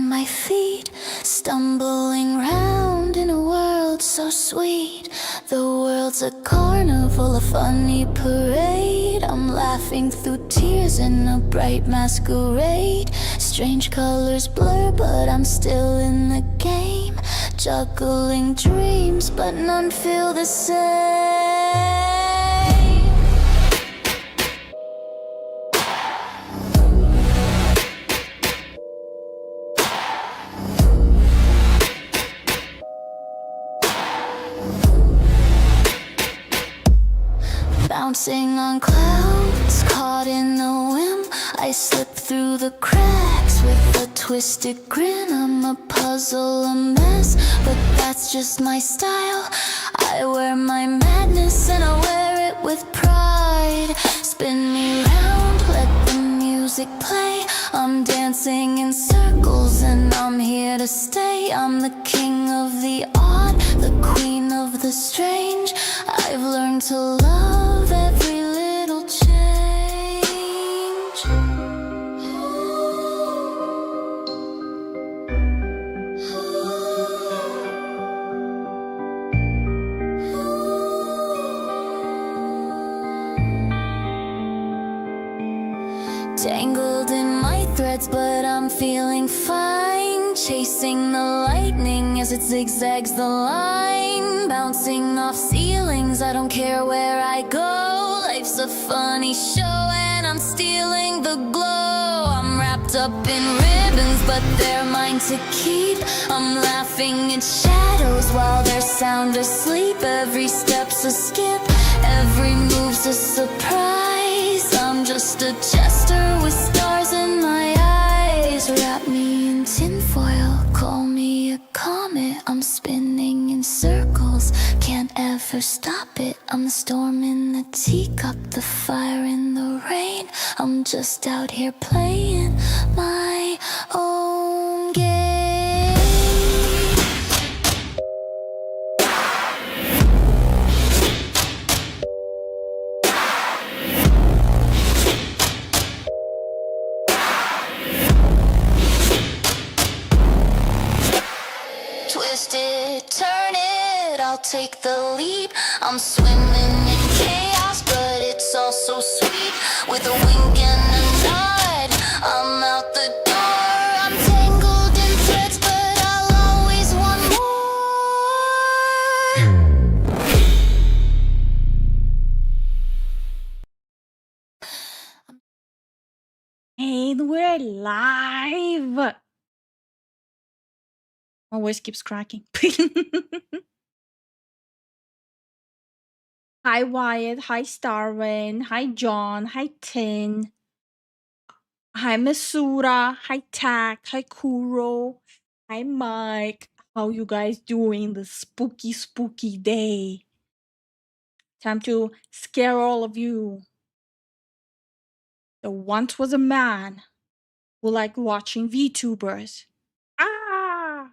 on my feet, stumbling round in a world so sweet. The world's a carnival, a funny parade. I'm laughing through tears in a bright masquerade. Strange colors blur, but I'm still in the game, juggling dreams, but none feel the same. Bouncing on clouds, caught in the whim, I slip through the cracks with a twisted grin. I'm a puzzle, a mess, but that's just my style. I wear my madness and I wear it with pride. Spin me round, let the music play. I'm dancing in circles and I'm here to stay. I'm the king of the odd, the queen of the strange. I've learned to love every little change. Tangled in my threads, but I'm feeling fine. Chasing the lightning as it zigzags the line. Bouncing off ceilings, I don't care where I go. Life's a funny show and I'm stealing the glow. I'm wrapped up in ribbons, but they're mine to keep. I'm laughing at shadows while they're sound asleep. Every step's a skip, every move's a surprise. I'm just a jester with stars in my eyes. Wrap me in tinfoil, call me a comet. I'm spinning in circles, can't ever stop it. I'm the storm in the teacup, the fire in the rain. I'm just out here playing my own game. Twist it, turn it, I'll take the leap. I'm swimming in chaos, but it's all so sweet. With a wink and a nod, I'm out the door. I'm tangled in threads, but I'll always want more. Hey, we're live! My voice keeps cracking. Hi, Wyatt. Hi, Starwin. Hi, John. Hi, Tin. Hi, Masura. Hi, Tak. Hi, Kuro. Hi, Mike. How you guys doing this spooky, spooky day? Time to scare all of you. There once was a man who liked watching VTubers. Ah!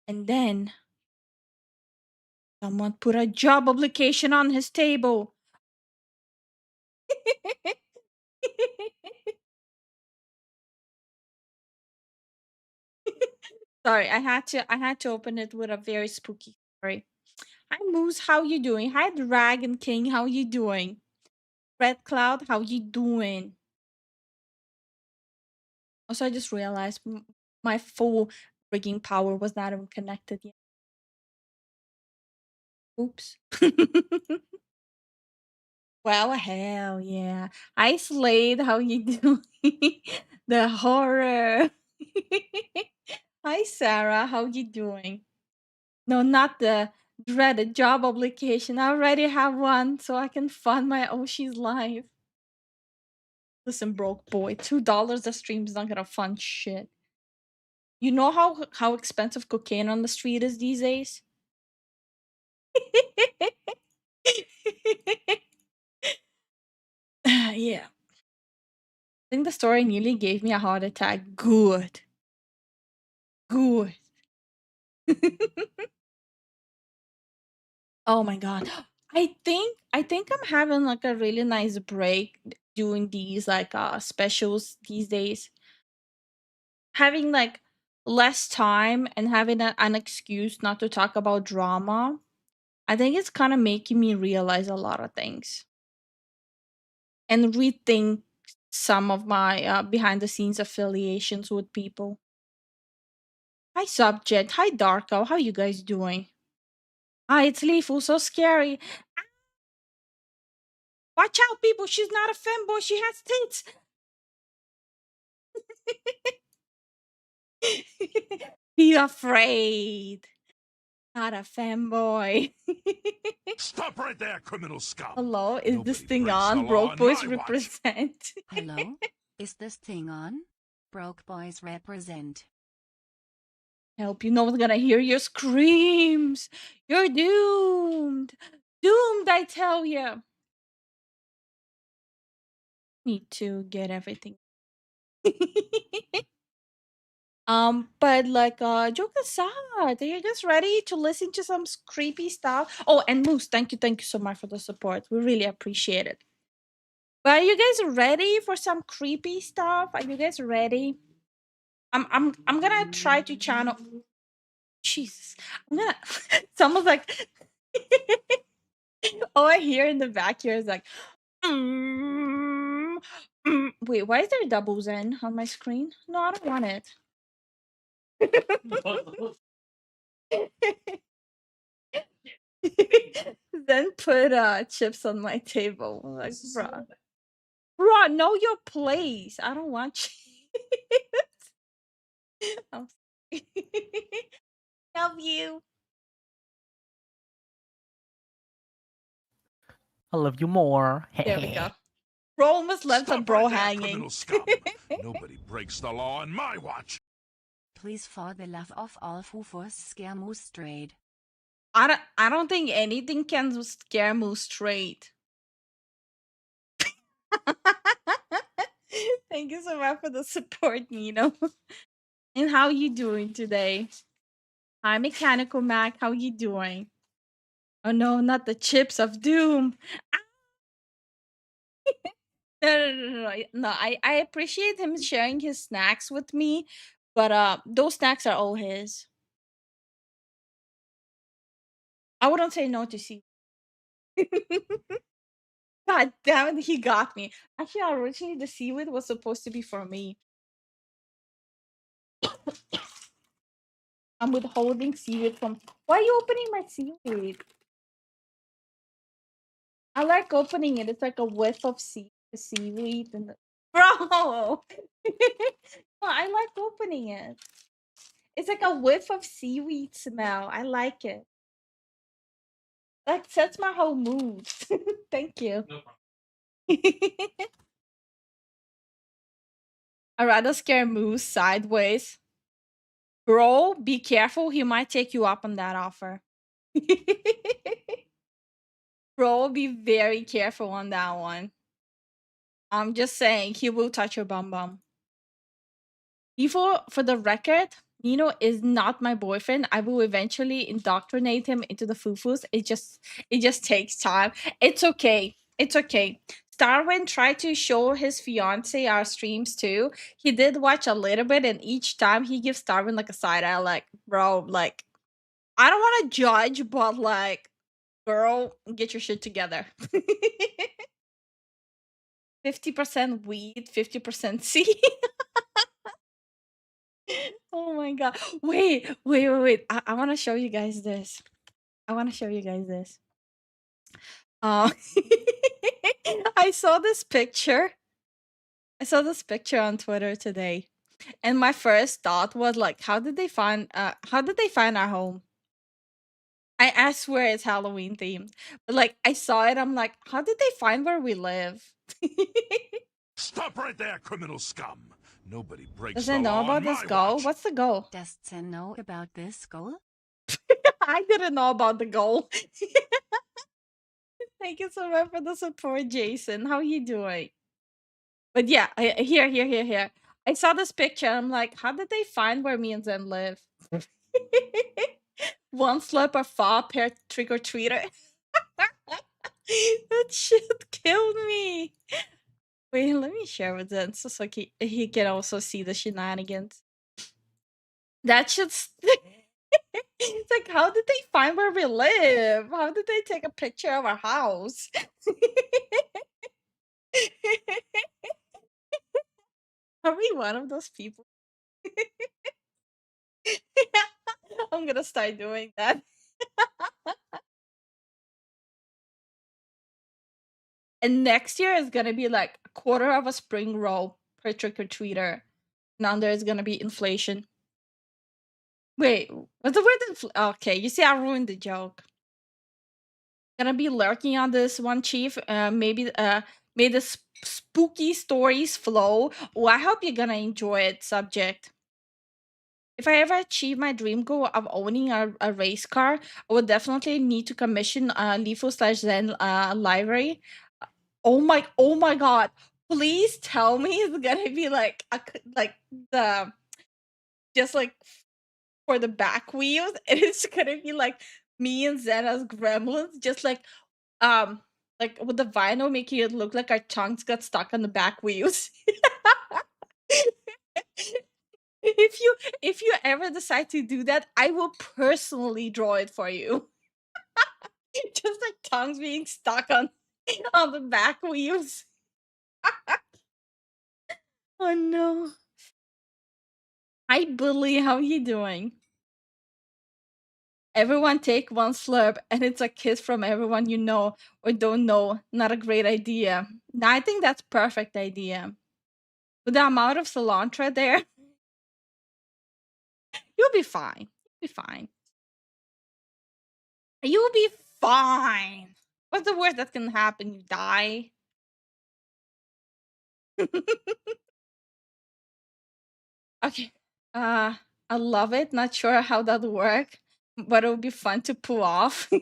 And then someone put a job application on his table. Sorry, I had to open it with a very spooky story. Hi Moose, how you doing? Hi Dragon King, how you doing? Red Cloud, how you doing? Also, I just realized my full rigging power was not even connected yet. Oops. Well, hell yeah. Hi Slade, how you doing? The horror. Hi Sarah, how you doing? No, not the dreaded job application. I already have one, so I can fund my Oshi's life. Listen, broke boy, $2 a stream is not gonna fund shit. You know how expensive cocaine on the street is these days? Yeah. I think the story nearly gave me a heart attack. Good. Good. Oh my god. I think I'm having like a really nice break doing these like specials these days. having like less time and having an excuse not to talk about drama, I think it's kind of making me realize a lot of things and rethink some of my behind the scenes affiliations with people. Hi Subject, hi Darko, how you guys doing? Hi, it's Lifu, so scary. Watch out, people, she's not a femboy, she has tits. Be afraid. Not a femboy. Stop right there, criminal scum! Hello, is this Nobody thing breaks the on? law Broke on boys my watch. represent. Hello? Is this thing on? Broke boys represent. Help, you no one's gonna hear your screams. You're doomed. Doomed, I tell you. Need to get everything. But like joke aside, are you guys ready to listen to some creepy stuff? Oh, and Moose, thank you so much for the support. We really appreciate it. But are you guys ready for some creepy stuff? Are you guys ready? I'm gonna try to channel. Jesus, I'm gonna. Someone's like, all I hear in the back here is like, mm, wait, why is there a double Zen on my screen? No, I don't want it. Then put chips on my table. Like, bruh, know your place. I don't want chips. I'm Love you. I love you more. There we go. Bro almost left a Stop bro right there, hanging. criminal scum! Nobody breaks the law on my watch. Please, for the love of all fufus, scare moose straight. I don't think anything can scare Moose straight. Thank you so much for the support, Nino. And how you doing today? Hi, Mechanical Mac. How you doing? Oh no, not the chips of doom. No. I appreciate him sharing his snacks with me, but those snacks are all his. I wouldn't say no to see. God damn it, he got me. Actually, originally the seaweed was supposed to be for me. I'm withholding seaweed from. Why are you opening my seaweed? I like opening it. It's like a whiff of seaweed and bro. No, I like opening it. It's like a whiff of seaweed smell. I like it. That sets my whole mood. Thank you. No problem. I'd rather scare Moose sideways. Bro, be careful. He might take you up on that offer. Bro, be very careful on that one. I'm just saying, he will touch your bum bum. For the record, Nino is not my boyfriend. I will eventually indoctrinate him into the fufus. It just takes time. It's okay. It's okay. Starwin tried to show his fiance our streams too. He did watch a little bit, and each time he gives Starwin like a side eye, like, bro, like, I don't want to judge, but like, girl, get your shit together. 50% weed, 50% seed. Oh my god. Wait. I want to show you guys this. I want to show you guys this. Uh, I saw this picture. I saw this picture on Twitter today. And my first thought was like, how did they find our home? I swear it's Halloween themed. But like I saw it, I'm like, how did they find where we live? Stop right there, criminal scum! Nobody breaks Does the it know law about on this my goal? watch. What's the goal? Does Zen know about this goal? I didn't know about the goal. Thank you so much for the support, Jason. How you doing? But yeah, here. I saw this picture. I'm like, how did they find where me and Zen live? One slip or fall pair trick or treater. That shit killed me. Wait, let me share with Zen so he can also see the shenanigans. That should. It's like, how did they find where we live? How did they take a picture of our house? Are we one of those people? I'm gonna start doing that. And next year is gonna be like a quarter of a spring roll per trick or treater. Now there's gonna be inflation. Wait, what's the word? Okay, you see, I ruined the joke. Gonna be lurking on this one, Chief. Maybe may the spooky stories flow. Oh, I hope you're gonna enjoy it, subject. If I ever achieve my dream goal of owning a race car, I would definitely need to commission Lifu slash Zen library. Oh my god. Please tell me it's gonna be like like the just like for the back wheels, and it's gonna be like me and Zen as gremlins, just like with the vinyl making it look like our tongues got stuck on the back wheels. If you ever decide to do that, I will personally draw it for you. Just like tongues being stuck on the back wheels. Oh no. Hi Bully, how you doing? Everyone take one slurp and it's a kiss from everyone you know or don't know. Not a great idea. No, I think that's perfect idea. With the amount of cilantro there, you'll be fine. You'll be fine. You'll be fine. What's the worst that can happen? You die? Okay. I love it. Not sure how that work, but it would be fun to pull off.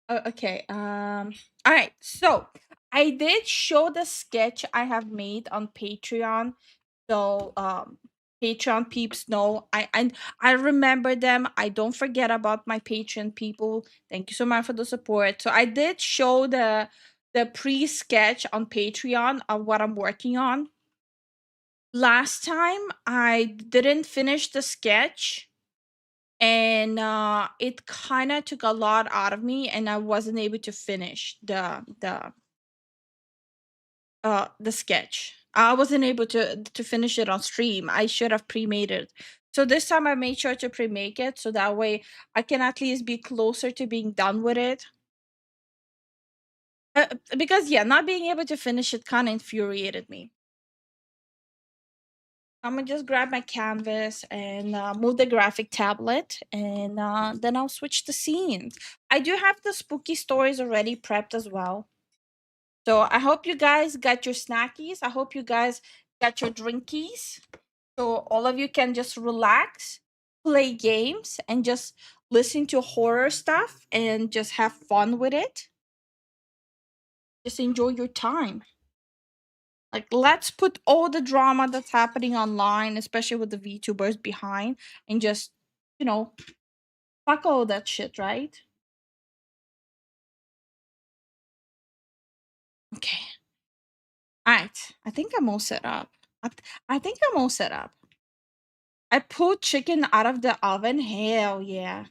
Okay. All right. So I did show the sketch I have made on Patreon. So Patreon peeps know I remember them. I don't forget about my Patreon people. Thank you so much for the support. So I did show the pre-sketch on Patreon of what I'm working on. Last time I didn't finish the sketch, and it kind of took a lot out of me, and I wasn't able to finish the sketch. I wasn't able to finish it on stream. I should have pre-made it. So this time I made sure to pre-make it so that way I can at least be closer to being done with it. Because yeah, not being able to finish it kind of infuriated me. I'm gonna just grab my canvas and move the graphic tablet, and then I'll switch the scenes. I do have the spooky stories already prepped as well. So I hope you guys got your snackies. I hope you guys got your drinkies. So all of you can just relax, play games, and just listen to horror stuff and just have fun with it. Just enjoy your time. Like, let's put all the drama that's happening online, especially with the VTubers behind, and just, you know, fuck all that shit, right? Okay. All right. I think I'm all set up. I think I'm all set up. I pulled chicken out of the oven. Hell yeah.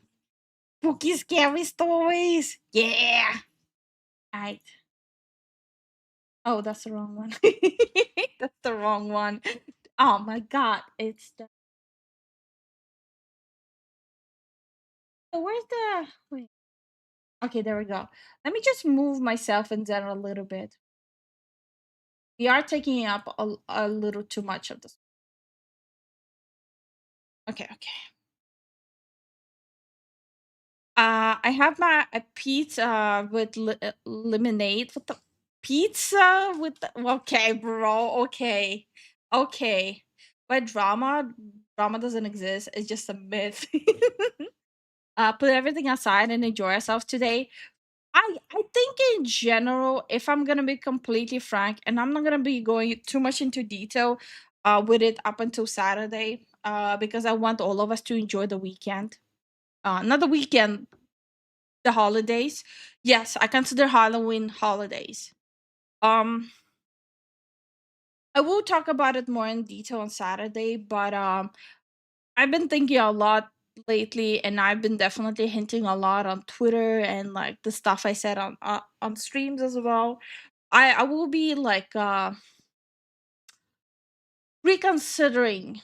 Spooky, scary stories. Yeah. All right. Oh, that's the wrong one. That's the wrong one. Oh my god. It's the. Oh, where's the. Wait. Okay, there we go. Let me just move myself in there a little bit. We are taking up a little too much of this. Okay, okay. I have my a pizza with lemonade. What the pizza with the, okay, bro. Okay, okay. But drama doesn't exist. It's just a myth. Put everything aside and enjoy ourselves today. I think in general, if I'm gonna be completely frank, and I'm not gonna be going too much into detail with it up until Saturday, because I want all of us to enjoy the weekend. Not the weekend, the holidays. Yes, I consider Halloween holidays. Um I will talk about it more in detail on Saturday, but I've been thinking a lot lately, and I've been definitely hinting a lot on Twitter and like the stuff I said on streams as well. I will be like reconsidering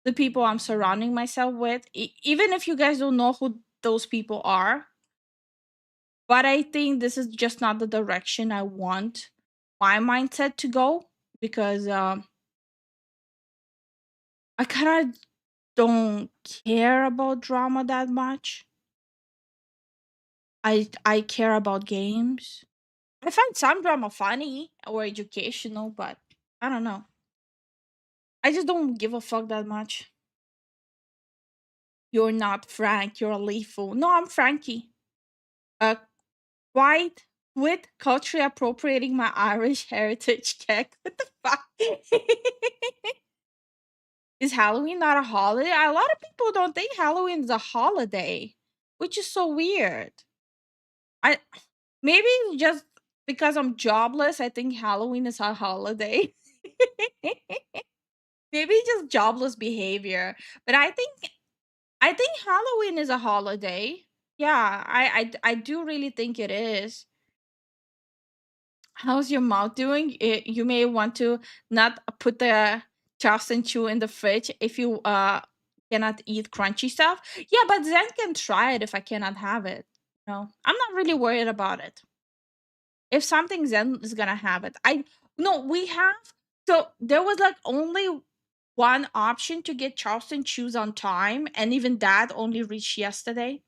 the people I'm surrounding myself with, even if you guys don't know who those people are. But I think this is just not the direction I want my mindset to go, because I kind of don't care about drama that much. I care about games. I find some drama funny or educational, but I don't know. I just don't give a fuck that much. You're not Frank, you're a Lifu. No, I'm Frankie. White with culturally appropriating my Irish heritage check. What the fuck? Is Halloween not a holiday? A lot of people don't think Halloween is a holiday, which is so weird. I maybe just because I'm jobless, I think Halloween is a holiday. Maybe just jobless behavior. But I think Halloween is a holiday. Yeah, I do really think it is. How's your mouth doing? You may want to not put the Charles and Chew in the fridge if you cannot eat crunchy stuff. Yeah, but Zen can try it if I cannot have it. No, I'm not really worried about it. If something, Zen is gonna have it. I no, we have. So there was like only one option to get Charleston Chews on time, and even that only reached yesterday.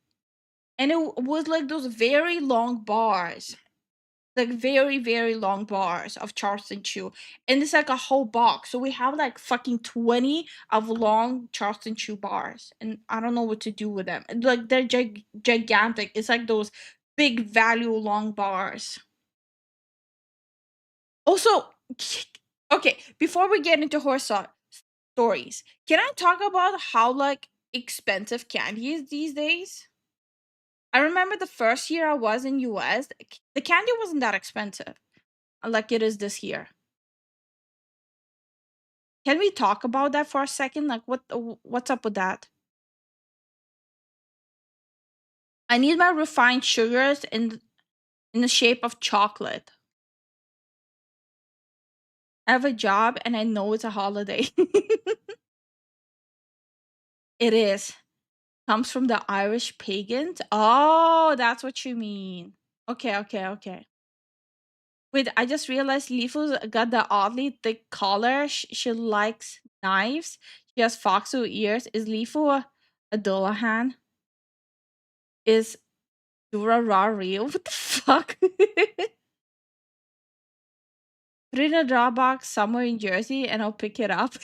And it was like those very long bars, like very very long bars of Charleston Chew, and it's like a whole box. So we have like fucking 20 of long Charleston Chew bars, and I don't know what to do with them. Like they're gigantic. It's like those big value long bars. Also, okay, before we get into horse stories, can I talk about how like expensive candy is these days? I remember the first year I was in US, the candy wasn't that expensive like it is this year. Can we talk about that for a second? Like what's up with that? I need my refined sugars in the shape of chocolate. I have a job and I know it's a holiday. It is. Comes from the Irish pagans. Oh, that's what you mean. Okay, okay, okay. Wait, I just realized Lifu's got the oddly thick collar. She likes knives. She has foxy ears. Is Lifu a Dullahan? Is Dura Raw real? What the fuck? Put it in a Dropbox somewhere in Jersey and I'll pick it up.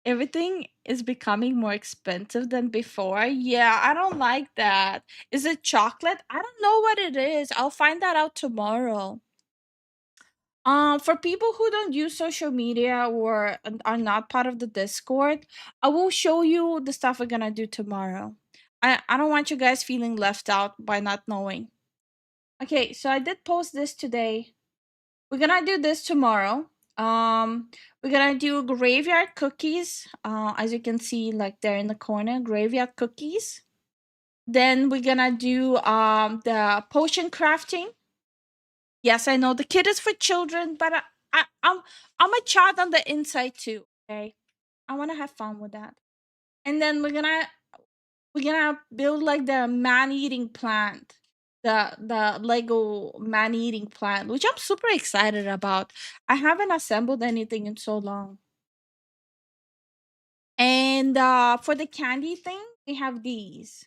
Everything is becoming more expensive than before. Yeah, I don't like that. Is it chocolate? I don't know what it is. I'll find that out tomorrow. For people who don't use social media or are not part of the Discord, I will show you the stuff we're gonna do tomorrow. I don't want you guys feeling left out by not knowing. Okay, so I did post this today. We're gonna do this tomorrow. We're gonna do graveyard cookies. As you can see, like they're in the corner, graveyard cookies. Then we're gonna do the potion crafting. Yes, I know the kit is for children, but I'm a child on the inside too. Okay, I want to have fun with that. And then we're gonna build like the man-eating plant, the Lego man-eating plant, which I'm super excited about. I haven't assembled anything in so long. And for the candy thing, we have these.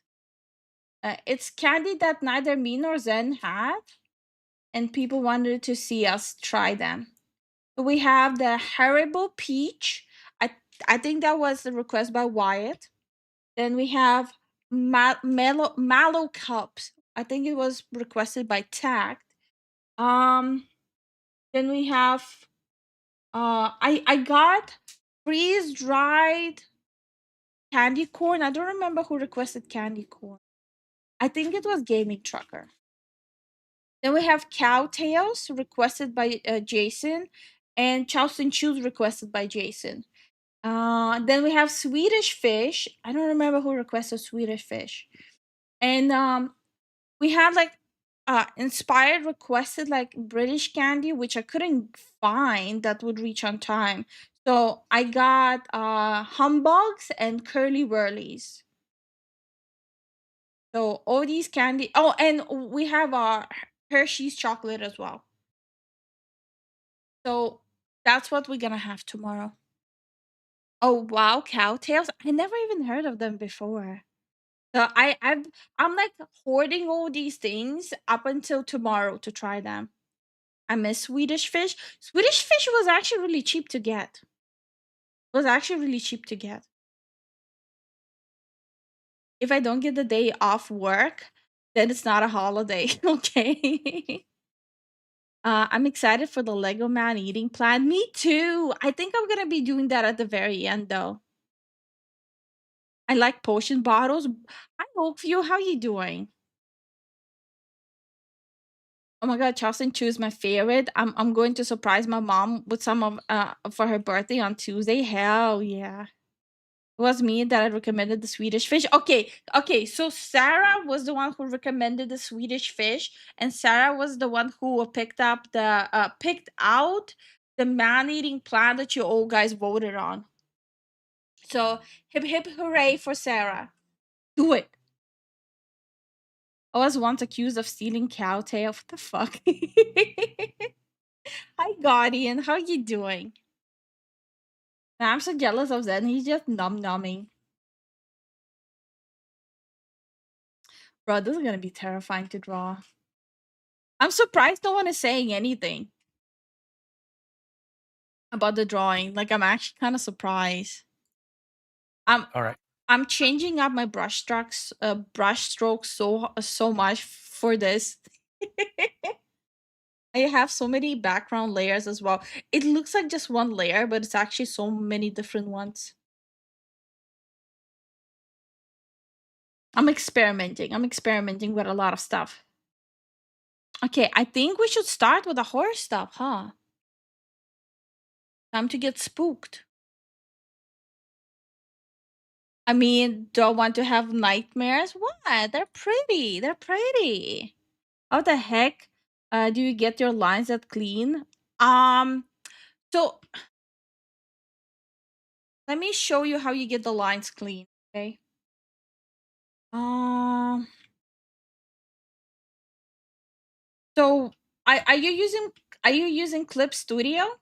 It's candy that neither me nor Zen had, and people wanted to see us try them. We have the Haribo Peach. I think that was the request by Wyatt. Then we have Mallow Cups. I think it was requested by Tact. Um, then we have I got freeze dried candy corn. I don't remember who requested candy corn. I think it was Gaming Trucker. Then we have cow tails requested by Jason, and Charleston chews requested by Jason. Then we have Swedish fish. I don't remember who requested Swedish fish. And we had like inspired requested like British candy, which I couldn't find that would reach on time. So I got humbugs and curly whirlies. So all these candy. Oh, and we have Hershey's chocolate as well. So that's what we're gonna have tomorrow. Oh wow, cowtails! I never even heard of them before. So I'm like hoarding all these things up until tomorrow to try them. I miss Swedish fish. Swedish fish was actually really cheap to get. Was actually really cheap to get. If I don't get the day off work, then it's not a holiday. Okay. I'm excited for the Lego Man eating plan. Me too. I think I'm gonna be doing that at the very end though. I like potion bottles. I hope you. How you doing? Oh my god, Charleston Chew is my favorite. I'm going to surprise my mom with some of for her birthday on Tuesday. Hell yeah. It was me that I recommended the Swedish fish. Okay. So Sarah was the one who recommended the Swedish fish, and Sarah was the one who picked out the man-eating plan that you all guys voted on. So hip hip hooray for Sarah. Do it. I was once accused of stealing cow tail. What the fuck? Hi Guardian, how you doing? Nah, I'm so jealous of Zen. He's just numbing. Bro, this is gonna be terrifying to draw. I'm surprised no one is saying anything about the drawing. Like I'm actually kind of surprised. All right. I'm changing up my brush strokes so much for this. I have so many background layers as well. It looks like just one layer, but it's actually so many different ones. I'm experimenting with a lot of stuff. Okay, I think we should start with the horror stuff, huh? Time to get spooked. I mean, do I want to have nightmares? What? They're pretty. They're pretty. How the heck do you get your lines that clean? So let me show you how you get the lines clean, okay? So are you using Clip Studio?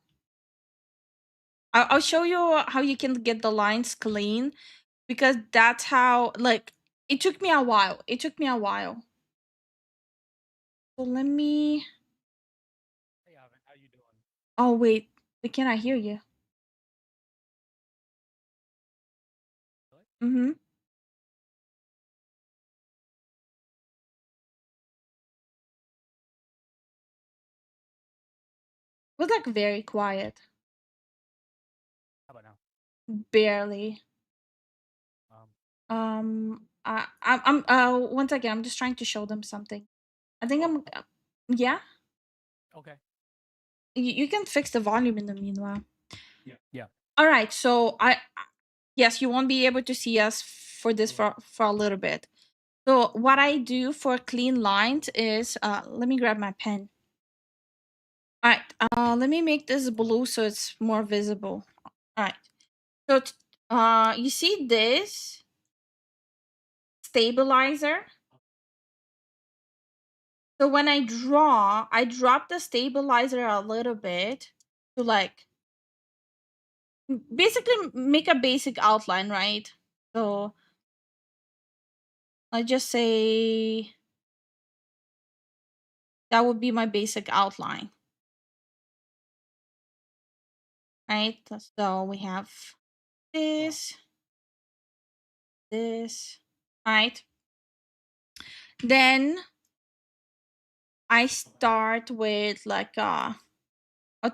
I'll show you how you can get the lines clean, because that's how, like, it took me a while. So let me. Hey, Alvin, how you doing? Oh wait, can I hear you? Mm-hmm. It was like very quiet. How about now? Barely. I'm once again, I'm just trying to show them something. I think I'm yeah. Okay. You can fix the volume in the meanwhile. Yeah. All right, so yes, you won't be able to see us for this for a little bit. So what I do for clean lines is let me grab my pen. All right, let me make this blue so it's more visible. All right, so you see this stabilizer? So when I draw, I drop the stabilizer a little bit to like basically make a basic outline, right? So I just say that would be my basic outline. Right? So we have this. Right? Then I start with like I'll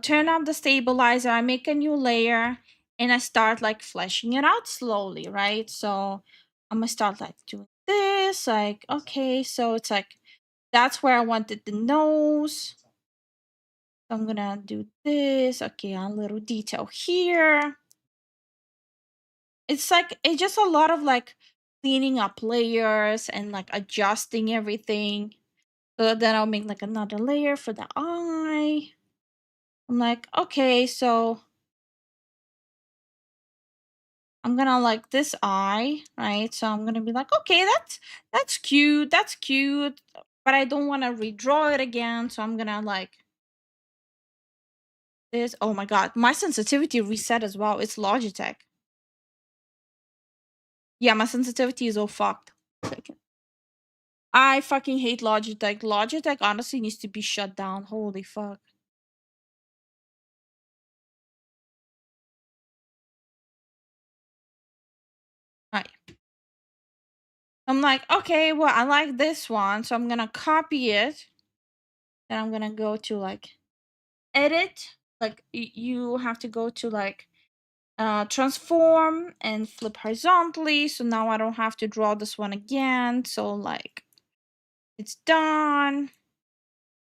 turn up the stabilizer, I make a new layer, and I start like fleshing it out slowly, right? So I'm gonna start like doing this, like okay, so it's like That's where I wanted the nose. So I'm gonna do this. Okay, a little detail here. It's just a lot of like cleaning up layers and like adjusting everything. So then I'll make like another layer for the eye. I'm like, okay, so I'm gonna like this eye, right? So I'm gonna be like, okay, that's cute, that's cute, but I don't want to redraw it again. So I'm gonna like this. Oh my god, my sensitivity reset as well. It's Logitech. Yeah, my sensitivity is all fucked. I fucking hate Logitech. Logitech honestly needs to be shut down. Holy fuck. Right. I'm like, okay, well, I like this one, so I'm gonna copy it. Then I'm gonna go to like edit. Like you have to go to like transform and flip horizontally. So now I don't have to draw this one again. So like it's done.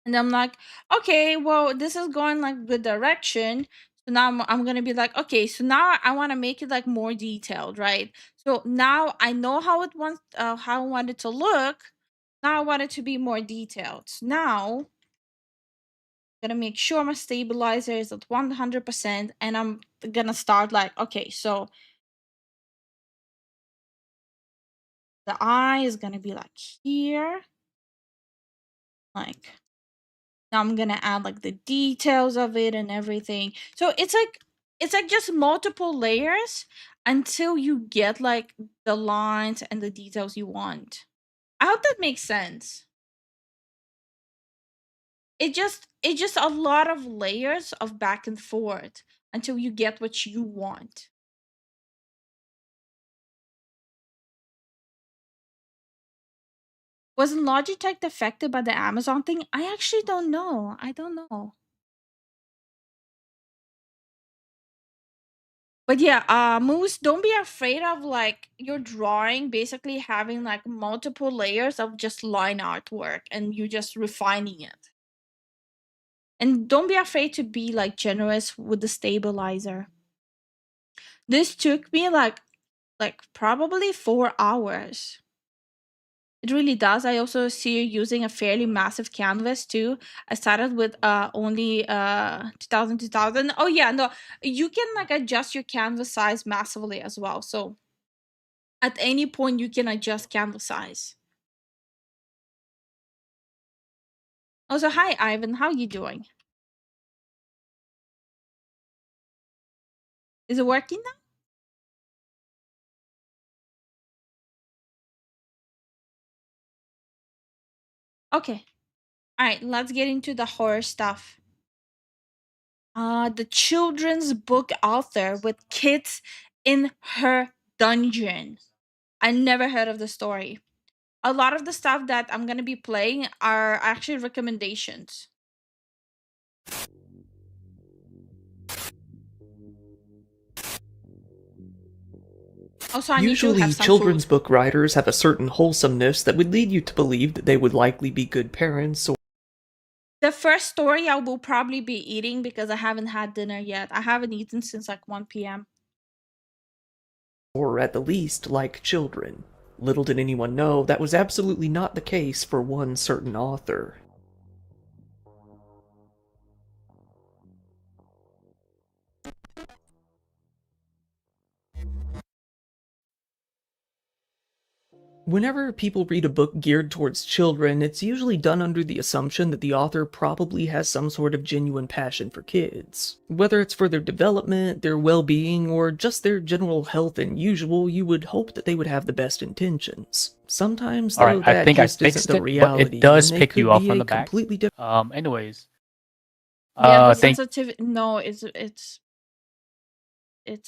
And I'm like, okay, well, this is going like good direction. So now I'm gonna be like, okay, so now I want to make it like more detailed, right? So now I know how I want it to look. Now I want it to be more detailed. Now I'm gonna make sure my stabilizer is at 100%, and I'm gonna start like, okay, so the eye is gonna be like here, like now I'm gonna add like the details of it and everything. So it's like just multiple layers until you get like the lines and the details you want. I hope that makes sense. It just a lot of layers of back and forth until you get what you want. Wasn't Logitech affected by the Amazon thing? I actually don't know. I don't know. But yeah, Moose, don't be afraid of like your drawing basically having like multiple layers of just line artwork and you just refining it. And don't be afraid to be like generous with the stabilizer. This took me like probably 4 hours. It really does. I also see you using a fairly massive canvas too. I started with only 2000. Oh yeah, no. You can like adjust your canvas size massively as well. So at any point you can adjust canvas size. Also, hi Ivan, how you doing? Is it working now? Okay. All right, let's get into the horror stuff. The children's book author with kids in her dungeon. I never heard of the story. A lot of the stuff that I'm gonna be playing are actually recommendations. Also, I need to Usually, have some children's food. book writers have a certain wholesomeness that would lead you to believe that they would likely be good parents, The first story I will probably be eating because I haven't had dinner yet. I haven't eaten since like 1 p.m. or at the least, like children. Little did anyone know that was absolutely not the case for one certain author. Whenever people read a book geared towards children, it's usually done under the assumption that the author probably has some sort of genuine passion for kids. Whether it's for their development, their well-being, or just their general health and usual, you would hope that they would have the best intentions. Sometimes, though, Alright, I that think I just isn't fixed the it, but reality, it does and they pick could you up be from a the back. completely different. Anyways. Yeah, the Thank sensitivity. No, it's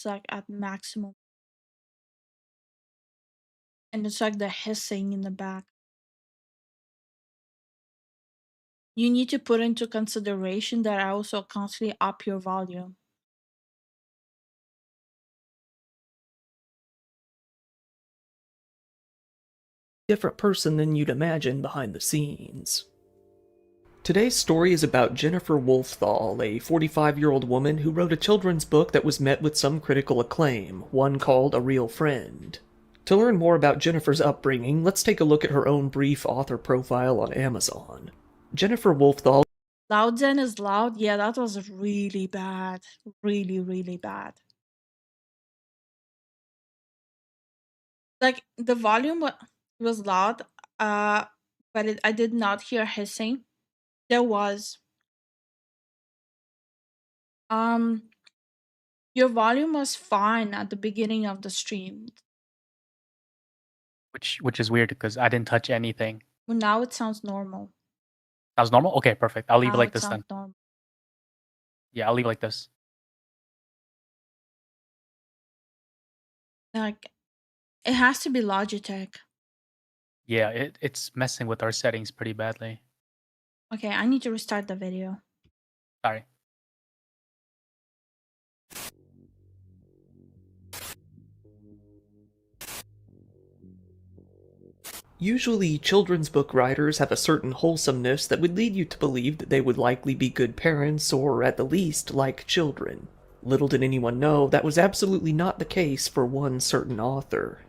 like at maximum, and it's like the hissing in the back. You need to put into consideration that I also constantly up your volume. different person than you'd imagine behind the scenes. Today's story is about Jennifer Wolfthal, a 45-year-old woman who wrote a children's book that was met with some critical acclaim, one called A Real Friend. To learn more about Jennifer's upbringing, let's take a look at her own brief author profile on Amazon. Jennifer Wolfthal. Loud Zen is loud? Yeah, that was really bad. Really, really bad. Like, the volume was loud, but I did not hear hissing. There was. Your volume was fine at the beginning of the stream. Which is weird because I didn't touch anything. Well, now it sounds normal. That was normal? Okay, perfect. I'll leave it Now like it this sounds then. normal. Yeah, I'll leave it like this. Like, it has to be Logitech. Yeah, it's messing with our settings pretty badly. Okay, I need to restart the video. Sorry. Usually, children's book writers have a certain wholesomeness that would lead you to believe that they would likely be good parents, or at the least, like children. Little did anyone know that was absolutely not the case for one certain author.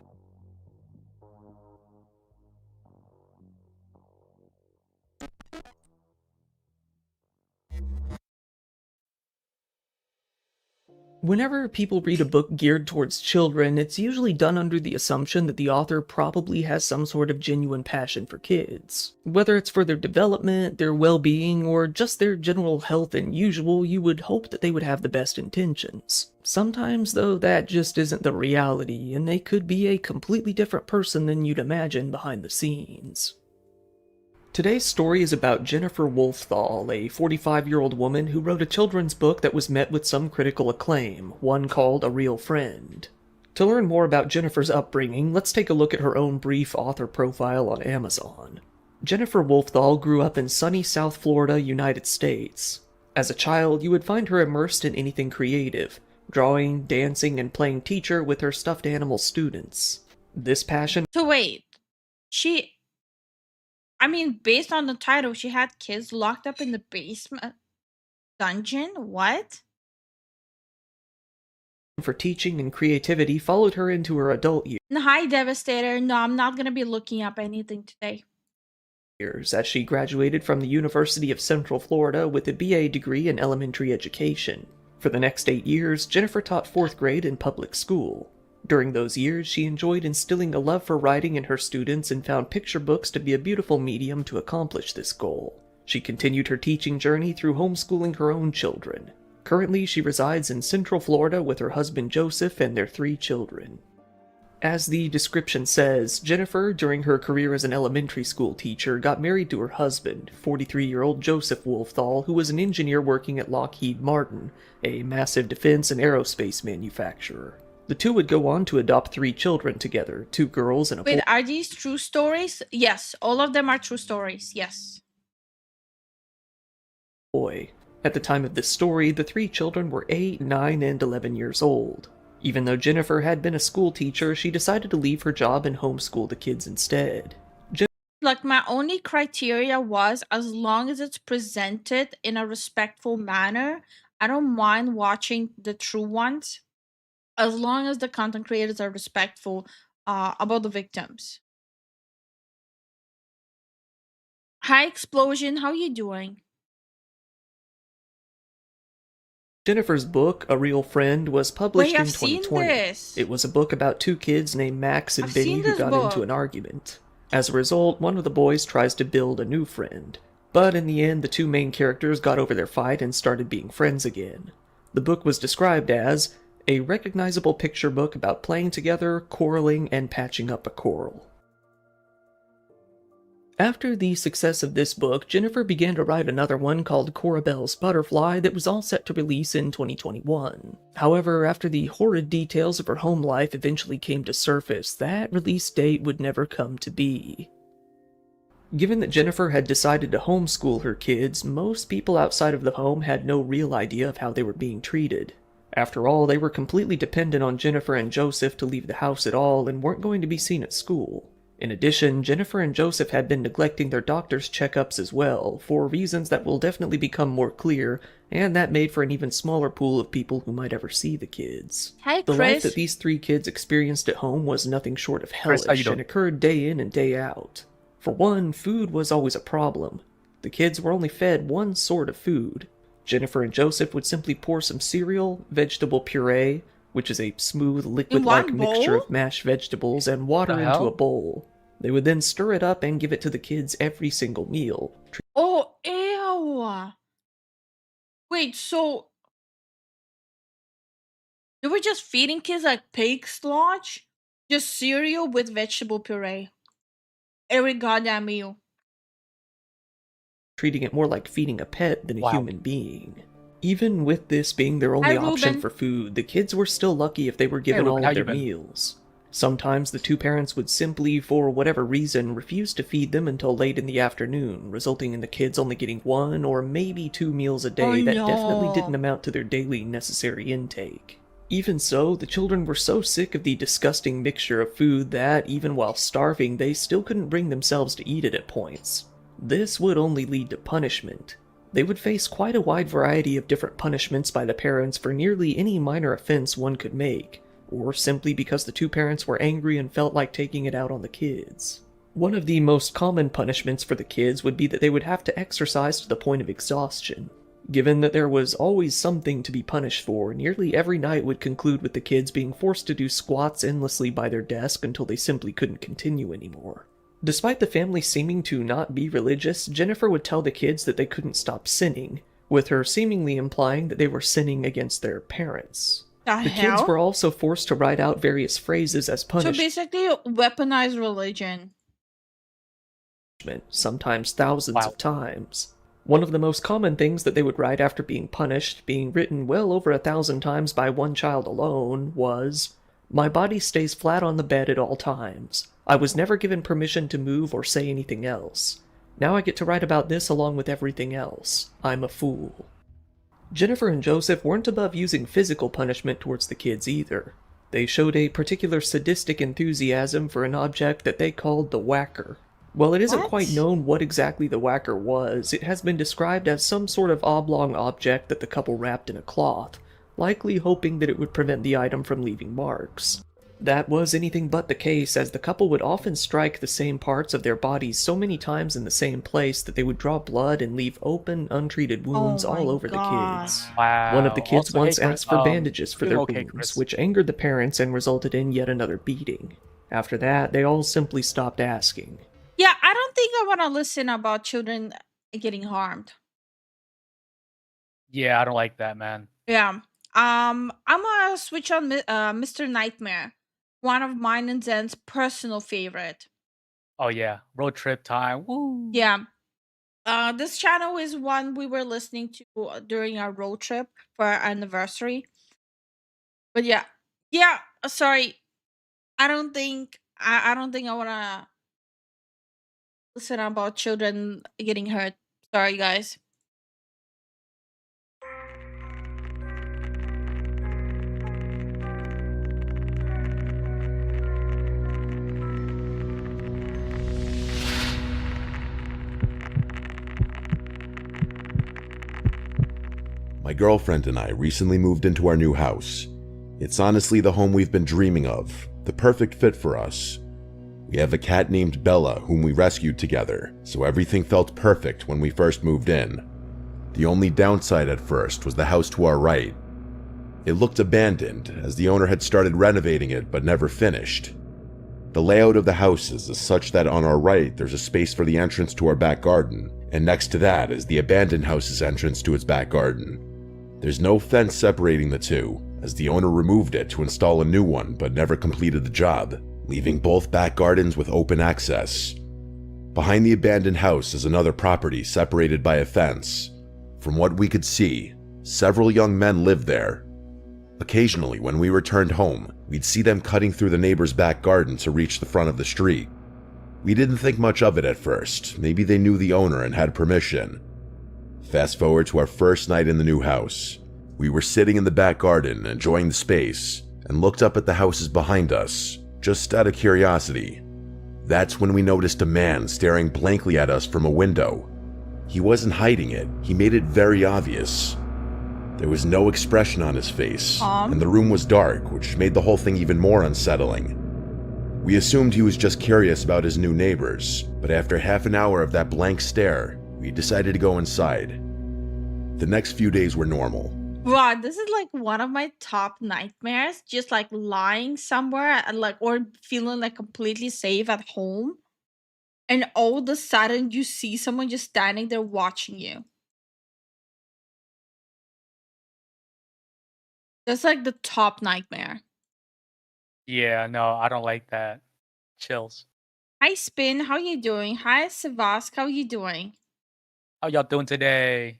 Whenever people read a book geared towards children, it's usually done under the assumption that the author probably has some sort of genuine passion for kids. Whether it's for their development, their well-being, or just their general health and usual, you would hope that they would have the best intentions. Sometimes, though, that just isn't the reality, and they could be a completely different person than you'd imagine behind the scenes. Today's story is about Jennifer Wolfthal, a 45-year-old woman who wrote a children's book that was met with some critical acclaim, one called A Real Friend. To learn more about Jennifer's upbringing, let's take a look at her own brief author profile on Amazon. Jennifer Wolfthal grew up in sunny South Florida, United States. As a child, you would find her immersed in anything creative, drawing, dancing, and playing teacher with her stuffed animal students. This passion... So wait, I mean, based on the title, she had kids locked up in the basement dungeon? What? for teaching and creativity followed her into her adult Hi, Devastator. No, I'm not gonna be looking up anything today. years, as she graduated from the University of Central Florida with a BA degree in elementary education. For the next 8 years, Jennifer taught 4th grade in public school. During those years, she enjoyed instilling a love for writing in her students and found picture books to be a beautiful medium to accomplish this goal. She continued her teaching journey through homeschooling her own children. Currently, she resides in Central Florida with her husband Joseph and their 3 children. As the description says, Jennifer, during her career as an elementary school teacher, got married to her husband, 43-year-old Joseph Wolfthal, who was an engineer working at Lockheed Martin, a massive defense and aerospace manufacturer. The two would go on to adopt 3 children together, 2 girls and a boy. Wait, are these true stories? Yes, all of them are true stories. Yes. At the time of this story, the 3 children were 8, 9, and 11 years old. Even though Jennifer had been a school teacher, she decided to leave her job and homeschool the kids instead. Like, my only criteria was, as long as it's presented in a respectful manner, I don't mind watching the true ones, as long as the content creators are respectful about the victims. Hi, Explosion. How you doing? Jennifer's book, A Real Friend, was published Wait, in I've seen 2020. this. It was a book about 2 kids named Max and I've Benny seen who this got book. into an argument. As a result, one of the boys tries to build a new friend. But in the end, the 2 main characters got over their fight and started being friends again. The book was described as a recognizable picture book about playing together, quarreling, and patching up a quarrel. After the success of this book, Jennifer began to write another one called Corabelle's Butterfly that was all set to release in 2021. However, after the horrid details of her home life eventually came to surface, that release date would never come to be. Given that Jennifer had decided to homeschool her kids, most people outside of the home had no real idea of how they were being treated. After all, they were completely dependent on Jennifer and Joseph to leave the house at all and weren't going to be seen at school. In addition, Jennifer and Joseph had been neglecting their doctor's checkups as well, for reasons that will definitely become more clear, and that made for an even smaller pool of people who might ever see the kids. Hi, The life Chris. that these 3 kids experienced at home was nothing short of Chris, how you hellish doing? and occurred day in and day out. For one, food was always a problem. The kids were only fed one sort of food. Jennifer and Joseph would simply pour some cereal, vegetable puree, which is a smooth, liquid-like one mixture bowl? of mashed vegetables, and water The into hell? a bowl. They would then stir it up and give it to the kids every single meal. Oh, ew. Wait, so they were just feeding kids like pig sludge? Just cereal with vegetable puree. Every goddamn meal. Treating it more like feeding a pet than a Wow. human being. Even with this being their only Hi, option Ruben. for food, the kids were still lucky if they were given Ruben, all how of you their been? meals. Sometimes the 2 parents would simply, for whatever reason, refuse to feed them until late in the afternoon, resulting in the kids only getting 1 or maybe 2 meals a day Oh, that definitely no. didn't amount to their daily necessary intake. Even so, the children were so sick of the disgusting mixture of food that, even while starving, they still couldn't bring themselves to eat it at points. This would only lead to punishment. They would face quite a wide variety of different punishments by the parents for nearly any minor offense one could make, or simply because the 2 parents were angry and felt like taking it out on the kids. One of the most common punishments for the kids would be that they would have to exercise to the point of exhaustion. Given that there was always something to be punished for, nearly every night would conclude with the kids being forced to do squats endlessly by their desk until they simply couldn't continue anymore. Despite the family seeming to not be religious, Jennifer would tell the kids that they couldn't stop sinning, with her seemingly implying that they were sinning against their parents. The The hell? kids were also forced to write out various phrases as So punishment, basically, weaponized religion. sometimes thousands Wow. of times. One of the most common things that they would write after being punished, being written well over 1,000 times by one child alone, was, "My body stays flat on the bed at all times. I was never given permission to move or say anything else. Now I get to write about this along with everything else. I'm a fool." Jennifer and Joseph weren't above using physical punishment towards the kids either. They showed a particular sadistic enthusiasm for an object that they called the whacker. While it isn't What? quite known what exactly the whacker was, it has been described as some sort of oblong object that the couple wrapped in a cloth, likely hoping that it would prevent the item from leaving marks. That was anything but the case, as the couple would often strike the same parts of their bodies so many times in the same place that they would draw blood and leave open, untreated wounds Oh my all over God. the kids. Wow. One of the kids Also, once hey, Chris, asked for bandages for you their okay, wounds, Chris? which angered the parents and resulted in yet another beating. After that, they all simply stopped asking. Yeah, I don't think I want to listen about children getting harmed. Yeah, I don't like that, man. Yeah. I'm gonna switch on Mr. Nightmare, one of mine and Zen's personal favorite. Oh yeah, road trip time. Woo. Yeah. This channel is one we were listening to during our road trip for our anniversary. But yeah, sorry, I don't think I don't think I wanna listen about children getting hurt. Sorry, guys. My girlfriend and I recently moved into our new house. It's honestly the home we've been dreaming of, the perfect fit for us. We have a cat named Bella whom we rescued together, so everything felt perfect when we first moved in. The only downside at first was the house to our right. It looked abandoned, as the owner had started renovating it but never finished. The layout of the houses is such that on our right there's a space for the entrance to our back garden, and next to that is the abandoned house's entrance to its back garden. There's no fence separating the two, as the owner removed it to install a new one but never completed the job, leaving both back gardens with open access. Behind the abandoned house is another property separated by a fence. From what we could see, several young men lived there. Occasionally, when we returned home, we'd see them cutting through the neighbor's back garden to reach the front of the street. We didn't think much of it at first. Maybe they knew the owner and had permission. Fast forward to our first night in the new house. We were sitting in the back garden, enjoying the space, and looked up at the houses behind us, just out of curiosity. That's when we noticed a man staring blankly at us from a window. He wasn't hiding it, he made it very obvious. There was no expression on his face, and the room was dark, which made the whole thing even more unsettling. We assumed he was just curious about his new neighbors, but after half an hour of that blank stare, we decided to go inside. The next few days were normal. Wow, this is like one of my top nightmares. Just like lying somewhere and like or feeling like completely safe at home. And all of a sudden you see someone just standing there watching you. That's like the top nightmare. Yeah, no, I don't like that. Chills. Hi Spin, how you doing? Hi Savask, how you doing? How y'all doing today?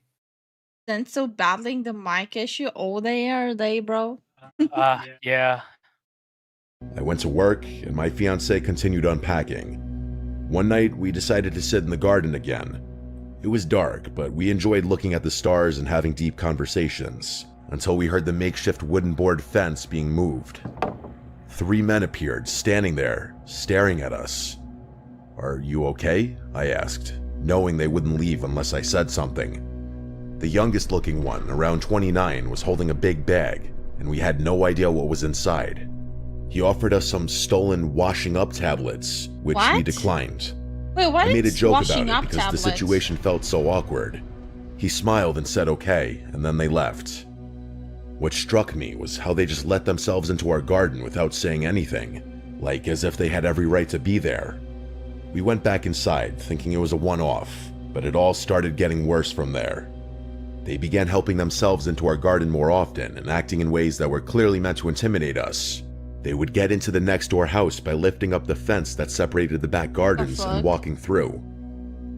Then so battling the mic issue all day or day, bro? Yeah. I went to work, and my fiancée continued unpacking. One night, we decided to sit in the garden again. It was dark, but we enjoyed looking at the stars and having deep conversations, until we heard the makeshift wooden board fence being moved. 3 men appeared, standing there, staring at us. "Are you okay?" I asked, knowing they wouldn't leave unless I said something. The youngest looking one, around 29, was holding a big bag, and we had no idea what was inside. He offered us some stolen washing up tablets, which we What? declined. Wait, what I made a is joke about washing it up because tablets? the situation felt so awkward. He smiled and said okay, and then they left. What struck me was how they just let themselves into our garden without saying anything, like as if they had every right to be there. We went back inside, thinking it was a one-off, but it all started getting worse from there. They began helping themselves into our garden more often and acting in ways that were clearly meant to intimidate us. They would get into the next door house by lifting up the fence that separated the back gardens fuck? and walking through.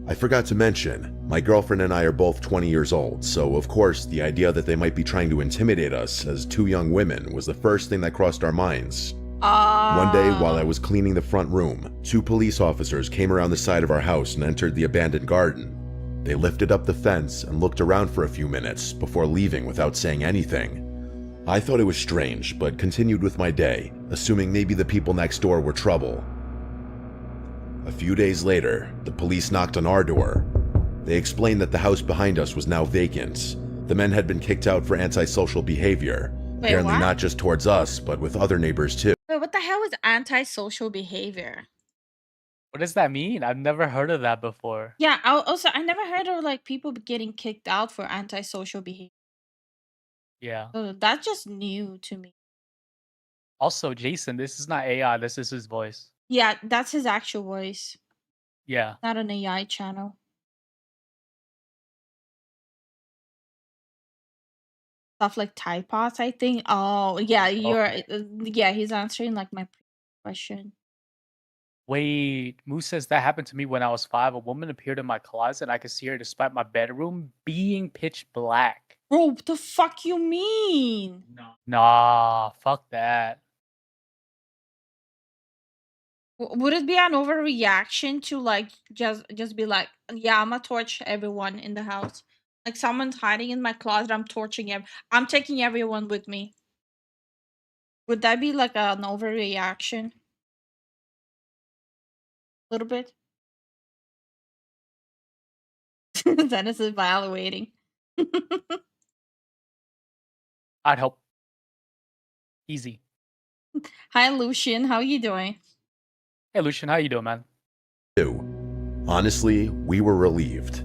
I forgot to mention, my girlfriend and I are both 20 years old, so of course the idea that they might be trying to intimidate us as 2 young women was the first thing that crossed our minds. One day, while I was cleaning the front room, 2 police officers came around the side of our house and entered the abandoned garden. They lifted up the fence and looked around for a few minutes before leaving without saying anything. I thought it was strange, but continued with my day, assuming maybe the people next door were trouble. A few days later, the police knocked on our door. They explained that the house behind us was now vacant. The men had been kicked out for antisocial behavior, Wait, apparently what? not just towards us, but with other neighbors too. Wait, what the hell is antisocial behavior? What does that mean? I've never heard of that before. Yeah, I never heard of like people getting kicked out for antisocial behavior. Yeah. So that's just new to me. Also, Jason, this is not AI, this is his voice. Yeah, that's his actual voice, Yeah. not an AI channel. Stuff like Tide Pods, I think. Oh, yeah, Okay. yeah, he's answering like my question. Wait, Moose says that happened to me when I was 5. A woman appeared in my closet and I could see her despite my bedroom being pitch black. Bro, what the fuck you mean? Nah, fuck that. Would it be an overreaction to like just be like, yeah, I'm gonna torch everyone in the house? Like someone's hiding in my closet, I'm torching him. I'm taking everyone with me. Would that be like an overreaction? A little bit. Dennis is evaluating. I'd help. Easy. Hi Lucian, how you doing? Hey, Lucian, how you doing, man? Honestly, we were relieved.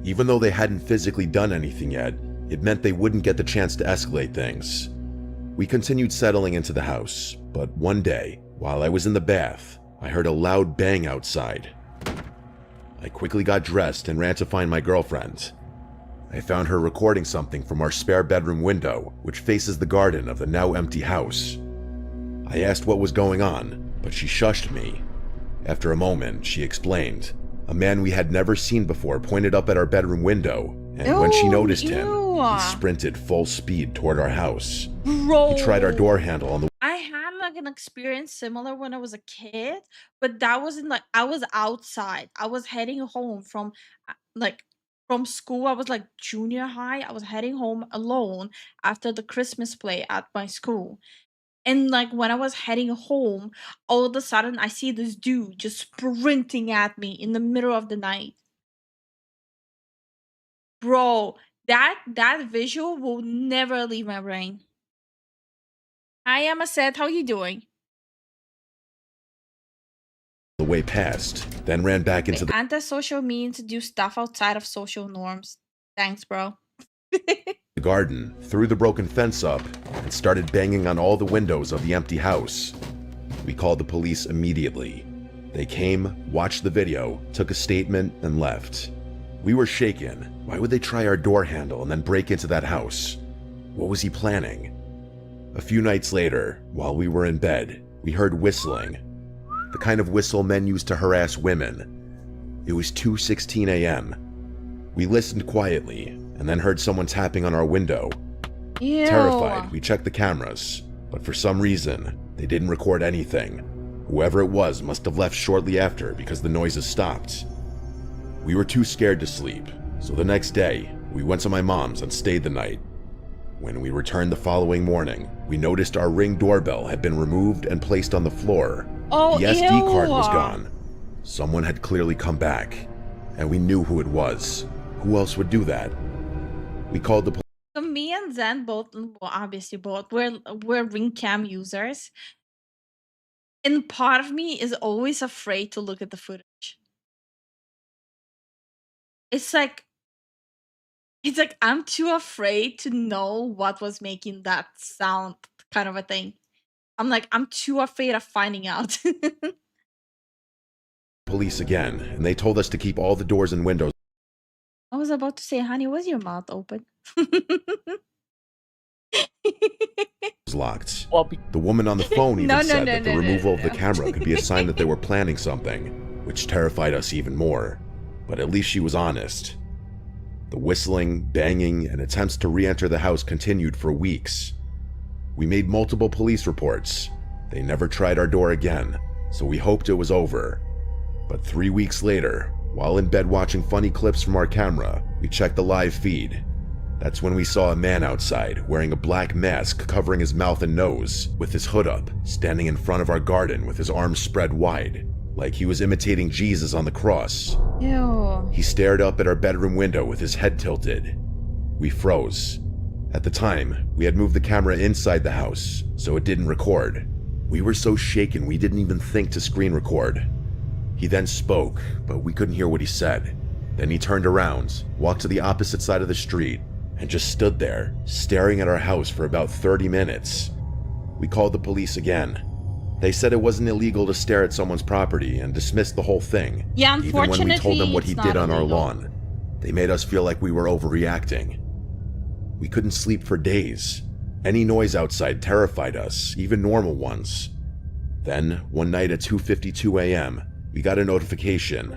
Even though they hadn't physically done anything yet, it meant they wouldn't get the chance to escalate things. We continued settling into the house, but one day, while I was in the bath, I heard a loud bang outside. I quickly got dressed and ran to find my girlfriend. I found her recording something from our spare bedroom window, which faces the garden of the now empty house. I asked what was going on, but she shushed me. After a moment, she explained. A man we had never seen before pointed up at our bedroom window, and when she noticed him, he sprinted full speed toward our house. Bro, He tried our door handle on the I had like an experience similar when I was a kid, but that wasn't like I was outside. I was heading home from like from school. I was like junior high. I was heading home alone after the Christmas play at my school. And like when I was heading home, all of a sudden I see this dude just sprinting at me in the middle of the night. Bro, that visual will never leave my brain. Hi, Emma said, how you doing? The way past, then ran back into the Antisocial means do stuff outside of social norms. Thanks, bro. garden, threw the broken fence up, and started banging on all the windows of the empty house. We called the police immediately. They came, watched the video, took a statement, and left. We were shaken. Why would they try our door handle and then break into that house? What was he planning? A few nights later, while we were in bed, we heard whistling. The kind of whistle men use to harass women. It was 2:16 a.m. We listened quietly, and then heard someone tapping on our window. Ew. Terrified, we checked the cameras, but for some reason, they didn't record anything. Whoever it was must have left shortly after because the noises stopped. We were too scared to sleep, so the next day, we went to my mom's and stayed the night. When we returned the following morning, we noticed our Ring doorbell had been removed and placed on the floor. Oh, The SD ew. card was gone. Someone had clearly come back, and we knew who it was. Who else would do that? We called the police. So me and Zen both, well, obviously both, we're Ring Cam users. And part of me is always afraid to look at the footage. It's like I'm too afraid to know what was making that sound, kind of a thing. I'm too afraid of finding out. Police again, and they told us to keep all the doors and windows I was about to say, honey, was your mouth open? locked. Well, The woman on the phone even said that the no, removal of the no. camera could be a sign that they were planning something, which terrified us even more. But at least she was honest. The whistling, banging, and attempts to re-enter the house continued for weeks. We made multiple police reports. They never tried our door again, so we hoped it was over. But 3 weeks later, while in bed watching funny clips from our camera, we checked the live feed. That's when we saw a man outside wearing a black mask covering his mouth and nose, with his hood up, standing in front of our garden with his arms spread wide, like he was imitating Jesus on the cross. Ew. He stared up at our bedroom window with his head tilted. We froze. At the time, we had moved the camera inside the house, so it didn't record. We were so shaken we didn't even think to screen record. He then spoke, but we couldn't hear what he said. Then he turned around, walked to the opposite side of the street, and just stood there, staring at our house for about 30 minutes. We called the police again. They said it wasn't illegal to stare at someone's property and dismissed the whole thing. Yeah, Even when we told them unfortunately, what he it's did not on our illegal. lawn. They made us feel like we were overreacting. We couldn't sleep for days. Any noise outside terrified us, even normal ones. Then, one night at 2:52 a.m., we got a notification.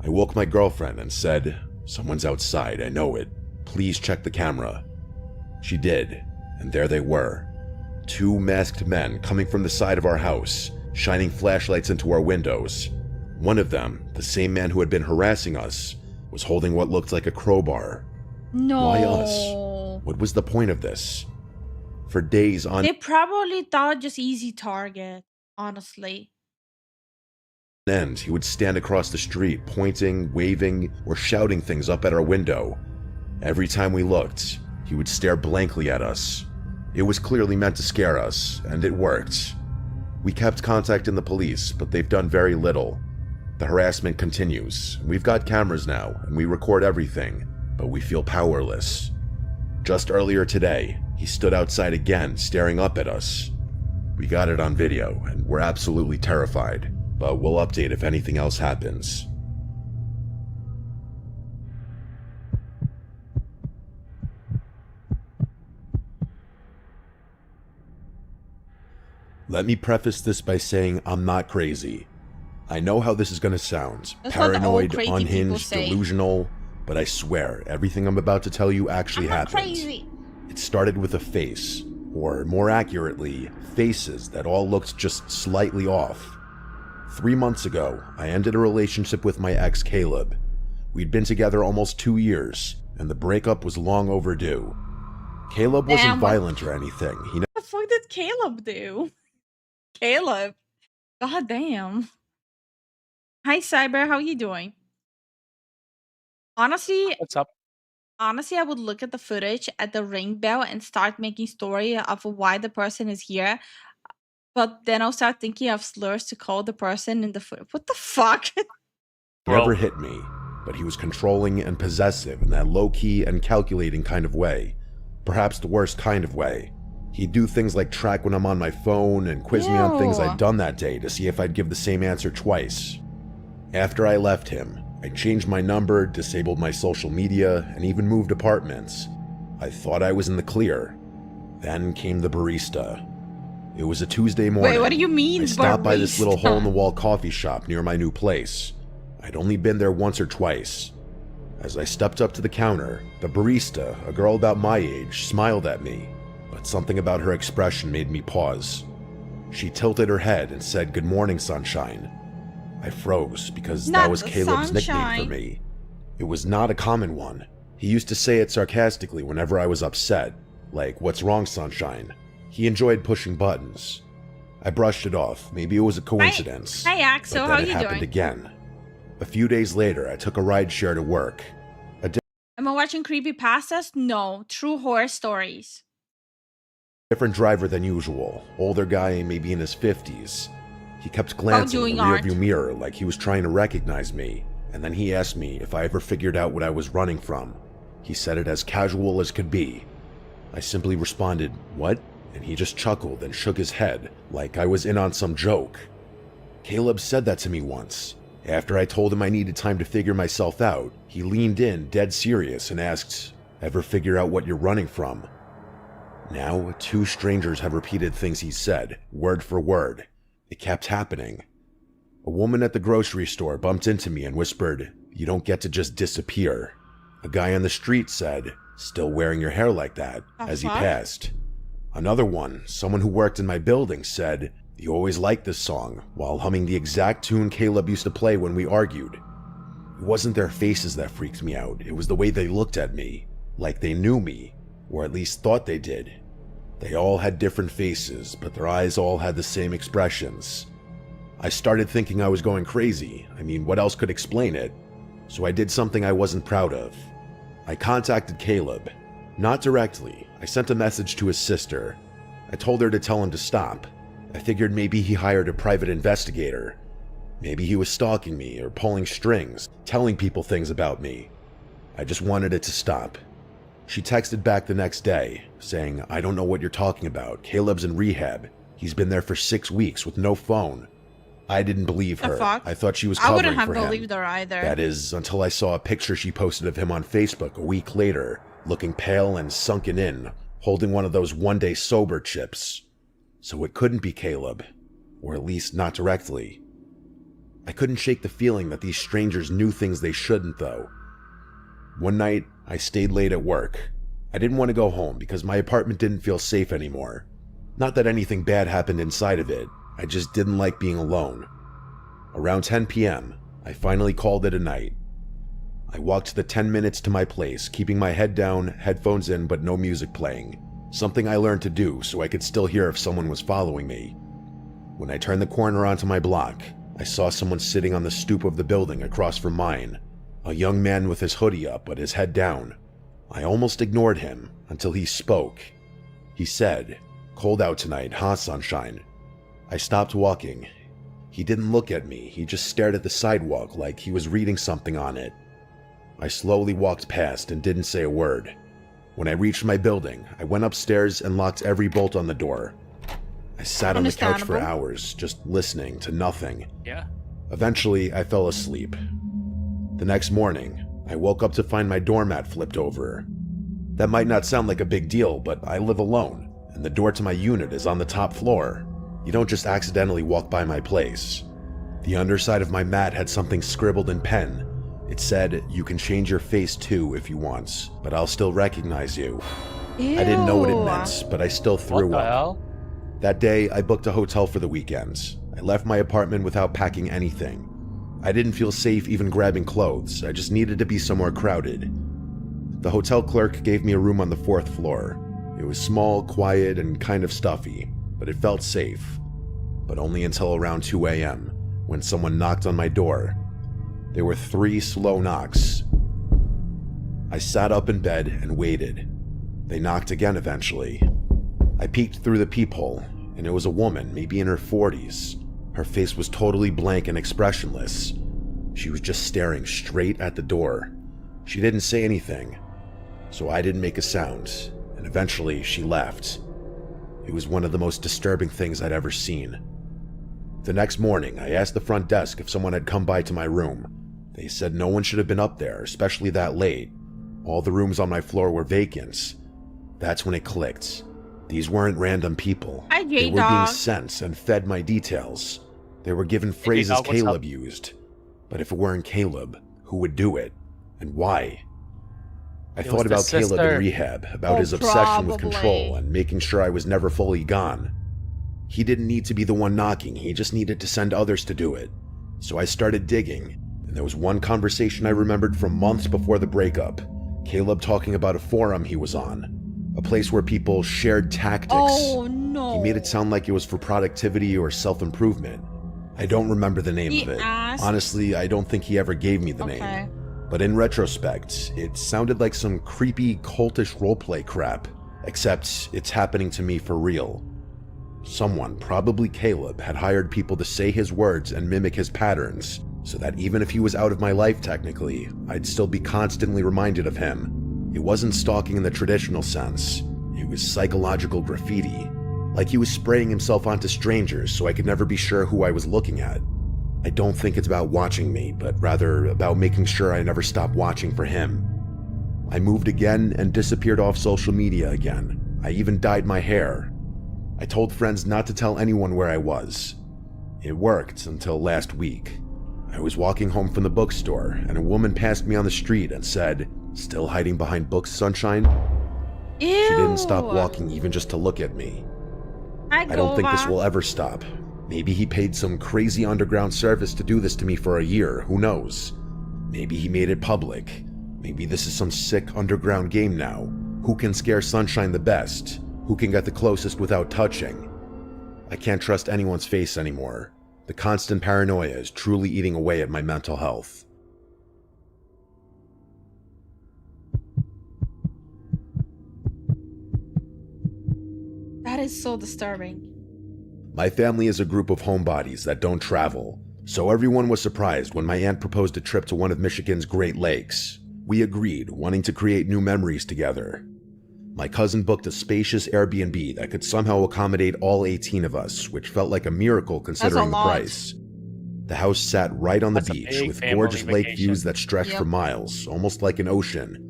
I woke my girlfriend and said, "Someone's outside, I know it. Please check the camera." She did, and there they were. 2 masked men coming from the side of our house, shining flashlights into our windows. One of them, the same man who had been harassing us, was holding what looked like a crowbar. No. Why us? What was the point of this? For days on They probably thought just easy target, honestly. end, he would stand across the street, pointing, waving, or shouting things up at our window. Every time we looked, he would stare blankly at us. It was clearly meant to scare us, and it worked. We kept contacting the police, but they've done very little. The harassment continues. We've got cameras now, and we record everything, but we feel powerless. Just earlier today, he stood outside again, staring up at us. We got it on video, and we're absolutely terrified, but we'll update if anything else happens. Let me preface this by saying I'm not crazy. I know how this is going to sound. That's what all Paranoid, crazy people unhinged, say. delusional, but I swear, everything I'm about to tell you actually I'm not happened. crazy. It started with a face, or more accurately, faces that all looked just slightly off. 3 months ago, I ended a relationship with my ex Caleb. We'd been together almost 2 years, and the breakup was long overdue. Caleb wasn't Damn, what- violent or anything. He What the fuck fuck did Caleb do? Caleb. God damn. Hi, Cyber. How you doing? Honestly, What's up? I would look at the footage at the ring bell and start making story of why the person is here. But then I'll start thinking of slurs to call the person in the foot. What the fuck? He Bro. never hit me, but he was controlling and possessive in that low-key and calculating kind of way. Perhaps the worst kind of way. He'd do things like track when I'm on my phone and quiz me on things Ew. I'd done that day to see if I'd give the same answer twice. After I left him, I changed my number, disabled my social media, and even moved apartments. I thought I was in the clear. Then came the barista. It was a Tuesday morning. Wait, what do you mean, I stopped by this little barista? hole-in-the-wall coffee shop near my new place. I'd only been there once or twice. As I stepped up to the counter, the barista, a girl about my age, smiled at me, but something about her expression made me pause. She tilted her head and said, "Good morning, sunshine." I froze because Not that was the Caleb's nickname sunshine. for me. It was not a common one. He used to say it sarcastically whenever I was upset, like, "What's wrong, sunshine?" He enjoyed pushing buttons. I brushed it off. Maybe it was a coincidence. Hi, Axel. But How then it you happened doing? again. A few days later, I took a rideshare to work. Am I watching creepypastas? No, true horror stories. Different driver than usual. Older guy, maybe in his 50s. He kept glancing in doing the art. rearview mirror like he was trying to recognize me, and then he asked me if I ever figured out what I was running from. He said it as casual as could be. I simply responded, "What?" And he just chuckled and shook his head like I was in on some joke. Caleb said that to me once. After I told him I needed time to figure myself out, he leaned in dead serious and asked, "Ever figure out what you're running from?" Now, two strangers have repeated things he said, word for word. It kept happening. A woman at the grocery store bumped into me and whispered, "You don't get to just disappear." A guy on the street said, "Still wearing your hair like that," as he fuck? passed. Another one, someone who worked in my building, said, "You always liked this song," while humming the exact tune Caleb used to play when we argued. It wasn't their faces that freaked me out, it was the way they looked at me, like they knew me, or at least thought they did. They all had different faces, but their eyes all had the same expressions. I started thinking I was going crazy. I mean, what else could explain it? So I did something I wasn't proud of. I contacted Caleb. Not directly. I sent a message to his sister. I told her to tell him to stop. I figured maybe he hired a private investigator. Maybe he was stalking me or pulling strings, telling people things about me. I just wanted it to stop. She texted back the next day, saying, "I don't know what you're talking about. Caleb's in rehab. He's been there for 6 weeks with no phone." I didn't believe The her. fuck? I thought she was I covering wouldn't have for him. believed her either. That is, until I saw a picture she posted of him on Facebook a week later, looking pale and sunken in, holding one of those one-day sober chips. So it couldn't be Caleb, or at least not directly. I couldn't shake the feeling that these strangers knew things they shouldn't, though. One night, I stayed late at work. I didn't want to go home because my apartment didn't feel safe anymore. Not that anything bad happened inside of it, I just didn't like being alone. Around 10 p.m., I finally called it a night. I walked the 10 minutes to my place, keeping my head down, headphones in, but no music playing. Something I learned to do so I could still hear if someone was following me. When I turned the corner onto my block, I saw someone sitting on the stoop of the building across from mine. A young man with his hoodie up but his head down. I almost ignored him until he spoke. He said, "Cold out tonight, huh, sunshine?" I stopped walking. He didn't look at me, he just stared at the sidewalk like he was reading something on it. I slowly walked past and didn't say a word. When I reached my building, I went upstairs and locked every bolt on the door. I sat on the couch for Understandable. hours, just listening to nothing. Yeah. Eventually, I fell asleep. The next morning, I woke up to find my doormat flipped over. That might not sound like a big deal, but I live alone, and the door to my unit is on the top floor. You don't just accidentally walk by my place. The underside of my mat had something scribbled in pen. It said, "You can change your face too if you want, but I'll still recognize you." I didn't know what it Ew. meant, but I still What threw the up. hell? That day, I booked a hotel for the weekend. I left my apartment without packing anything. I didn't feel safe even grabbing clothes, I just needed to be somewhere crowded. The hotel clerk gave me a room on the 4th floor. It was small, quiet, and kind of stuffy, but it felt safe. But only until around 2 a.m., when someone knocked on my door. There were 3 slow knocks. I sat up in bed and waited. They knocked again eventually. I peeked through the peephole, and it was a woman, maybe in her 40s. Her face was totally blank and expressionless. She was just staring straight at the door. She didn't say anything, so I didn't make a sound, and eventually she left. It was one of the most disturbing things I'd ever seen. The next morning, I asked the front desk if someone had come by to my room. They said no one should have been up there, especially that late. All the rooms on my floor were vacant. That's when it clicked. These weren't random people. Hi, They were J-Dog. being sent and fed my details. They were given phrases J-Dog, what's Caleb up? used. But if it weren't Caleb, who would do it? And why? I It thought was the about Caleb sister. in rehab, about Oh, his obsession with probably. control and making sure I was never fully gone. He didn't need to be the one knocking, he just needed to send others to do it. So I started digging, and there was one conversation I remembered from months before the breakup. Caleb talking about a forum he was on, a place where people shared tactics. Oh no. He made it sound like it was for productivity or self-improvement. I don't remember the name He of it. asked- Honestly, I don't think he ever gave me the Okay. name. But in retrospect, it sounded like some creepy, cultish roleplay crap. Except it's happening to me for real. Someone, probably Caleb, had hired people to say his words and mimic his patterns, so that even if he was out of my life technically, I'd still be constantly reminded of him. It wasn't stalking in the traditional sense. It was psychological graffiti. Like he was spraying himself onto strangers so I could never be sure who I was looking at. I don't think it's about watching me, but rather about making sure I never stop watching for him. I moved again and disappeared off social media again. I even dyed my hair. I told friends not to tell anyone where I was. It worked until last week. I was walking home from the bookstore and a woman passed me on the street and said, "Still hiding behind books, Sunshine?" Ew. She didn't stop walking even just to look at me. I don't think this will ever stop. Maybe he paid some crazy underground service to do this to me for a year, who knows? Maybe he made it public. Maybe this is some sick underground game now. Who can scare Sunshine the best? Who can get the closest without touching? I can't trust anyone's face anymore. The constant paranoia is truly eating away at my mental health. That is so disturbing. My family is a group of homebodies that don't travel, so everyone was surprised when my aunt proposed a trip to one of Michigan's Great Lakes. We agreed, wanting to create new memories together. My cousin booked a spacious Airbnb that could somehow accommodate all 18 of us, which felt like a miracle considering the lot. price. The house sat right on the That's a beach big with family gorgeous lake vacation. views that stretched Yep. for miles, almost like an ocean.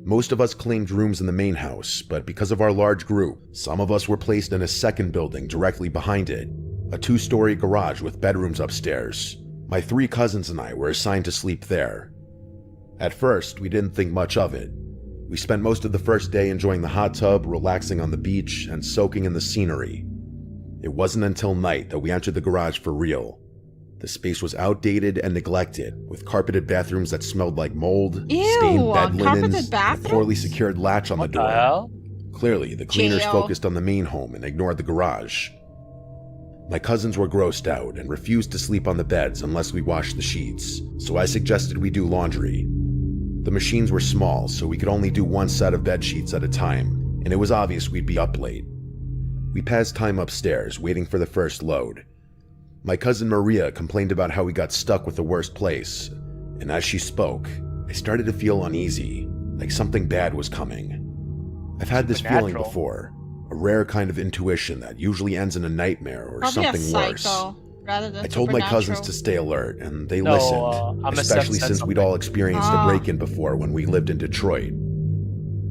Most of us claimed rooms in the main house, but because of our large group, some of us were placed in a second building directly behind it, a 2-story garage with bedrooms upstairs. My 3 cousins and I were assigned to sleep there. At first, we didn't think much of it. We spent most of the first day enjoying the hot tub, relaxing on the beach, and soaking in the scenery. It wasn't until night that we entered the garage for real. The space was outdated and neglected, with carpeted bathrooms that smelled like mold, Ew, stained bed carpeted linens, and a bathrooms? poorly secured latch on What the the door. hell? Clearly, the cleaners Jail. focused on the main home and ignored the garage. My cousins were grossed out and refused to sleep on the beds unless we washed the sheets, so I suggested we do laundry. The machines were small, so we could only do 1 set of bed sheets at a time, and it was obvious we'd be up late. We passed time upstairs, waiting for the first load. My cousin Maria complained about how we got stuck with the worst place, and as she spoke, I started to feel uneasy, like something bad was coming. I've had this feeling Supernatural. before, a rare kind of intuition that usually ends in a nightmare or Probably a something worse. psycho rather than I told my cousins supernatural. to stay alert, and they No, listened, I'm a especially sense since we'd something. all experienced Ah. a break-in before when we lived in Detroit.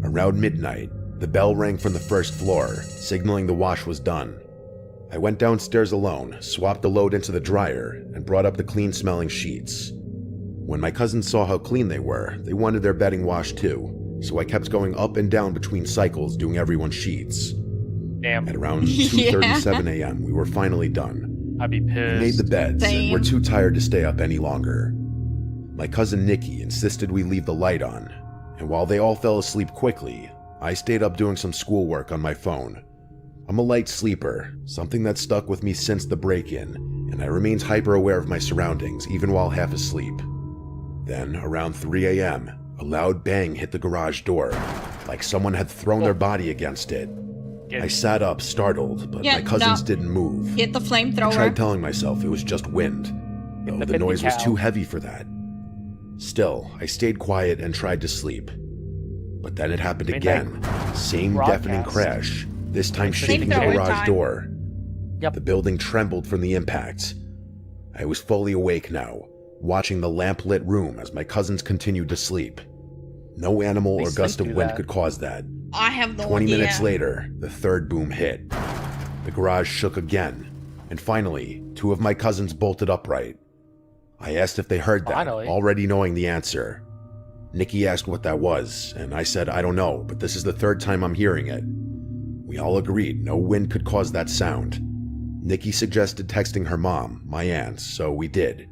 Around midnight, the bell rang from the first floor, signaling the wash was done. I went downstairs alone, swapped the load into the dryer, and brought up the clean-smelling sheets. When my cousins saw how clean they were, they wanted their bedding washed too, so I kept going up and down between cycles doing everyone's sheets. Damn, At around Yeah. 2:37 a.m., we were finally done. I'd be We pissed. made the beds, and Same. we're too tired to stay up any longer. My cousin Nikki insisted we leave the light on, and while they all fell asleep quickly, I stayed up doing some schoolwork on my phone. I'm a light sleeper, something that stuck with me since the break-in, and I remained hyper-aware of my surroundings even while half asleep. Then, around 3 a.m., a loud bang hit the garage door, like someone had thrown their body against it. I sat up, startled, but my cousins didn't move. Hit the flamethrower. I tried telling myself it was just wind, though the noise was too heavy for that. Still, I stayed quiet and tried to sleep. But then it happened again. Same deafening crash, this time shaking the garage door. The building trembled from the impact. I was fully awake now, watching the lamp-lit room as my cousins continued to sleep. No animal or gust of wind could cause that. I have no 20 idea. minutes later, the third boom hit. The garage shook again, and finally, 2 of my cousins bolted upright. I asked if they heard that, already knowing the answer. Nikki asked what that was, and I said I don't know, but this is the 3rd time I'm hearing it. We all agreed no wind could cause that sound. Nikki suggested texting her mom, my aunt, so we did.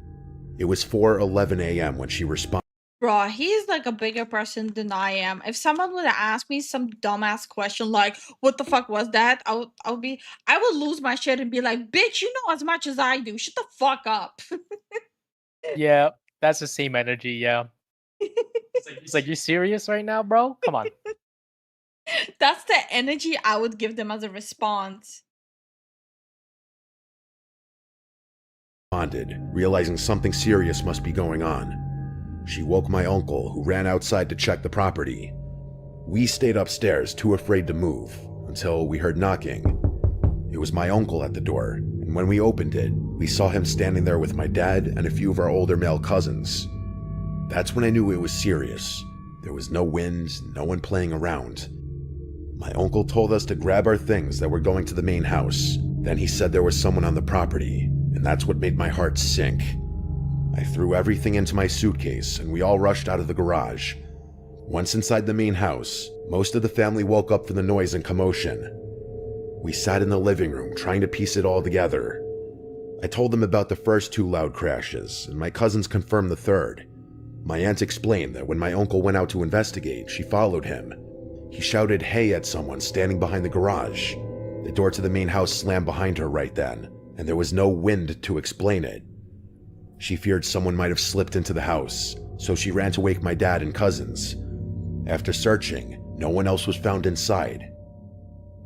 It was 4:11 a.m. when she responded. Bro, he's like a bigger person than I am. If someone would ask me some dumbass question like, what the fuck was that? I would lose my shit and be like, bitch, you know as much as I do. Shut the fuck up. Yeah, that's the same energy, yeah. It's like, you serious right now, bro? Come on. That's the energy I would give them as a response. Realizing something serious must be going on. She woke my uncle, who ran outside to check the property. We stayed upstairs, too afraid to move, until we heard knocking. It was my uncle at the door, and when we opened it, we saw him standing there with my dad and a few of our older male cousins. That's when I knew it was serious. There was no wind, no one playing around. My uncle told us to grab our things that were going to the main house. Then he said there was someone on the property, and that's what made my heart sink. I threw everything into my suitcase, and we all rushed out of the garage. Once inside the main house, most of the family woke up from the noise and commotion. We sat in the living room, trying to piece it all together. I told them about the first 2 loud crashes, and my cousins confirmed the third. My aunt explained that when my uncle went out to investigate, she followed him. He shouted "hey" at someone standing behind the garage. The door to the main house slammed behind her right then, and there was no wind to explain it. She feared someone might have slipped into the house, so she ran to wake my dad and cousins. After searching, no one else was found inside.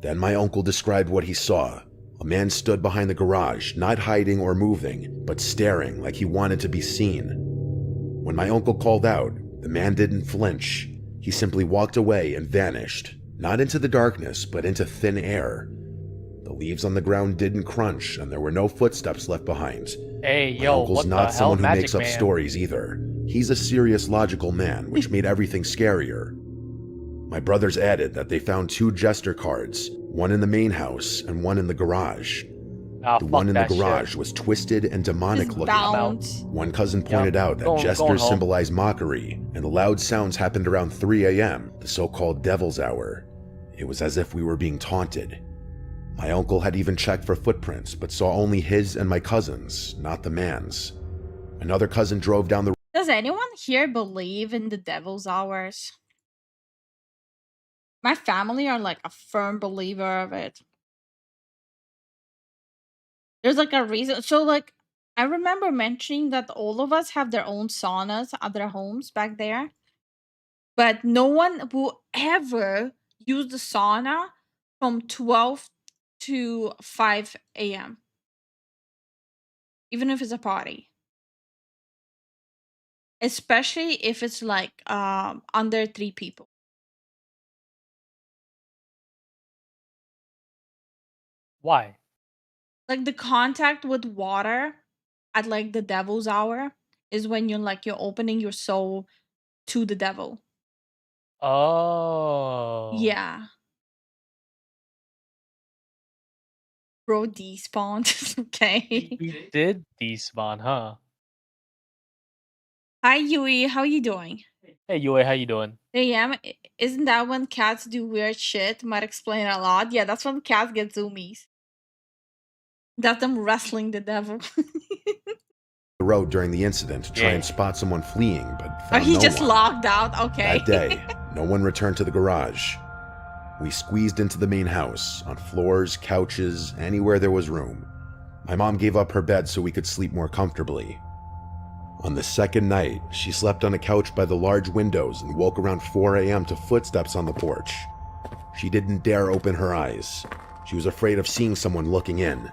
Then my uncle described what he saw. A man stood behind the garage, not hiding or moving, but staring like he wanted to be seen. When my uncle called out, the man didn't flinch. He simply walked away and vanished, not into the darkness, but into thin air. The leaves on the ground didn't crunch, and there were no footsteps left behind. Hey, My yo, uncle's what not the someone hell, who makes up Magic Man? stories either. He's a serious, logical man, which made everything scarier. My brothers added that they found 2 jester cards, one in the main house and one in the garage. Ah, The fuck one in the that shit. garage was twisted and demonic Just looking. bounce. One cousin pointed out that Going jesters home. symbolize mockery, and the loud sounds happened around 3 a.m., the so-called devil's hour. It was as if we were being taunted. My uncle had even checked for footprints, but saw only his and my cousins, not the man's. Another cousin drove down the Does anyone here believe in the devil's hours? My family are like a firm believer of it. There's like a reason. So like I remember mentioning that all of us have their own saunas at their homes back there. But no one will ever use the sauna from 12 to 5 a.m. Even if it's a party. Especially if it's like under 3 people. Why? Like the contact with water at like the devil's hour is when you're opening your soul to the devil. Oh. Yeah. Bro despawned. Okay. He did despawn, huh? Hi Yui, how you doing? Hey, Yue, how you doing? Isn't that when cats do weird shit? Might explain a lot. Yeah, that's when cats get zoomies. That's them wrestling the devil. the road during the incident to try and spot someone fleeing, but Or found he no just one. logged out. Okay. That day, no one returned to the garage. We squeezed into the main house, on floors, couches, anywhere there was room. My mom gave up her bed so we could sleep more comfortably. On the second night, she slept on a couch by the large windows and woke around 4 a.m. to footsteps on the porch. She didn't dare open her eyes. She was afraid of seeing someone looking in.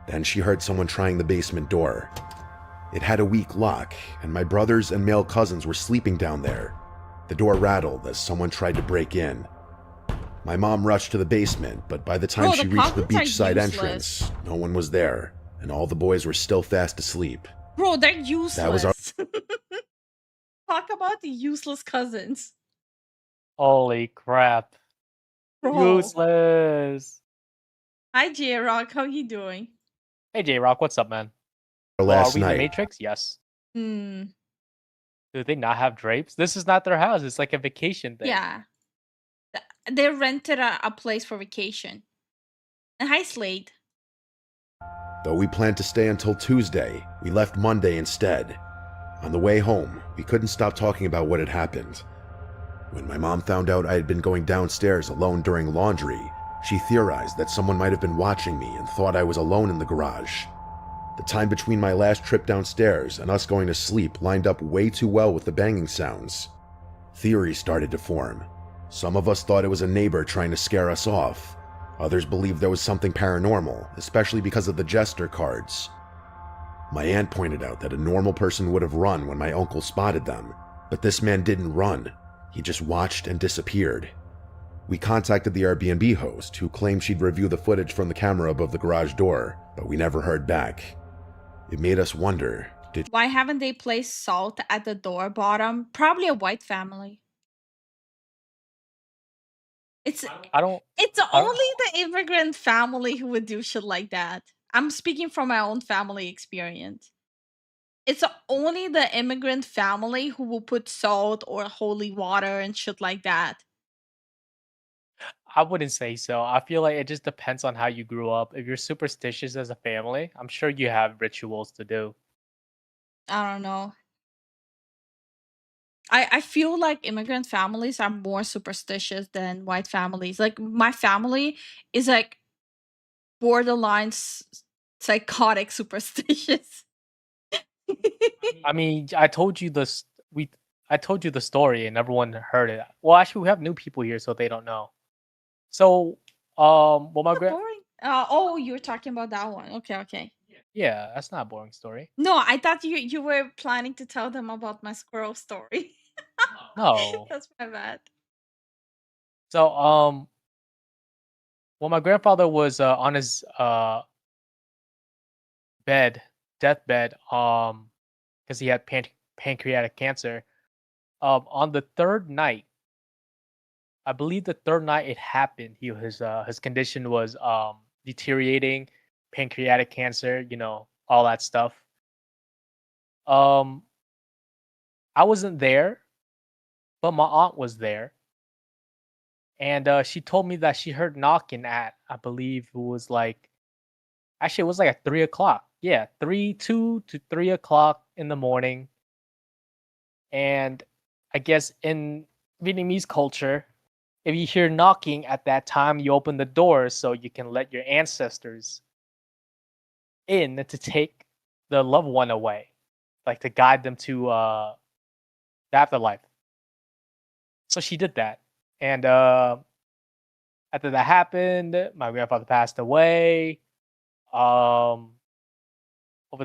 Then she heard someone trying the basement door. It had a weak lock, and my brothers and male cousins were sleeping down there. The door rattled as someone tried to break in. My mom rushed to the basement, but by the time Bro, she the reached the cousins are beachside useless. entrance, no one was there, and all the boys were still fast asleep. Bro, they're useless. That was our- Talk about the useless cousins. Holy crap. Bro. Useless. Hi, J-Rock. How you doing? Hey, J-Rock, what's up, man? last are we in the night. Matrix? Yes. Hmm. Do they not have drapes? This is not their house. It's like a vacation thing. Yeah. They rented a place for vacation. And hi, Slade. Though we planned to stay until Tuesday, we left Monday instead. On the way home, we couldn't stop talking about what had happened. When my mom found out I had been going downstairs alone during laundry, she theorized that someone might have been watching me and thought I was alone in the garage. The time between my last trip downstairs and us going to sleep lined up way too well with the banging sounds. Theories started to form. Some of us thought it was a neighbor trying to scare us off. Others believed there was something paranormal, especially because of the jester cards. My aunt pointed out that a normal person would have run when my uncle spotted them, but this man didn't run. He just watched and disappeared. We contacted the Airbnb host, who claimed she'd review the footage from the camera above the garage door, but we never heard back. It made us wonder, Why haven't they placed salt at the door bottom? Probably a white family. It's I don't. it's I don't- only the immigrant family who would do shit like that. I'm speaking from my own family experience. It's only the immigrant family who will put salt or holy water and shit like that. I wouldn't say so. I feel like it just depends on how you grew up. If you're superstitious as a family, I'm sure you have rituals to do. I don't know. I feel like immigrant families are more superstitious than white families. Like my family is like borderline psychotic superstitious. I mean, I told you this. I told you the story, and everyone heard it. Well, actually, we have new people here, so they don't know. So, well, my Boring. Oh, you were talking about that one. Okay. yeah, that's not a boring story. No, I thought you were planning to tell them about my squirrel story. No. That's my bad. So, well, my grandfather was on his deathbed, because he had pancreatic cancer. On the third night, I believe the third night it happened, his condition was deteriorating, pancreatic cancer, all that stuff. I wasn't there, but my aunt was there, and she told me that she heard knocking at, I believe it was like, actually it was like at 3 o'clock. Yeah, 2 to 3 o'clock in the morning. And I guess in Vietnamese culture, if you hear knocking at that time, you open the door so you can let your ancestors in to take the loved one away, like to guide them to the afterlife. So she did that. And after that happened, my grandfather passed away. Over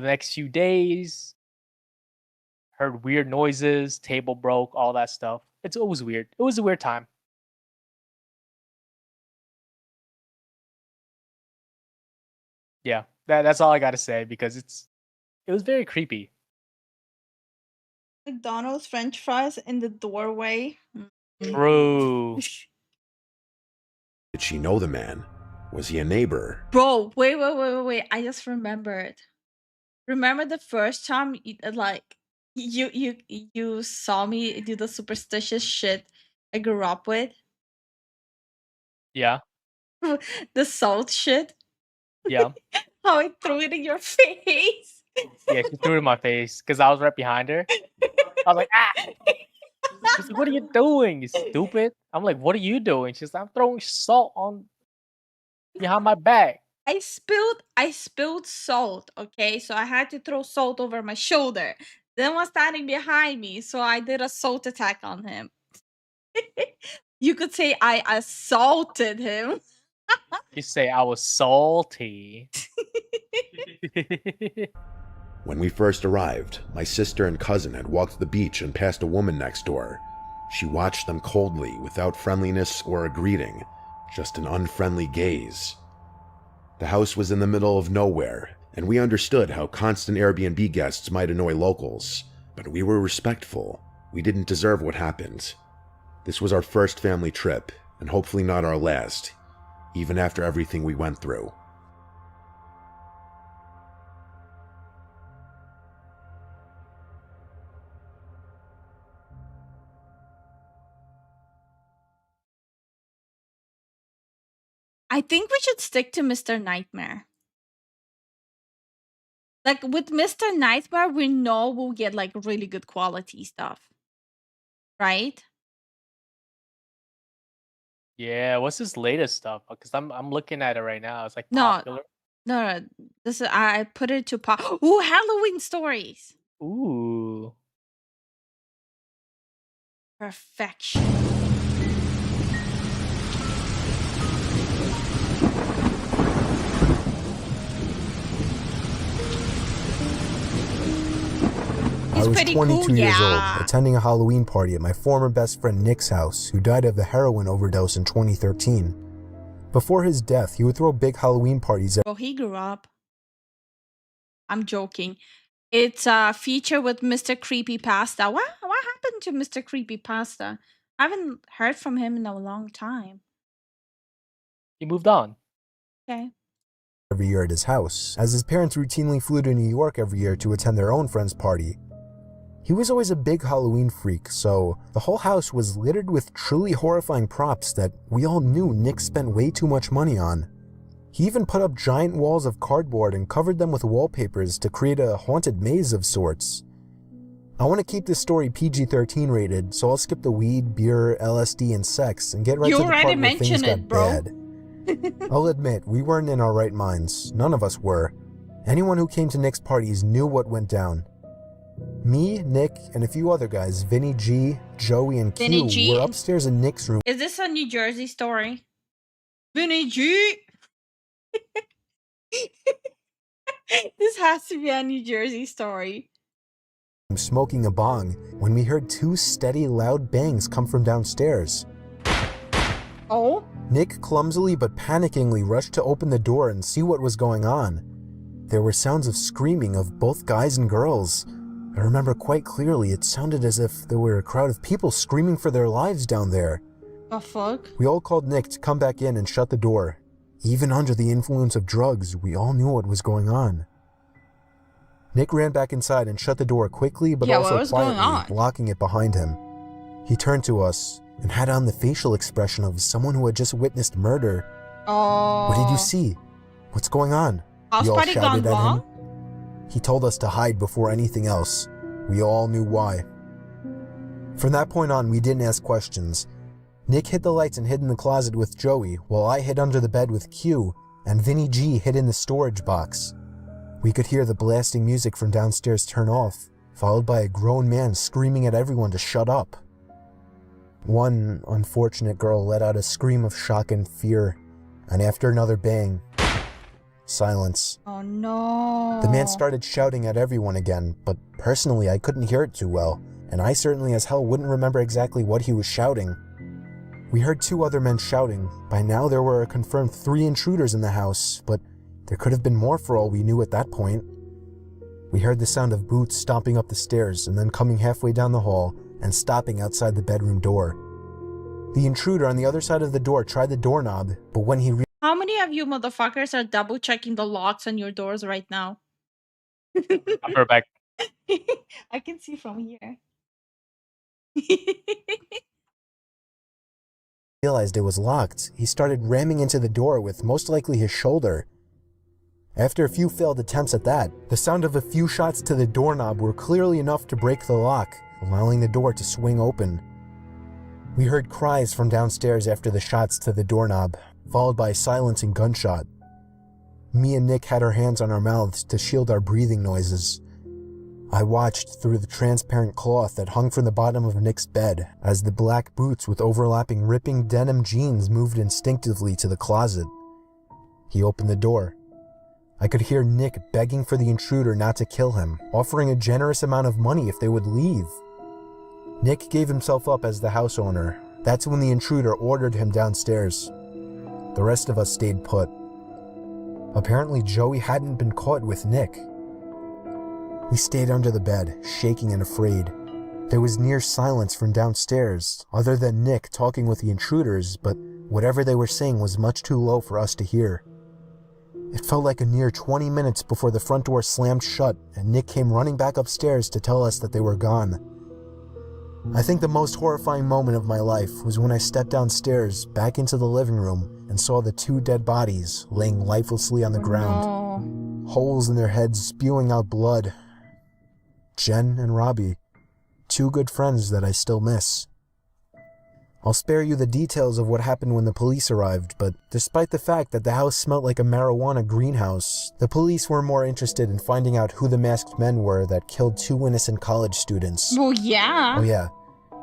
the next few days, heard weird noises, table broke, all that stuff. It was weird. It was a weird time. Yeah, that's all I gotta say because it was very creepy. McDonald's French fries in the doorway. True. Did she know the man? Was he a neighbor? Bro, wait. I just remembered. Remember the first time you saw me do the superstitious shit I grew up with? Yeah, The salt shit? yeah, How I threw it in your face. yeah. She threw it in my face because I was right behind her. I was like, ah. She's like, "What are you doing, you stupid?" I'm like, "What are you doing?" She's like, "I'm throwing salt on behind my back." I spilled salt, okay? So I had to throw salt over my shoulder. Then was standing behind me, so I did a salt attack on him. You could say I assaulted him. You say I was salty. When we first arrived, my sister and cousin had walked the beach and passed a woman next door. She watched them coldly, without friendliness or a greeting, just an unfriendly gaze. The house was in the middle of nowhere, and we understood how constant Airbnb guests might annoy locals, but we were respectful. We didn't deserve what happened. This was our first family trip, and hopefully not our last, even after everything we went through. I think we should stick to Mr. Nightmare. Like with Mr. Nightmare, we know we'll get like really good quality stuff. Right? Yeah, what's his latest stuff? Because I'm looking at it right now. It's like No. popular. No. This is I put it to Ooh, Halloween stories. Ooh. Perfection. I was pretty 22 cool, years yeah. old, attending a Halloween party at my former best friend Nick's house, who died of a heroin overdose in 2013. Before his death, he would throw big Halloween parties. Well, he grew up. I'm joking. It's a feature with Mr. Creepypasta. What happened to Mr. Creepypasta? I haven't heard from him in a long time. He moved on. Okay. Every year at his house, as his parents routinely flew to New York every year to attend their own friend's party. He was always a big Halloween freak, so the whole house was littered with truly horrifying props that we all knew Nick spent way too much money on. He even put up giant walls of cardboard and covered them with wallpapers to create a haunted maze of sorts. I want to keep this story PG-13 rated, so I'll skip the weed, beer, LSD, and sex and get right to the part where things got bad. I'll admit, we weren't in our right minds. None of us were. Anyone who came to Nick's parties knew what went down. Me, Nick, and a few other guys, Vinny G, Joey, and Q, were upstairs in Nick's room. Is this a New Jersey story? Vinny G! This has to be a New Jersey story. Smoking a bong when we heard two steady, loud bangs come from downstairs. Oh? Nick clumsily but panickingly rushed to open the door and see what was going on. There were sounds of screaming of both guys and girls. I remember quite clearly it sounded as if there were a crowd of people screaming for their lives down there. The fuck? We all called Nick to come back in and shut the door. Even under the influence of drugs, we all knew what was going on. Nick ran back inside and shut the door quickly but also quietly, locking it behind him. He turned to us and had on the facial expression of someone who had just witnessed murder. Oh. What did you see? What's going on? House party gone wrong? He told us to hide before anything else. We all knew why. From that point on, we didn't ask questions. Nick hid the lights and hid in the closet with Joey, while I hid under the bed with Q, and Vinny G hid in the storage box. We could hear the blasting music from downstairs turn off, followed by a grown man screaming at everyone to shut up. One unfortunate girl let out a scream of shock and fear, and after another bang, silence. Oh no. The man started shouting at everyone again, but personally I couldn't hear it too well, and I certainly as hell wouldn't remember exactly what he was shouting. We heard two other men shouting. By now there were a confirmed 3 intruders in the house, but there could have been more for all we knew at that point. We heard the sound of boots stomping up the stairs and then coming halfway down the hall and stopping outside the bedroom door. The intruder on the other side of the door tried the doorknob, but when he How many of you motherfuckers are double checking the locks on your doors right now? I'll be right back. I can see from here. realized it was locked, he started ramming into the door with most likely his shoulder. After a few failed attempts at that, the sound of a few shots to the doorknob were clearly enough to break the lock, allowing the door to swing open. We heard cries from downstairs after the shots to the doorknob, followed by a silencing gunshot. Me and Nick had our hands on our mouths to shield our breathing noises. I watched through the transparent cloth that hung from the bottom of Nick's bed as the black boots with overlapping ripping denim jeans moved instinctively to the closet. He opened the door. I could hear Nick begging for the intruder not to kill him, offering a generous amount of money if they would leave. Nick gave himself up as the house owner. That's when the intruder ordered him downstairs. The rest of us stayed put. Apparently Joey hadn't been caught with Nick. We stayed under the bed, shaking and afraid. There was near silence from downstairs, other than Nick talking with the intruders, but whatever they were saying was much too low for us to hear. It felt like a near 20 minutes before the front door slammed shut and Nick came running back upstairs to tell us that they were gone. I think the most horrifying moment of my life was when I stepped downstairs back into the living room and saw the 2 dead bodies laying lifelessly on the ground, holes in their heads spewing out blood. Jen and Robbie, 2 good friends that I still miss. I'll spare you the details of what happened when the police arrived, but despite the fact that the house smelled like a marijuana greenhouse, the police were more interested in finding out who the masked men were that killed 2 innocent college students. Oh yeah. Oh yeah.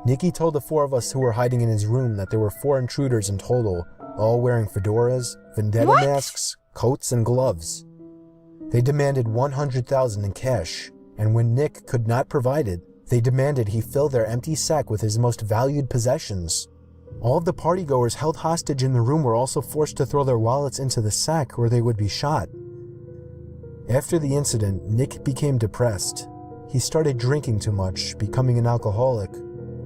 Nikki told the 4 of us who were hiding in his room that there were 4 intruders in total, all wearing fedoras, vendetta masks, coats, and gloves. They demanded $100,000 in cash, and when Nick could not provide it, they demanded he fill their empty sack with his most valued possessions. All of the partygoers held hostage in the room were also forced to throw their wallets into the sack or they would be shot. After the incident, Nick became depressed. He started drinking too much, becoming an alcoholic.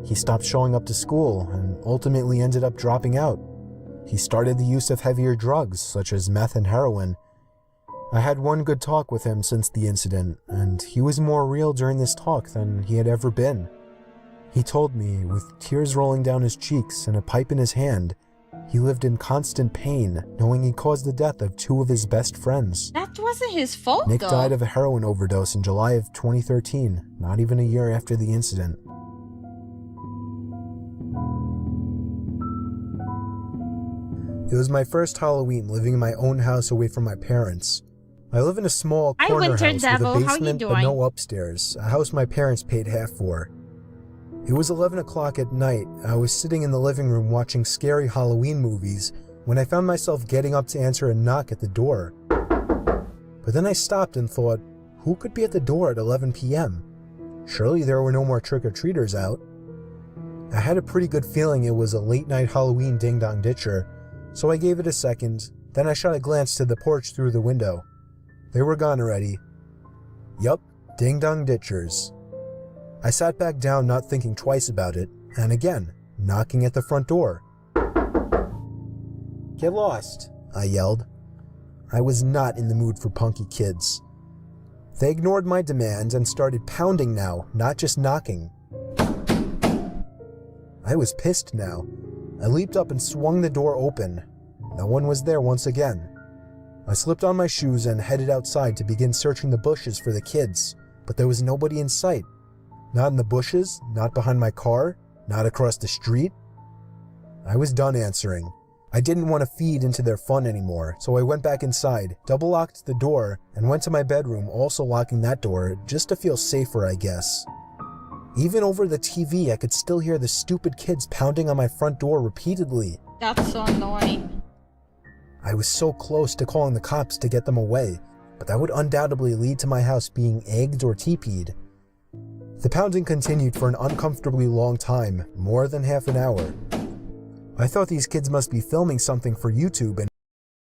He stopped showing up to school and ultimately ended up dropping out. He started the use of heavier drugs, such as meth and heroin. I had one good talk with him since the incident, and he was more real during this talk than he had ever been. He told me, with tears rolling down his cheeks and a pipe in his hand, he lived in constant pain, knowing he caused the death of 2 of his best friends. That wasn't his fault, Nick though. died of a heroin overdose in July of 2013, not even a year after the incident. It was my first Halloween living in my own house away from my parents. I live in a small Hi, corner Winter house Devil. with a How you basement but doing? no upstairs, a house my parents paid half for. It was 11 o'clock at night. I was sitting in the living room watching scary Halloween movies when I found myself getting up to answer a knock at the door. But then I stopped and thought, who could be at the door at 11 p.m.? Surely there were no more trick-or-treaters out. I had a pretty good feeling it was a late-night Halloween ding-dong-ditcher, so I gave it a second, then I shot a glance to the porch through the window. They were gone already. Yup, ding-dong-ditchers. I sat back down not thinking twice about it, and again, knocking at the front door. Get lost, I yelled. I was not in the mood for punky kids. They ignored my demands and started pounding now, not just knocking. I was pissed now. I leaped up and swung the door open. No one was there once again. I slipped on my shoes and headed outside to begin searching the bushes for the kids, but there was nobody in sight. Not in the bushes, not behind my car, not across the street. I was done answering. I didn't want to feed into their fun anymore, so I went back inside, double-locked the door, and went to my bedroom, also locking that door, just to feel safer, I guess. Even over the TV, I could still hear the stupid kids pounding on my front door repeatedly. That's so annoying. I was so close to calling the cops to get them away, but that would undoubtedly lead to my house being egged or teepeed. The pounding continued for an uncomfortably long time, more than half an hour. I thought these kids must be filming something for YouTube and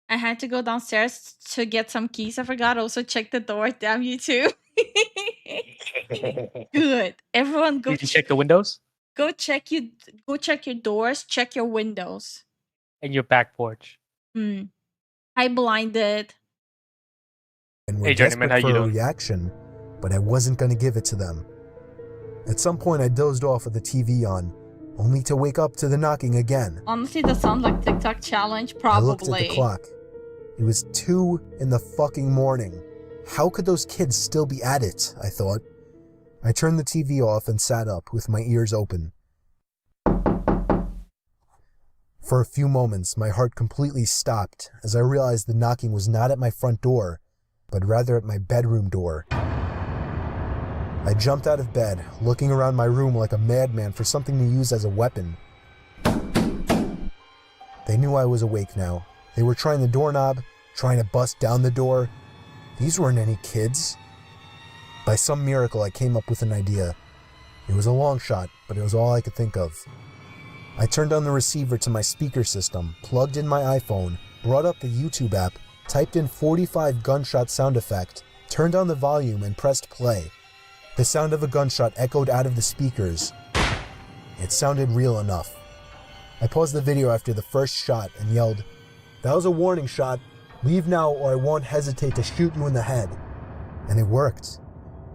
I had to go downstairs to get some keys. I forgot also check the door. Damn you too. Good. Everyone go Did you check the windows check your doors, check your windows. and your back porch? I blinded. were Hey, Journeyman, how desperate you for a doing? reaction, but I wasn't going to give it to them. At some point I dozed off with the TV on, only to wake up to the knocking again. Honestly, that sounds like TikTok challenge, I looked at probably. the clock. It was 2 in the fucking morning. How could those kids still be at it, I thought. I turned the TV off and sat up with my ears open. For a few moments, my heart completely stopped as I realized the knocking was not at my front door, but rather at my bedroom door. I jumped out of bed, looking around my room like a madman for something to use as a weapon. They knew I was awake now. They were trying the doorknob, trying to bust down the door. These weren't any kids. By some miracle, I came up with an idea. It was a long shot, but it was all I could think of. I turned on the receiver to my speaker system, plugged in my iPhone, brought up the YouTube app, typed in 45 gunshot sound effect, turned on the volume and pressed play. The sound of a gunshot echoed out of the speakers. It sounded real enough. I paused the video after the first shot and yelled, "That was a warning shot. Leave now or I won't hesitate to shoot you in the head." And it worked.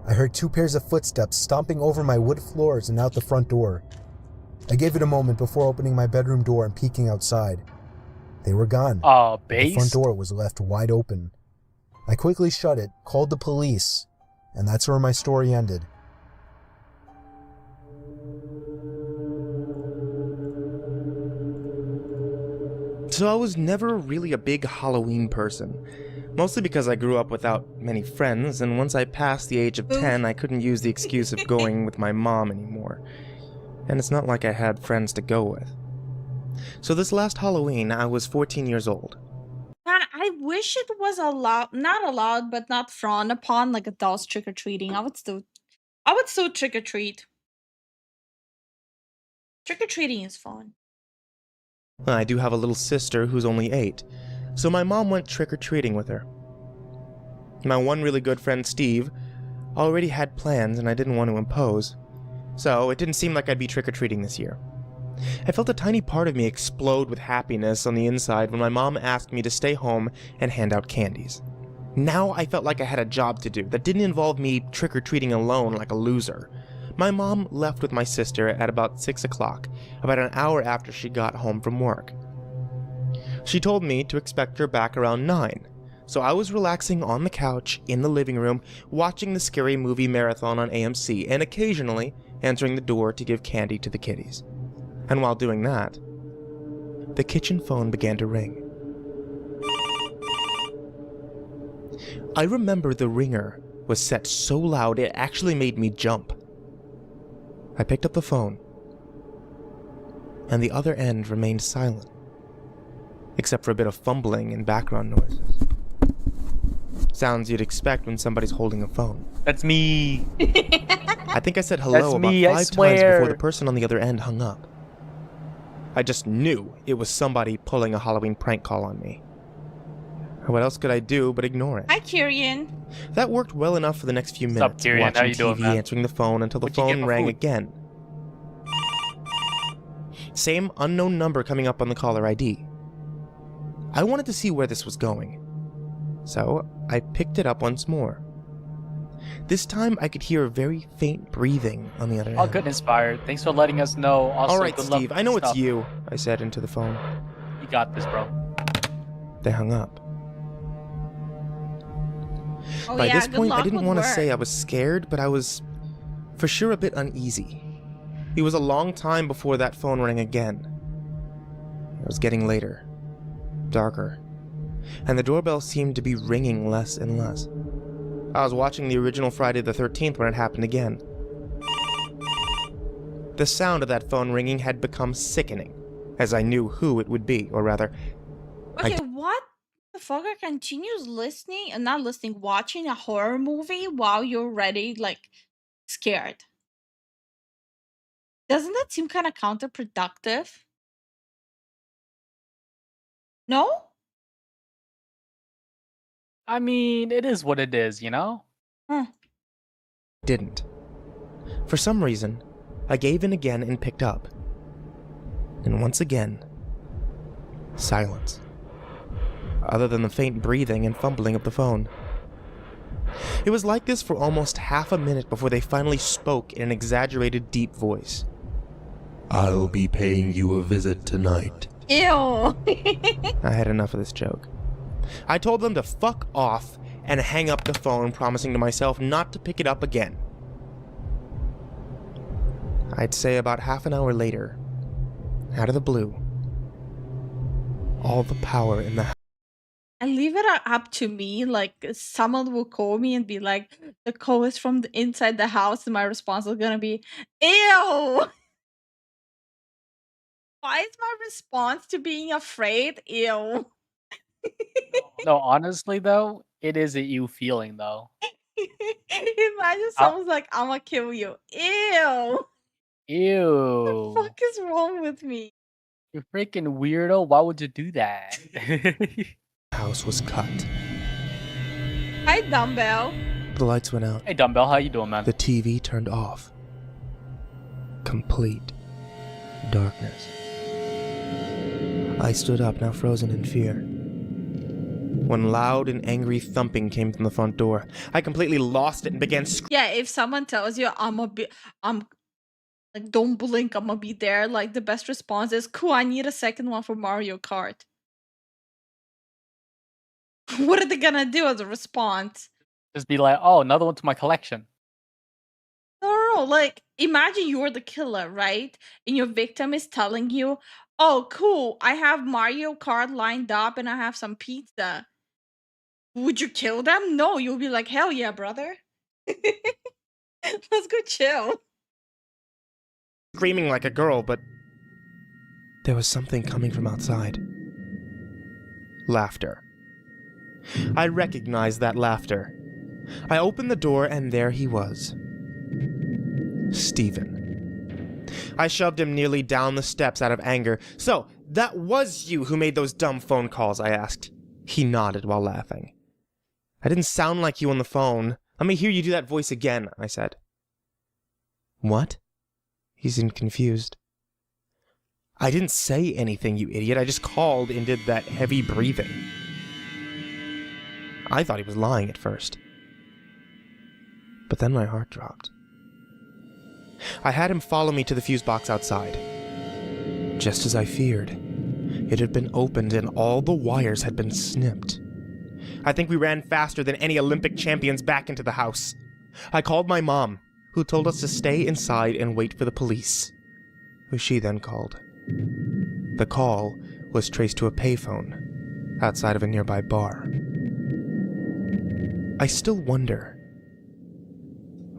I heard 2 pairs of footsteps stomping over my wood floors and out the front door. I gave it a moment before opening my bedroom door and peeking outside. They were gone. The front door was left wide open. I quickly shut it, called the police, and that's where my story ended. So I was never really a big Halloween person. Mostly because I grew up without many friends, and once I passed the age of 10, I couldn't use the excuse of going with my mom anymore. And it's not like I had friends to go with. So this last Halloween, I was 14 years old. Man, I wish it was not allowed, but not frowned upon, like adults trick-or-treating. I would still trick-or-treat. Trick-or-treating is fun. I do have a little sister who's only 8, so my mom went trick-or-treating with her. My one really good friend, Steve, already had plans and I didn't want to impose, so it didn't seem like I'd be trick-or-treating this year. I felt a tiny part of me explode with happiness on the inside when my mom asked me to stay home and hand out candies. Now I felt like I had a job to do that didn't involve me trick-or-treating alone like a loser. My mom left with my sister at about 6 o'clock, about an hour after she got home from work. She told me to expect her back around 9, so I was relaxing on the couch in the living room, watching the scary movie marathon on AMC, and occasionally answering the door to give candy to the kiddies. And while doing that, the kitchen phone began to ring. I remember the ringer was set so loud it actually made me jump. I picked up the phone, and the other end remained silent, except for a bit of fumbling and background noises. Sounds you'd expect when somebody's holding a phone. That's me. I think I said hello about 5 times before the person on the other end hung up. I just knew it was somebody pulling a Halloween prank call on me. What else could I do but ignore it? Hi, Kyrian. That worked well enough for the next few minutes, What's up, Tyrion? How watching you doing, TV, man? answering the phone until the What'd you get phone for rang food? again. Same unknown number coming up on the caller ID. I wanted to see where this was going, so I picked it up once more. This time I could hear very faint breathing on the other end. Oh, good, Inspired. Thanks for letting us know. Also, Alright, good luck Steve, with I know the it's stuff. you, I said into the phone. You got this, bro. They hung up. Oh, By yeah, this good point, I luck didn't with want to work. say I was scared, but I was, for sure, a bit uneasy. It was a long time before that phone rang again. It was getting later, darker, and the doorbell seemed to be ringing less and less. I was watching the original Friday the 13th when it happened again. The sound of that phone ringing had become sickening, as I knew who it would be, or rather, Okay, what the fucker continues listening and not listening, watching a horror movie while you're already like scared? Doesn't that seem kind of counterproductive? No? I mean, it is what it is, you know? didn't. For some reason, I gave in again and picked up. And once again, silence. Other than the faint breathing and fumbling of the phone. It was like this for almost half a minute before they finally spoke in an exaggerated deep voice. I'll be paying you a visit tonight. Ew. I had enough of this joke. I told them to fuck off and hang up the phone, promising to myself not to pick it up again. I'd say about half an hour later, out of the blue, all the power in the house. I leave it up to me. Like someone will call me and be like, "The call is from the inside the house," and my response is gonna be, "Ew." Why is my response to being afraid? Ew. No, honestly though, it is a you feeling though. Imagine I- someone's like, "I'ma kill you." Ew. What the Ew. fuck is wrong with me? You freaking weirdo. Why would you do that? House was cut. Hi, dumbbell. The lights went out. Hey, Dumbbell, how you doing, man? The TV turned off. Complete darkness. I stood up, now frozen in fear, when loud and angry thumping came from the front door. I completely lost it and began screaming. Yeah, if someone tells you I'm like, don't blink, I'ma be there, like the best response is, "Cool, I need a second one for Mario Kart." What are they gonna do as a response? Just be like, oh, another one to my collection. No, like imagine you're the killer, right? And your victim is telling you, "Oh, cool, I have Mario Kart lined up and I have some pizza." Would you kill them? No, you'll be like, "Hell yeah, brother." Let's go chill. Screaming like a girl, but there was something coming from outside. Laughter. I recognized that laughter. I opened the door and there he was. Stephen. I shoved him nearly down the steps out of anger. "So, that was you who made those dumb phone calls?" I asked. He nodded while laughing. "I didn't sound like you on the phone. Let me hear you do that voice again," I said. "What?" He seemed confused. "I didn't say anything, you idiot. I just called and did that heavy breathing." I thought he was lying at first. But then my heart dropped. I had him follow me to the fuse box outside. Just as I feared, it had been opened and all the wires had been snipped. I think we ran faster than any Olympic champions back into the house. I called my mom, who told us to stay inside and wait for the police, who she then called. The call was traced to a payphone outside of a nearby bar. I still wonder,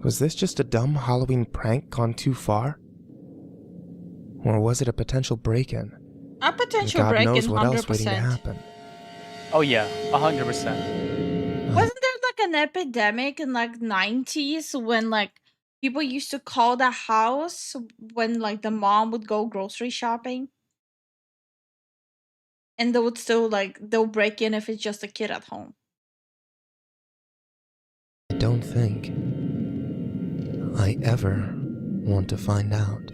was this just a dumb Halloween prank gone too far? Or was it a potential break-in? A And potential God break-in, knows what else waiting to 100%. happen. Oh yeah, 100%. Wasn't there like an epidemic in like 90s when like people used to call the house when like the mom would go grocery shopping? And they would still like, they'll break in if it's just a kid at home. I don't think I ever want to find out.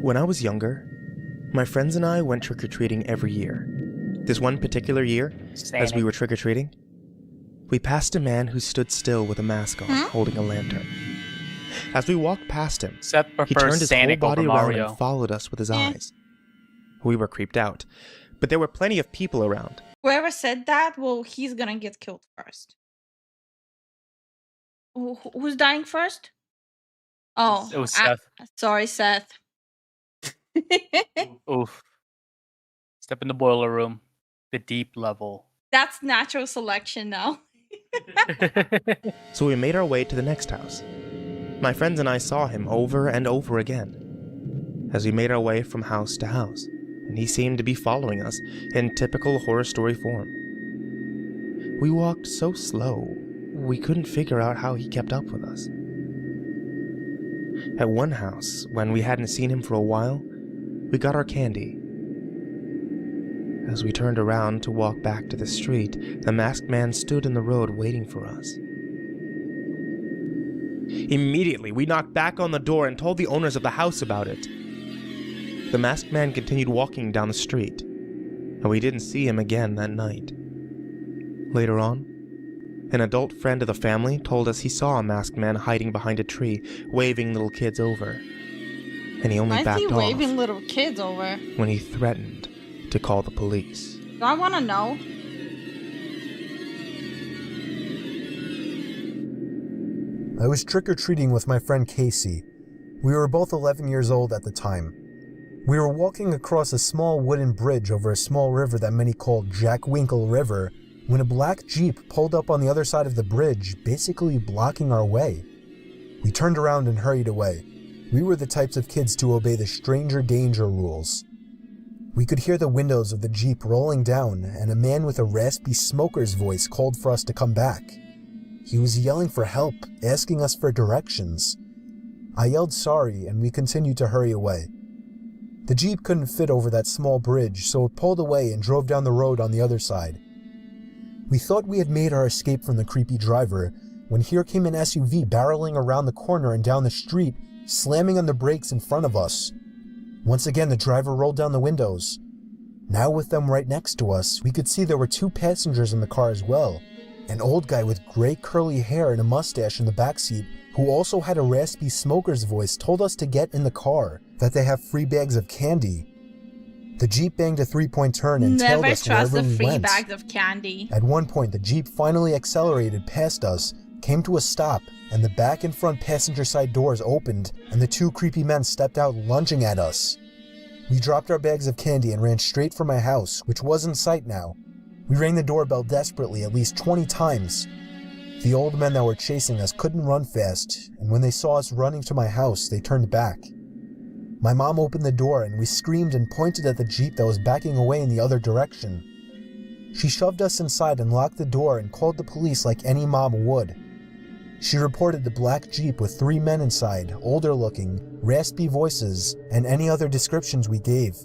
When I was younger, my friends and I went trick-or-treating every year. This one particular year, as we were trick-or-treating, we passed a man who stood still with a mask on, holding a lantern. As we walked past him, Seth he prefers turned his whole Sonic over body around Mario. and followed us with his eyes. We were creeped out, but there were plenty of people around. Whoever said that, well, he's gonna get killed first. Who's dying first? Oh, It was Seth. sorry, Seth. Oof. Step in the boiler room. The deep level. That's natural selection now. So we made our way to the next house. My friends and I saw him over and over again as we made our way from house to house, and he seemed to be following us in typical horror story form. We walked so slow, we couldn't figure out how he kept up with us. At one house, when we hadn't seen him for a while, we got our candy. As we turned around to walk back to the street, the masked man stood in the road waiting for us. Immediately, we knocked back on the door and told the owners of the house about it. The masked man continued walking down the street, and we didn't see him again that night. Later on, an adult friend of the family told us he saw a masked man hiding behind a tree, waving little kids over. And he only Why is backed he off waving little kids over? when he threatened to call the police. Do I want to know? I was trick-or-treating with my friend Casey. We were both 11 years old at the time. We were walking across a small wooden bridge over a small river that many called Jack Winkle River when a black Jeep pulled up on the other side of the bridge, basically blocking our way. We turned around and hurried away. We were the types of kids to obey the stranger danger rules. We could hear the windows of the Jeep rolling down, and a man with a raspy smoker's voice called for us to come back. He was yelling for help, asking us for directions. I yelled sorry, and we continued to hurry away. The Jeep couldn't fit over that small bridge, so it pulled away and drove down the road on the other side. We thought we had made our escape from the creepy driver, when here came an SUV barreling around the corner and down the street, slamming on the brakes in front of us. Once again, the driver rolled down the windows. Now with them right next to us, we could see there were 2 passengers in the car as well. An old guy with gray curly hair and a mustache in the backseat, who also had a raspy smoker's voice, told us to get in the car, that they have free bags of candy. The Jeep banged a 3-point turn and tailed Never us trust wherever the we free went. bags of candy. At one point, the Jeep finally accelerated past us, came to a stop, and the back and front passenger side doors opened, and the 2 creepy men stepped out lunging at us. We dropped our bags of candy and ran straight for my house, which was in sight now. We rang the doorbell desperately at least 20 times. The old men that were chasing us couldn't run fast, and when they saw us running to my house, they turned back. My mom opened the door and we screamed and pointed at the Jeep that was backing away in the other direction. She shoved us inside and locked the door and called the police like any mom would. She reported the black Jeep with 3 men inside, older looking, raspy voices, and any other descriptions we gave.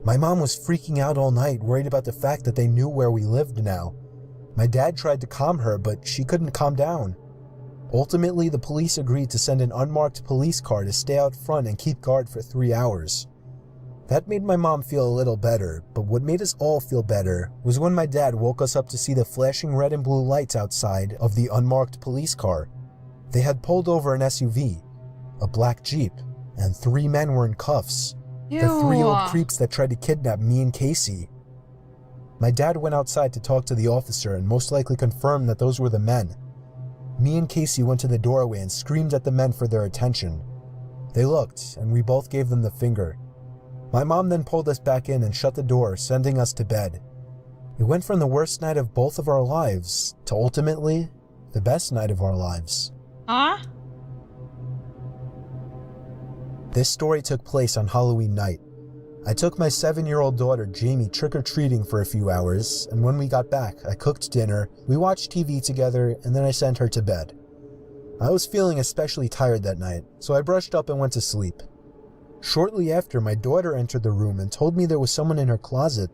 My mom was freaking out all night, worried about the fact that they knew where we lived now. My dad tried to calm her, but she couldn't calm down. Ultimately, the police agreed to send an unmarked police car to stay out front and keep guard for 3 hours. That made my mom feel a little better, but what made us all feel better was when my dad woke us up to see the flashing red and blue lights outside of the unmarked police car. They had pulled over an SUV, a black Jeep, and 3 men were in cuffs. The 3 old creeps that tried to kidnap me and Casey. My dad went outside to talk to the officer and most likely confirmed that those were the men. Me and Casey went to the doorway and screamed at the men for their attention. They looked, and we both gave them the finger. My mom then pulled us back in and shut the door, sending us to bed. It went from the worst night of both of our lives to ultimately the best night of our lives. Huh? This story took place on Halloween night. I took my 7-year-old daughter Jamie trick-or-treating for a few hours, and when we got back, I cooked dinner, we watched TV together, and then I sent her to bed. I was feeling especially tired that night, so I brushed up and went to sleep. Shortly after, my daughter entered the room and told me there was someone in her closet.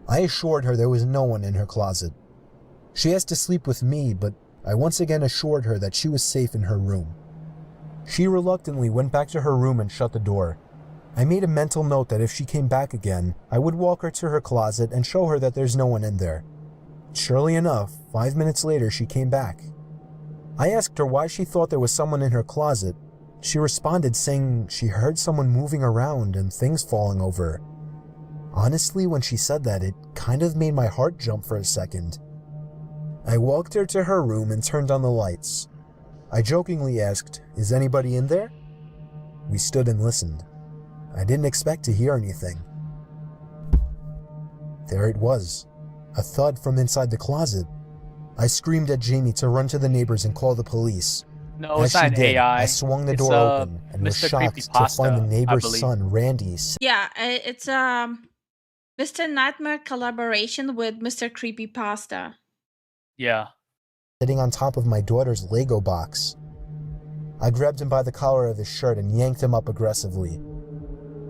I assured her there was no one in her closet. She asked to sleep with me, but I once again assured her that she was safe in her room. She reluctantly went back to her room and shut the door. I made a mental note that if she came back again, I would walk her to her closet and show her that there's no one in there. Surely enough, 5 minutes later she came back. I asked her why she thought there was someone in her closet. She responded saying she heard someone moving around and things falling over. Honestly, when she said that, it kind of made my heart jump for a second. I walked her to her room and turned on the lights. I jokingly asked, "Is anybody in there?" We stood and listened. I didn't expect to hear anything. There it was, a thud from inside the closet. I screamed at Jamie to run to the neighbors and call the police. No, As it's she not did, AI. I swung the It's, door open and was Mr. shocked to Creepypasta, find the I neighbor's believe. son, Randy, Yeah, it's Mr. Nightmare collaboration with Mr. Creepypasta. Yeah. sitting on top of my daughter's Lego box. I grabbed him by the collar of his shirt and yanked him up aggressively.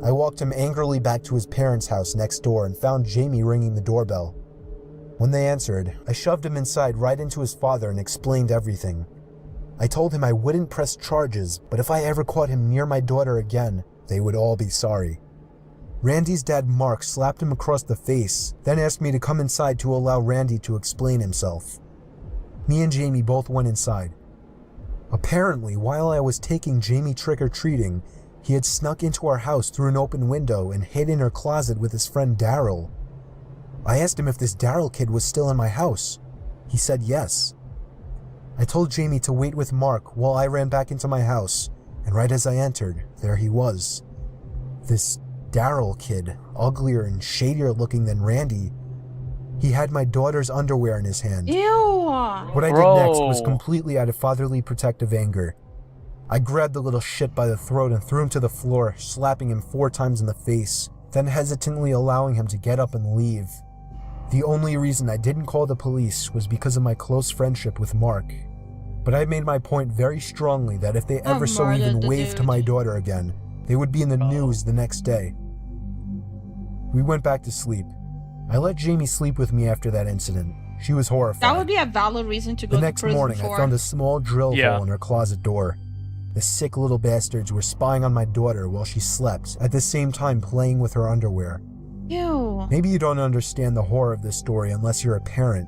I walked him angrily back to his parents' house next door and found Jamie ringing the doorbell. When they answered, I shoved him inside right into his father and explained everything. I told him I wouldn't press charges, but if I ever caught him near my daughter again, they would all be sorry. Randy's dad, Mark, slapped him across the face, then asked me to come inside to allow Randy to explain himself. Me and Jamie both went inside. Apparently, while I was taking Jamie trick-or-treating, He had snuck into our house through an open window and hid in her closet with his friend Daryl. I asked him if this Daryl kid was still in my house. He said yes. I told Jamie to wait with Mark while I ran back into my house, and right as I entered, there he was. This Daryl kid, uglier and shadier looking than Randy. He had my daughter's underwear in his hand. Ew! What I did next was completely out of fatherly protective anger. I grabbed the little shit by the throat and threw him to the floor, slapping him 4 times in the face, then hesitantly allowing him to get up and leave. The only reason I didn't call the police was because of my close friendship with Mark. But I made my point very strongly that if they ever so even waved to my daughter again, they would be in the news the next day. We went back to sleep. I let Jamie sleep with me after that incident. She was horrified. That would be a valid reason to go The to next prison morning, for. I found a small drill hole in her closet door. The sick little bastards were spying on my daughter while she slept, at the same time playing with her underwear. Ew. Maybe you don't understand the horror of this story unless you're a parent,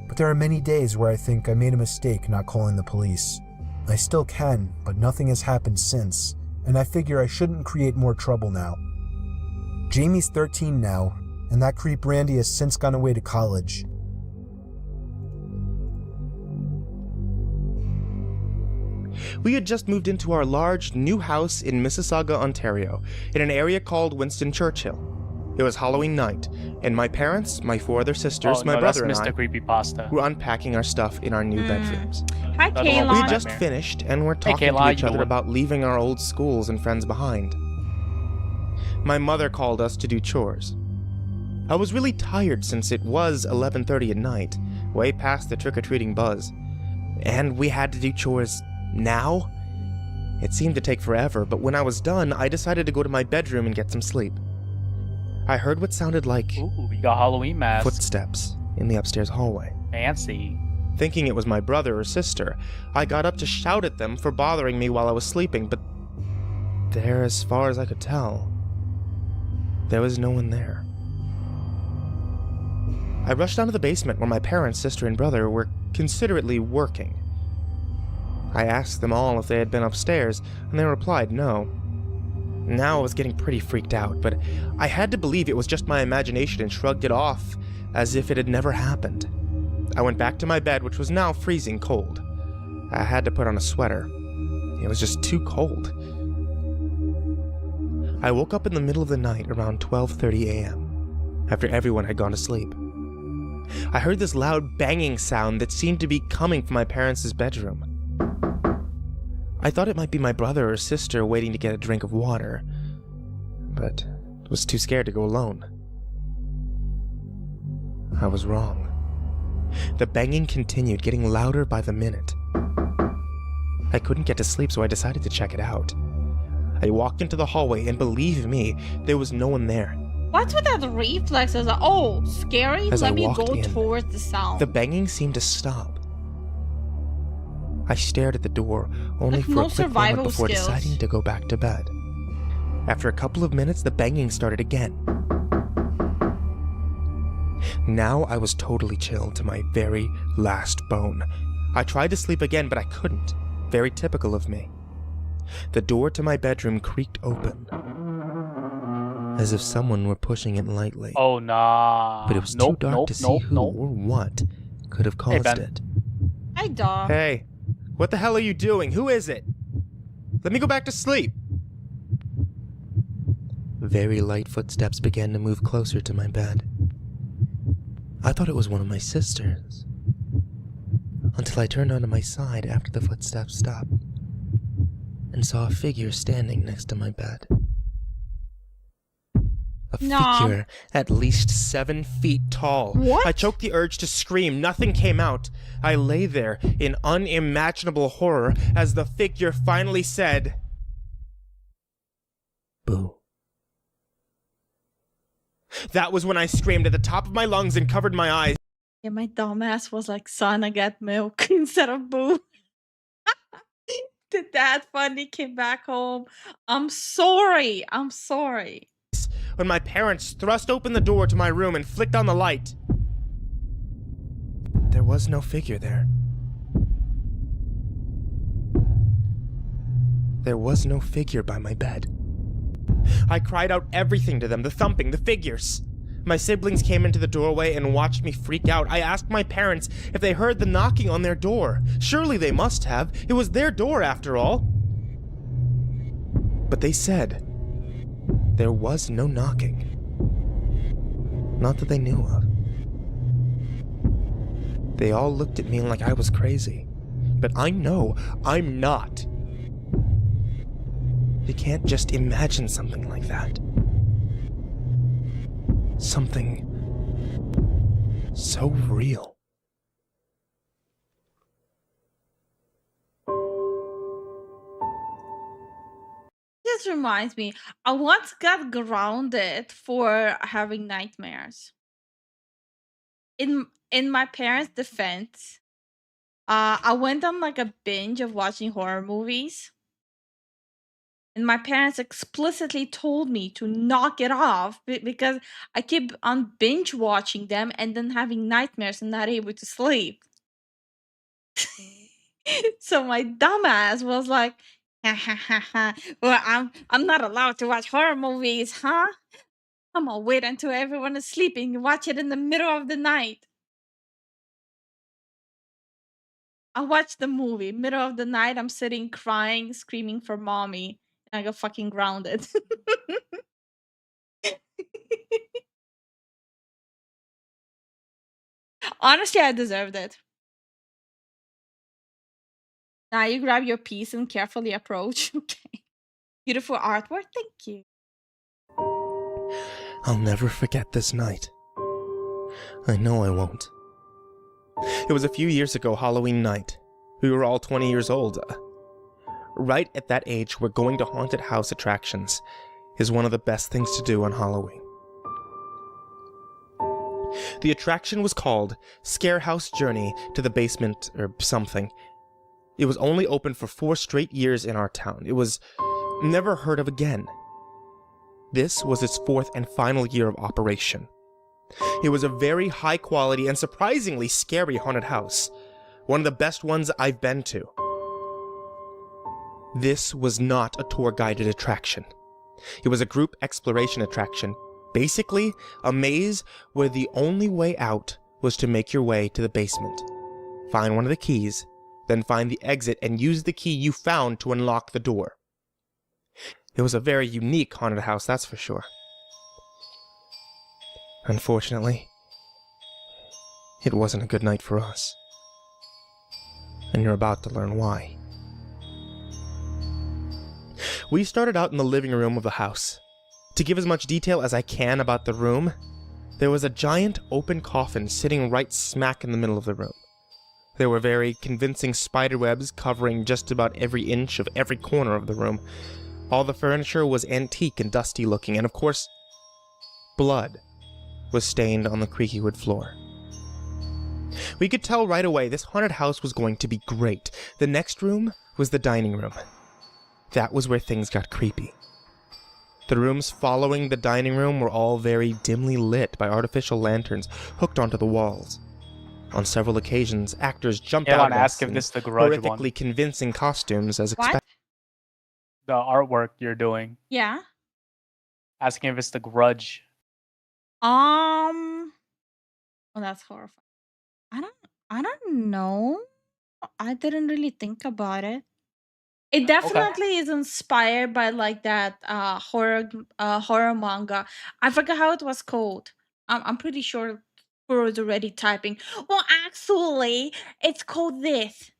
but there are many days where I think I made a mistake not calling the police. I still can, but nothing has happened since, and I figure I shouldn't create more trouble now. Jamie's 13 now, and that creep Randy has since gone away to college. We had just moved into our large, new house in Mississauga, Ontario, in an area called Winston Churchill. It was Halloween night, and my parents, my 4 other sisters, my brother, and I were unpacking our stuff in our new bedrooms. Hi, Kayla. We had just finished, and were talking to each other about leaving our old schools and friends behind. My mother called us to do chores. I was really tired since it was 11:30 at night, way past the trick-or-treating buzz, and we had to do chores now? It seemed to take forever, but when I was done, I decided to go to my bedroom and get some sleep. I heard what sounded like we got Halloween masks. Footsteps in the upstairs hallway. Fancy. Thinking it was my brother or sister, I got up to shout at them for bothering me while I was sleeping, but there, as far as I could tell, there was no one there. I rushed down to the basement where my parents, sister, and brother were considerately working. I asked them all if they had been upstairs, and they replied no. Now I was getting pretty freaked out, but I had to believe it was just my imagination and shrugged it off as if it had never happened. I went back to my bed, which was now freezing cold. I had to put on a sweater. It was just too cold. I woke up in the middle of the night around 12:30 a.m., after everyone had gone to sleep. I heard this loud banging sound that seemed to be coming from my parents' bedroom. I thought it might be my brother or sister waiting to get a drink of water, but was too scared to go alone. I was wrong. The banging continued, getting louder by the minute. I couldn't get to sleep, so I decided to check it out. I walked into the hallway, and believe me, there was no one there. What's with that reflex? As oh, scary? As Let I me walked go in, towards the sound. The banging seemed to stop. I stared at the door, only Like for no a quick moment survival before skills. deciding to go back to bed. After a couple of minutes, the banging started again. Now I was totally chilled to my very last bone. I tried to sleep again, but I couldn't. Very typical of me. The door to my bedroom creaked open, as if someone were pushing it lightly. Oh, nah. But it was too dark to see who or what could have caused it. Hi, dog. Hey, what the hell are you doing? Who is it? Let me go back to sleep. Very light footsteps began to move closer to my bed. I thought it was one of my sisters, until I turned onto my side after the footsteps stopped and saw a figure standing next to my bed. A figure at least 7 feet tall. What? I choked the urge to scream. Nothing came out. I lay there in unimaginable horror as the figure finally said, "Boo." That was when I screamed at the top of my lungs and covered my eyes. Yeah, my dumbass was like, son, I got milk instead of boo. The dad finally came back home. I'm sorry. I'm sorry. When my parents thrust open the door to my room and flicked on the light. There was no figure there. There was no figure by my bed. I cried out everything to them, the thumping, the figures. My siblings came into the doorway and watched me freak out. I asked my parents if they heard the knocking on their door. Surely they must have. It was their door after all. But they said there was no knocking. Not that they knew of. They all looked at me like I was crazy. But I know I'm not. You can't just imagine something like that. Something so real. This reminds me, I once got grounded for having nightmares. In my parents' defense, I went on like a binge of watching horror movies. And my parents explicitly told me to knock it off because I keep on binge watching them and then having nightmares and not able to sleep. So my dumbass was like, ha ha ha ha. Well, I'm not allowed to watch horror movies, huh? I'm gonna wait until everyone is sleeping and watch it in the middle of the night. I watched the movie, middle of the night, I'm sitting crying, screaming for mommy, and I got fucking grounded. Honestly, I deserved it. Now you grab your piece and carefully approach. Okay. Beautiful artwork, thank you. I'll never forget this night. I know I won't. It was a few years ago, Halloween night. We were all 20 years old. Right at that age where going to haunted house attractions is one of the best things to do on Halloween. The attraction was called Scarehouse Journey to the Basement or something. It was only open for 4 straight years in our town. It was never heard of again. This was its 4th and final year of operation. It was a very high quality and surprisingly scary haunted house. One of the best ones I've been to. This was not a tour-guided attraction. It was a group exploration attraction. Basically, a maze where the only way out was to make your way to the basement. Find one of the keys, then find the exit and use the key you found to unlock the door. It was a very unique haunted house, that's for sure. Unfortunately, it wasn't a good night for us. And you're about to learn why. We started out in the living room of the house. To give as much detail as I can about the room, there was a giant open coffin sitting right smack in the middle of the room. There were very convincing spiderwebs covering just about every inch of every corner of the room. All the furniture was antique and dusty looking, and of course, blood was stained on the creaky wood floor. We could tell right away this haunted house was going to be great. The next room was the dining room. That was where things got creepy. The rooms following the dining room were all very dimly lit by artificial lanterns hooked onto the walls. On several occasions, actors jumped out at us if in this the Grudge horrifically one. convincing costumes as What? expected. The artwork you're doing. Yeah. Asking if it's the Grudge. Well, that's horrifying. I don't know. I didn't really think about it. It definitely is inspired by like that horror manga. I forgot how it was called. I'm pretty sure Kuro is already typing. Well, actually, it's called this.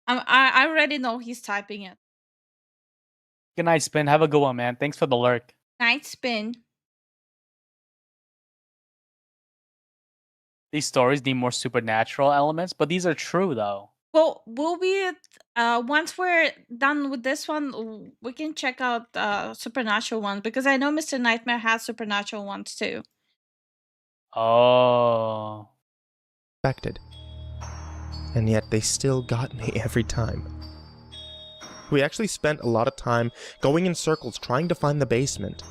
I already know he's typing it. Good night, Spin. Have a good one, man. Thanks for the lurk. Night Spin. These stories need more supernatural elements, but these are true, though. Well, we'll be once we're done with this one, we can check out supernatural ones because I know Mr. Nightmare has supernatural ones too. Oh. And yet they still got me every time. We actually spent a lot of time going in circles trying to find the basement.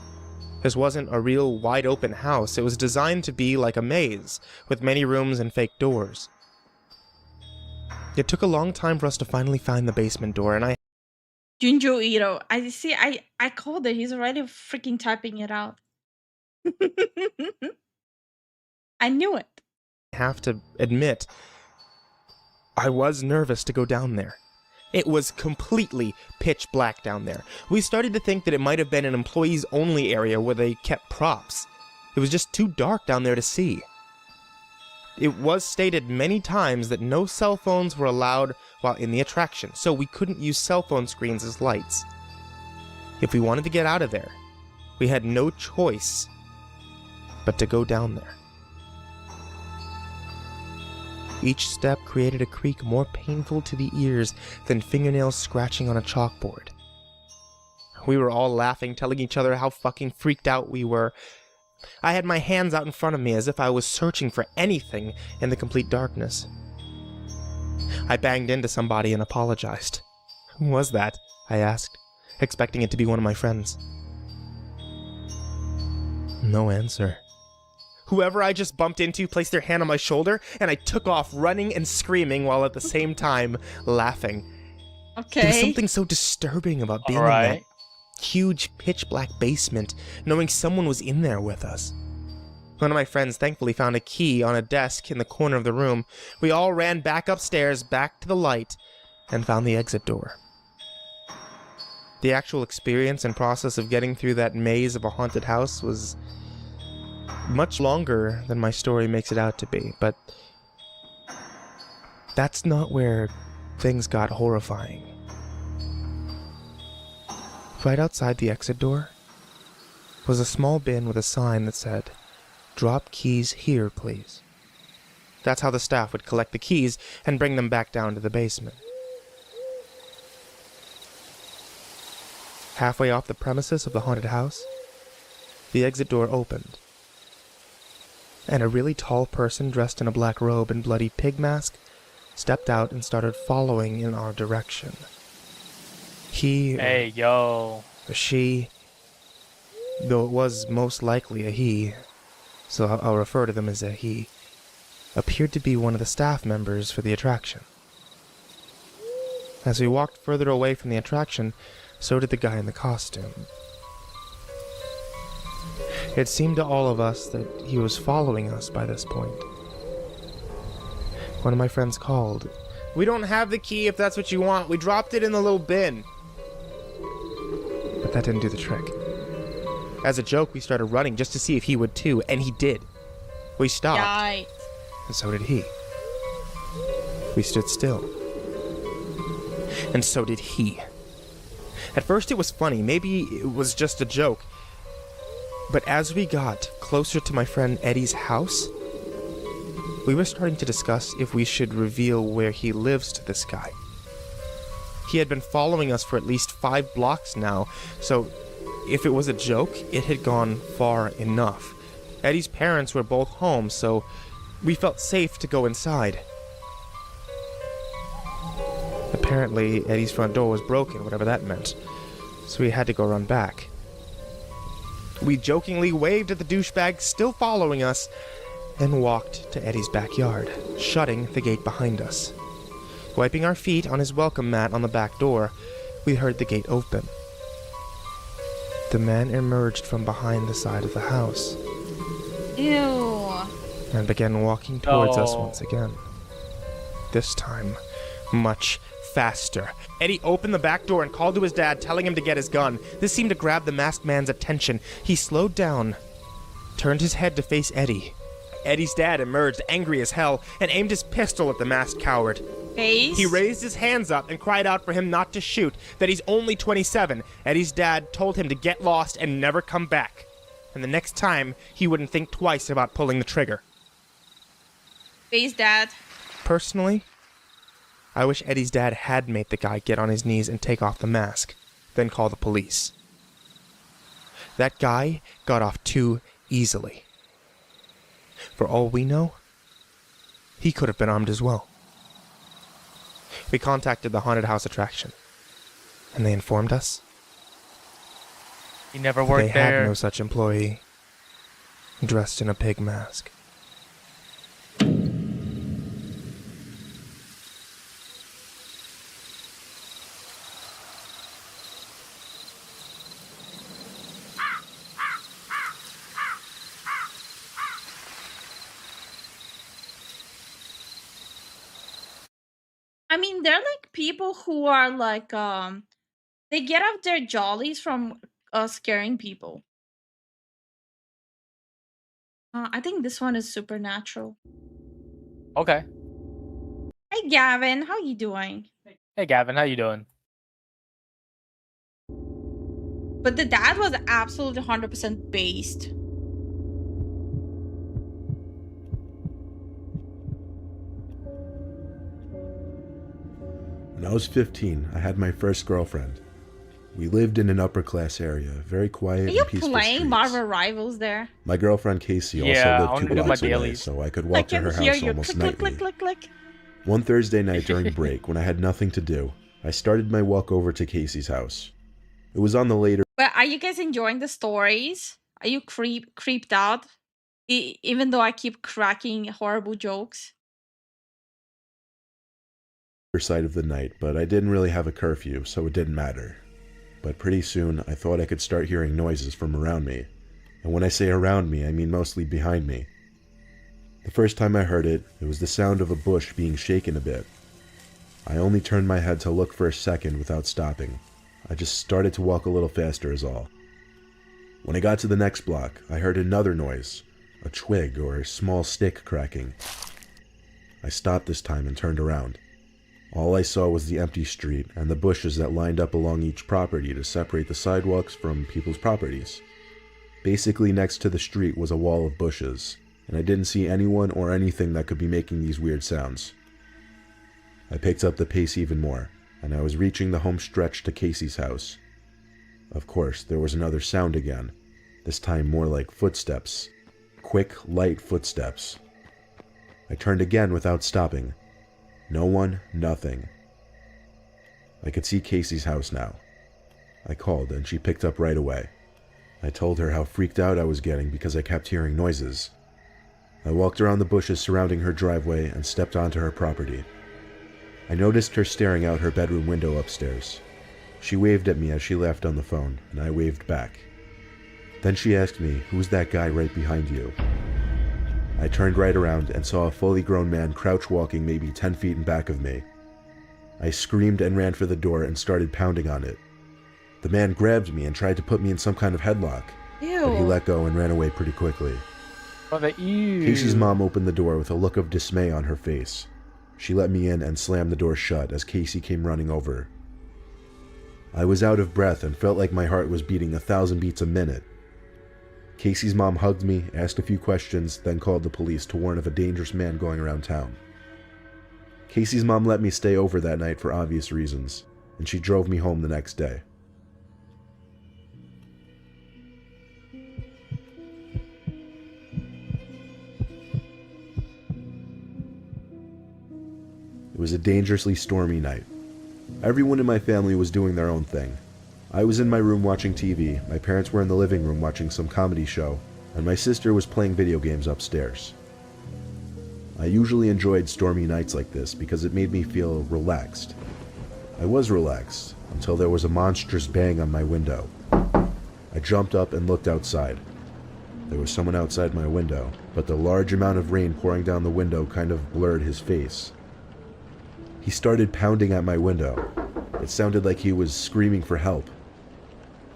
This wasn't a real wide open house. It was designed to be like a maze, with many rooms and fake doors. It took a long time for us to finally find the basement door, and Junjo Ito. I see. I called it. He's already freaking typing it out. I knew it. Have to admit, I was nervous to go down there. It was completely pitch black down there. We started to think that it might have been an employees only area where they kept props. It was just too dark down there to see. It was stated many times that no cell phones were allowed while in the attraction, so we couldn't use cell phone screens as lights. If we wanted to get out of there, we had no choice but to go down there. Each step created a creak more painful to the ears than fingernails scratching on a chalkboard. We were all laughing, telling each other how fucking freaked out we were. I had my hands out in front of me as if I was searching for anything in the complete darkness. I banged into somebody and apologized. "Who was that?" I asked, expecting it to be one of my friends. No answer. Whoever I just bumped into placed their hand on my shoulder, and I took off running and screaming while at the same time laughing. Okay. There was something so disturbing about being in that huge pitch black basement, knowing someone was in there with us. One of my friends thankfully found a key on a desk in the corner of the room. We all ran back upstairs, back to the light, and found the exit door. The actual experience and process of getting through that maze of a haunted house was much longer than my story makes it out to be, but that's not where things got horrifying. Right outside the exit door was a small bin with a sign that said, "Drop keys here, please." That's how the staff would collect the keys and bring them back down to the basement. Halfway off the premises of the haunted house, the exit door opened, and a really tall person dressed in a black robe and bloody pig mask stepped out and started following in our direction. He, Hey, yo. she, though it was most likely a he, so I'll refer to them as a he, appeared to be one of the staff members for the attraction. As we walked further away from the attraction, so did the guy in the costume. It seemed to all of us that he was following us by this point. One of my friends called. "We don't have the key if that's what you want. We dropped it in the little bin." But that didn't do the trick. As a joke, we started running just to see if he would too, and he did. We stopped, Yikes. and so did he. We stood still, and so did he. At first it was funny, maybe it was just a joke, but as we got closer to my friend Eddie's house, we were starting to discuss if we should reveal where he lives to this guy. He had been following us for at least 5 blocks now, so if it was a joke, it had gone far enough. Eddie's parents were both home, so we felt safe to go inside. Apparently, Eddie's front door was broken, whatever that meant, so we had to go run back. We jokingly waved at the douchebag still following us and walked to Eddie's backyard, shutting the gate behind us. Wiping our feet on his welcome mat on the back door, we heard the gate open. The man emerged from behind the side of the house. Ew. And began walking towards us Oh. once again. This time, much faster. Eddie opened the back door and called to his dad, telling him to get his gun. This seemed to grab the masked man's attention. He slowed down, turned his head to face Eddie. Eddie's dad emerged, angry as hell, and aimed his pistol at the masked coward. Face? He raised his hands up and cried out for him not to shoot, that he's only 27. Eddie's dad told him to get lost and never come back. And the next time, he wouldn't think twice about pulling the trigger. Face, Dad. Personally, I wish Eddie's dad had made the guy get on his knees and take off the mask, then call the police. That guy got off too easily. For all we know, he could have been armed as well. We contacted the haunted house attraction, and they informed us He never they worked had there. no such employee dressed in a pig mask. I mean, they're like people who are like they get off their jollies from scaring people. I think this one is supernatural. Okay. Hey Gavin, how you doing? Hey Gavin, how you doing? But the dad was absolutely 100% based. When I was 15, I had my first girlfriend. We lived in an upper class area, very quiet Are you and peaceful playing streets. Marvel Rivals there? My girlfriend Casey Yeah, also I lived wanna 2 do my blocks away, dailies. so I could I walk to can her hear house you almost click, nightly. click, click, click, click. One Thursday night during break, when I had nothing to do, I started my walk over to Casey's house. It was on the later But are you guys enjoying the stories? Are you creeped out? Even though I keep cracking horrible jokes. side of the night, but I didn't really have a curfew, so it didn't matter. But pretty soon, I thought I could start hearing noises from around me. And when I say around me, I mean mostly behind me. The first time I heard it, it was the sound of a bush being shaken a bit. I only turned my head to look for a second without stopping. I just started to walk a little faster is all. When I got to the next block, I heard another noise, a twig or a small stick cracking. I stopped this time and turned around. All I saw was the empty street and the bushes that lined up along each property to separate the sidewalks from people's properties. Basically next to the street was a wall of bushes, and I didn't see anyone or anything that could be making these weird sounds. I picked up the pace even more, and I was reaching the home stretch to Casey's house. Of course, there was another sound again, this time more like footsteps. Quick, light footsteps. I turned again without stopping. No one, nothing. I could see Casey's house now. I called and she picked up right away. I told her how freaked out I was getting because I kept hearing noises. I walked around the bushes surrounding her driveway and stepped onto her property. I noticed her staring out her bedroom window upstairs. She waved at me as she left on the phone, and I waved back. Then she asked me, "Who's that guy right behind you?" I turned right around and saw a fully grown man crouch walking maybe 10 feet in back of me. I screamed and ran for the door and started pounding on it. The man grabbed me and tried to put me in some kind of headlock, but he Ew. let go and ran away pretty quickly. Brother, ew. Casey's mom opened the door with a look of dismay on her face. She let me in and slammed the door shut as Casey came running over. I was out of breath and felt like my heart was beating 1,000 beats a minute. Casey's mom hugged me, asked a few questions, then called the police to warn of a dangerous man going around town. Casey's mom let me stay over that night for obvious reasons, and she drove me home the next day. It was a dangerously stormy night. Everyone in my family was doing their own thing. I was in my room watching TV, my parents were in the living room watching some comedy show, and my sister was playing video games upstairs. I usually enjoyed stormy nights like this because it made me feel relaxed. I was relaxed until there was a monstrous bang on my window. I jumped up and looked outside. There was someone outside my window, but the large amount of rain pouring down the window kind of blurred his face. He started pounding at my window. It sounded like he was screaming for help.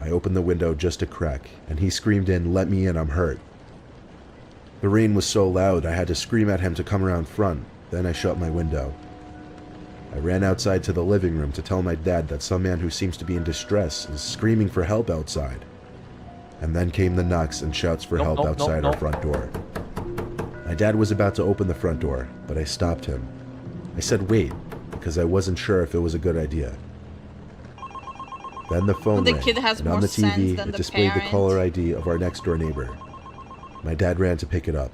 I opened the window just a crack, and he screamed in, "Let me in, I'm hurt." The rain was so loud I had to scream at him to come around front, then I shut my window. I ran outside to the living room to tell my dad that some man who seems to be in distress is screaming for help outside. And then came the knocks and shouts for help outside our front door. My dad was about to open the front door, but I stopped him. I said wait, because I wasn't sure if it was a good idea. Then the phone The rang, kid has and on more the sense TV than it the displayed the parent. caller ID of our next door neighbor. My dad ran to pick it up.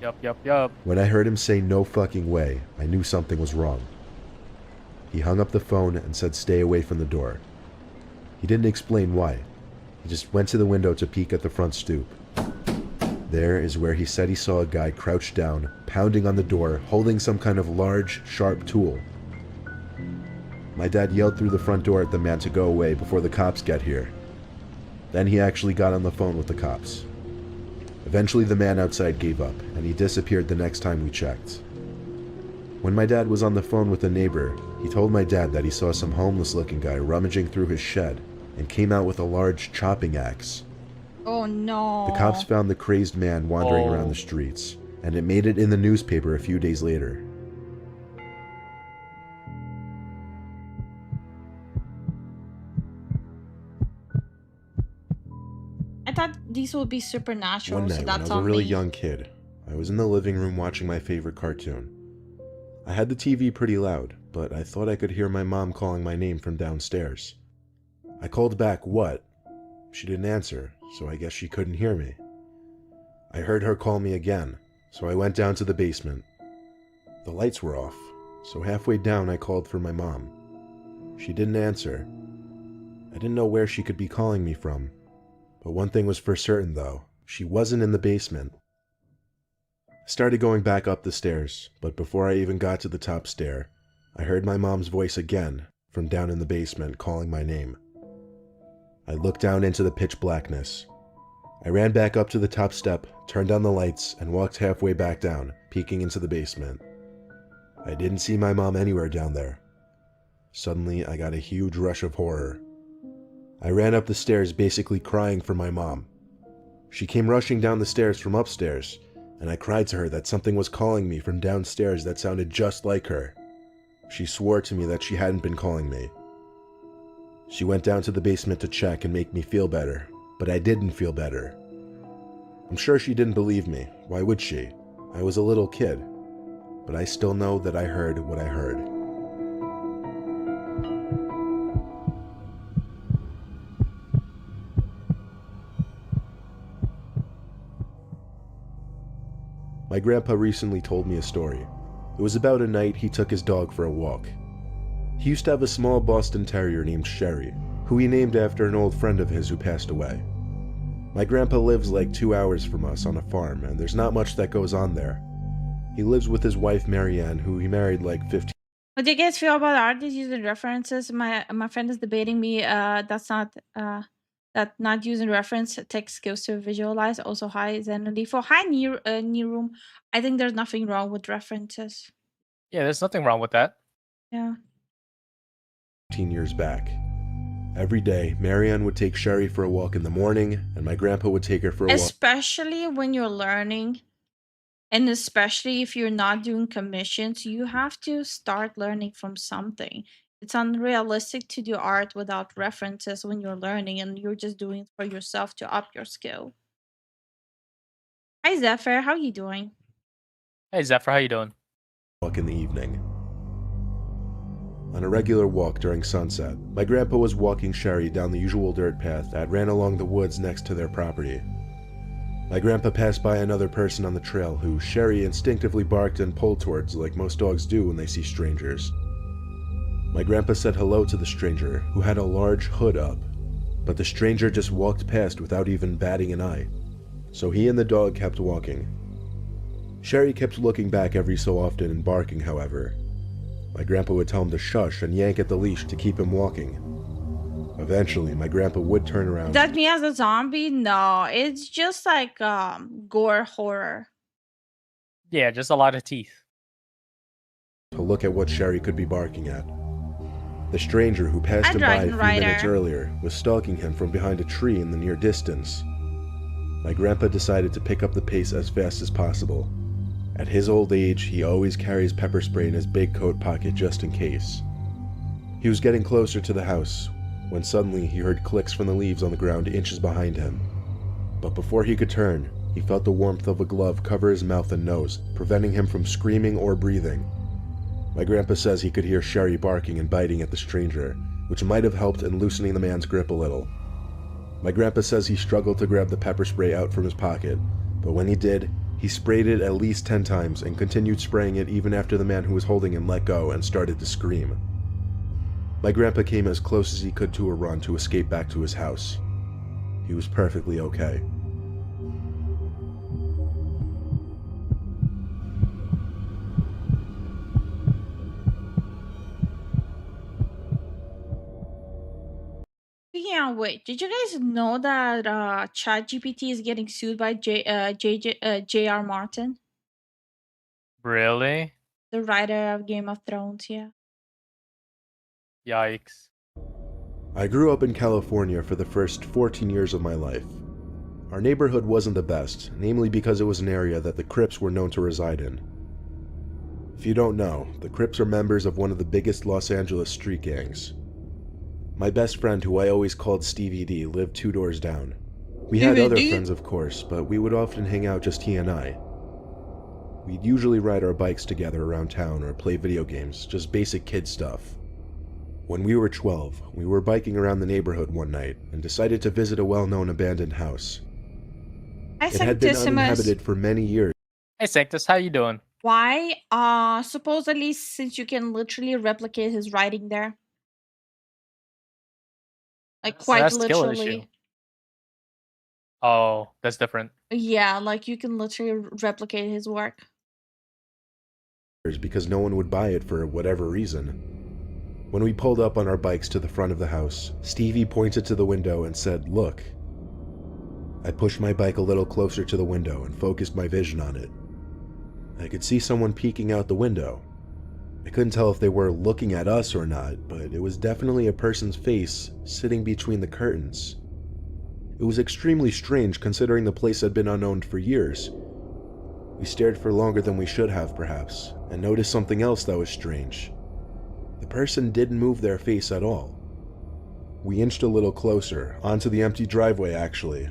Yup. When I heard him say "no fucking way," I knew something was wrong. He hung up the phone and said stay away from the door. He didn't explain why. He just went to the window to peek at the front stoop. There is where he said he saw a guy crouched down, pounding on the door, holding some kind of large, sharp tool. My dad yelled through the front door at the man to go away before the cops get here. Then he actually got on the phone with the cops. Eventually the man outside gave up, and he disappeared the next time we checked. When my dad was on the phone with the neighbor, He told my dad that he saw some homeless-looking guy rummaging through his shed and came out with a large chopping axe. Oh no. The cops found the crazed man wandering around the streets, and it made it in the newspaper a few days later. I thought these would be supernatural. One So night when I that's was a on really me. young kid, I was in the living room watching my favorite cartoon. I had the TV pretty loud, but I thought I could hear my mom calling my name from downstairs. I called back, "What?" She didn't answer, so I guess she couldn't hear me. I heard her call me again, so I went down to the basement. The lights were off, so halfway down I called for my mom. She didn't answer. I didn't know where she could be calling me from, but one thing was for certain though, she wasn't in the basement. I started going back up the stairs, but before I even got to the top stair, I heard my mom's voice again from down in the basement calling my name. I looked down into the pitch blackness. I ran back up to the top step, turned on the lights, and walked halfway back down, peeking into the basement. I didn't see my mom anywhere down there. Suddenly, I got a huge rush of horror. I ran up the stairs basically crying for my mom. She came rushing down the stairs from upstairs, and I cried to her that something was calling me from downstairs that sounded just like her. She swore to me that she hadn't been calling me. She went down to the basement to check and make me feel better, but I didn't feel better. I'm sure she didn't believe me. Why would she? I was a little kid. But I still know that I heard what I heard. My grandpa recently told me a story. It was about a night he took his dog for a walk. He used to have a small Boston Terrier named Sherry, who he named after an old friend of his who passed away. My grandpa lives like 2 hours from us on a farm, and there's not much that goes on there. He lives with his wife Marianne, who he married like 15. What do you guys feel about artists using references? My friend is debating me. That's not that not using reference takes skills to visualize. Also, hi Zen and Lifu. Hi Nirum. I think there's nothing wrong with references. Yeah, there's nothing wrong with that. Yeah. 15 years back. Every day, Marianne would take Sherry for a walk in the morning, and my grandpa would take her for a walk. Especially when you're learning, and especially if you're not doing commissions, you have to start learning from something. It's unrealistic to do art without references when you're learning and you're just doing it for yourself to up your skill. Hi Zephyr, how you doing? Hey Zephyr, how you doing? Walk in the evening. On a regular walk during sunset, my grandpa was walking Sherry down the usual dirt path that ran along the woods next to their property. My grandpa passed by another person on the trail who Sherry instinctively barked and pulled towards like most dogs do when they see strangers. My grandpa said hello to the stranger, who had a large hood up, but the stranger just walked past without even batting an eye, so he and the dog kept walking. Sherry kept looking back every so often and barking, however. My grandpa would tell him to shush and yank at the leash to keep him walking. Eventually, my grandpa would turn around. Is that me as a zombie? No, it's just like gore horror. Yeah, just a lot of teeth. To look at what Sherry could be barking at. The stranger who passed him by a few minutes earlier was stalking him from behind a tree in the near distance. My grandpa decided to pick up the pace as fast as possible. At his old age, he always carries pepper spray in his big coat pocket just in case. He was getting closer to the house when suddenly he heard clicks from the leaves on the ground inches behind him. But before he could turn, he felt the warmth of a glove cover his mouth and nose, preventing him from screaming or breathing. My grandpa says he could hear Sherry barking and biting at the stranger, which might have helped in loosening the man's grip a little. My grandpa says he struggled to grab the pepper spray out from his pocket, but when he did, he sprayed it at least 10 times and continued spraying it even after the man who was holding him let go and started to scream. My grandpa came as close as he could to a run to escape back to his house. He was perfectly okay. Yeah, wait. Did you guys know that ChatGPT is getting sued by J.R. Martin, Really? the writer of Game of Thrones? Yeah. Yikes. I grew up in California for the first 14 years of my life. Our neighborhood wasn't the best, namely because it was an area that the Crips were known to reside in. If you don't know, the Crips are members of one of the biggest Los Angeles street gangs. My best friend, who I always called Stevie D, lived 2 doors down. We had other friends, of course, but we would often hang out just he and I. We'd usually ride our bikes together around town or play video games, just basic kid stuff. When we were 12, we were biking around the neighborhood one night and decided to visit a well-known abandoned house. It had been uninhabited for many years. Hey Sanctus, how you doing? Why? Supposedly, since you can literally replicate his writing there. Like, quite That's a skill issue. literally. Oh, that's different. Yeah, like, you can literally replicate his work. Because no one would buy it for whatever reason. When we pulled up on our bikes to the front of the house, Stevie pointed to the window and said, "Look." I pushed my bike a little closer to the window and focused my vision on it. I could see someone peeking out the window. I couldn't tell if they were looking at us or not, but it was definitely a person's face sitting between the curtains. It was extremely strange considering the place had been unowned for years. We stared for longer than we should have, perhaps, and noticed something else that was strange. The person didn't move their face at all. We inched a little closer, onto the empty driveway actually.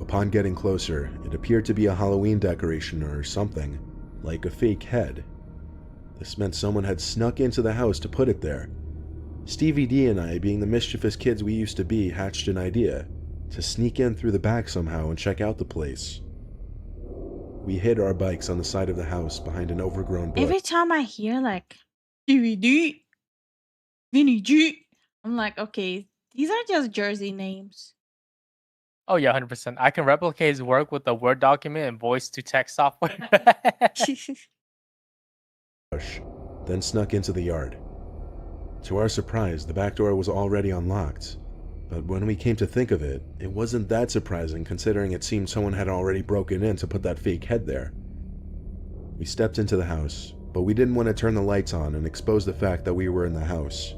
Upon getting closer, it appeared to be a Halloween decoration or something, like a fake head. This meant someone had snuck into the house to put it there. Stevie D and I, being the mischievous kids we used to be, hatched an idea to sneak in through the back somehow and check out the place. We hid our bikes on the side of the house behind an overgrown bush. Every time I hear, like, DVD, Vinny G, I'm like, okay, these are just Jersey names. Oh yeah, 100%. I can replicate his work with a Word document and voice-to-text software. Then snuck into the yard. To our surprise, the back door was already unlocked. But when we came to think of it, it wasn't that surprising considering it seemed someone had already broken in to put that fake head there. We stepped into the house, but we didn't want to turn the lights on and expose the fact that we were in the house.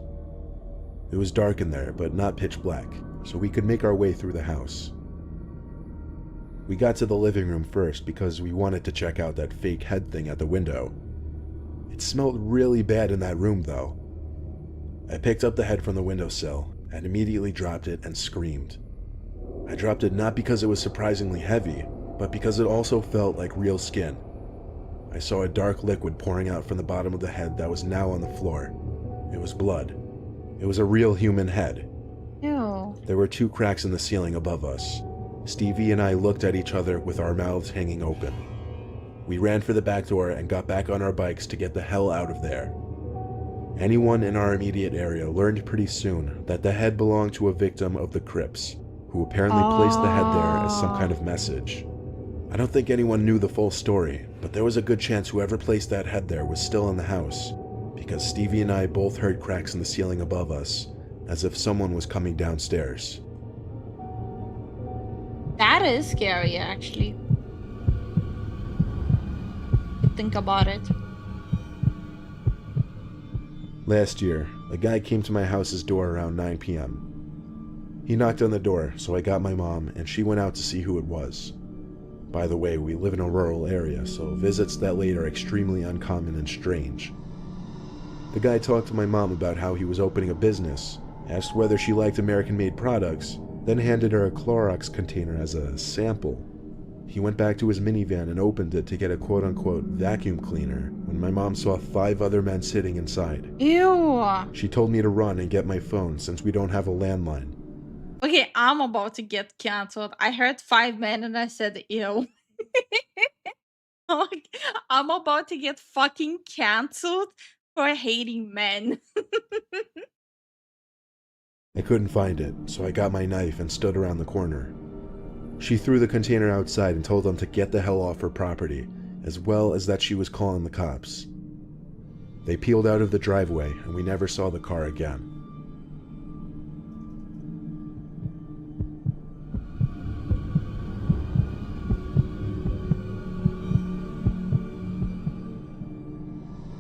It was dark in there, but not pitch black, so we could make our way through the house. We got to the living room first because we wanted to check out that fake head thing at the window. It smelled really bad in that room though. I picked up the head from the windowsill and immediately dropped it and screamed. I dropped it not because it was surprisingly heavy, but because it also felt like real skin. I saw a dark liquid pouring out from the bottom of the head that was now on the floor. It was blood. It was a real human head. Ew. There were 2 cracks in the ceiling above us. Stevie and I looked at each other with our mouths hanging open. We ran for the back door and got back on our bikes to get the hell out of there. Anyone in our immediate area learned pretty soon that the head belonged to a victim of the Crips, who apparently placed the head there as some kind of message. I don't think anyone knew the full story, but there was a good chance whoever placed that head there was still in the house, because Stevie and I both heard cracks in the ceiling above us, as if someone was coming downstairs. That is scary, actually. Think about it. Last year, a guy came to my house's door around 9 p.m. He knocked on the door, so I got my mom, and she went out to see who it was. By the way, we live in a rural area, so visits that late are extremely uncommon and strange. The guy talked to my mom about how he was opening a business, asked whether she liked American-made products, then handed her a Clorox container as a sample. He went back to his minivan and opened it to get a quote-unquote vacuum cleaner when my mom saw 5 other men sitting inside. Ew. She told me to run and get my phone since we don't have a landline. Okay, I'm about to get canceled. I heard 5 men and I said, ew. Like, I'm about to get fucking canceled for hating men. I couldn't find it, so I got my knife and stood around the corner. She threw the container outside and told them to get the hell off her property, as well as that she was calling the cops. They peeled out of the driveway and we never saw the car again.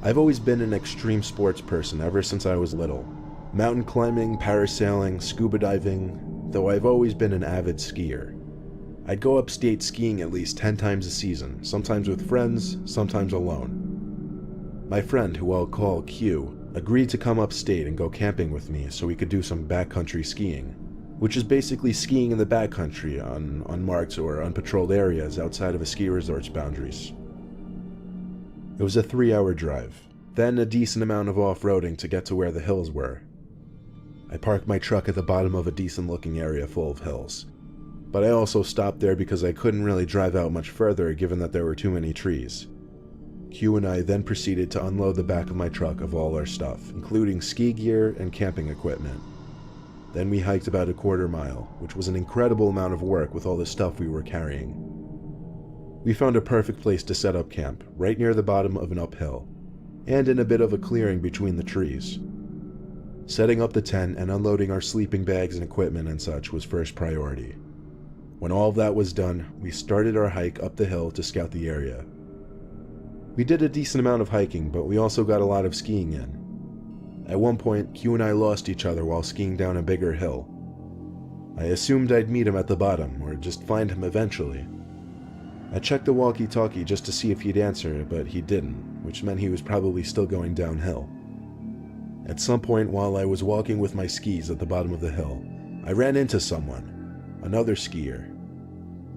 I've always been an extreme sports person ever since I was little. Mountain climbing, parasailing, scuba diving, though I've always been an avid skier. I'd go upstate skiing at least 10 times a season, sometimes with friends, sometimes alone. My friend, who I'll call Q, agreed to come upstate and go camping with me so we could do some backcountry skiing, which is basically skiing in the backcountry on unmarked or unpatrolled areas outside of a ski resort's boundaries. It was a 3-hour drive, then a decent amount of off-roading to get to where the hills were. I parked my truck at the bottom of a decent-looking area full of hills, but I also stopped there because I couldn't really drive out much further given that there were too many trees. Q and I then proceeded to unload the back of my truck of all our stuff, including ski gear and camping equipment. Then we hiked about a quarter mile, which was an incredible amount of work with all the stuff we were carrying. We found a perfect place to set up camp, right near the bottom of an uphill, and in a bit of a clearing between the trees. Setting up the tent and unloading our sleeping bags and equipment and such was first priority. When all of that was done, we started our hike up the hill to scout the area. We did a decent amount of hiking, but we also got a lot of skiing in. At one point, Q and I lost each other while skiing down a bigger hill. I assumed I'd meet him at the bottom, or just find him eventually. I checked the walkie-talkie just to see if he'd answer, but he didn't, which meant he was probably still going downhill. At some point while I was walking with my skis at the bottom of the hill, I ran into someone, another skier.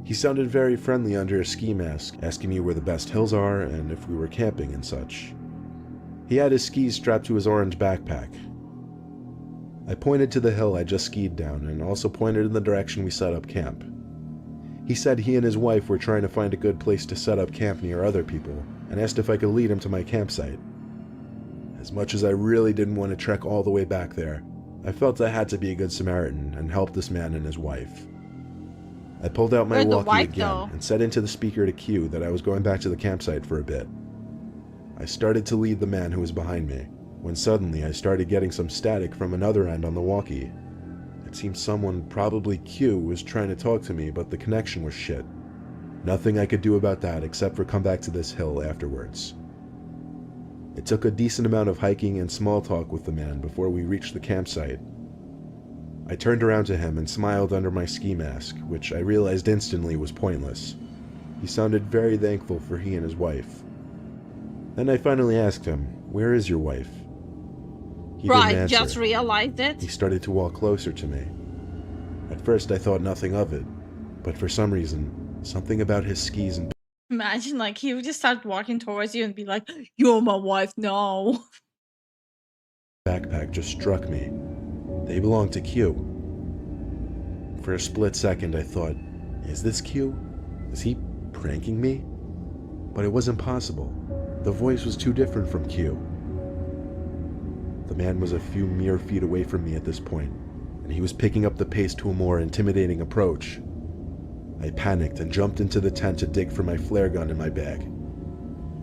He sounded very friendly under a ski mask, asking me where the best hills are and if we were camping and such. He had his skis strapped to his orange backpack. I pointed to the hill I just skied down and also pointed in the direction we set up camp. He said he and his wife were trying to find a good place to set up camp near other people, and asked if I could lead him to my campsite. As much as I really didn't want to trek all the way back there, I felt I had to be a good Samaritan and help this man and his wife. I pulled out my walkie again and said into the speaker to Q that I was going back to the campsite for a bit. I started to lead the man who was behind me, when suddenly I started getting some static from another end on the walkie. It seemed someone, probably Q, was trying to talk to me, but the connection was shit. Nothing I could do about that except for come back to this hill afterwards. It took a decent amount of hiking and small talk with the man before we reached the campsite. I turned around to him and smiled under my ski mask, which I realized instantly was pointless. He sounded very thankful for he and his wife. Then I finally asked him, "Where is your wife?" He didn't answer. Just realized it. He started to walk closer to me. At first I thought nothing of it, but for some reason, something about his skis and Imagine like he would just start walking towards you and be like, "You're my wife now." backpack just struck me. They belonged to Q. For a split second I thought, is this Q? Is he pranking me? But it wasn't possible. The voice was too different from Q. The man was a few mere feet away from me at this point, and he was picking up the pace to a more intimidating approach. I panicked and jumped into the tent to dig for my flare gun in my bag.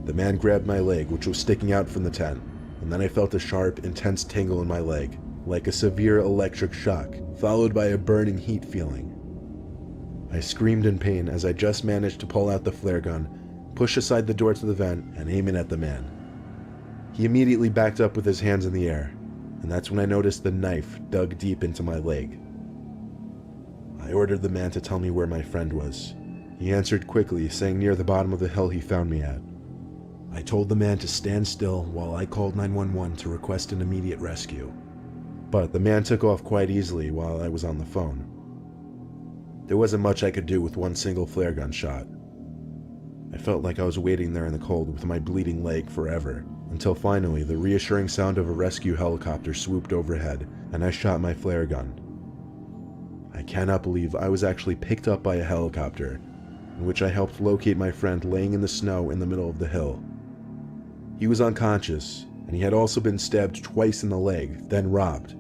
The man grabbed my leg, which was sticking out from the tent, and then I felt a sharp, intense tingle in my leg, like a severe electric shock, followed by a burning heat feeling. I screamed in pain as I just managed to pull out the flare gun, push aside the door to the vent, and aim it at the man. He immediately backed up with his hands in the air, and that's when I noticed the knife dug deep into my leg. I ordered the man to tell me where my friend was. He answered quickly, saying near the bottom of the hill he found me at. I told the man to stand still while I called 911 to request an immediate rescue. But the man took off quite easily while I was on the phone. There wasn't much I could do with one single flare gun shot. I felt like I was waiting there in the cold with my bleeding leg forever, until finally the reassuring sound of a rescue helicopter swooped overhead and I shot my flare gun. I cannot believe I was actually picked up by a helicopter, in which I helped locate my friend laying in the snow in the middle of the hill. He was unconscious, and he had also been stabbed twice in the leg, then robbed.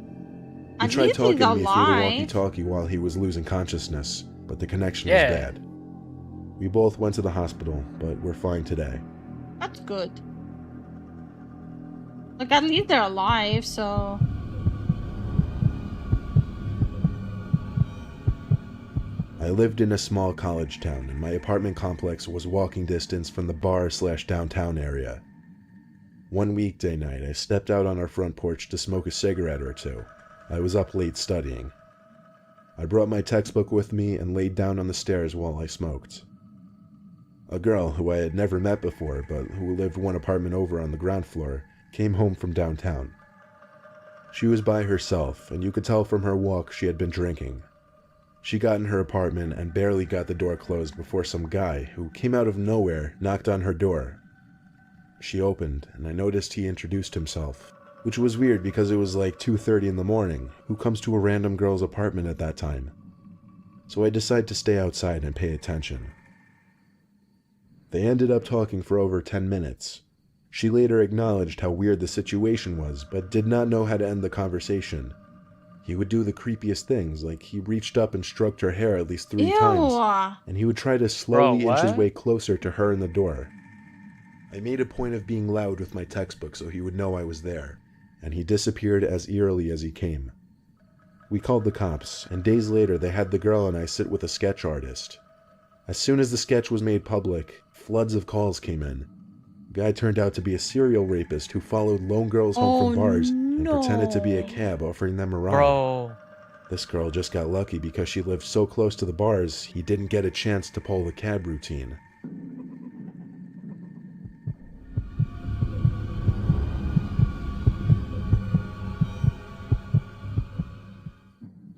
He tried talking to me through the walkie-talkie while he was losing consciousness, but the connection was bad. We both went to the hospital, but we're fine today. That's good. Like, at least they're alive, so... I lived in a small college town, and my apartment complex was walking distance from the bar/downtown area. One weekday night, I stepped out on our front porch to smoke a cigarette or two. I was up late studying. I brought my textbook with me and laid down on the stairs while I smoked. A girl who I had never met before, but who lived one apartment over on the ground floor, came home from downtown. She was by herself, and you could tell from her walk she had been drinking. She got in her apartment and barely got the door closed before some guy, who came out of nowhere, knocked on her door. She opened, and I noticed he introduced himself, which was weird because it was like 2:30 in the morning. Who comes to a random girl's apartment at that time? So I decided to stay outside and pay attention. They ended up talking for over 10 minutes. She later acknowledged how weird the situation was, but did not know how to end the conversation. He would do the creepiest things, like he reached up and stroked her hair at least 3 times, and he would try to slowly inch his way closer to her in the door. I made a point of being loud with my textbook so he would know I was there, and he disappeared as eerily as he came. We called the cops, and days later they had the girl and I sit with a sketch artist. As soon as the sketch was made public, floods of calls came in. The guy turned out to be a serial rapist who followed lone girls home from bars and pretended to be a cab offering them a ride. Bro. This girl just got lucky because she lived so close to the bars, he didn't get a chance to pull the cab routine.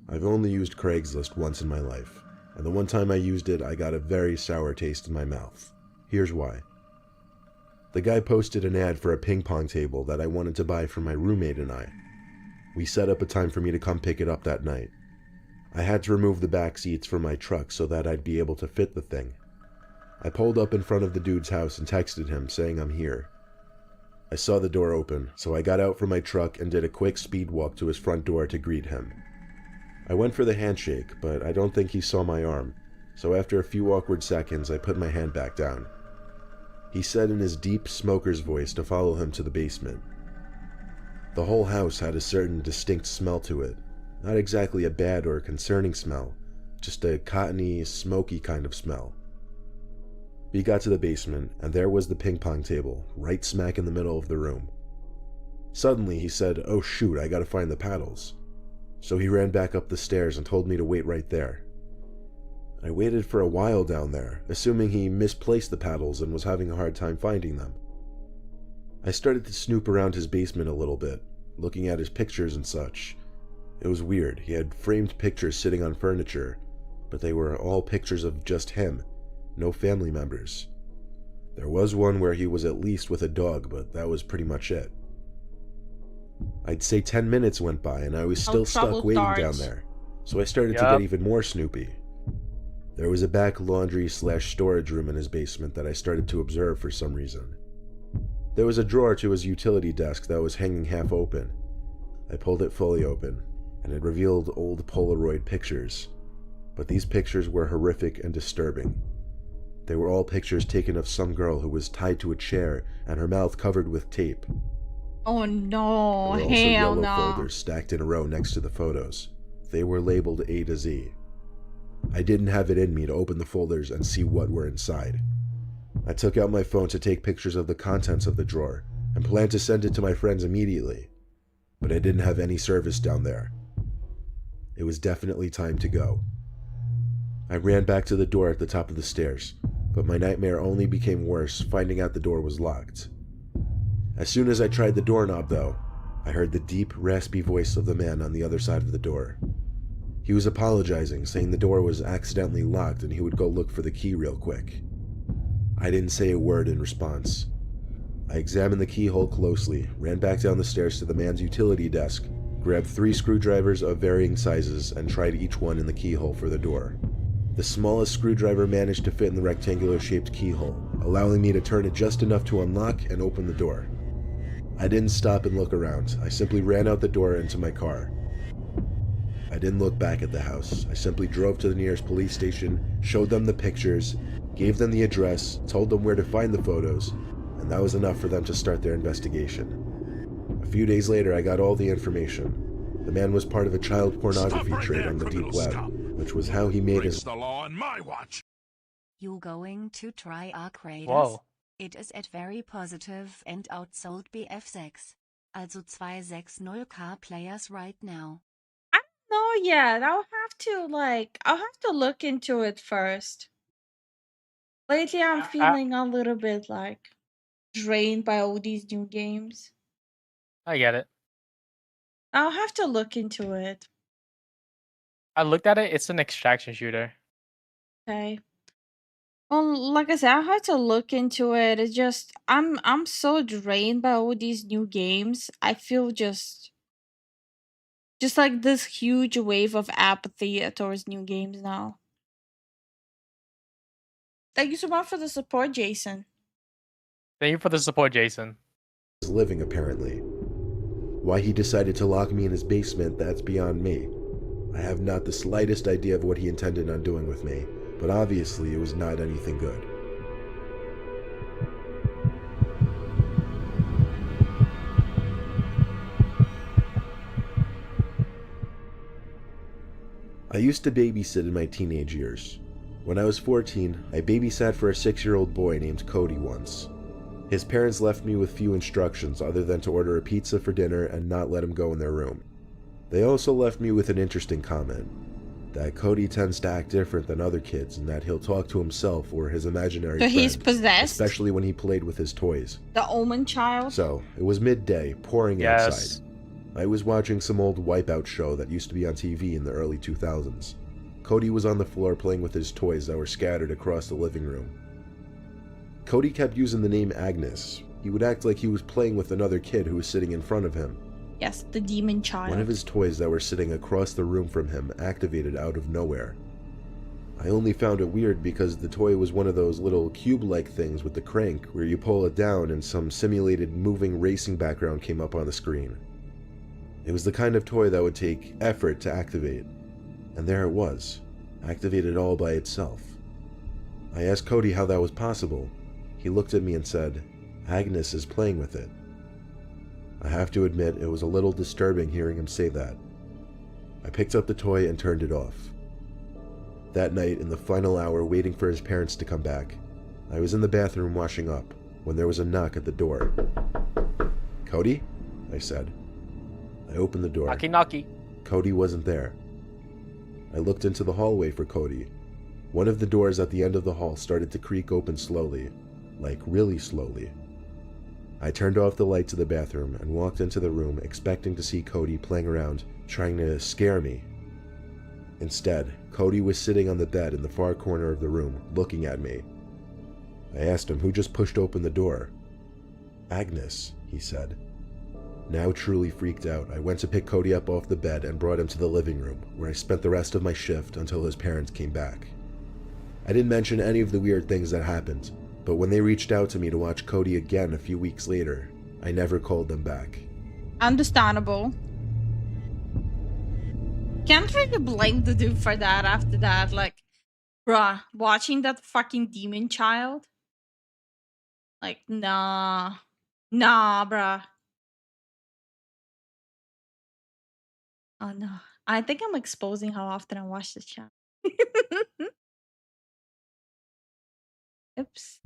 I've only used Craigslist once in my life, and the one time I used it, I got a very sour taste in my mouth. Here's why. The guy posted an ad for a ping pong table that I wanted to buy for my roommate and I. We set up a time for me to come pick it up that night. I had to remove the back seats from my truck so that I'd be able to fit the thing. I pulled up in front of the dude's house and texted him saying I'm here. I saw the door open, so I got out from my truck and did a quick speed walk to his front door to greet him. I went for the handshake, but I don't think he saw my arm, so after a few awkward seconds I put my hand back down. He said in his deep smoker's voice to follow him to the basement. The whole house had a certain distinct smell to it. Not exactly a bad or concerning smell, just a cottony, smoky kind of smell. We got to the basement, and there was the ping pong table, right smack in the middle of the room. Suddenly he said, "Oh shoot, I gotta find the paddles." So he ran back up the stairs and told me to wait right there. I waited for a while down there, assuming he misplaced the paddles and was having a hard time finding them. I started to snoop around his basement a little bit, looking at his pictures and such. It was weird. He had framed pictures sitting on furniture, but they were all pictures of just him, no family members. There was one where he was at least with a dog, but that was pretty much it. I'd say 10 minutes went by and I was still stuck waiting down there, so I started to get even more snoopy. There was a back laundry/storage room in his basement that I started to observe for some reason. There was a drawer to his utility desk that was hanging half open. I pulled it fully open, and it revealed old Polaroid pictures. But these pictures were horrific and disturbing. They were all pictures taken of some girl who was tied to a chair and her mouth covered with tape. Oh no, There were also hell yellow no. folders stacked in a row next to the photos. They were labeled A to Z. I didn't have it in me to open the folders and see what were inside. I took out my phone to take pictures of the contents of the drawer and planned to send it to my friends immediately, but I didn't have any service down there. It was definitely time to go. I ran back to the door at the top of the stairs, but my nightmare only became worse finding out the door was locked. As soon as I tried the doorknob, though, I heard the deep, raspy voice of the man on the other side of the door. He was apologizing, saying the door was accidentally locked and he would go look for the key real quick. I didn't say a word in response. I examined the keyhole closely, ran back down the stairs to the man's utility desk, grabbed 3 screwdrivers of varying sizes, and tried each one in the keyhole for the door. The smallest screwdriver managed to fit in the rectangular-shaped keyhole, allowing me to turn it just enough to unlock and open the door. I didn't stop and look around. I simply ran out the door into my car. I didn't look back at the house. I simply drove to the nearest police station, showed them the pictures, gave them the address, told them where to find the photos, and that was enough for them to start their investigation. A few days later, I got all the information. The man was part of a child pornography trade on the deep web, which was how he made his... the law on my watch. You going to try Kratos? Whoa. It is at very positive and outsold BF6. Also 260k players right now. I don't know yet. I'll have to look into it first. Lately, I'm feeling a little bit like drained by all these new games. I get it. I'll have to look into it. I looked at it. It's an extraction shooter. Okay. Well, like I said, I'll have to look into it. It's just I'm so drained by all these new games. I feel just like this huge wave of apathy towards new games now. Thank you so much for the support, Jason. Thank you for the support, Jason. Is living, apparently. Why he decided to lock me in his basement, that's beyond me. I have not the slightest idea of what he intended on doing with me, but obviously it was not anything good. I used to babysit in my teenage years. When I was 14, I babysat for a 6-year-old boy named Cody once. His parents left me with few instructions other than to order a pizza for dinner and not let him go in their room. They also left me with an interesting comment, that Cody tends to act different than other kids and that he'll talk to himself or his imaginary So friend, he's possessed? especially when he played with his toys. The Omen Child? So, it was midday, pouring Yes. outside. I was watching some old Wipeout show that used to be on TV in the early 2000s. Cody was on the floor playing with his toys that were scattered across the living room. Cody kept using the name Agnes. He would act like he was playing with another kid who was sitting in front of him. Yes, the Demon Child. One of his toys that were sitting across the room from him activated out of nowhere. I only found it weird because the toy was one of those little cube-like things with the crank where you pull it down and some simulated moving racing background came up on the screen. It was the kind of toy that would take effort to activate. And there it was, activated all by itself. I asked Cody how that was possible. He looked at me and said, "Agnes is playing with it." I have to admit, it was a little disturbing hearing him say that. I picked up the toy and turned it off. That night, in the final hour waiting for his parents to come back, I was in the bathroom washing up when there was a knock at the door. "Cody?" I said. I opened the door. Knocky knocky. Cody wasn't there. I looked into the hallway for Cody. One of the doors at the end of the hall started to creak open slowly, like really slowly. I turned off the light to the bathroom and walked into the room expecting to see Cody playing around, trying to scare me. Instead, Cody was sitting on the bed in the far corner of the room, looking at me. I asked him who just pushed open the door. "Agnes," he said. Now truly freaked out, I went to pick Cody up off the bed and brought him to the living room, where I spent the rest of my shift until his parents came back. I didn't mention any of the weird things that happened, but when they reached out to me to watch Cody again a few weeks later, I never called them back. Understandable. Can't really blame the dude for that after that. Like, bruh, watching that fucking Demon Child? Like, nah. Nah, bruh. Oh no. I think I'm exposing how often I watch this channel. Oops.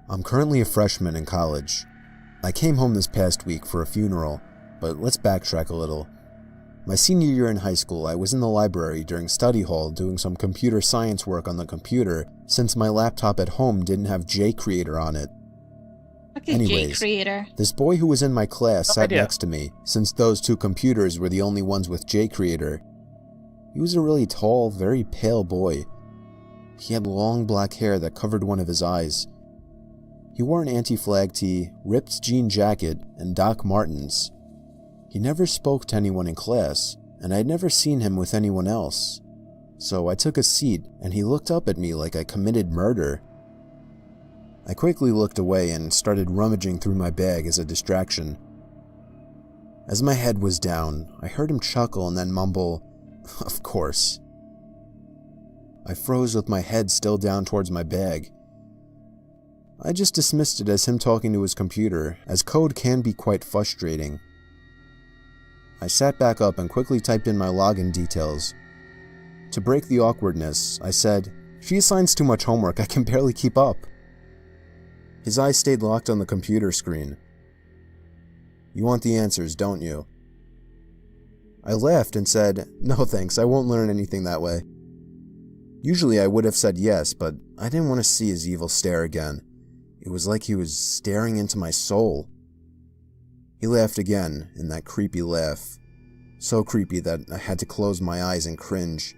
I'm currently a freshman in college. I came home this past week for a funeral, but let's backtrack a little. My senior year in high school, I was in the library during study hall doing some computer science work on the computer since my laptop at home didn't have JCreator on it. Okay, Anyways, JCreator. this boy who was in my class No sat idea. next to me, since those two computers were the only ones with JCreator. He was a really tall, very pale boy. He had long black hair that covered one of his eyes. He wore an anti-flag tee, ripped jean jacket, and Doc Martens. He never spoke to anyone in class, and I'd never seen him with anyone else. So I took a seat, and he looked up at me like I committed murder. I quickly looked away and started rummaging through my bag as a distraction. As my head was down, I heard him chuckle and then mumble, "Of course." I froze with my head still down towards my bag. I just dismissed it as him talking to his computer, as code can be quite frustrating. I sat back up and quickly typed in my login details. To break the awkwardness, I said, "She assigns too much homework, I can barely keep up." His eyes stayed locked on the computer screen. "You want the answers, don't you?" I laughed and said, "No thanks, I won't learn anything that way." Usually I would have said yes, but I didn't want to see his evil stare again. It was like he was staring into my soul. He laughed again, in that creepy laugh. So creepy that I had to close my eyes and cringe.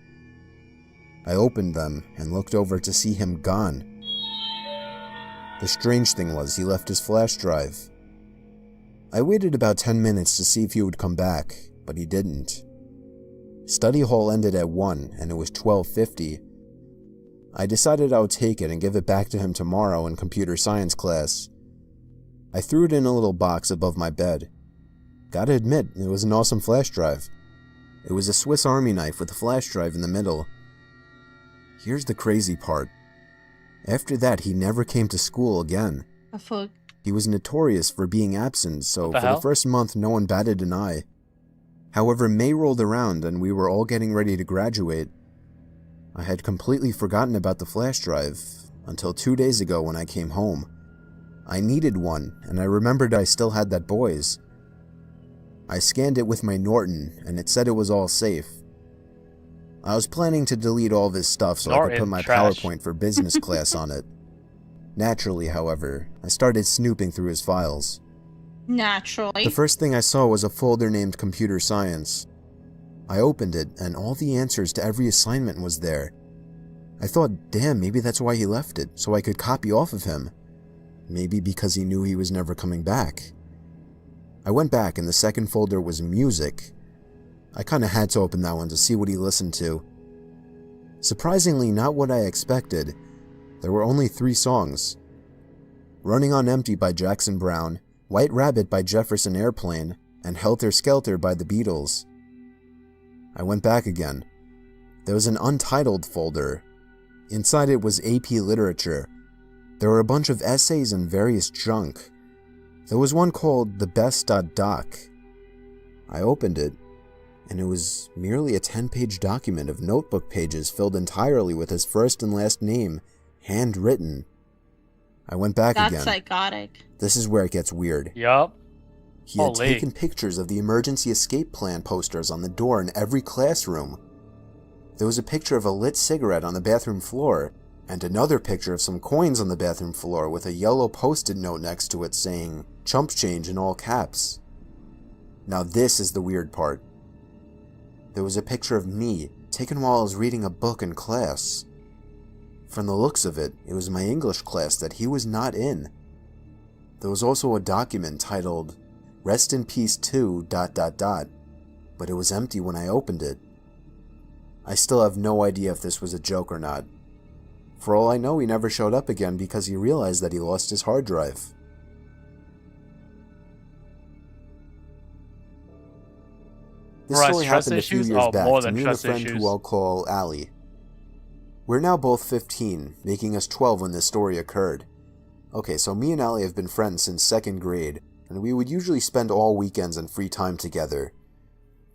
I opened them and looked over to see him gone. The strange thing was he left his flash drive. I waited about 10 minutes to see if he would come back, but he didn't. Study hall ended at 1 and it was 12:50. I decided I would take it and give it back to him tomorrow in computer science class. I threw it in a little box above my bed. Gotta admit, it was an awesome flash drive. It was a Swiss Army knife with a flash drive in the middle. Here's the crazy part. After that, he never came to school again. The fuck? He was notorious for being absent, so for hell? the first month no one batted an eye. However, May rolled around and we were all getting ready to graduate. I had completely forgotten about the flash drive, until 2 days ago when I came home. I needed one, and I remembered I still had that boy's. I scanned it with my Norton, and it said it was all safe. I was planning to delete all of his stuff so I could put my trash. PowerPoint for business class on it. Naturally, however, I started snooping through his files. Naturally. The first thing I saw was a folder named Computer Science. I opened it, and all the answers to every assignment was there. I thought, damn, maybe that's why he left it, so I could copy off of him. Maybe because he knew he was never coming back. I went back, and the second folder was music. I kinda had to open that one to see what he listened to. Surprisingly, not what I expected. There were only 3 songs. Running on Empty by Jackson Browne, White Rabbit by Jefferson Airplane, and Helter Skelter by the Beatles. I went back again. There was an untitled folder. Inside it was AP Literature. There were a bunch of essays and various junk. There was one called The Best.Doc. I opened it, and it was merely a 10-page document of notebook pages filled entirely with his first and last name, handwritten. I went back That's again. psychotic. This is where it gets weird. Yup. He had Holy. taken pictures of the emergency escape plan posters on the door in every classroom. There was a picture of a lit cigarette on the bathroom floor, and another picture of some coins on the bathroom floor with a yellow post-it note next to it saying, "Chump change" in all caps. Now this is the weird part. There was a picture of me, taken while I was reading a book in class. From the looks of it, it was my English class that he was not in. There was also a document titled, "Rest in Peace 2... but it was empty when I opened it. I still have no idea if this was a joke or not. For all I know, he never showed up again because he realized that he lost his hard drive. This Right, story stress happened a few issues? years Oh, back more to than me and a trust friend issues. who I'll call Allie. We're now both 15, making us 12 when this story occurred. Okay, so me and Allie have been friends since 2nd grade, and we would usually spend all weekends and free time together.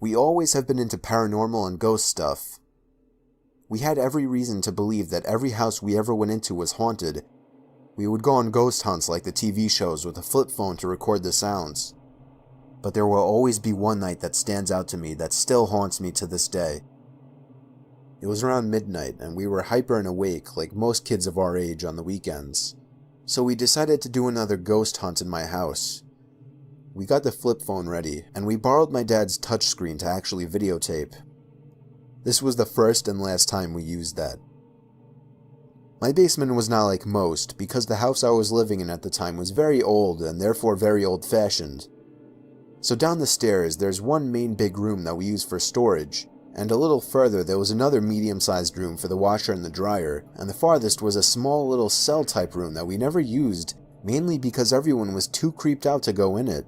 We always have been into paranormal and ghost stuff. We had every reason to believe that every house we ever went into was haunted. We would go on ghost hunts like the TV shows with a flip phone to record the sounds. But there will always be one night that stands out to me that still haunts me to this day. It was around midnight, and we were hyper and awake like most kids of our age on the weekends. So we decided to do another ghost hunt in my house. We got the flip phone ready, and we borrowed my dad's touchscreen to actually videotape. This was the first and last time we used that. My basement was not like most, because the house I was living in at the time was very old and therefore very old-fashioned. So down the stairs, there's one main big room that we use for storage, and a little further there was another medium-sized room for the washer and the dryer, and the farthest was a small little cell-type room that we never used, mainly because everyone was too creeped out to go in it.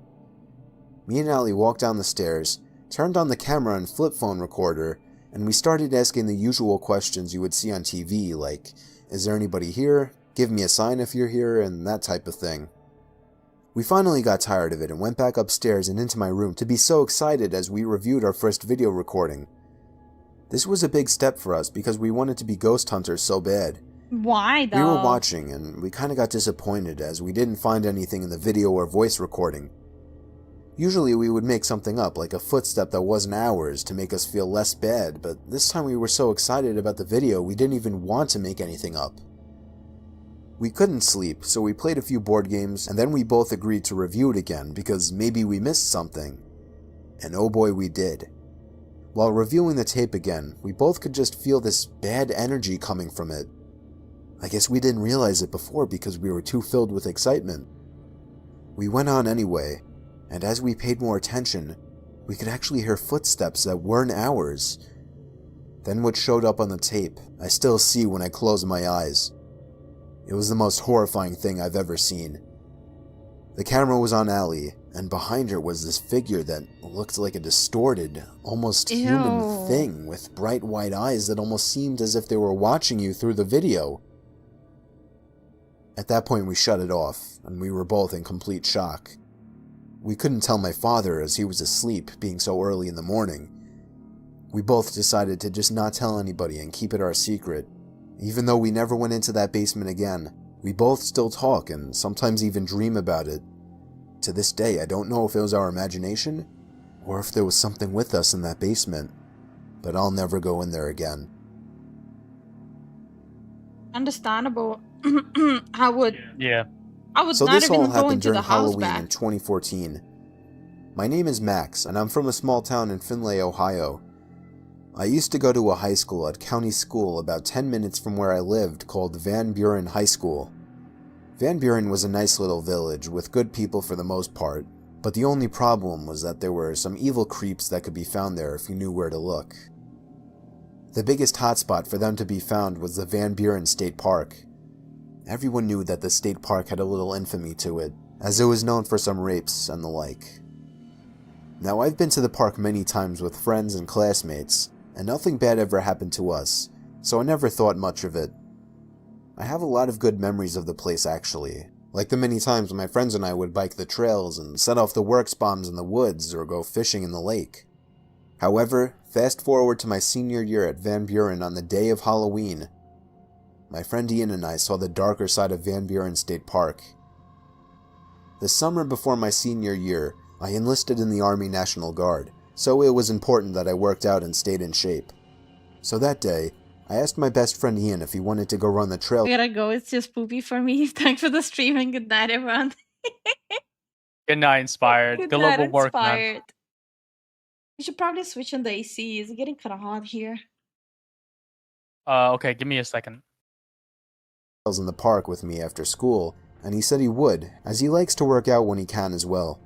Me and Allie walked down the stairs, turned on the camera and flip phone recorder, and we started asking the usual questions you would see on TV, like, "Is there anybody here? Give me a sign if you're here," and that type of thing. We finally got tired of it and went back upstairs and into my room to be so excited as we reviewed our first video recording. This was a big step for us because we wanted to be ghost hunters so bad. Why though? We were watching and we kind of got disappointed as we didn't find anything in the video or voice recording. Usually we would make something up, like a footstep that wasn't ours, to make us feel less bad, but this time we were so excited about the video we didn't even want to make anything up. We couldn't sleep, so we played a few board games, and then we both agreed to review it again because maybe we missed something. And oh boy, we did. While reviewing the tape again, we both could just feel this bad energy coming from it. I guess we didn't realize it before because we were too filled with excitement. We went on anyway, and as we paid more attention, we could actually hear footsteps that weren't ours. Then what showed up on the tape, I still see when I close my eyes. It was the most horrifying thing I've ever seen. The camera was on Allie, and behind her was this figure that looked like a distorted, almost human thing with bright white eyes that almost seemed as if they were watching you through the video. At that point we shut it off, and we were both in complete shock. We couldn't tell my father as he was asleep, being so early in the morning. We both decided to just not tell anybody and keep it our secret. Even though we never went into that basement again, we both still talk and sometimes even dream about it. To this day, I don't know if it was our imagination or if there was something with us in that basement, but I'll never go in there again. Understandable. I would So not this all even go happened into the during house Halloween back. in 2014. My name is Max, and I'm from a small town in Findlay, Ohio. I used to go to a high school at County School about 10 minutes from where I lived called Van Buren High School. Van Buren was a nice little village with good people for the most part, but the only problem was that there were some evil creeps that could be found there if you knew where to look. The biggest hotspot for them to be found was the Van Buren State Park. Everyone knew that the state park had a little infamy to it, as it was known for some rapes and the like. Now, I've been to the park many times with friends and classmates, and nothing bad ever happened to us, so I never thought much of it. I have a lot of good memories of the place actually, like the many times when my friends and I would bike the trails and set off the works bombs in the woods or go fishing in the lake. However, fast forward to my senior year at Van Buren on the day of Halloween. My friend Ian and I saw the darker side of Van Buren State Park. The summer before my senior year, I enlisted in the Army National Guard, so it was important that I worked out and stayed in shape. So that day, I asked my best friend Ian if he wanted to go run the trail. I gotta go. It's just poopy for me. Thanks for the stream and good night, everyone. Good night, Inspired. Good luck with work, man. Inspired. We should probably switch on the AC. It's getting kind of hot here. Okay, give me a second. In the park with me after school, and he said he would, as he likes to work out when he can as well.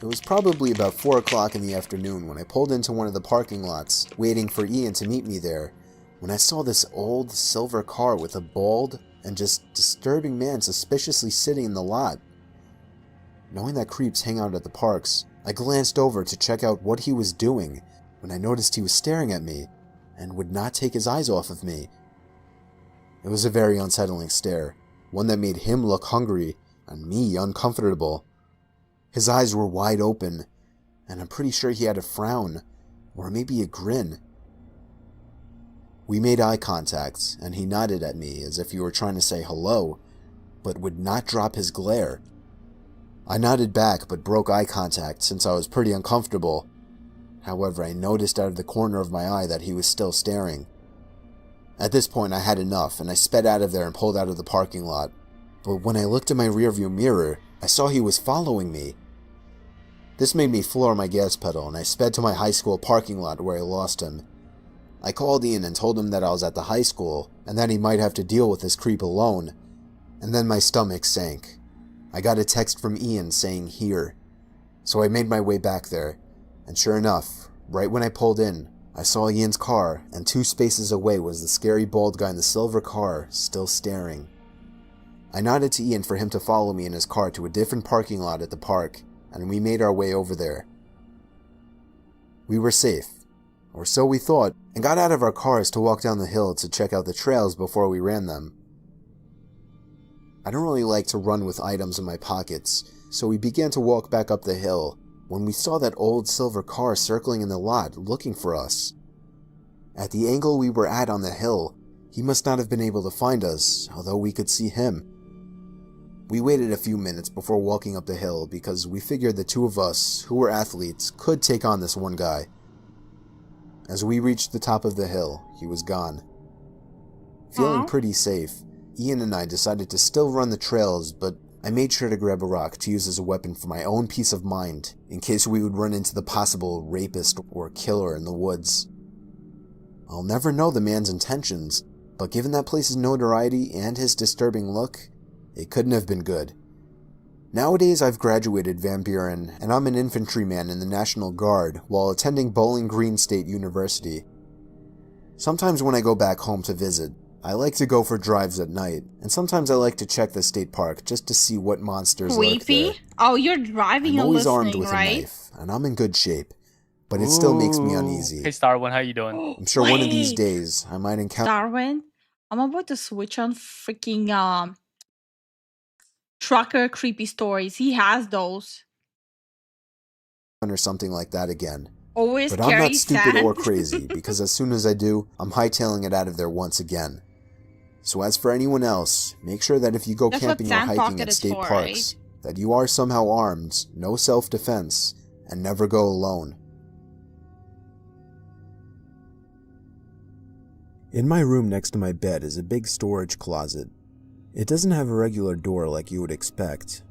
It was probably about 4 o'clock in the afternoon when I pulled into one of the parking lots, waiting for Ian to meet me there, when I saw this old silver car with a bald and just disturbing man suspiciously sitting in the lot. Knowing that creeps hang out at the parks, I glanced over to check out what he was doing when I noticed he was staring at me and would not take his eyes off of me. It was a very unsettling stare, one that made him look hungry and me uncomfortable. His eyes were wide open, and I'm pretty sure he had a frown, or maybe a grin. We made eye contact, and he nodded at me as if he were trying to say hello, but would not drop his glare. I nodded back but broke eye contact since I was pretty uncomfortable. However, I noticed out of the corner of my eye that he was still staring. At this point I had enough, and I sped out of there and pulled out of the parking lot. But when I looked in my rearview mirror, I saw he was following me. This made me floor my gas pedal, and I sped to my high school parking lot where I lost him. I called Ian and told him that I was at the high school, and that he might have to deal with this creep alone. And then my stomach sank. I got a text from Ian saying here. So I made my way back there, and sure enough, right when I pulled in, I saw Ian's car, and 2 spaces away was the scary bald guy in the silver car, still staring. I nodded to Ian for him to follow me in his car to a different parking lot at the park, and we made our way over there. We were safe, or so we thought, and got out of our cars to walk down the hill to check out the trails before we ran them. I don't really like to run with items in my pockets, so we began to walk back up the hill when we saw that old silver car circling in the lot looking for us. At the angle we were at on the hill, he must not have been able to find us, although we could see him. We waited a few minutes before walking up the hill because we figured the two of us, who were athletes, could take on this one guy. As we reached the top of the hill, he was gone. Feeling pretty safe, Ian and I decided to still run the trails, but I made sure to grab a rock to use as a weapon for my own peace of mind, in case we would run into the possible rapist or killer in the woods. I'll never know the man's intentions, but given that place's notoriety and his disturbing look, it couldn't have been good. Nowadays I've graduated Van Buren, and I'm an infantryman in the National Guard while attending Bowling Green State University. Sometimes when I go back home to visit, I like to go for drives at night, and sometimes I like to check the state park just to see what monsters lurk there. Oh, you're driving I'm and always listening, armed with right? a knife, and I'm in good shape, but it still makes me uneasy. Hey Starwin, how you doing? I'm sure one of these days I might encounter Darwin, I'm about to switch on freaking trucker creepy stories. He has those. something like that again. Always But I'm carry not stupid sand. or crazy, because as soon as I do, I'm hightailing it out of there once again. So as for anyone else, make sure that if you go That's what camping or sand hiking pocket at is state for, parks, that you are somehow armed, no self-defense, and never go alone. In my room next to my bed is a big storage closet. It doesn't have a regular door like you would expect.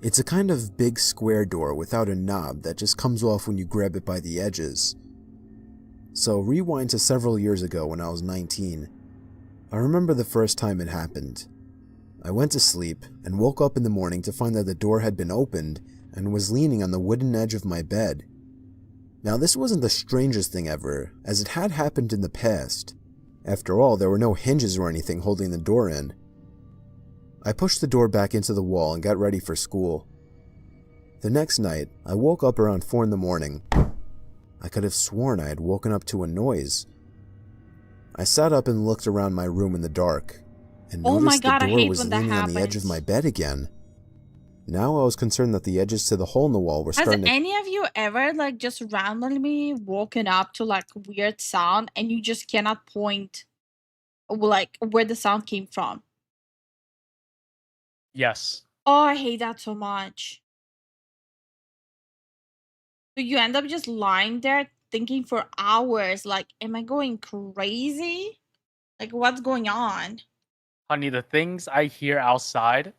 It's a kind of big square door without a knob that just comes off when you grab it by the edges. So rewind to several years ago when I was 19. I remember the first time it happened. I went to sleep and woke up in the morning to find that the door had been opened and was leaning on the wooden edge of my bed. Now this wasn't the strangest thing ever, as it had happened in the past. After all, there were no hinges or anything holding the door in. I pushed the door back into the wall and got ready for school. The next night, I woke up around 4 in the morning. I could have sworn I had woken up to a noise. I sat up and looked around my room in the dark, and Oh my noticed God, the I door hate was when that leaning on the edge of happens. my bed again. Now I was concerned that the edges to the hole in the wall were Has starting to... any of you ever like just randomly woken up to like weird sound and you just cannot point like where the sound came from? Yes. Oh, I hate that so much. So you end up just lying there thinking for hours, like, am I going crazy? Like, what's going on? Honey, the things I hear outside,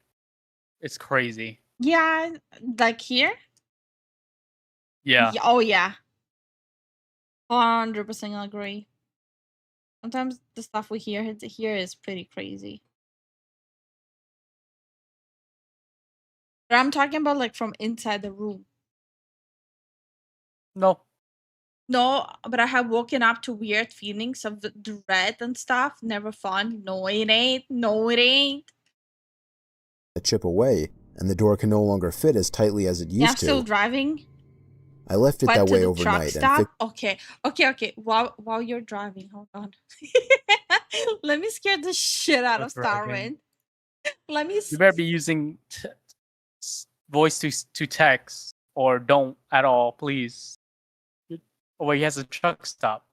it's crazy. Yeah, like here? Yeah. Oh, yeah. 100% agree. Sometimes the stuff we hear here is pretty crazy. But I'm talking about like from inside the room. No. No, but I have woken up to weird feelings of dread and stuff. Never fun. No, it ain't. No, it ain't. chip away, and the door can no longer fit as tightly as it Yeah, I'm used still to. driving. I left it Went that to way the overnight truck and stop. Okay. While you're driving, hold on. Let me scare the shit out of Driving. Starwin. Let me. You better be using voice to text, or don't at all, please. Oh wait, he has a truck stop.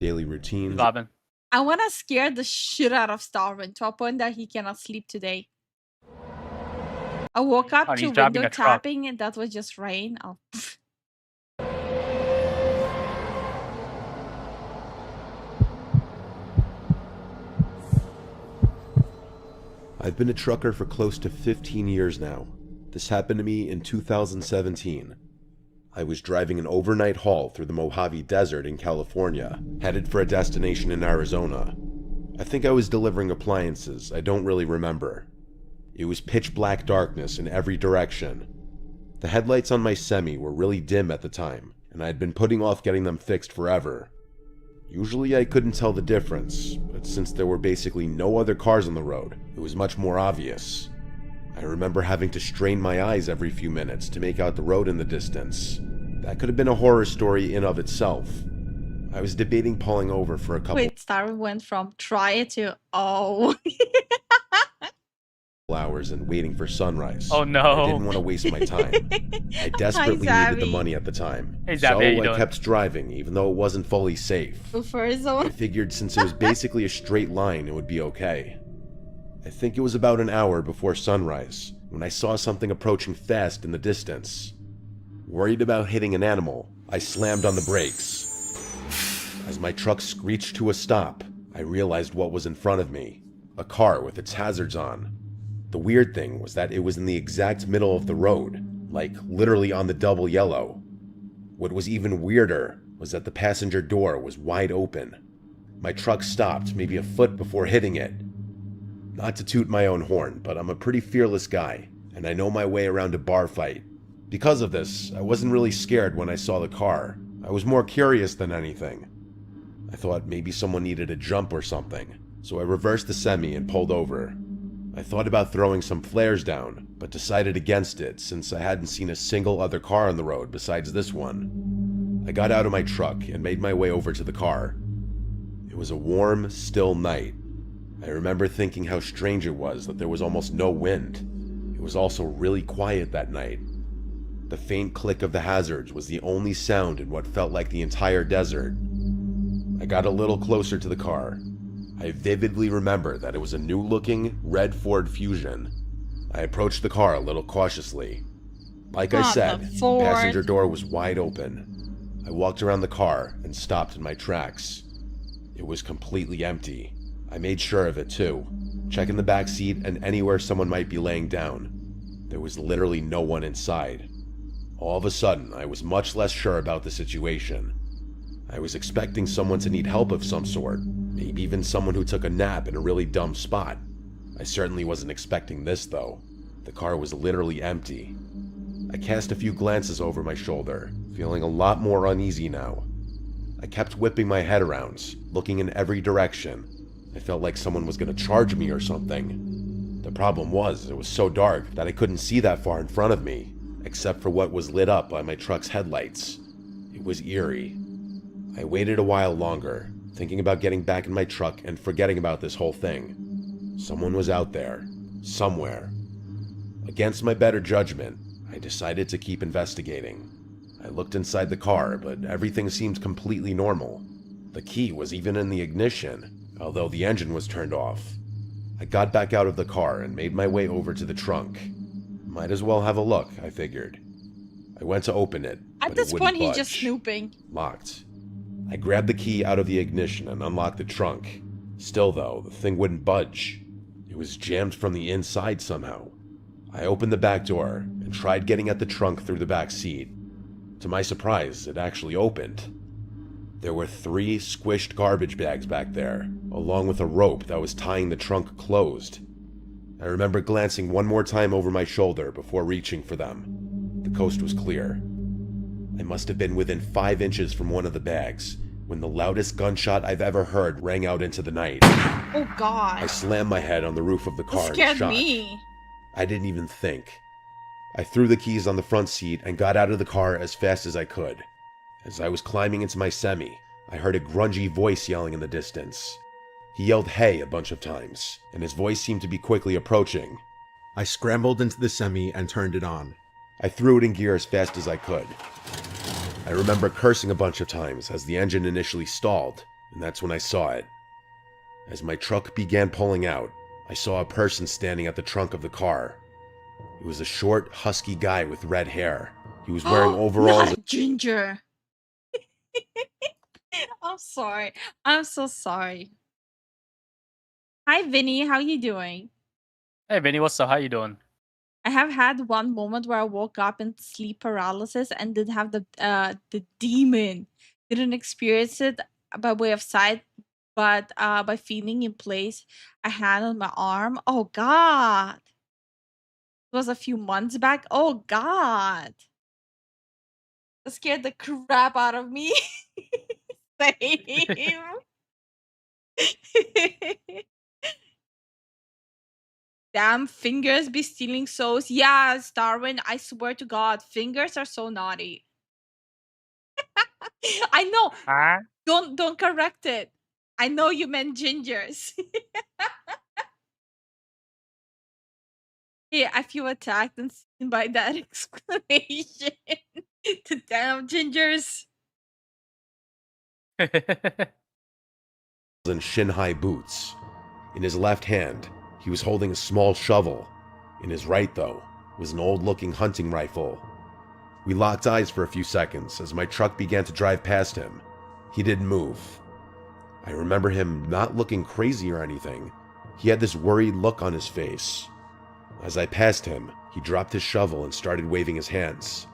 daily routines. Robin. I want to scare the shit out of Starwin to a point that he cannot sleep today. I woke up Honey, to he's driving window a truck. tapping, and that was just rain. Oh. I've been a trucker for close to 15 years now. This happened to me in 2017. I was driving an overnight haul through the Mojave Desert in California, headed for a destination in Arizona. I think I was delivering appliances, I don't really remember. It was pitch black darkness in every direction. The headlights on my semi were really dim at the time, and I had been putting off getting them fixed forever. Usually I couldn't tell the difference, but since there were basically no other cars on the road, it was much more obvious. I remember having to strain my eyes every few minutes to make out the road in the distance. That could have been a horror story in of itself. I was debating pulling over for a couple... Wait, Starwin went from try it to oh. hours and waiting for sunrise. Oh, no. I didn't want to waste my time. I desperately needed the money at the time. Hey, so Zabby, how you I doing? kept driving, even though it wasn't fully safe. Buffer I zone. figured since it was basically a straight line, it would be okay. I think it was about an hour before sunrise when I saw something approaching fast in the distance. Worried about hitting an animal, I slammed on the brakes. As my truck screeched to a stop, I realized what was in front of me. A car with its hazards on. The weird thing was that it was in the exact middle of the road, like literally on the double yellow. What was even weirder was that the passenger door was wide open. My truck stopped maybe a foot before hitting it. Not to toot my own horn, but I'm a pretty fearless guy, and I know my way around a bar fight. Because of this, I wasn't really scared when I saw the car. I was more curious than anything. I thought maybe someone needed a jump or something, so I reversed the semi and pulled over. I thought about throwing some flares down, but decided against it since I hadn't seen a single other car on the road besides this one. I got out of my truck and made my way over to the car. It was a warm, still night. I remember thinking how strange it was that there was almost no wind. It was also really quiet that night. The faint click of the hazards was the only sound in what felt like the entire desert. I got a little closer to the car. I vividly remember that it was a new-looking red Ford Fusion. I approached the car a little cautiously. Like I said, the passenger door was wide open. I walked around the car and stopped in my tracks. It was completely empty. I made sure of it too, checking the back seat and anywhere someone might be laying down. There was literally no one inside. All of a sudden, I was much less sure about the situation. I was expecting someone to need help of some sort, maybe even someone who took a nap in a really dumb spot. I certainly wasn't expecting this though. The car was literally empty. I cast a few glances over my shoulder, feeling a lot more uneasy now. I kept whipping my head around, looking in every direction. I felt like someone was going to charge me or something. The problem was, it was so dark that I couldn't see that far in front of me, except for what was lit up by my truck's headlights. It was eerie. I waited a while longer, thinking about getting back in my truck and forgetting about this whole thing. Someone was out there, somewhere. Against my better judgment, I decided to keep investigating. I looked inside the car, but everything seemed completely normal. The key was even in the ignition, although the engine was turned off. I got back out of the car and made my way over to the trunk. Might as well have a look, I figured. I went to open it, At but this it wouldn't point, he's budge. just snooping. Locked. I grabbed the key out of the ignition and unlocked the trunk. Still though, the thing wouldn't budge. It was jammed from the inside somehow. I opened the back door and tried getting at the trunk through the back seat. To my surprise, it actually opened. There were 3 squished garbage bags back there, along with a rope that was tying the trunk closed. I remember glancing one more time over my shoulder before reaching for them. The coast was clear. I must have been within 5 inches from one of the bags when the loudest gunshot I've ever heard rang out into the night. Oh god. I slammed my head on the roof of the car That in scared shock. me. I didn't even think. I threw the keys on the front seat and got out of the car as fast as I could. As I was climbing into my semi, I heard a grungy voice yelling in the distance. He yelled "hey" a bunch of times, and his voice seemed to be quickly approaching. I scrambled into the semi and turned it on. I threw it in gear as fast as I could. I remember cursing a bunch of times as the engine initially stalled, and that's when I saw it. As my truck began pulling out, I saw a person standing at the trunk of the car. It was a short, husky guy with red hair. He was wearing overalls. Not Ginger. I'm sorry. I'm so sorry. Hi, Vinny. How you doing? Hey, Vinny, what's up? How you doing? I have had one moment where I woke up in sleep paralysis and did have the demon. Didn't experience it by way of sight, but by feeling in place a hand on my arm. Oh god. It was a few months back. Oh god. That scared the crap out of me. Same. Damn, fingers be stealing souls. Yes, Darwin, I swear to God, fingers are so naughty. I know. Huh? Don't correct it. I know you meant gingers. Yeah, I feel attacked and seen by that exclamation. The damn gingers. And shin-high boots. In his left hand, he was holding a small shovel. In his right, though, was an old-looking hunting rifle. We locked eyes for a few seconds as my truck began to drive past him. He didn't move. I remember him not looking crazy or anything. He had this worried look on his face. As I passed him, he dropped his shovel and started waving his hands.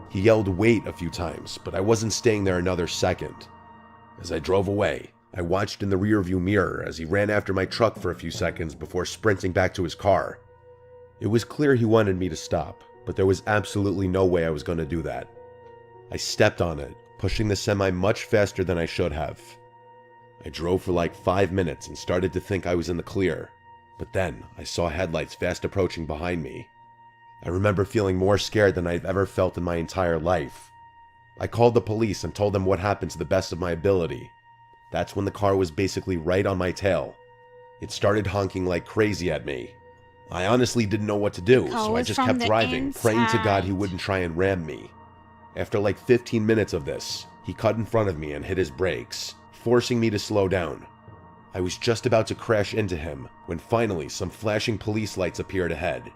He yelled "wait" a few times, but I wasn't staying there another second. As I drove away, I watched in the rearview mirror as he ran after my truck for a few seconds before sprinting back to his car. It was clear he wanted me to stop, but there was absolutely no way I was going to do that. I stepped on it, pushing the semi much faster than I should have. I drove for like 5 minutes and started to think I was in the clear, but then I saw headlights fast approaching behind me. I remember feeling more scared than I've ever felt in my entire life. I called the police and told them what happened to the best of my ability. That's when the car was basically right on my tail. It started honking like crazy at me. I honestly didn't know what to do, so I just kept driving, praying to God he wouldn't try and ram me. After like 15 minutes of this, he cut in front of me and hit his brakes, forcing me to slow down. I was just about to crash into him when finally some flashing police lights appeared ahead.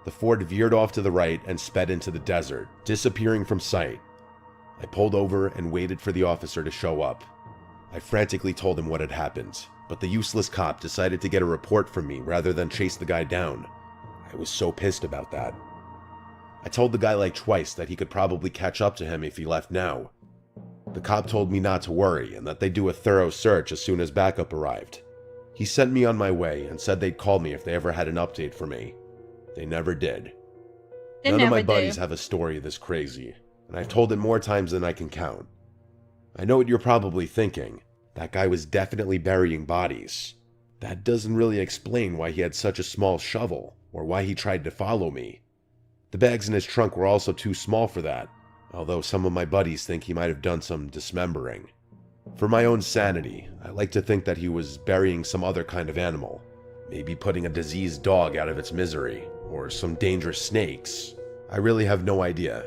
The Ford veered off to the right and sped into the desert, disappearing from sight. I pulled over and waited for the officer to show up. I frantically told him what had happened, but the useless cop decided to get a report from me rather than chase the guy down. I was so pissed about that. I told the guy like twice that he could probably catch up to him if he left now. The cop told me not to worry and that they'd do a thorough search as soon as backup arrived. He sent me on my way and said they'd call me if they ever had an update for me. They never did. None of my buddies have a story this crazy, and I've told it more times than I can count. I know what you're probably thinking. That guy was definitely burying bodies. That doesn't really explain why he had such a small shovel, or why he tried to follow me. The bags in his trunk were also too small for that, although some of my buddies think he might have done some dismembering. For my own sanity, I like to think that he was burying some other kind of animal, maybe putting a diseased dog out of its misery, or some dangerous snakes. I really have no idea.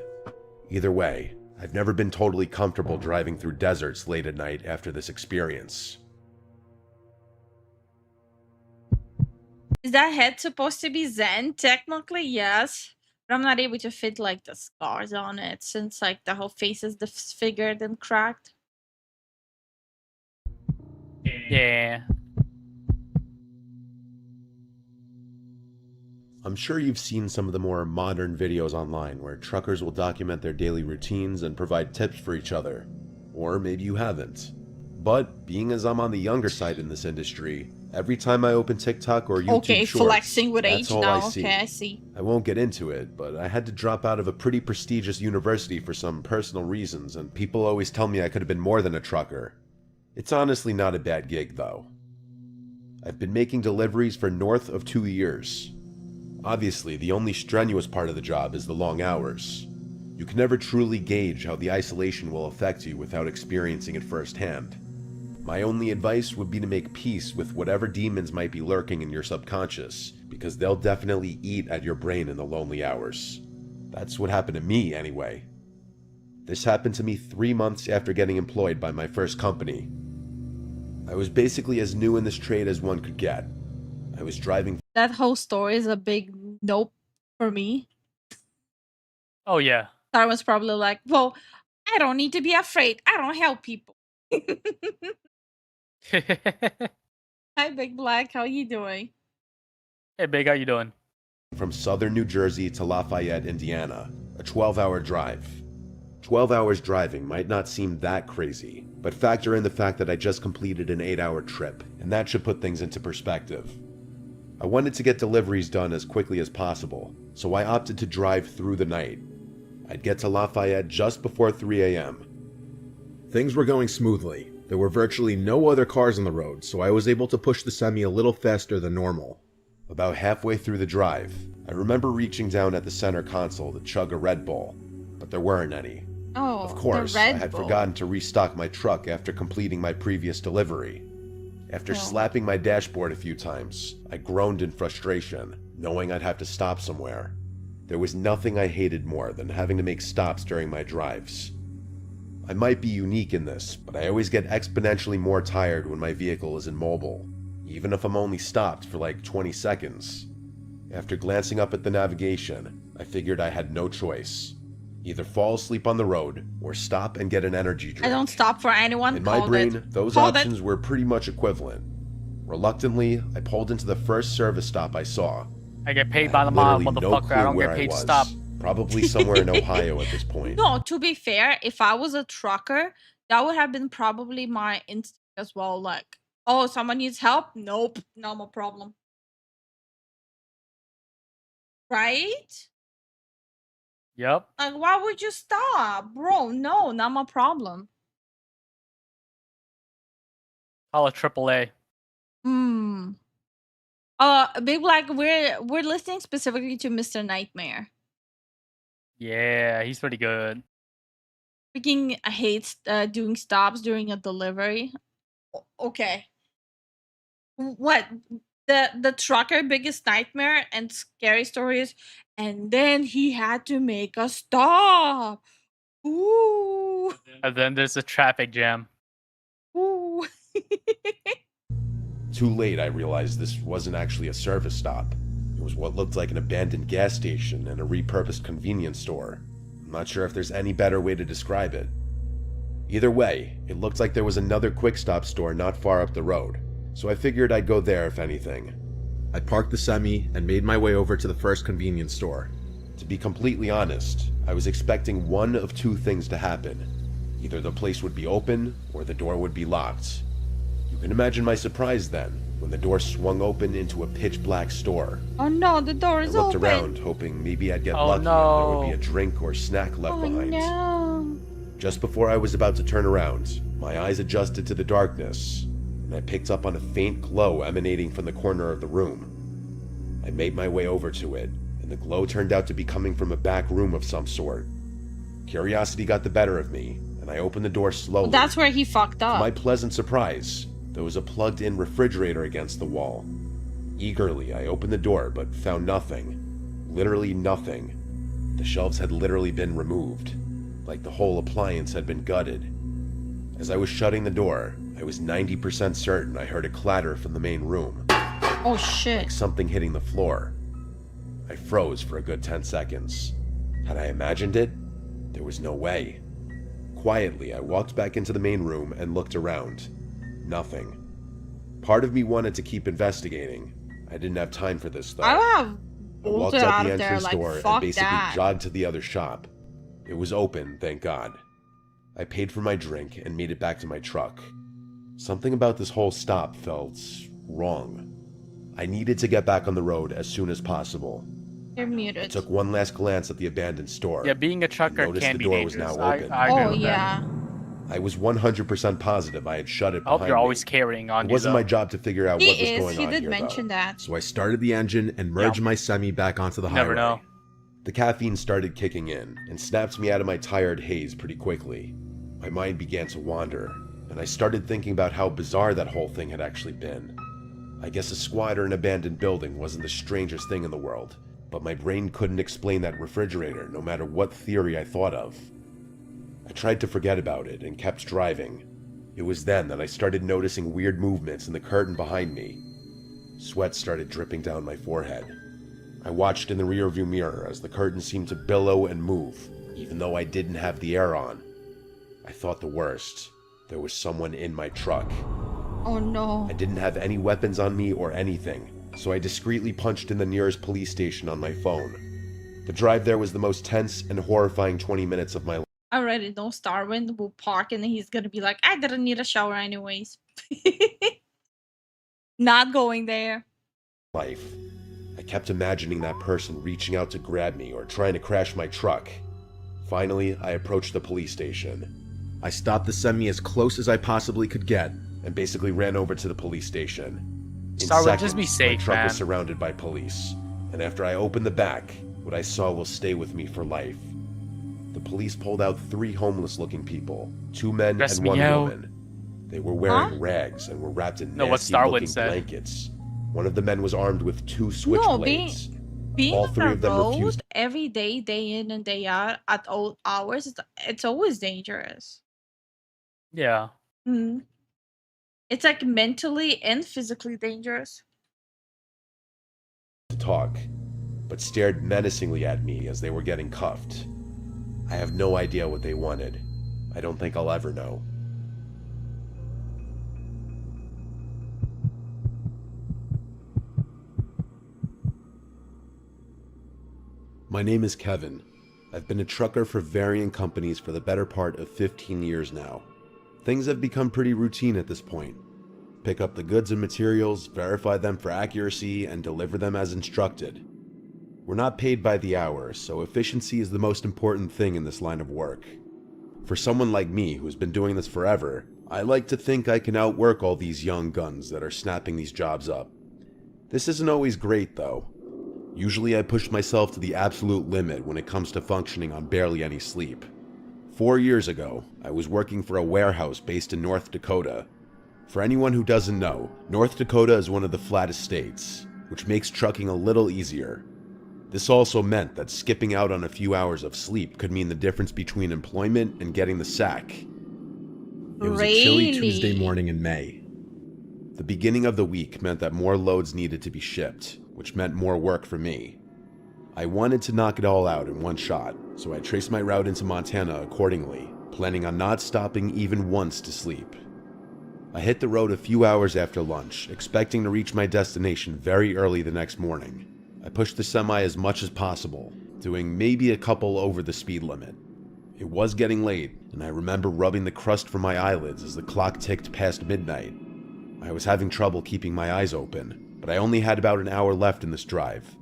Either way, I've never been totally comfortable driving through deserts late at night after this experience. Is that head supposed to be Zen? Technically, yes. But I'm not able to fit like the scars on it since like the whole face is disfigured and cracked. Yeah. I'm sure you've seen some of the more modern videos online where truckers will document their daily routines and provide tips for each other. Or maybe you haven't. But being as I'm on the younger side in this industry, every time I open TikTok or YouTube Shorts, flexing with that's age all now. I see. Okay, I see. I won't get into it, but I had to drop out of a pretty prestigious university for some personal reasons, and people always tell me I could have been more than a trucker. It's honestly not a bad gig, though. I've been making deliveries for north of 2 years. Obviously, the only strenuous part of the job is the long hours. You can never truly gauge how the isolation will affect you without experiencing it firsthand. My only advice would be to make peace with whatever demons might be lurking in your subconscious, because they'll definitely eat at your brain in the lonely hours. That's what happened to me, anyway. This happened to me 3 months after getting employed by my first company. I was basically as new in this trade as one could get. I was driving. That whole story is a big nope for me. Oh yeah. I was probably like, well, I don't need to be afraid. I don't help people. Hi, Big Black. How you doing? Hey, Big, how you doing? From southern New Jersey to Lafayette, Indiana, a 12-hour drive. 12 hours driving might not seem that crazy, but factor in the fact that I just completed an 8-hour trip, and that should put things into perspective. I wanted to get deliveries done as quickly as possible, so I opted to drive through the night. I'd get to Lafayette just before 3 a.m. Things were going smoothly. There were virtually no other cars on the road, so I was able to push the semi a little faster than normal. About halfway through the drive, I remember reaching down at the center console to chug a Red Bull, but there weren't any. Oh, Of course, the I Red had Bull. forgotten to restock my truck after completing my previous delivery. After slapping my dashboard a few times, I groaned in frustration. knowing I'd have to stop somewhere. There was nothing I hated more than having to make stops during my drives. I might be unique in this, but I always get exponentially more tired when my vehicle is immobile, even if I'm only stopped for like 20 seconds. After glancing up at the navigation, I figured I had no choice. Either fall asleep on the road, or stop and get an energy drink. I don't stop for anyone. In my brain, those options were pretty much equivalent. Reluctantly, I pulled into the first service stop I saw. I get paid by the mile, Literally no motherfucker. clue I don't where get paid to was. stop. Probably somewhere in Ohio at this point. No, to be fair, if I was a trucker, that would have been probably my instinct as well. Like, oh, someone needs help? Nope, no more problem. Right? Yep. Like, why would you stop? Bro, no, not my problem. Call it AAA. Big Black, we're listening specifically to Mr. Nightmare. Yeah, he's pretty good. Freaking hates doing stops during a delivery. Okay. What? The trucker biggest nightmare and scary stories, and then he had to make a stop. Ooh. And then there's a traffic jam. Ooh. Too late, I realized this wasn't actually a service stop. It was what looked like an abandoned gas station and a repurposed convenience store. I'm not sure if there's any better way to describe it. Either way, it looked like there was another quick stop store not far up the road, so I figured I'd go there if anything. I parked the semi and made my way over to the first convenience store. To be completely honest, I was expecting one of two things to happen. Either the place would be open or the door would be locked. You can imagine my surprise then, when the door swung open into a pitch black store. Oh no, the door I is looked open. around, hoping maybe I'd get Oh, lucky no. and there would be a drink or snack left Oh behind. no. Just before I was about to turn around, my eyes adjusted to the darkness, and I picked up on a faint glow emanating from the corner of the room. I made my way over to it, and the glow turned out to be coming from a back room of some sort. Curiosity got the better of me, and I opened the door slowly. That's where he fucked To up. my pleasant surprise, there was a plugged-in refrigerator against the wall. Eagerly, I opened the door, but found nothing. Literally nothing. The shelves had literally been removed, like the whole appliance had been gutted. As I was shutting the door, I was 90% certain I heard a clatter from the main room, Oh shit. like something hitting the floor. I froze for a good 10 seconds. Had I imagined it? There was no way. Quietly, I walked back into the main room and looked around. Nothing. Part of me wanted to keep investigating. I didn't have time for this, though. I would have I walked bolted out out the of there. entrance Like, door and fuck basically that. jogged to the other shop. It was open, thank God. I paid for my drink and made it back to my truck. Something about this whole stop felt wrong. I needed to get back on the road as soon as possible. You're I muted. took one last glance at the abandoned store. Yeah, being a trucker Noticed can the be door was dangerous. now open. I agree Oh with that. yeah. I was 100% positive I had shut it I hope behind you're me. always carrying on It you, wasn't though. my job to figure out He what was is. going He on did here, mention though. that. So I started the engine and merged my semi back onto the You never highway. know. The caffeine started kicking in and snapped me out of my tired haze pretty quickly. My mind began to wander, and I started thinking about how bizarre that whole thing had actually been. I guess a squad or an abandoned building wasn't the strangest thing in the world, but my brain couldn't explain that refrigerator no matter what theory I thought of. I tried to forget about it and kept driving. It was then that I started noticing weird movements in the curtain behind me. Sweat started dripping down my forehead. I watched in the rearview mirror as the curtain seemed to billow and move, even though I didn't have the air on. I thought the worst. There was someone in my truck. Oh no. I didn't have any weapons on me or anything, so I discreetly punched in the nearest police station on my phone. The drive there was the most tense and horrifying 20 minutes of my life. I already know Starwind will park and he's gonna be like, I didn't need a shower anyways. Not going there. I kept imagining that person reaching out to grab me or trying to crash my truck. Finally, I approached the police station. I stopped the semi as close as I possibly could get and basically ran over to the police station. In Starwood, seconds, just be my safe, truck man. was surrounded by police, and after I opened the back, what I saw will stay with me for life. The police pulled out 3 homeless-looking people, 2 men Stress and me 1 out. woman. They were wearing rags and were wrapped in No, what nasty-looking Starwood said. blankets. One of the men was armed with 2 No, being switchblades. being All on 3 a of them road refused. every day, day in and day out at all hours, it's always dangerous. Yeah. Mm. It's like mentally and physically dangerous. To talk, but stared menacingly at me as they were getting cuffed. I have no idea what they wanted. I don't think I'll ever know. My name is Kevin. I've been a trucker for varying companies for the better part of 15 years now. Things have become pretty routine at this point. Pick up the goods and materials, verify them for accuracy, and deliver them as instructed. We're not paid by the hour, so efficiency is the most important thing in this line of work. For someone like me who's been doing this forever, I like to think I can outwork all these young guns that are snapping these jobs up. This isn't always great though. Usually I push myself to the absolute limit when it comes to functioning on barely any sleep. 4 years ago, I was working for a warehouse based in North Dakota. For anyone who doesn't know, North Dakota is one of the flattest states, which makes trucking a little easier. This also meant that skipping out on a few hours of sleep could mean the difference between employment and getting the sack. It was a chilly Tuesday morning in May. The beginning of the week meant that more loads needed to be shipped, which meant more work for me. I wanted to knock it all out in one shot, so I traced my route into Montana accordingly, planning on not stopping even once to sleep. I hit the road a few hours after lunch, expecting to reach my destination very early the next morning. I pushed the semi as much as possible, doing maybe a couple over the speed limit. It was getting late, and I remember rubbing the crust from my eyelids as the clock ticked past midnight. I was having trouble keeping my eyes open, but I only had about an hour left in this drive,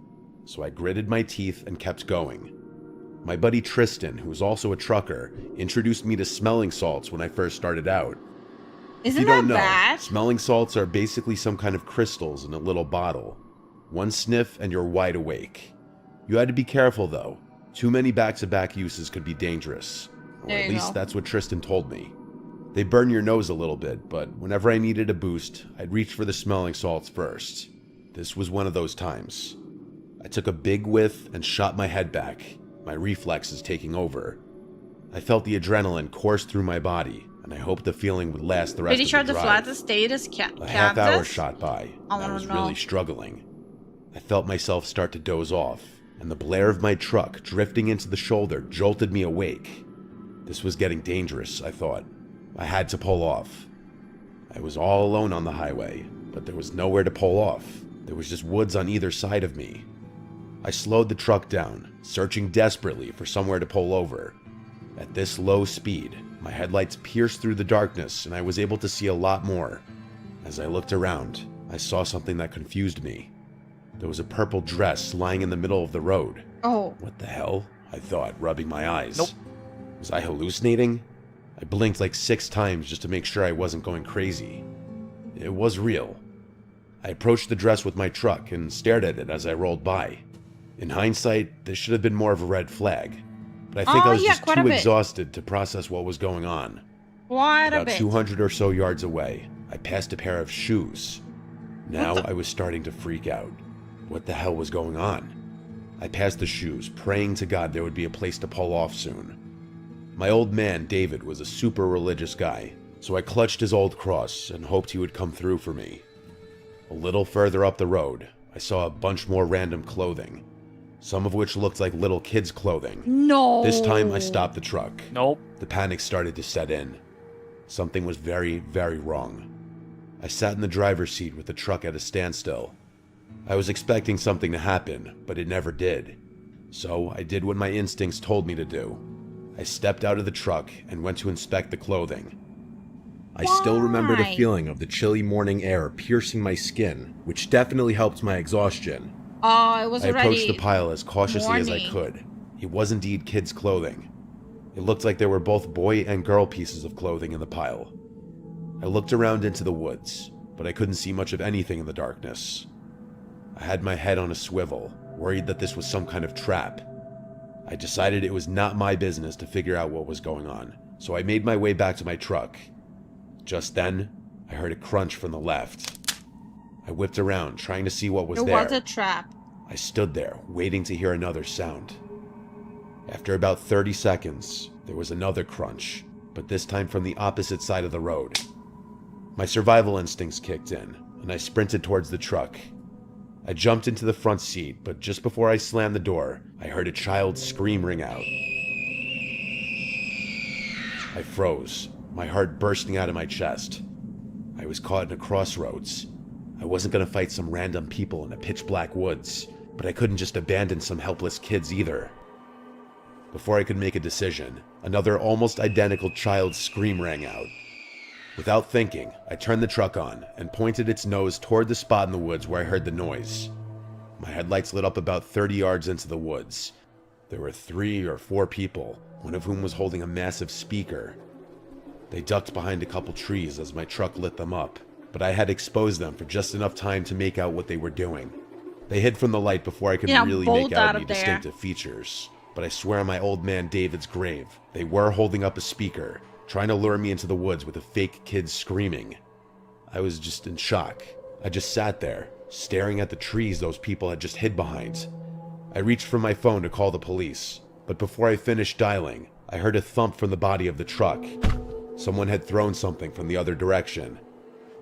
so I gritted my teeth and kept going. My buddy Tristan, who was also a trucker, introduced me to smelling salts when I first started out. If you don't know, smelling salts are basically some kind of crystals in a little bottle. One sniff and you're wide awake. You had to be careful though. Too many back-to-back uses could be dangerous. Or at least that's what Tristan told me. They burn your nose a little bit, but whenever I needed a boost, I'd reach for the smelling salts first. This was one of those times. I took a big whiff and shot my head back, my reflexes taking over. I felt the adrenaline course through my body, and I hoped the feeling would last the rest Pretty of sure the the drive. flattest state is A half hour shot by, and I was know. really struggling. I felt myself start to doze off, and the blare of my truck drifting into the shoulder jolted me awake. This was getting dangerous, I thought. I had to pull off. I was all alone on the highway, but there was nowhere to pull off. There was just woods on either side of me. I slowed the truck down, searching desperately for somewhere to pull over. At this low speed, my headlights pierced through the darkness and I was able to see a lot more. As I looked around, I saw something that confused me. There was a purple dress lying in the middle of the road. Oh. What the hell? I thought, rubbing my eyes. Nope. Was I hallucinating? I blinked like 6 times just to make sure I wasn't going crazy. It was real. I approached the dress with my truck and stared at it as I rolled by. In hindsight, this should have been more of a red flag, but I think I was just too exhausted to process what was going on. About 200 or so yards away, I passed a pair of shoes. Now I was starting to freak out. What the hell was going on? I passed the shoes, praying to God there would be a place to pull off soon. My old man, David, was a super religious guy, so I clutched his old cross and hoped he would come through for me. A little further up the road, I saw a bunch more random clothing, some of which looked like little kids' clothing. No. This time I stopped the truck. Nope. The panic started to set in. Something was very, very wrong. I sat in the driver's seat with the truck at a standstill. I was expecting something to happen, but it never did. So I did what my instincts told me to do. I stepped out of the truck and went to inspect the clothing. I still remember the feeling of the chilly morning air piercing my skin, which definitely helped my exhaustion. Oh, it was I already approached the pile as cautiously as I morning. could. It was indeed kids' clothing. It looked like there were both boy and girl pieces of clothing in the pile. I looked around into the woods, but I couldn't see much of anything in the darkness. I had my head on a swivel, worried that this was some kind of trap. I decided it was not my business to figure out what was going on, so I made my way back to my truck. Just then, I heard a crunch from the left. I whipped around, trying to see what was It there. was a trap. I stood there, waiting to hear another sound. After about 30 seconds, there was another crunch, but this time from the opposite side of the road. My survival instincts kicked in, and I sprinted towards the truck. I jumped into the front seat, but just before I slammed the door, I heard a child's scream ring out. I froze, my heart bursting out of my chest. I was caught in a crossroads. I wasn't going to fight some random people in a pitch-black woods, but I couldn't just abandon some helpless kids either. Before I could make a decision, another almost identical child's scream rang out. Without thinking, I turned the truck on and pointed its nose toward the spot in the woods where I heard the noise. My headlights lit up about 30 yards into the woods. There were 3 or 4 people, one of whom was holding a massive speaker. They ducked behind a couple trees as my truck lit them up, but I had exposed them for just enough time to make out what they were doing. They hid from the light before I could really make out any distinctive features. But I swear on my old man David's grave, they were holding up a speaker, trying to lure me into the woods with a fake kid screaming. I was just in shock. I just sat there, staring at the trees those people had just hid behind. I reached for my phone to call the police, but before I finished dialing, I heard a thump from the body of the truck. Someone had thrown something from the other direction.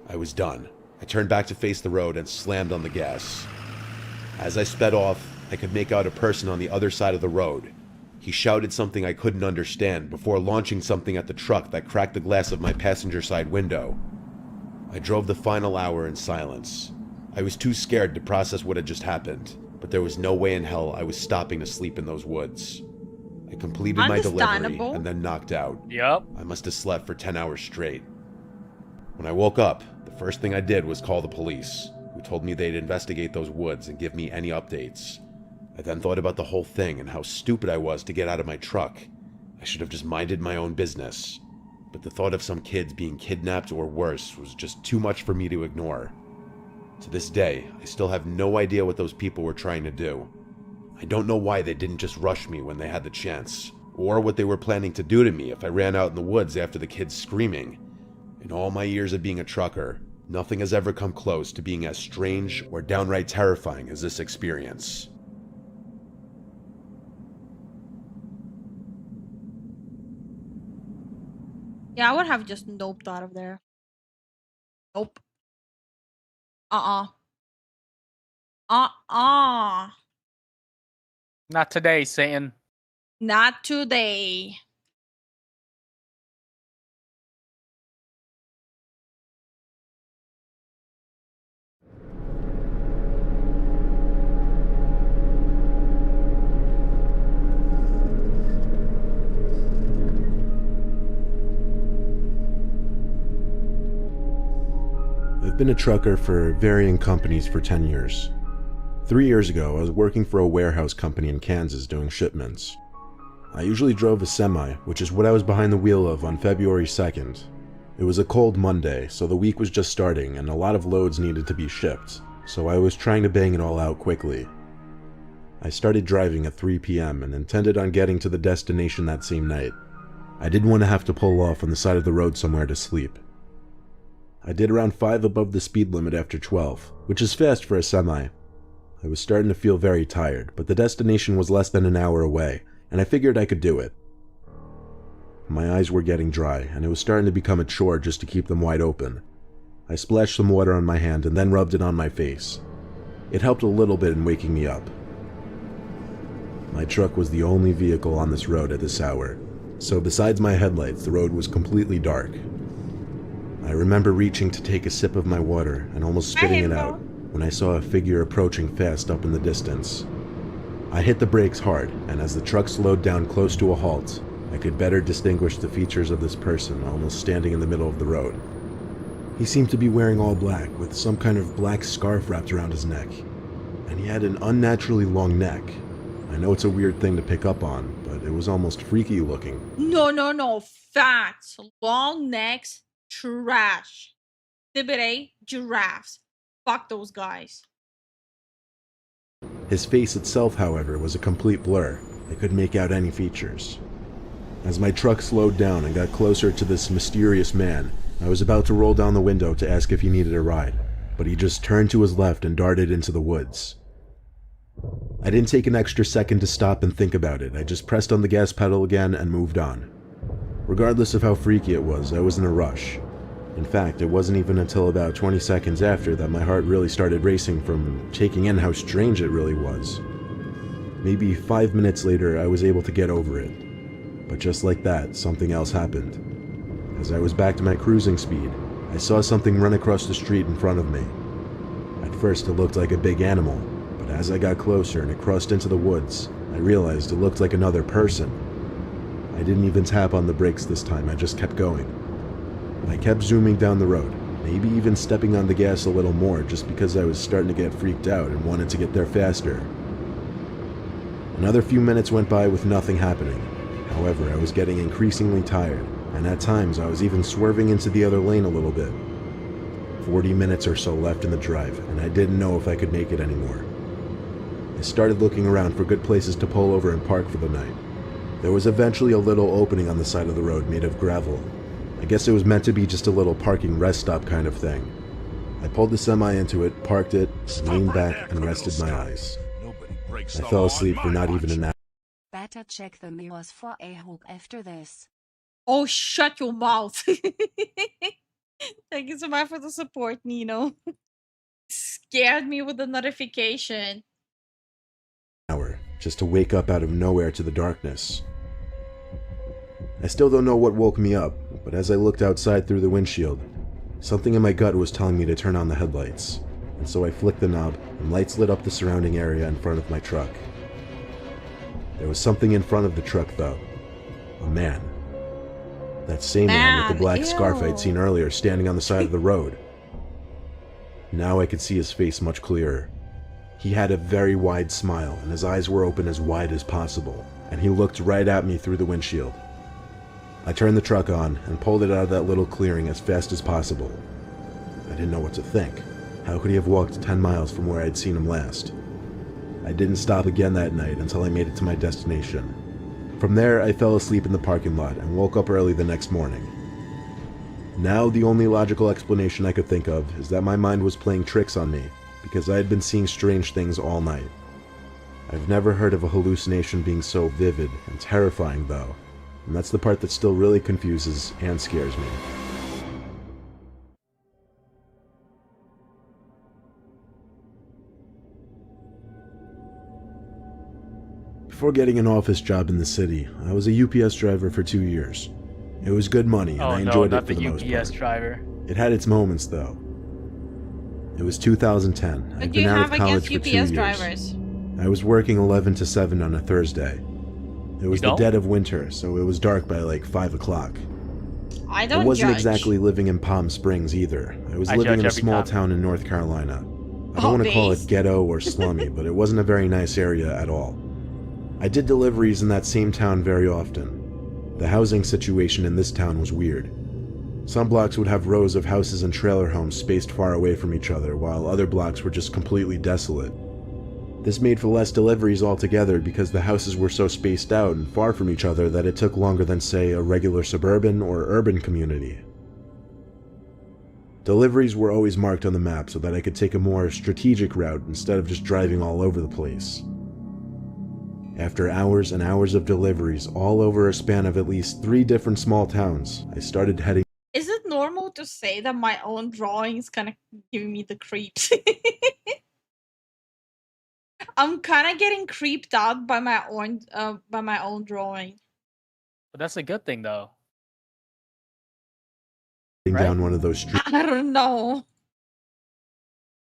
I was done. I turned back to face the road and slammed on the gas. As I sped off, I could make out a person on the other side of the road. He shouted something I couldn't understand before launching something at the truck that cracked the glass of my passenger side window. I drove the final hour in silence. I was too scared to process what had just happened, but there was no way in hell I was stopping to sleep in those woods. I completed my delivery and then knocked out. Yep. I must have slept for 10 hours straight. When I woke up, the first thing I did was call the police, who told me they'd investigate those woods and give me any updates. I then thought about the whole thing and how stupid I was to get out of my truck. I should have just minded my own business. But the thought of some kids being kidnapped or worse was just too much for me to ignore. To this day, I still have no idea what those people were trying to do. I don't know why they didn't just rush me when they had the chance, or what they were planning to do to me if I ran out in the woods after the kids screaming. In all my years of being a trucker, nothing has ever come close to being as strange or downright terrifying as this experience. Yeah, I would have just noped out of there. Nope. Not today, Satan. Not today. I've been a trucker for varying companies for 10 years. 3 years ago, I was working for a warehouse company in Kansas doing shipments. I usually drove a semi, which is what I was behind the wheel of on February 2nd. It was a cold Monday, so the week was just starting and a lot of loads needed to be shipped, so I was trying to bang it all out quickly. I started driving at 3 p.m. and intended on getting to the destination that same night. I didn't want to have to pull off on the side of the road somewhere to sleep. I did around 5 above the speed limit after 12, which is fast for a semi. I was starting to feel very tired, but the destination was less than an hour away, and I figured I could do it. My eyes were getting dry, and it was starting to become a chore just to keep them wide open. I splashed some water on my hand and then rubbed it on my face. It helped a little bit in waking me up. My truck was the only vehicle on this road at this hour, so besides my headlights, the road was completely dark. I remember reaching to take a sip of my water and almost spitting it out when I saw a figure approaching fast up in the distance. I hit the brakes hard, and as the truck slowed down close to a halt, I could better distinguish the features of this person almost standing in the middle of the road. He seemed to be wearing all black, with some kind of black scarf wrapped around his neck, and he had an unnaturally long neck. I know it's a weird thing to pick up on, but it was almost freaky looking. No. Facts. Long necks. Trash. Exhibit A, giraffes. Fuck those guys. His face itself, however, was a complete blur. I couldn't make out any features. As my truck slowed down and got closer to this mysterious man, I was about to roll down the window to ask if he needed a ride, but he just turned to his left and darted into the woods. I didn't take an extra second to stop and think about it. I just pressed on the gas pedal again and moved on. Regardless of how freaky it was, I was in a rush. In fact, it wasn't even until about 20 seconds after that my heart really started racing from taking in how strange it really was. Maybe 5 minutes later, I was able to get over it. But just like that, something else happened. As I was back to my cruising speed, I saw something run across the street in front of me. At first, it looked like a big animal, but as I got closer and it crossed into the woods, I realized it looked like another person. I didn't even tap on the brakes this time, I just kept going. I kept zooming down the road, maybe even stepping on the gas a little more just because I was starting to get freaked out and wanted to get there faster. Another few minutes went by with nothing happening. However, I was getting increasingly tired, and at times I was even swerving into the other lane a little bit. 40 minutes or so left in the drive, and I didn't know if I could make it anymore. I started looking around for good places to pull over and park for the night. There was eventually a little opening on the side of the road made of gravel. I guess it was meant to be just a little parking rest stop kind of thing. I pulled the semi into it, parked it, leaned back, and rested my eyes. I fell asleep for not even an hour. Better check the mirrors for a hook after this. Oh, shut your mouth. Thank you so much for the support, Nino. Scared me with the notification. Just to wake up out of nowhere to the darkness. I still don't know what woke me up, but as I looked outside through the windshield, something in my gut was telling me to turn on the headlights, and so I flicked the knob and lights lit up the surrounding area in front of my truck. There was something in front of the truck though. A man. That same man with the black scarf I'd seen earlier standing on the side of the road. Now I could see his face much clearer. He had a very wide smile and his eyes were open as wide as possible, and he looked right at me through the windshield. I turned the truck on and pulled it out of that little clearing as fast as possible. I didn't know what to think. How could he have walked 10 miles from where I'd seen him last? I didn't stop again that night until I made it to my destination. From there, I fell asleep in the parking lot and woke up early the next morning. Now, the only logical explanation I could think of is that my mind was playing tricks on me, because I had been seeing strange things all night. I've never heard of a hallucination being so vivid and terrifying though, and that's the part that still really confuses and scares me. Before getting an office job in the city, I was a UPS driver for 2 years. It was good money and I enjoyed it for the most part. UPS driver. It had its moments though. It was 2010. I'd been out of college for 2 years. Drivers? I was working 11 to 7 on a Thursday. It was the dead of winter, so it was dark by like 5 o'clock. I don't I wasn't judge. exactly living in Palm Springs either. I was living in a small town in North Carolina. I don't want to call it ghetto or slummy, but it wasn't a very nice area at all. I did deliveries in that same town very often. The housing situation in this town was weird. Some blocks would have rows of houses and trailer homes spaced far away from each other, while other blocks were just completely desolate. This made for less deliveries altogether because the houses were so spaced out and far from each other that it took longer than, say, a regular suburban or urban community. Deliveries were always marked on the map so that I could take a more strategic route instead of just driving all over the place. After hours and hours of deliveries, all over a span of at least 3 different small towns, I started heading. Is it normal to say that my own drawings kind of giving me the creeps? I'm kind of getting creeped out by my own drawing. But that's a good thing though. Down one of those streets I don't know.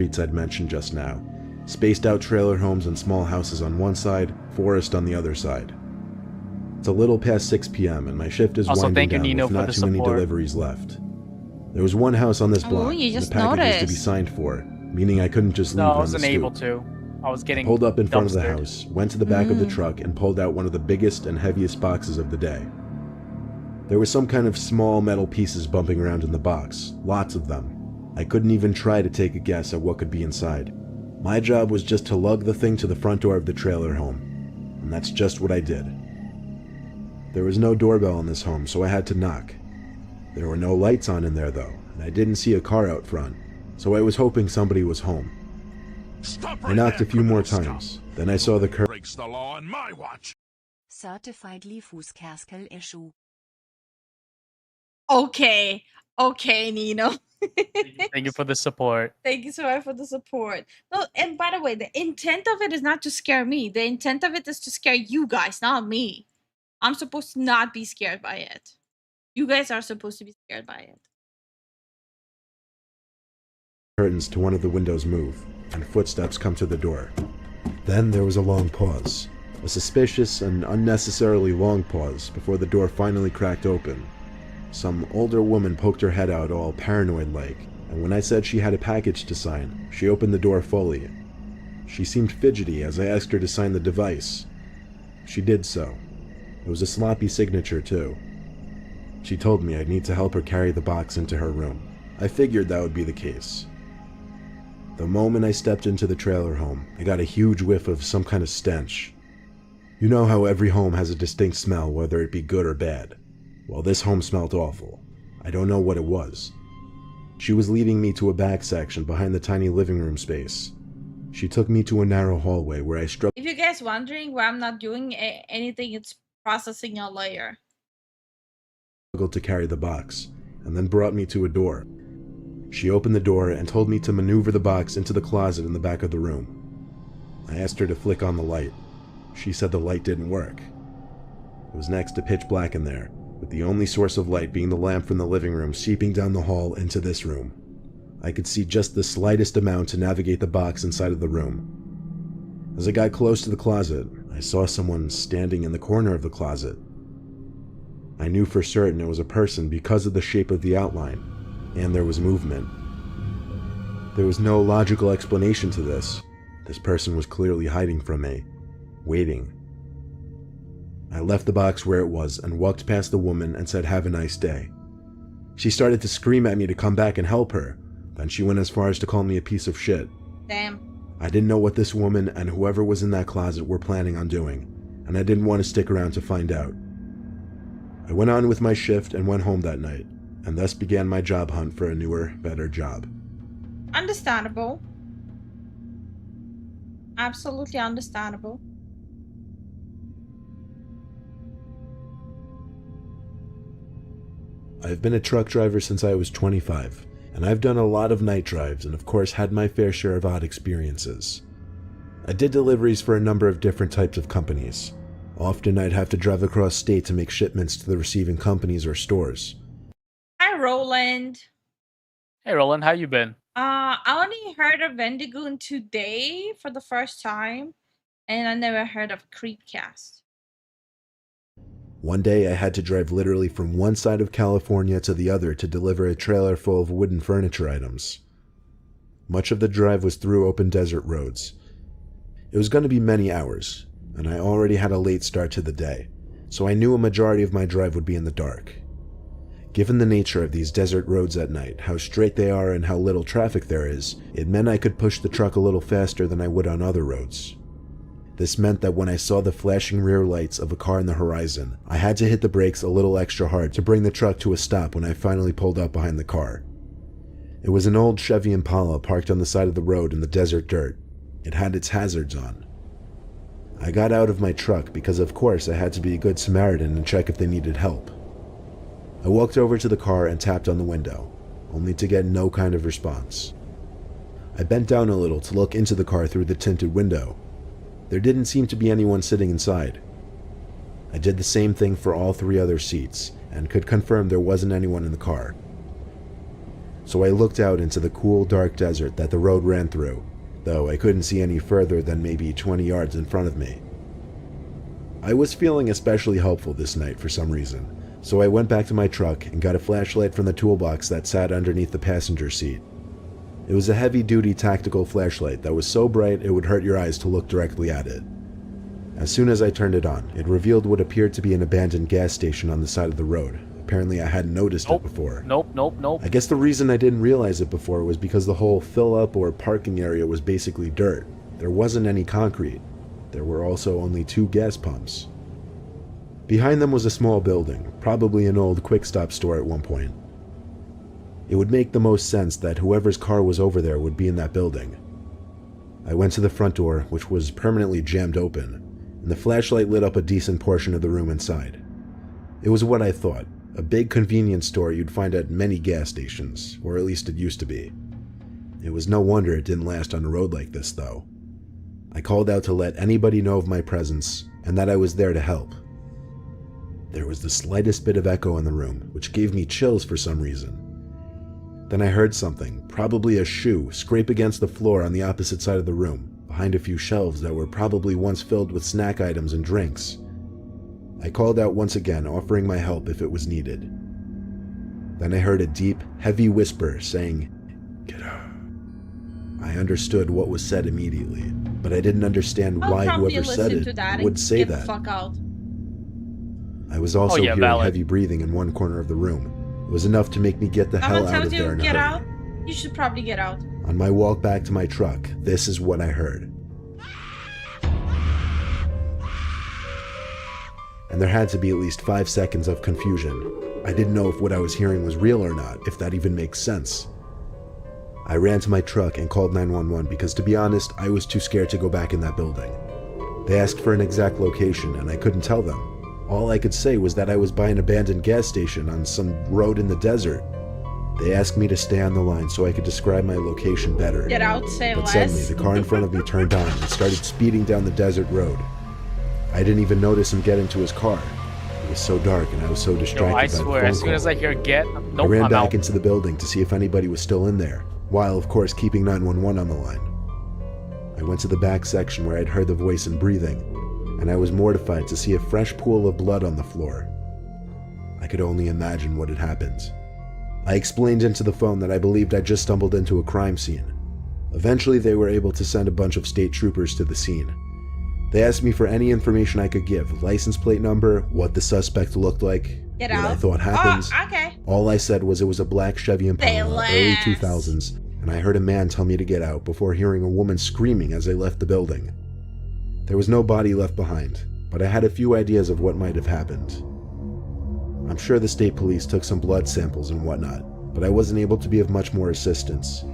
I'd mentioned just now. Spaced out trailer homes and small houses on one side, forest on the other side. It's a little past 6 p.m. and my shift is winding down with not too many deliveries left. There was one house on this block, and the package was to be signed for, meaning I couldn't just leave it on the stoop. No, I wasn't able to. I was getting pulled up in front of the house, went to the back of the truck, and pulled out one of the biggest and heaviest boxes of the day. There were some kind of small metal pieces bumping around in the box, lots of them. I couldn't even try to take a guess at what could be inside. My job was just to lug the thing to the front door of the trailer home, and that's just what I did. There was no doorbell in this home, so I had to knock. There were no lights on in there though, and I didn't see a car out front, so I was hoping somebody was home. Stop I right knocked a there, few more criminal times, scum. then I saw the curtain. Breaks the law on my watch. Certified Lifus Kerskel issue. Okay. Okay, Nino. Thank you for the support. Thank you so much for the support. No, and by the way, the intent of it is not to scare me. The intent of it is to scare you guys, not me. I'm supposed to not be scared by it. You guys are supposed to be scared by it. Curtains to one of the windows move, and footsteps come to the door. Then there was a long pause. A suspicious and unnecessarily long pause before the door finally cracked open. Some older woman poked her head out all paranoid-like, and when I said she had a package to sign, she opened the door fully. She seemed fidgety as I asked her to sign the device. She did so. It was a sloppy signature, too. She told me I'd need to help her carry the box into her room. I figured that would be the case. The moment I stepped into the trailer home, I got a huge whiff of some kind of stench. You know how every home has a distinct smell, whether it be good or bad. Well, this home smelled awful. I don't know what it was. She was leading me to a back section behind the tiny living room space. She took me to a narrow hallway where I struggled. If you guys wondering why I'm not doing anything, it's processing a layer. To carry the box, and then brought me to a door. She opened the door and told me to maneuver the box into the closet in the back of the room. I asked her to flick on the light. She said the light didn't work. It was next to pitch black in there, with the only source of light being the lamp from the living room seeping down the hall into this room. I could see just the slightest amount to navigate the box inside of the room. As I got close to the closet, I saw someone standing in the corner of the closet. I knew for certain it was a person because of the shape of the outline, and there was movement. There was no logical explanation to this. This person was clearly hiding from me, waiting. I left the box where it was and walked past the woman and said, "Have a nice day." She started to scream at me to come back and help her, then she went as far as to call me a piece of shit. Damn. I didn't know what this woman and whoever was in that closet were planning on doing, and I didn't want to stick around to find out. I went on with my shift and went home that night, and thus began my job hunt for a newer, better job. Understandable. Absolutely understandable. I've been a truck driver since I was 25, and I've done a lot of night drives and of course had my fair share of odd experiences. I did deliveries for a number of different types of companies. Often I'd have to drive across state to make shipments to the receiving companies or stores. Hi, Roland. Hey, Roland, how you been? I only heard of Vendigoon today for the first time, and I never heard of Creepcast. One day I had to drive literally from one side of California to the other to deliver a trailer full of wooden furniture items. Much of the drive was through open desert roads. It was going to be many hours, and I already had a late start to the day, so I knew a majority of my drive would be in the dark. Given the nature of these desert roads at night, how straight they are and how little traffic there is, it meant I could push the truck a little faster than I would on other roads. This meant that when I saw the flashing rear lights of a car in the horizon, I had to hit the brakes a little extra hard to bring the truck to a stop when I finally pulled up behind the car. It was an old Chevy Impala parked on the side of the road in the desert dirt. It had its hazards on. I got out of my truck because of course I had to be a good Samaritan and check if they needed help. I walked over to the car and tapped on the window, only to get no kind of response. I bent down a little to look into the car through the tinted window. There didn't seem to be anyone sitting inside. I did the same thing for all 3 other seats, and could confirm there wasn't anyone in the car. So I looked out into the cool, dark desert that the road ran through, though I couldn't see any further than maybe 20 yards in front of me. I was feeling especially hopeful this night for some reason, so I went back to my truck and got a flashlight from the toolbox that sat underneath the passenger seat. It was a heavy-duty tactical flashlight that was so bright it would hurt your eyes to look directly at it. As soon as I turned it on, it revealed what appeared to be an abandoned gas station on the side of the road. Apparently I hadn't noticed it before. Nope. I guess the reason I didn't realize it before was because the whole fill-up or parking area was basically dirt. There wasn't any concrete. There were also only 2 gas pumps. Behind them was a small building, probably an old quick-stop store at one point. It would make the most sense that whoever's car was over there would be in that building. I went to the front door, which was permanently jammed open, and the flashlight lit up a decent portion of the room inside. It was what I thought, a big convenience store you'd find at many gas stations, or at least it used to be. It was no wonder it didn't last on a road like this, though. I called out to let anybody know of my presence, and that I was there to help. There was the slightest bit of echo in the room, which gave me chills for some reason. Then I heard something, probably a shoe, scrape against the floor on the opposite side of the room, behind a few shelves that were probably once filled with snack items and drinks. I called out once again, offering my help if it was needed. Then I heard a deep, heavy whisper saying, "Get out." I understood what was said immediately, but I didn't understand why whoever said it would say that. Get the fuck out. I was also hearing valid. heavy breathing in one corner of the room. It was enough to make me get the hell out of there in a get hurry. out. You should probably get out. On my walk back to my truck, this is what I heard. And there had to be at least 5 seconds of confusion. I didn't know if what I was hearing was real or not, if that even makes sense. I ran to my truck and called 911 because, to be honest, I was too scared to go back in that building. They asked for an exact location and I couldn't tell them. All I could say was that I was by an abandoned gas station on some road in the desert. They asked me to stay on the line so I could describe my location better. Get out, say But less. suddenly, the car in front of me turned on and started speeding down the desert road. I didn't even notice him get into his car. It was so dark and I was so distracted Yo, by I the swear, phone as soon as call. I hear get, I nope, ran I'm back out. into the building to see if anybody was still in there, while of course keeping 911 on the line. I went to the back section where I'd heard the voice and breathing, and I was mortified to see a fresh pool of blood on the floor. I could only imagine what had happened. I explained into the phone that I believed I'd just stumbled into a crime scene. Eventually they were able to send a bunch of state troopers to the scene. They asked me for any information I could give, license plate number, what the suspect looked like, Get what out. I thought happened. Oh, okay. All I said was it was a black Chevy Impala, early last. 2000s, and I heard a man tell me to get out before hearing a woman screaming as I left the building. There was no body left behind, but I had a few ideas of what might have happened. I'm sure the state police took some blood samples and whatnot, but I wasn't able to be of much more assistance.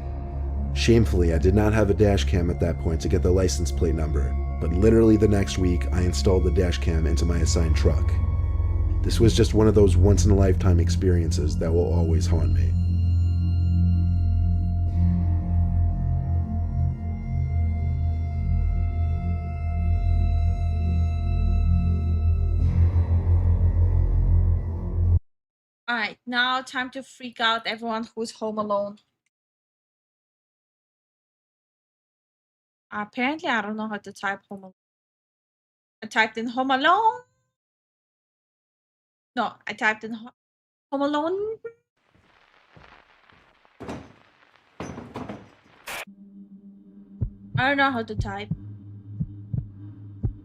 Shamefully, I did not have a dash cam at that point to get the license plate number, but literally the next week I installed the dash cam into my assigned truck. This was just one of those once-in-a-lifetime experiences that will always haunt me. Alright, now time to freak out everyone who's home alone. Apparently, I don't know how to type home alone. I typed in home alone. No, I typed in home alone. I don't know how to type.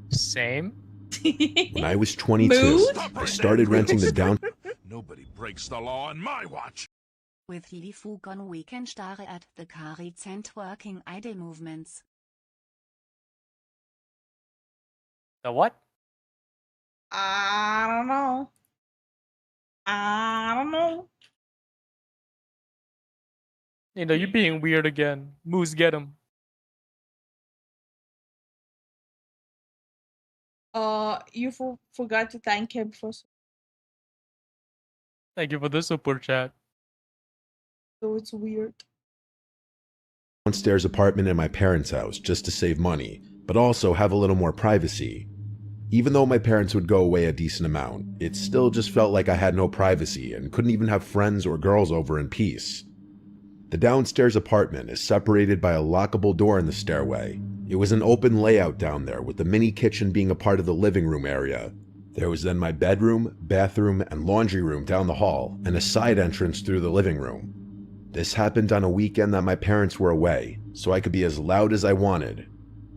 Same. When I was 22, Mood? I started renting the down. Nobody breaks the law on my watch. With Lifu gone we can stare at the car recent working idle movements. The what? I don't know. I don't know. You know, you're being weird again. Moose, get him. You forgot to thank him for Thank you for the super chat. so it's weird. Downstairs apartment in my parents' house just to save money, but also have a little more privacy. Even though my parents would go away a decent amount, it still just felt like I had no privacy and couldn't even have friends or girls over in peace. The downstairs apartment is separated by a lockable door in the stairway. It was an open layout down there, with the mini kitchen being a part of the living room area. There was then my bedroom, bathroom, and laundry room down the hall, and a side entrance through the living room. This happened on a weekend that my parents were away, so I could be as loud as I wanted.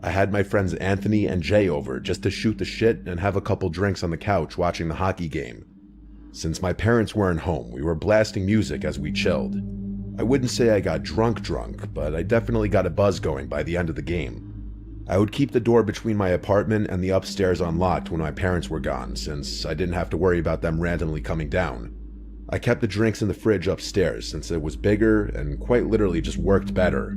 I had my friends Anthony and Jay over just to shoot the shit and have a couple drinks on the couch watching the hockey game. Since my parents weren't home, we were blasting music as we chilled. I wouldn't say I got drunk, but I definitely got a buzz going by the end of the game. I would keep the door between my apartment and the upstairs unlocked when my parents were gone, since I didn't have to worry about them randomly coming down. I kept the drinks in the fridge upstairs since it was bigger and quite literally just worked better.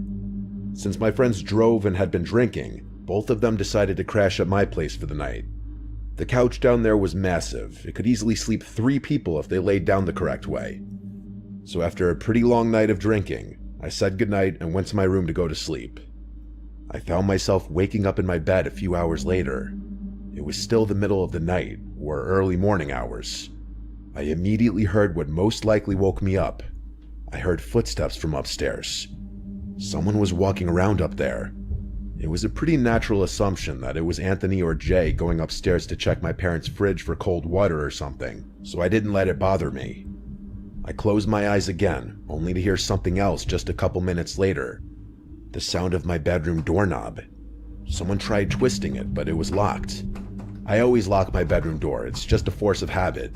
Since my friends drove and had been drinking, both of them decided to crash at my place for the night. The couch down there was massive. It could easily sleep 3 people if they laid down the correct way. So after a pretty long night of drinking, I said goodnight and went to my room to go to sleep. I found myself waking up in my bed a few hours later. It was still the middle of the night, or early morning hours. I immediately heard what most likely woke me up. I heard footsteps from upstairs. Someone was walking around up there. It was a pretty natural assumption that it was Anthony or Jay going upstairs to check my parents' fridge for cold water or something, so I didn't let it bother me. I closed my eyes again, only to hear something else just a couple minutes later. The sound of my bedroom doorknob. Someone tried twisting it, but it was locked. I always lock my bedroom door, it's just a force of habit.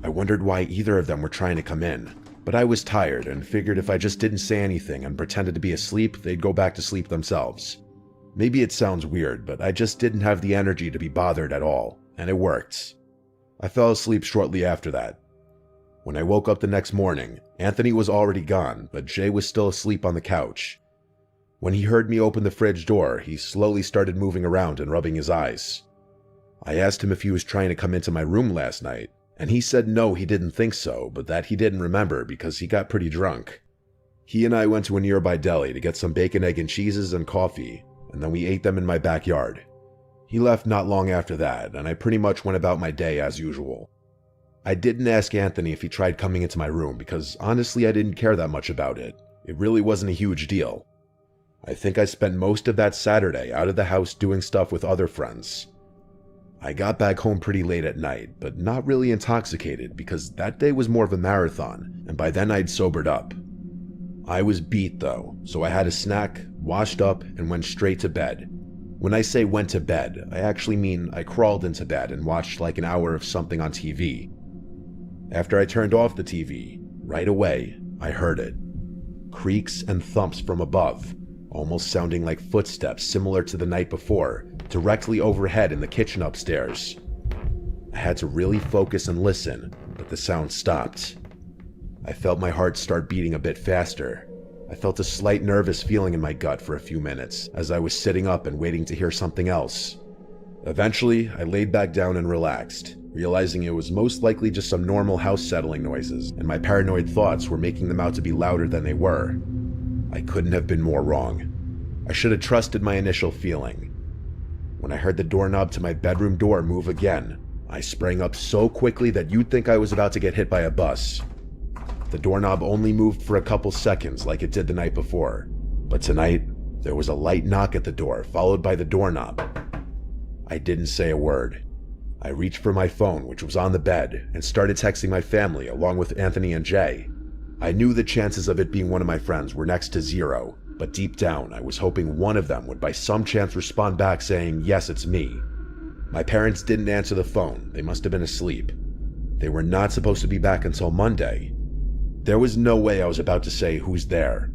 I wondered why either of them were trying to come in, but I was tired and figured if I just didn't say anything and pretended to be asleep, they'd go back to sleep themselves. Maybe it sounds weird, but I just didn't have the energy to be bothered at all, and it worked. I fell asleep shortly after that. When I woke up the next morning, Anthony was already gone, but Jay was still asleep on the couch. When he heard me open the fridge door, he slowly started moving around and rubbing his eyes. I asked him if he was trying to come into my room last night, and he said no, he didn't think so, but that he didn't remember because he got pretty drunk. He and I went to a nearby deli to get some bacon, egg, and cheeses and coffee, and then we ate them in my backyard. He left not long after that, and I pretty much went about my day as usual. I didn't ask Anthony if he tried coming into my room because honestly I didn't care that much about it. It really wasn't a huge deal. I think I spent most of that Saturday out of the house doing stuff with other friends. I got back home pretty late at night, but not really intoxicated because that day was more of a marathon, and by then I'd sobered up. I was beat though, so I had a snack, washed up, and went straight to bed. When I say went to bed, I actually mean I crawled into bed and watched like an hour of something on TV. After I turned off the TV, right away, I heard it. Creaks and thumps from above, almost sounding like footsteps similar to the night before, directly overhead in the kitchen upstairs. I had to really focus and listen, but the sound stopped. I felt my heart start beating a bit faster. I felt a slight nervous feeling in my gut for a few minutes as I was sitting up and waiting to hear something else. Eventually, I laid back down and relaxed, realizing it was most likely just some normal house settling noises, and my paranoid thoughts were making them out to be louder than they were. I couldn't have been more wrong. I should have trusted my initial feeling. When I heard the doorknob to my bedroom door move again, I sprang up so quickly that you'd think I was about to get hit by a bus. The doorknob only moved for a couple seconds like it did the night before, but tonight, there was a light knock at the door followed by the doorknob. I didn't say a word. I reached for my phone, which was on the bed, and started texting my family along with Anthony and Jay. I knew the chances of it being one of my friends were next to zero, but deep down I was hoping one of them would by some chance respond back saying, "Yes, it's me." My parents didn't answer the phone, they must have been asleep. They were not supposed to be back until Monday. There was no way I was about to say, "Who's there?"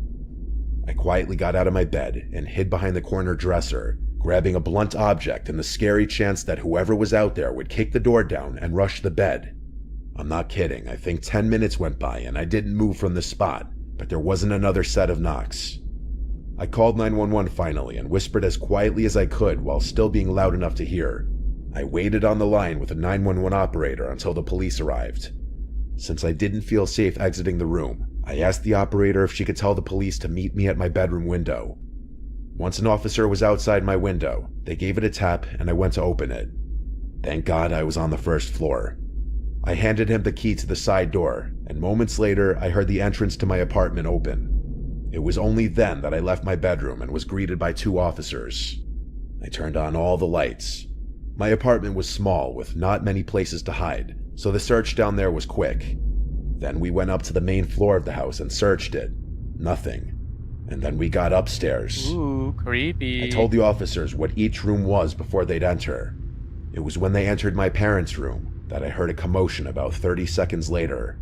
I quietly got out of my bed and hid behind the corner dresser, grabbing a blunt object in the scary chance that whoever was out there would kick the door down and rush the bed. I'm not kidding, I think 10 minutes went by and I didn't move from the spot, but there wasn't another set of knocks. I called 911 finally and whispered as quietly as I could while still being loud enough to hear. I waited on the line with a 911 operator until the police arrived. Since I didn't feel safe exiting the room, I asked the operator if she could tell the police to meet me at my bedroom window. Once an officer was outside my window, they gave it a tap and I went to open it. Thank God I was on the first floor. I handed him the key to the side door, and moments later I heard the entrance to my apartment open. It was only then that I left my bedroom and was greeted by 2 officers. I turned on all the lights. My apartment was small with not many places to hide, so the search down there was quick. Then we went up to the main floor of the house and searched it. Nothing. And then we got upstairs. Ooh, creepy. I told the officers what each room was before they'd enter. It was when they entered my parents' room that I heard a commotion about 30 seconds later.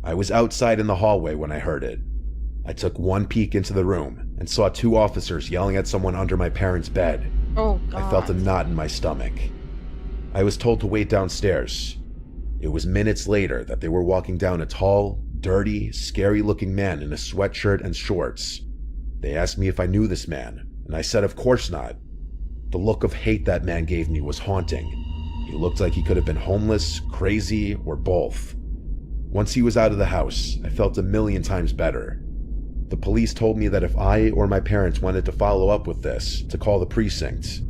I was outside in the hallway when I heard it. I took one peek into the room and saw 2 officers yelling at someone under my parents' bed. Oh, God. I felt a knot in my stomach. I was told to wait downstairs. It was minutes later that they were walking down a tall, dirty, scary-looking man in a sweatshirt and shorts. They asked me if I knew this man, and I said of course not. The look of hate that man gave me was haunting. He looked like he could have been homeless, crazy, or both. Once he was out of the house, I felt a million times better. The police told me that if I or my parents wanted to follow up with this, to call the precinct.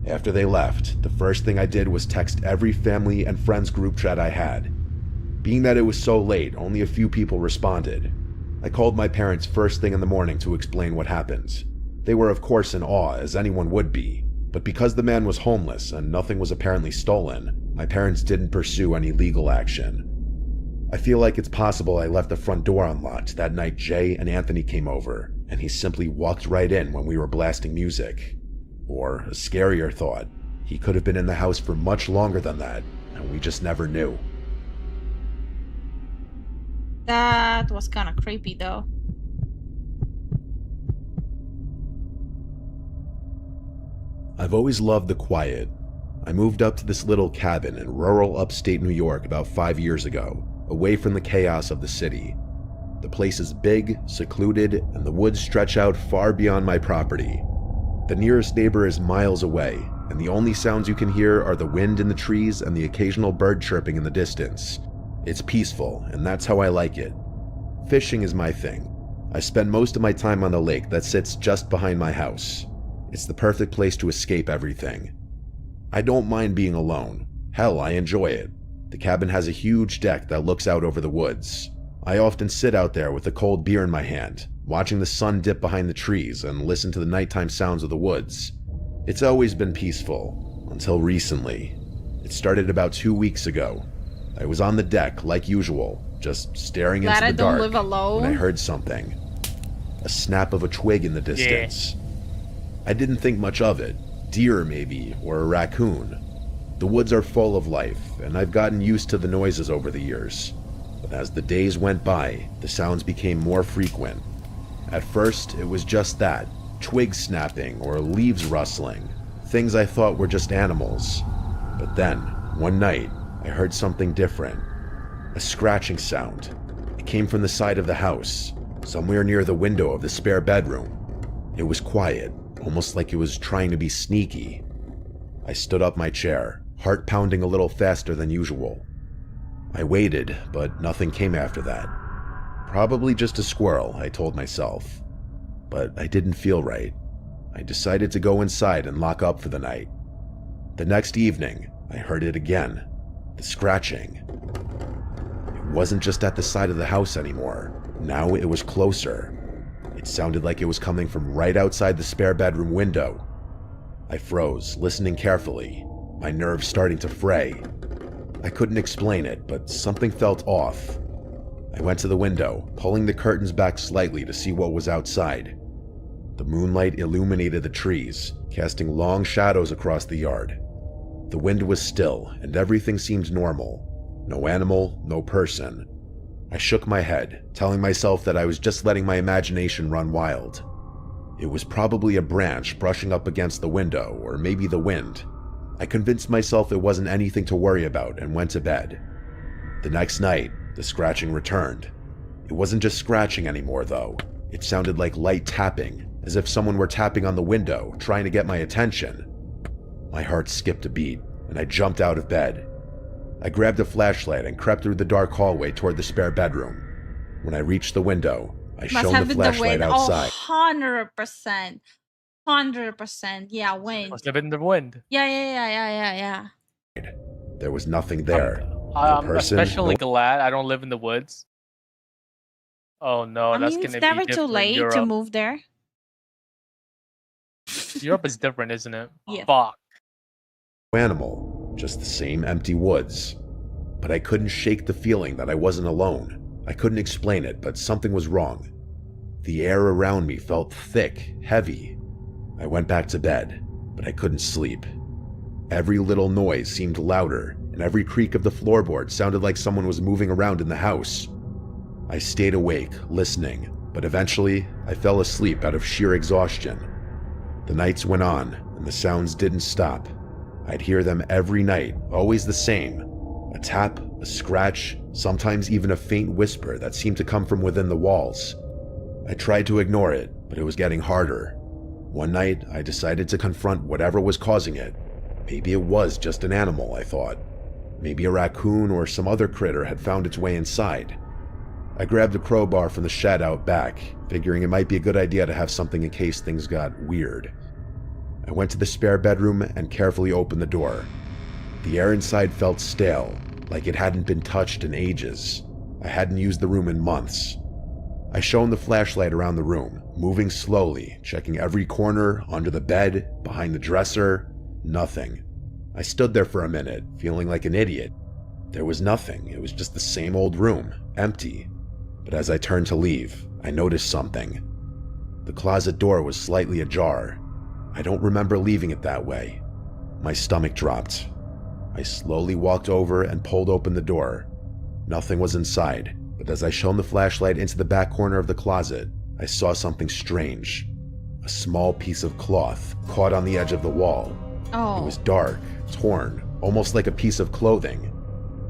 After they left, the first thing I did was text every family and friends group chat I had. Being that it was so late, only a few people responded. I called my parents first thing in the morning to explain what happened. They were of course in awe, as anyone would be, but because the man was homeless and nothing was apparently stolen, my parents didn't pursue any legal action. I feel like it's possible I left the front door unlocked that night Jay and Anthony came over, and he simply walked right in when we were blasting music. Or, a scarier thought, he could have been in the house for much longer than that, and we just never knew. That was kind of creepy, though. I've always loved the quiet. I moved up to this little cabin in rural upstate New York about 5 years ago, away from the chaos of the city. The place is big, secluded, and the woods stretch out far beyond my property. The nearest neighbor is miles away, and the only sounds you can hear are the wind in the trees and the occasional bird chirping in the distance. It's peaceful, and that's how I like it. Fishing is my thing. I spend most of my time on the lake that sits just behind my house. It's the perfect place to escape everything. I don't mind being alone. Hell, I enjoy it. The cabin has a huge deck that looks out over the woods. I often sit out there with a cold beer in my hand, watching the sun dip behind the trees and listen to the nighttime sounds of the woods. It's always been peaceful, until recently. It started about 2 weeks ago. I was on the deck, like usual, just staring into the dark, live alone. when I heard something. A snap of a twig in the distance. I didn't think much of it. Deer, maybe, or a raccoon. The woods are full of life, and I've gotten used to the noises over the years. But as the days went by, the sounds became more frequent. At first, it was just that, twigs snapping or leaves rustling, things I thought were just animals. But then, one night, I heard something different. A scratching sound. It came from the side of the house, somewhere near the window of the spare bedroom. It was quiet, almost like it was trying to be sneaky. I stood up my chair, heart pounding a little faster than usual. I waited, but nothing came after that. Probably just a squirrel, I told myself. But I didn't feel right. I decided to go inside and lock up for the night. The next evening, I heard it again. The scratching. It wasn't just at the side of the house anymore. Now it was closer. It sounded like it was coming from right outside the spare bedroom window. I froze, listening carefully, my nerves starting to fray. I couldn't explain it, but something felt off. I went to the window, pulling the curtains back slightly to see what was outside. The moonlight illuminated the trees, casting long shadows across the yard. The wind was still, and everything seemed normal. No animal, no person. I shook my head, telling myself that I was just letting my imagination run wild. It was probably a branch brushing up against the window, or maybe the wind. I convinced myself it wasn't anything to worry about and went to bed. The next night, the scratching returned. It wasn't just scratching anymore, though. It sounded like light tapping, as if someone were tapping on the window, trying to get my attention. My heart skipped a beat, and I jumped out of bed. I grabbed a flashlight and crept through the dark hallway toward the spare bedroom. When I reached the window, I shone the flashlight outside. 100%. 100%. Yeah, wind. Must have been the wind. Yeah. There was nothing there. I'm person, especially glad I don't live in the woods. Oh no, that's it's gonna be never too different in late to Europe. move there. Europe is different, isn't it? Yeah. Fuck. Animal, just the same empty woods. But I couldn't shake the feeling that I wasn't alone. I couldn't explain it, but something was wrong. The air around me felt thick, heavy. I went back to bed, but I couldn't sleep. Every little noise seemed louder, and every creak of the floorboard sounded like someone was moving around in the house. I stayed awake, listening, but eventually I fell asleep out of sheer exhaustion. The nights went on, and the sounds didn't stop. I'd hear them every night, always the same. A tap, A scratch, sometimes even a faint whisper that seemed to come from within the walls. I tried to ignore it, but it was getting harder. One night, I decided to confront whatever was causing it. Maybe it was just an animal, I thought. Maybe a raccoon or some other critter had found its way inside. I grabbed a crowbar from the shed out back, figuring it might be a good idea to have something in case things got weird. I went to the spare bedroom and carefully opened the door. The air inside felt stale, like it hadn't been touched in ages. I hadn't used the room in months. I shone the flashlight around the room, moving slowly, checking every corner, under the bed, behind the dresser. Nothing. I stood there for a minute, feeling like an idiot. There was nothing. It was just the same old room, empty. But as I turned to leave, I noticed something. The closet door was slightly ajar. I don't remember leaving it that way. My stomach dropped. I slowly walked over and pulled open the door. Nothing was inside, but as I shone the flashlight into the back corner of the closet, I saw something strange. A small piece of cloth caught on the edge of the wall. Oh. It was dark, torn, almost like a piece of clothing.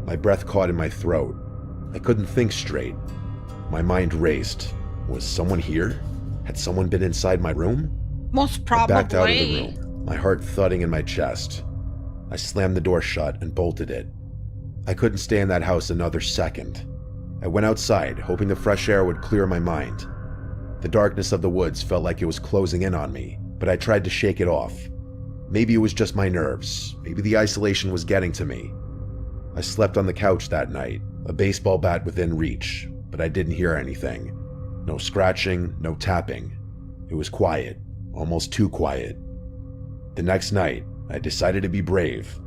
My breath caught in my throat. I couldn't think straight. My mind raced. Was someone here? Had someone been inside my room? Most I backed out of probably. the room, my heart thudding in my chest. I slammed the door shut and bolted it. I couldn't stay in that house another second. I went outside, hoping the fresh air would clear my mind. The darkness of the woods felt like it was closing in on me, but I tried to shake it off. Maybe it was just my nerves. Maybe the isolation was getting to me. I slept on the couch that night, a baseball bat within reach, but I didn't hear anything. No scratching, no tapping. It was quiet, almost too quiet. The next night, I decided to be brave.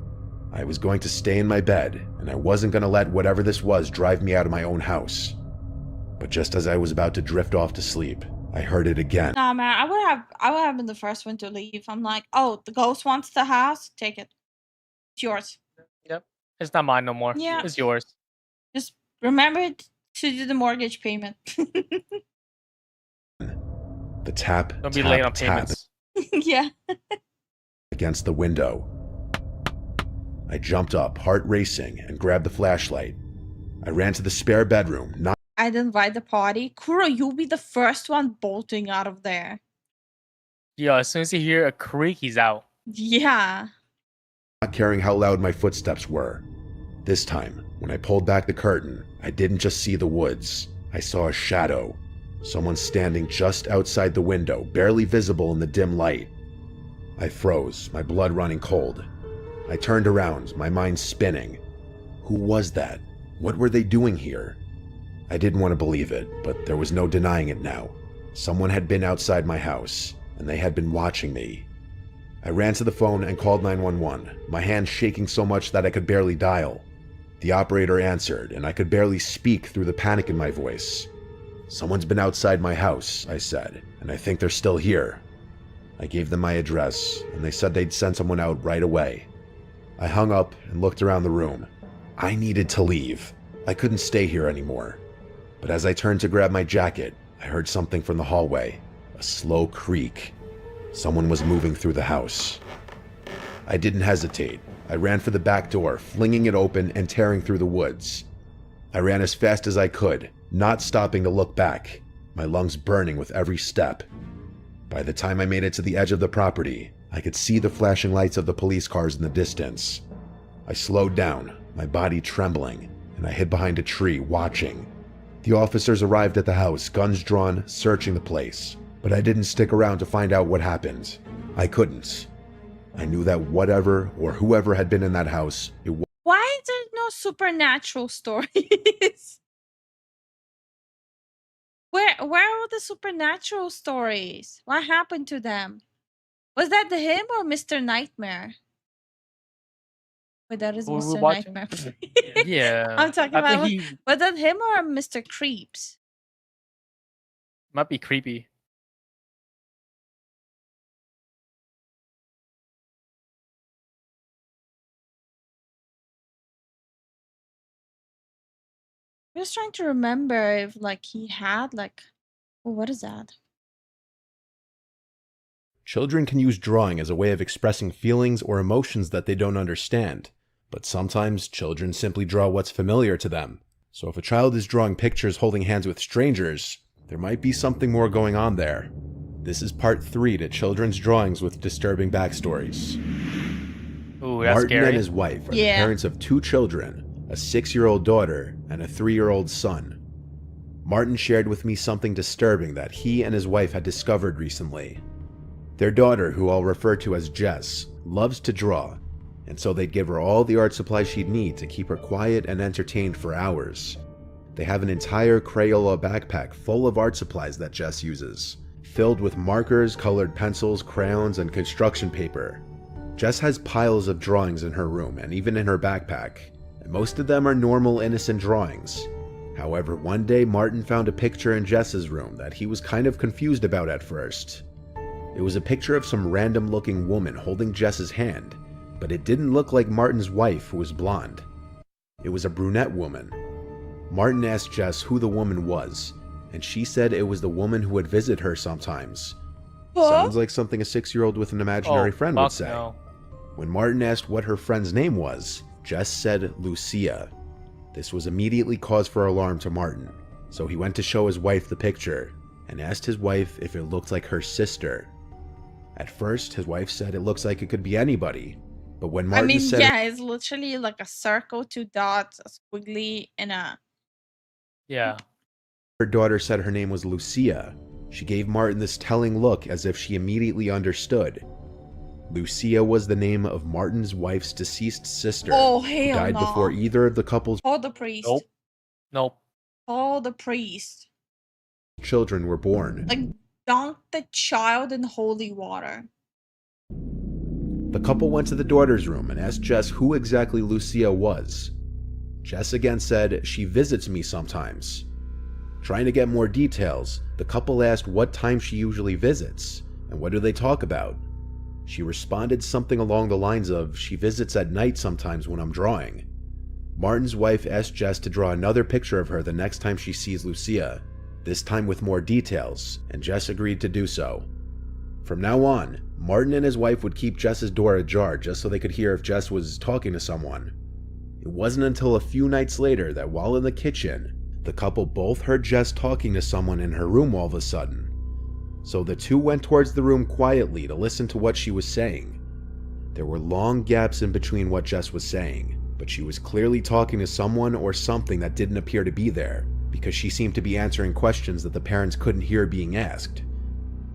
I was going to stay in my bed, and I wasn't going to let whatever this was drive me out of my own house. But just as I was about to drift off to sleep, I heard it again. Nah, man, I would have been the first one to leave. I'm like, oh, the ghost wants the house, take it. It's yours. Yep. It's not mine no more. Yeah. It's yours. Just remember to do the mortgage payment. The tap, Don't be late on tap payments. Yeah. against the window. I jumped up, heart racing, and grabbed the flashlight. I ran to the spare bedroom, not I'd invite the party. Kuro, you'll be the first one bolting out of there. Yo, as soon as you hear a creak, he's out. Yeah. caring how loud my footsteps were. This time, when I pulled back the curtain, I didn't just see the woods. I saw a shadow. Someone standing just outside the window, barely visible in the dim light. I froze, my blood running cold. I turned around, my mind spinning. Who was that? What were they doing here? I didn't want to believe it, but there was no denying it now. Someone had been outside my house, and they had been watching me. I ran to the phone and called 911, my hand shaking so much that I could barely dial. The operator answered, and I could barely speak through the panic in my voice. "Someone's been outside my house," I said, "and I think they're still here." I gave them my address, and they said they'd send someone out right away. I hung up and looked around the room. I needed to leave. I couldn't stay here anymore. But as I turned to grab my jacket, I heard something from the hallway, a slow creak. Someone was moving through the house. I didn't hesitate. I ran for the back door, flinging it open and tearing through the woods. I ran as fast as I could, not stopping to look back, my lungs burning with every step. By the time I made it to the edge of the property, I could see the flashing lights of the police cars in the distance. I slowed down, my body trembling, and I hid behind a tree, watching. The officers arrived at the house, guns drawn, searching the place. But I didn't stick around to find out what happened. I couldn't. I knew that whatever or whoever had been in that house, it was. Why is there no supernatural stories? Where are the supernatural stories? What happened to them? Was that him or Mr. Nightmare? Wait, that is What we were Mr. watching? Nightmare. Yeah. I'm talking I about. think he Was that him or Mr. Creeps? might be creepy. I'm just trying to remember if like he had like. Oh, what is that? Children can use drawing as a way of expressing feelings or emotions that they don't understand, But sometimes children simply draw what's familiar to them. So if a child is drawing pictures holding hands with strangers, there might be something more going on there. This is part 3 to children's drawings with disturbing backstories. Ooh, that's Martin scary. and his wife are the parents of 2 children, a 6-year-old daughter and a 3-year-old son. Martin shared with me something disturbing that he and his wife had discovered recently. Their daughter, who I'll refer to as Jess, loves to draw, and so they'd give her all the art supplies she'd need to keep her quiet and entertained for hours. They have an entire Crayola backpack full of art supplies that Jess uses, filled with markers, colored pencils, crayons, and construction paper. Jess has piles of drawings in her room and even in her backpack, and most of them are normal, innocent drawings. However, one day Martin found a picture in Jess's room that he was kind of confused about at first. It was a picture of some random looking woman holding Jess's hand, but it didn't look like Martin's wife, who was blonde. It was a brunette woman. Martin asked Jess who the woman was, and she said it was the woman who would visit her sometimes. Sounds like something a 6-year-old with an imaginary friend would say. No. When Martin asked what her friend's name was, Jess said Lucia. This was immediately cause for alarm to Martin, so he went to show his wife the picture and asked his wife if it looked like her sister. At first, his wife said it looks like it could be anybody, but when Martin said it's literally like a circle, 2 dots, a squiggly, and a... Yeah. her daughter said her name was Lucia, she gave Martin this telling look as if she immediately understood. Lucia was the name of Martin's wife's deceased sister, Oh, who hell died no. before either of the couple's Call the priest. Nope. Call the priest. children were born. Like, dunk the child in holy water. The couple went to the daughter's room and asked Jess who exactly Lucia was. Jess again said, "She visits me sometimes." Trying to get more details, the couple asked what time she usually visits, and what do they talk about. She responded something along the lines of, "She visits at night sometimes when I'm drawing." Martin's wife asked Jess to draw another picture of her the next time she sees Lucia, this time with more details, and Jess agreed to do so. From now on, Martin and his wife would keep Jess's door ajar just so they could hear if Jess was talking to someone. It wasn't until a few nights later that while in the kitchen, the couple both heard Jess talking to someone in her room all of a sudden. So the two went towards the room quietly to listen to what she was saying. There were long gaps in between what Jess was saying, but she was clearly talking to someone or something that didn't appear to be there, because she seemed to be answering questions that the parents couldn't hear being asked.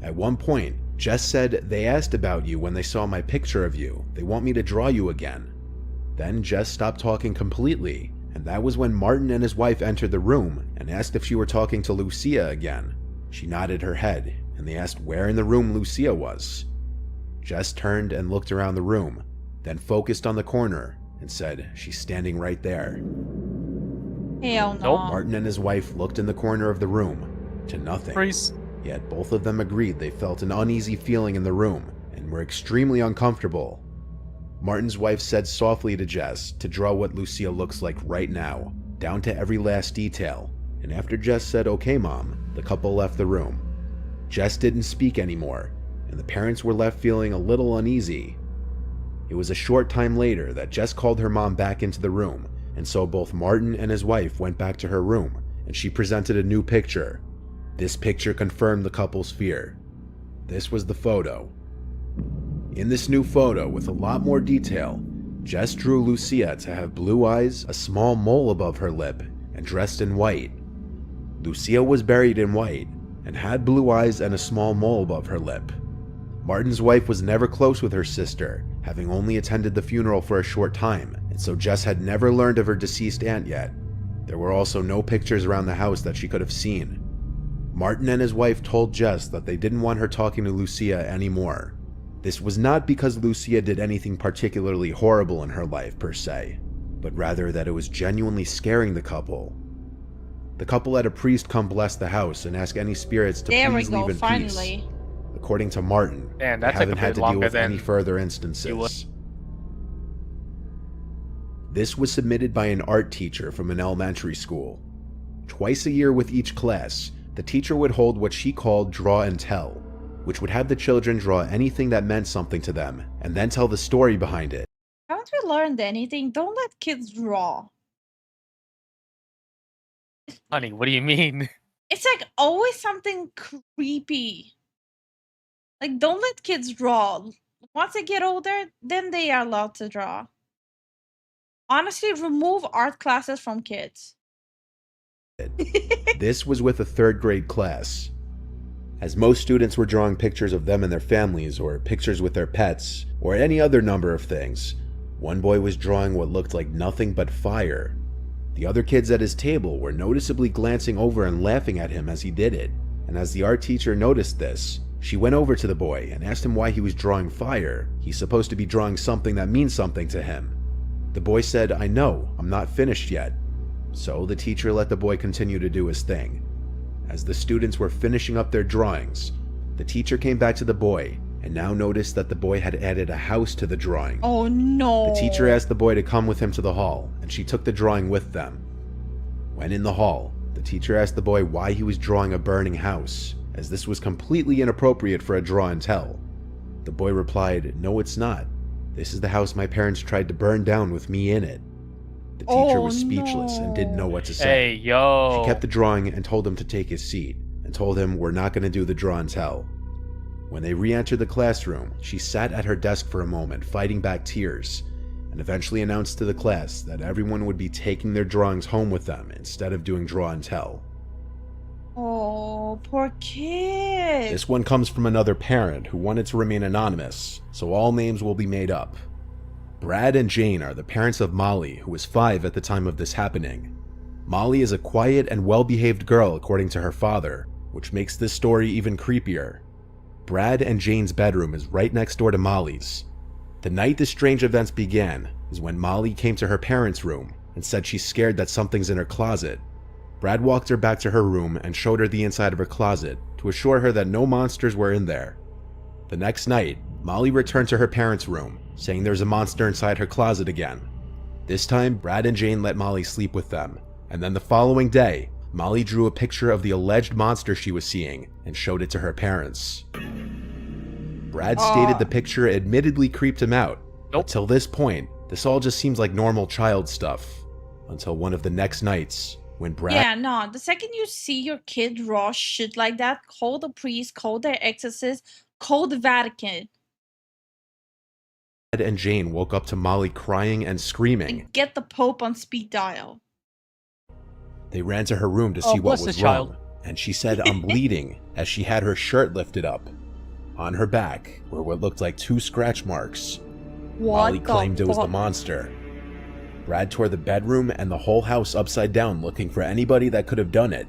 At one point, Jess said, "They asked about you when they saw my picture of you. They want me to draw you again." Then Jess stopped talking completely, and that was when Martin and his wife entered the room and asked if she were talking to Lucia again. She nodded her head, and they asked where in the room Lucia was. Jess turned and looked around the room, then focused on the corner and said, "She's standing right there." Hell no. Nope. Martin and his wife looked in the corner of the room, to nothing. Priest. Yet both of them agreed they felt an uneasy feeling in the room and were extremely uncomfortable. Martin's wife said softly to Jess to draw what Lucia looks like right now, down to every last detail, and after Jess said, "Okay, Mom," the couple left the room. Jess didn't speak anymore, and the parents were left feeling a little uneasy. It was a short time later that Jess called her mom back into the room, and so both Martin and his wife went back to her room, and she presented a new picture. This picture confirmed the couple's fear. This was the photo. In this new photo, with a lot more detail, Jess drew Lucia to have blue eyes, a small mole above her lip, and dressed in white. Lucia was buried in white, and had blue eyes and a small mole above her lip. Martin's wife was never close with her sister, having only attended the funeral for a short time, and so Jess had never learned of her deceased aunt yet. There were also no pictures around the house that she could have seen. Martin and his wife told Jess that they didn't want her talking to Lucia anymore. This was not because Lucia did anything particularly horrible in her life per se, but rather that it was genuinely scaring the couple. The couple had a priest come bless the house and ask any spirits to There we please go, leave in finally. peace. According to Martin, Man, they that took a haven't bit had to deal longer with than any further you would. instances. This was submitted by an art teacher from an elementary school. Twice a year with each class, the teacher would hold what she called draw and tell, which would have the children draw anything that meant something to them and then tell the story behind it. Haven't we learned anything? Don't let kids draw. Honey, what do you mean? It's like always something creepy. Like, don't let kids draw. Once they get older, then they are allowed to draw. Honestly, remove art classes from kids. This was with a third grade class. As most students were drawing pictures of them and their families, or pictures with their pets, or any other number of things, one boy was drawing what looked like nothing but fire. The other kids at his table were noticeably glancing over and laughing at him as he did it, and as the art teacher noticed this, she went over to the boy and asked him why he was drawing fire. He's supposed to be drawing something that means something to him. The boy said, "I know, I'm not finished yet." So the teacher let the boy continue to do his thing. As the students were finishing up their drawings, the teacher came back to the boy and now noticed that the boy had added a house to the drawing. Oh no. The teacher asked the boy to come with him to the hall, and she took the drawing with them. When in the hall, the teacher asked the boy why he was drawing a burning house, as this was completely inappropriate for a draw and tell. The boy replied, "No, it's not. This is the house my parents tried to burn down with me in it." The teacher was speechless and didn't know what to say. Hey, yo. She kept the drawing and told him to take his seat, and told him we're not going to do the draw and tell. When they re-entered the classroom, she sat at her desk for a moment, fighting back tears, and eventually announced to the class that everyone would be taking their drawings home with them instead of doing draw and tell. Oh, poor kid. This one comes from another parent who wanted to remain anonymous, so all names will be made up. Brad and Jane are the parents of Molly, who was 5 at the time of this happening. Molly is a quiet and well-behaved girl according to her father, which makes this story even creepier. Brad and Jane's bedroom is right next door to Molly's. The night the strange events began is when Molly came to her parents' room and said she's scared that something's in her closet. Brad walked her back to her room and showed her the inside of her closet to assure her that no monsters were in there. The next night, Molly returned to her parents' room, saying there's a monster inside her closet again. This time, Brad and Jane let Molly sleep with them, and then the following day, Molly drew a picture of the alleged monster she was seeing and showed it to her parents. Brad stated the picture admittedly creeped him out. Nope. Till this point, this all just seems like normal child stuff. Until one of the next nights, when Brad Yeah, no. The second you see your kid draw shit like that, call the priest, call their exorcist, call the Vatican. and Jane woke up to Molly crying and screaming, And get the Pope on speed dial. they ran to her room to Oh, see what bless was the child. wrong, and she said, "I'm bleeding," as she had her shirt lifted up. On her back were what looked like 2 scratch marks. Molly claimed it was the monster. Brad tore the bedroom and the whole house upside down looking for anybody that could have done it.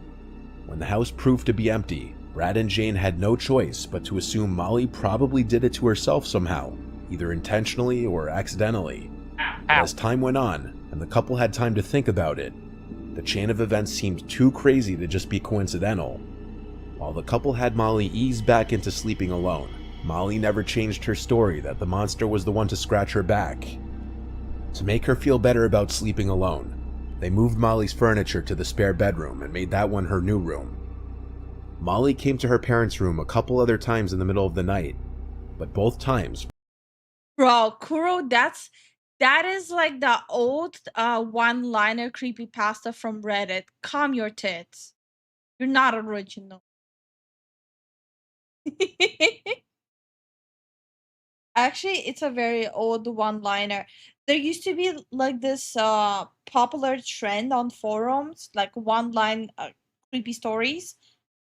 When the house proved to be empty, Brad and Jane had no choice but to assume Molly probably did it to herself somehow, either intentionally or accidentally. But as time went on, and the couple had time to think about it, the chain of events seemed too crazy to just be coincidental. While the couple had Molly ease back into sleeping alone, Molly never changed her story that the monster was the one to scratch her back. To make her feel better about sleeping alone, they moved Molly's furniture to the spare bedroom and made that one her new room. Molly came to her parents' room a couple other times in the middle of the night, but both times Bro, Kuro, that is like the old one-liner creepypasta from Reddit. Calm your tits. You're not original. Actually, it's a very old one-liner. There used to be like this popular trend on forums, like one-line creepy stories.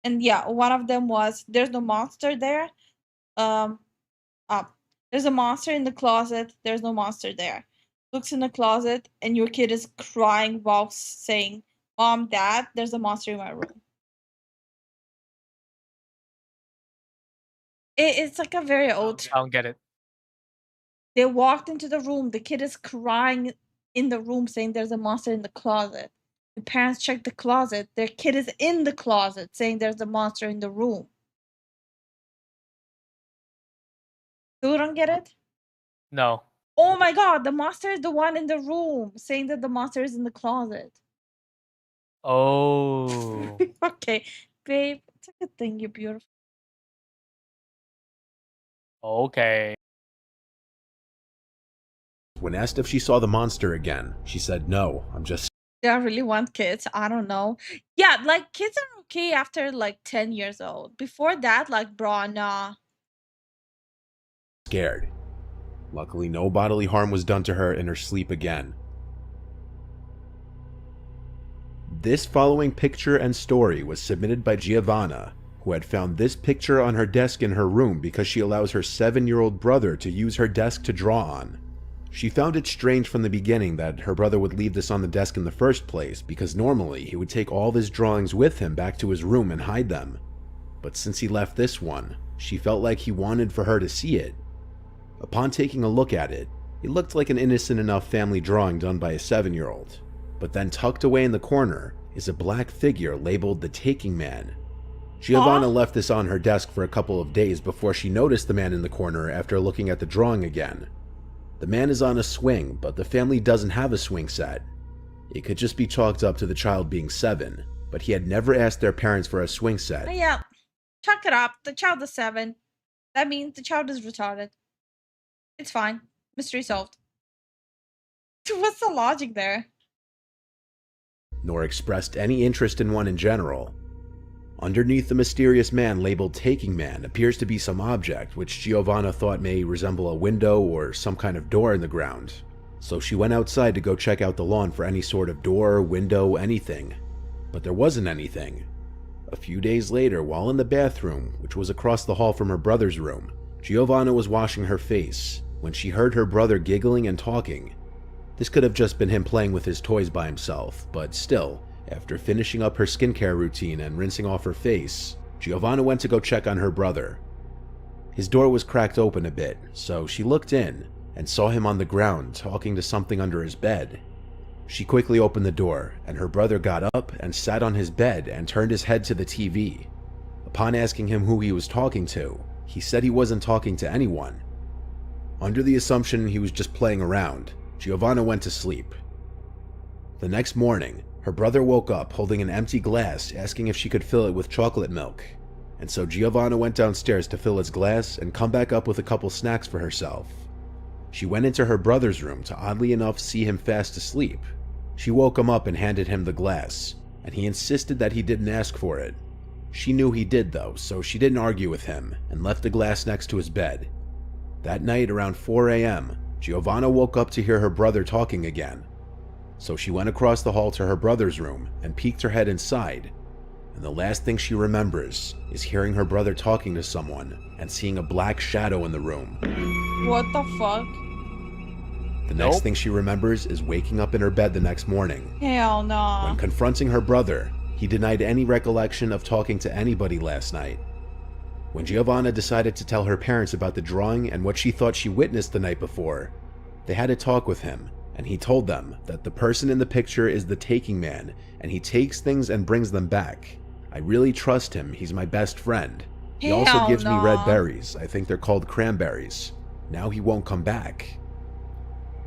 And yeah, one of them was there's no monster there. Um there's a monster in the closet, there's no monster there. Looks in the closet and your kid is crying while saying, "Mom, Dad, there's a monster in my room." It's like a very old. I don't get it. They walked into the room. The kid is crying in the room, saying there's a monster in the closet. The parents check the closet. Their kid is in the closet, saying there's a monster in the room. You don't get it? No. Oh my god, the monster is the one in the room, saying that the monster is in the closet. Oh. Okay, babe, it's a good thing you're beautiful. Okay. When asked if she saw the monster again, she said, "No, I'm just Do I really want kids? I don't know. Yeah, like kids are okay after like 10 years old. Before that, like, bro, nah. scared." Luckily, no bodily harm was done to her in her sleep again. This following picture and story was submitted by Giovanna, who had found this picture on her desk in her room because she allows her 7-year-old brother to use her desk to draw on. She found it strange from the beginning that her brother would leave this on the desk in the first place, because normally he would take all of his drawings with him back to his room and hide them. But since he left this one, she felt like he wanted for her to see it. Upon taking a look at it, it looked like an innocent enough family drawing done by a 7-year-old. But then tucked away in the corner is a black figure labeled the Taking Man. Giovanna left this on her desk for a couple of days before she noticed the man in the corner after looking at the drawing again. The man is on a swing, but the family doesn't have a swing set. It could just be chalked up to the child being 7, but he had never asked their parents for a swing set. Yeah, chalk it up. The child is 7. That means the child is retarded. It's fine. Mystery solved. What's the logic there? Nor expressed any interest in one in general. Underneath the mysterious man labeled Taking Man appears to be some object which Giovanna thought may resemble a window or some kind of door in the ground. So she went outside to go check out the lawn for any sort of door, window, anything. But there wasn't anything. A few days later, while in the bathroom, which was across the hall from her brother's room, Giovanna was washing her face when she heard her brother giggling and talking. This could have just been him playing with his toys by himself, but still, after finishing up her skincare routine and rinsing off her face, Giovanna went to go check on her brother. His door was cracked open a bit, so she looked in and saw him on the ground talking to something under his bed. She quickly opened the door, and her brother got up and sat on his bed and turned his head to the TV. Upon asking him who he was talking to, he said he wasn't talking to anyone. Under the assumption he was just playing around, Giovanna went to sleep. The next morning, her brother woke up holding an empty glass, asking if she could fill it with chocolate milk. And so Giovanna went downstairs to fill his glass and come back up with a couple snacks for herself. She went into her brother's room to oddly enough see him fast asleep. She woke him up and handed him the glass, and he insisted that he didn't ask for it. She knew he did though, so she didn't argue with him and left the glass next to his bed. That night around 4 a.m., Giovanna woke up to hear her brother talking again. So she went across the hall to her brother's room and peeked her head inside. And the last thing she remembers is hearing her brother talking to someone and seeing a black shadow in the room. What the fuck? The next thing she remembers is waking up in her bed the next morning. Hell no. When confronting her brother, he denied any recollection of talking to anybody last night. When Giovanna decided to tell her parents about the drawing and what she thought she witnessed the night before, they had a talk with him, and he told them that the person in the picture is the Taking Man, and he takes things and brings them back. I really trust him, he's my best friend. He also gives me red berries, I think they're called cranberries. Now he won't come back.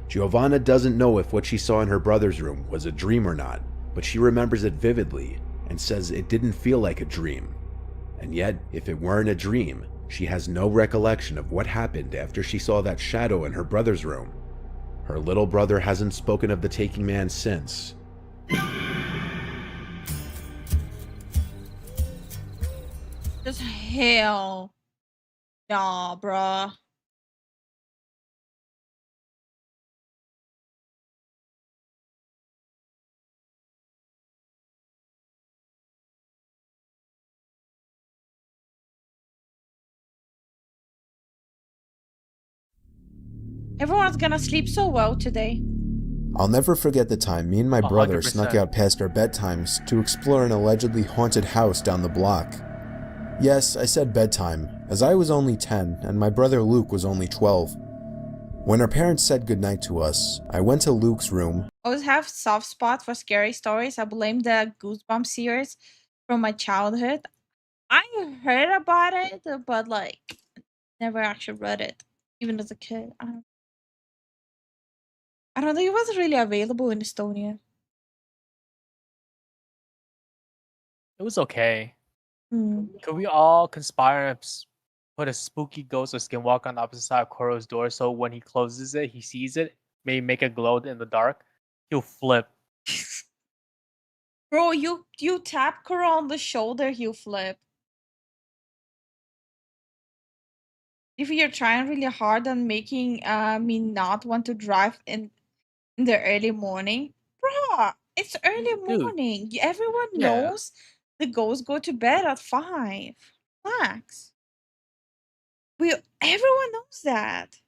Giovanna doesn't know if what she saw in her brother's room was a dream or not, but she remembers it vividly and says it didn't feel like a dream. And yet, if it weren't a dream, she has no recollection of what happened after she saw that shadow in her brother's room. Her little brother hasn't spoken of the Taking Man since. Just hell. Nah, bruh. Everyone's gonna sleep so well today. I'll never forget the time me and my brother 100%. snuck out past our bedtimes to explore an allegedly haunted house down the block. Yes, I said bedtime, as I was only 10 and my brother Luke was only 12. When our parents said goodnight to us, I went to Luke's room. I always have soft spot for scary stories. I blame the Goosebumps series from my childhood. I heard about it, but like never actually read it, even as a kid. I don't think it was really available in Estonia. It was okay. Hmm. Could we all conspire and put a spooky ghost or skinwalker on the opposite side of Koro's door so when he closes it, he sees it? maybe make it glow in the dark, he'll flip. Bro, you tap Kuro on the shoulder, he'll flip. If you're trying really hard on making me not want to drive in the early morning, bro, it's early Dude, morning. Everyone yeah. knows the ghosts go to bed at 5. Relax. Everyone knows that.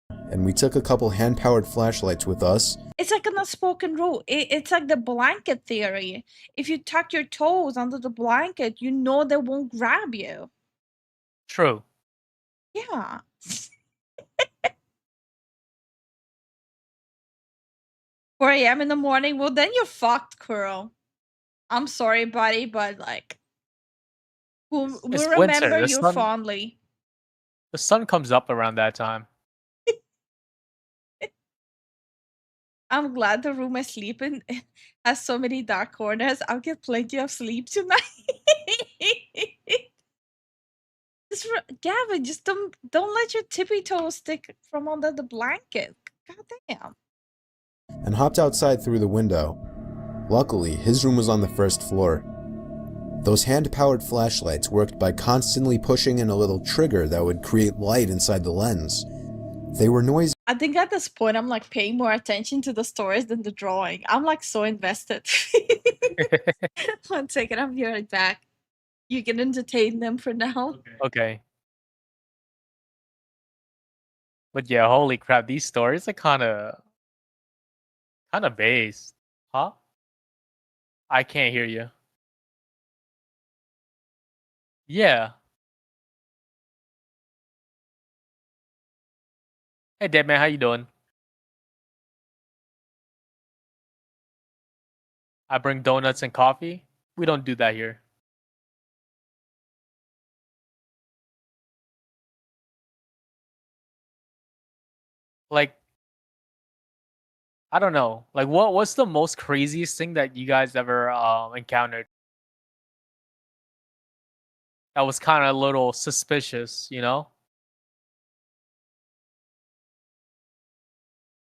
And we took a couple hand-powered flashlights with us. It's like an unspoken rule. It's like the blanket theory. If you tuck your toes under the blanket, you know they won't grab you. True. Yeah. 4 a.m. in the morning. Well, then you're fucked, Kuro. I'm sorry, buddy, but like, we'll It's remember winter. you fondly. The sun comes up around that time. I'm glad the room I sleep in has so many dark corners. I'll get plenty of sleep tonight. Gavin, just don't let your tippy toes stick from under the blanket. God damn. And hopped outside through the window. Luckily, his room was on the first floor. Those hand-powered flashlights worked by constantly pushing in a little trigger that would create light inside the lens. They were noisy. I think at this point I'm like paying more attention to the stories than the drawing. I'm like so invested. 1 second, I'll be right back. You can entertain them for now. Okay. But yeah, holy crap, these stories are kind of based. Huh? I can't hear you. Yeah. Hey, Dead Man, how you doing? I bring donuts and coffee. We don't do that here. Like, I don't know. Like, what's the most craziest thing that you guys ever encountered? That was kind of a little suspicious, you know?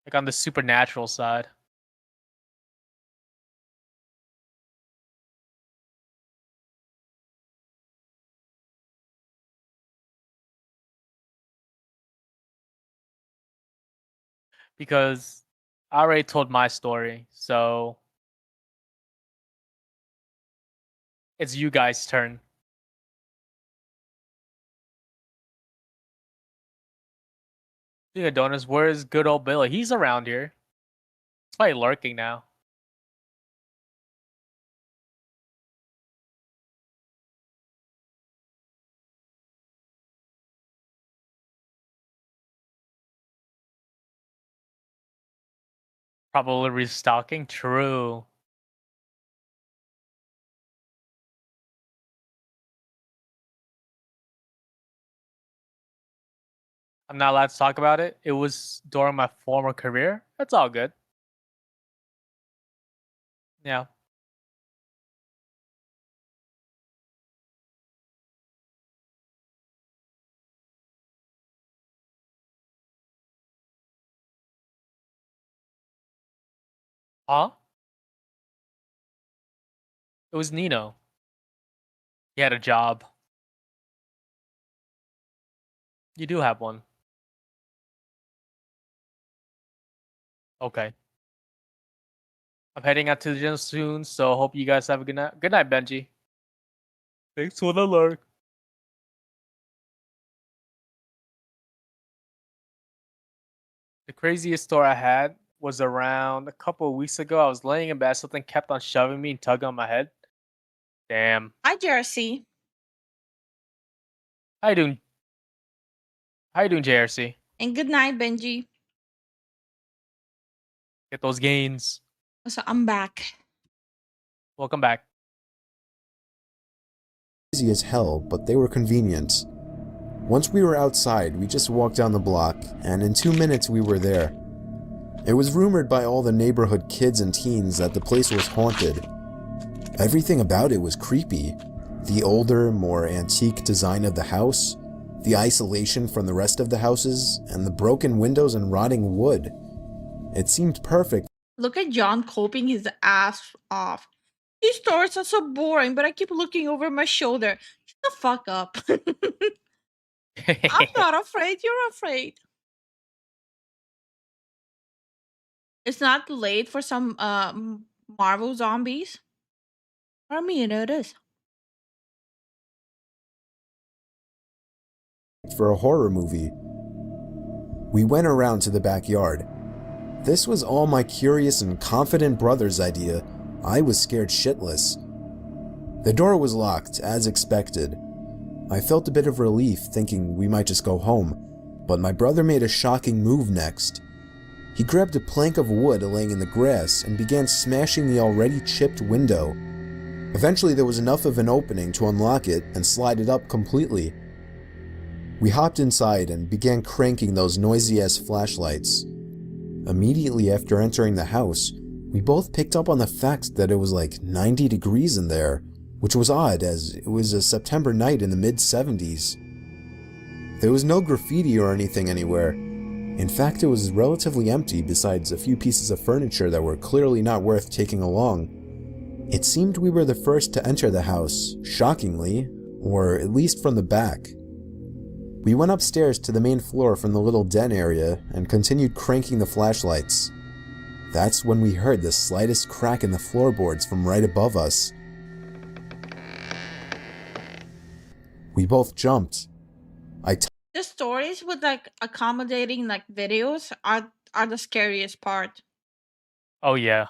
Like on the supernatural side. Because I already told my story, so it's you guys' turn. Speaking of donuts, where's good old Billy? He's around here. He's probably lurking now. Probably restocking. True. I'm not allowed to talk about it. It was during my former career. That's all good. Yeah. Huh? It was Nino. He had a job. You do have one. Okay. I'm heading out to the gym soon, so hope you guys have a good night. Good night, Benji. Thanks for the lurk. The craziest story I had was around a couple of weeks ago. I was laying in bed, something kept on shoving me and tugging on my head. Damn. Hi, Jersey. How you doing? How you doing, JRC? And good night, Benji. Get those gains. So I'm back. Welcome back. Easy as hell, but they were convenient. Once we were outside, we just walked down the block, and in 2 minutes we were there. It was rumored by all the neighborhood kids and teens that the place was haunted. Everything about it was creepy. The older, more antique design of the house, the isolation from the rest of the houses, and the broken windows and rotting wood. It seemed perfect. Look at John coping his ass off. These stories are so boring, but I keep looking over my shoulder. Shut the fuck up. I'm not afraid, you're afraid. It's not late for some Marvel zombies. I mean, it is. For a horror movie. We went around to the backyard. This was all my curious and confident brother's idea. I was scared shitless. The door was locked, as expected. I felt a bit of relief, thinking we might just go home, but my brother made a shocking move next. He grabbed a plank of wood laying in the grass and began smashing the already chipped window. Eventually there was enough of an opening to unlock it and slide it up completely. We hopped inside and began cranking those noisy-ass flashlights. Immediately after entering the house, we both picked up on the fact that it was like 90 degrees in there, which was odd as it was a September night in the mid-70s. There was no graffiti or anything anywhere. In fact, it was relatively empty besides a few pieces of furniture that were clearly not worth taking along. It seemed we were the first to enter the house, shockingly, or at least from the back. We went upstairs to the main floor from the little den area and continued cranking the flashlights. That's when we heard the slightest crack in the floorboards from right above us. We both jumped. The stories with like accommodating like videos are the scariest part. Oh yeah.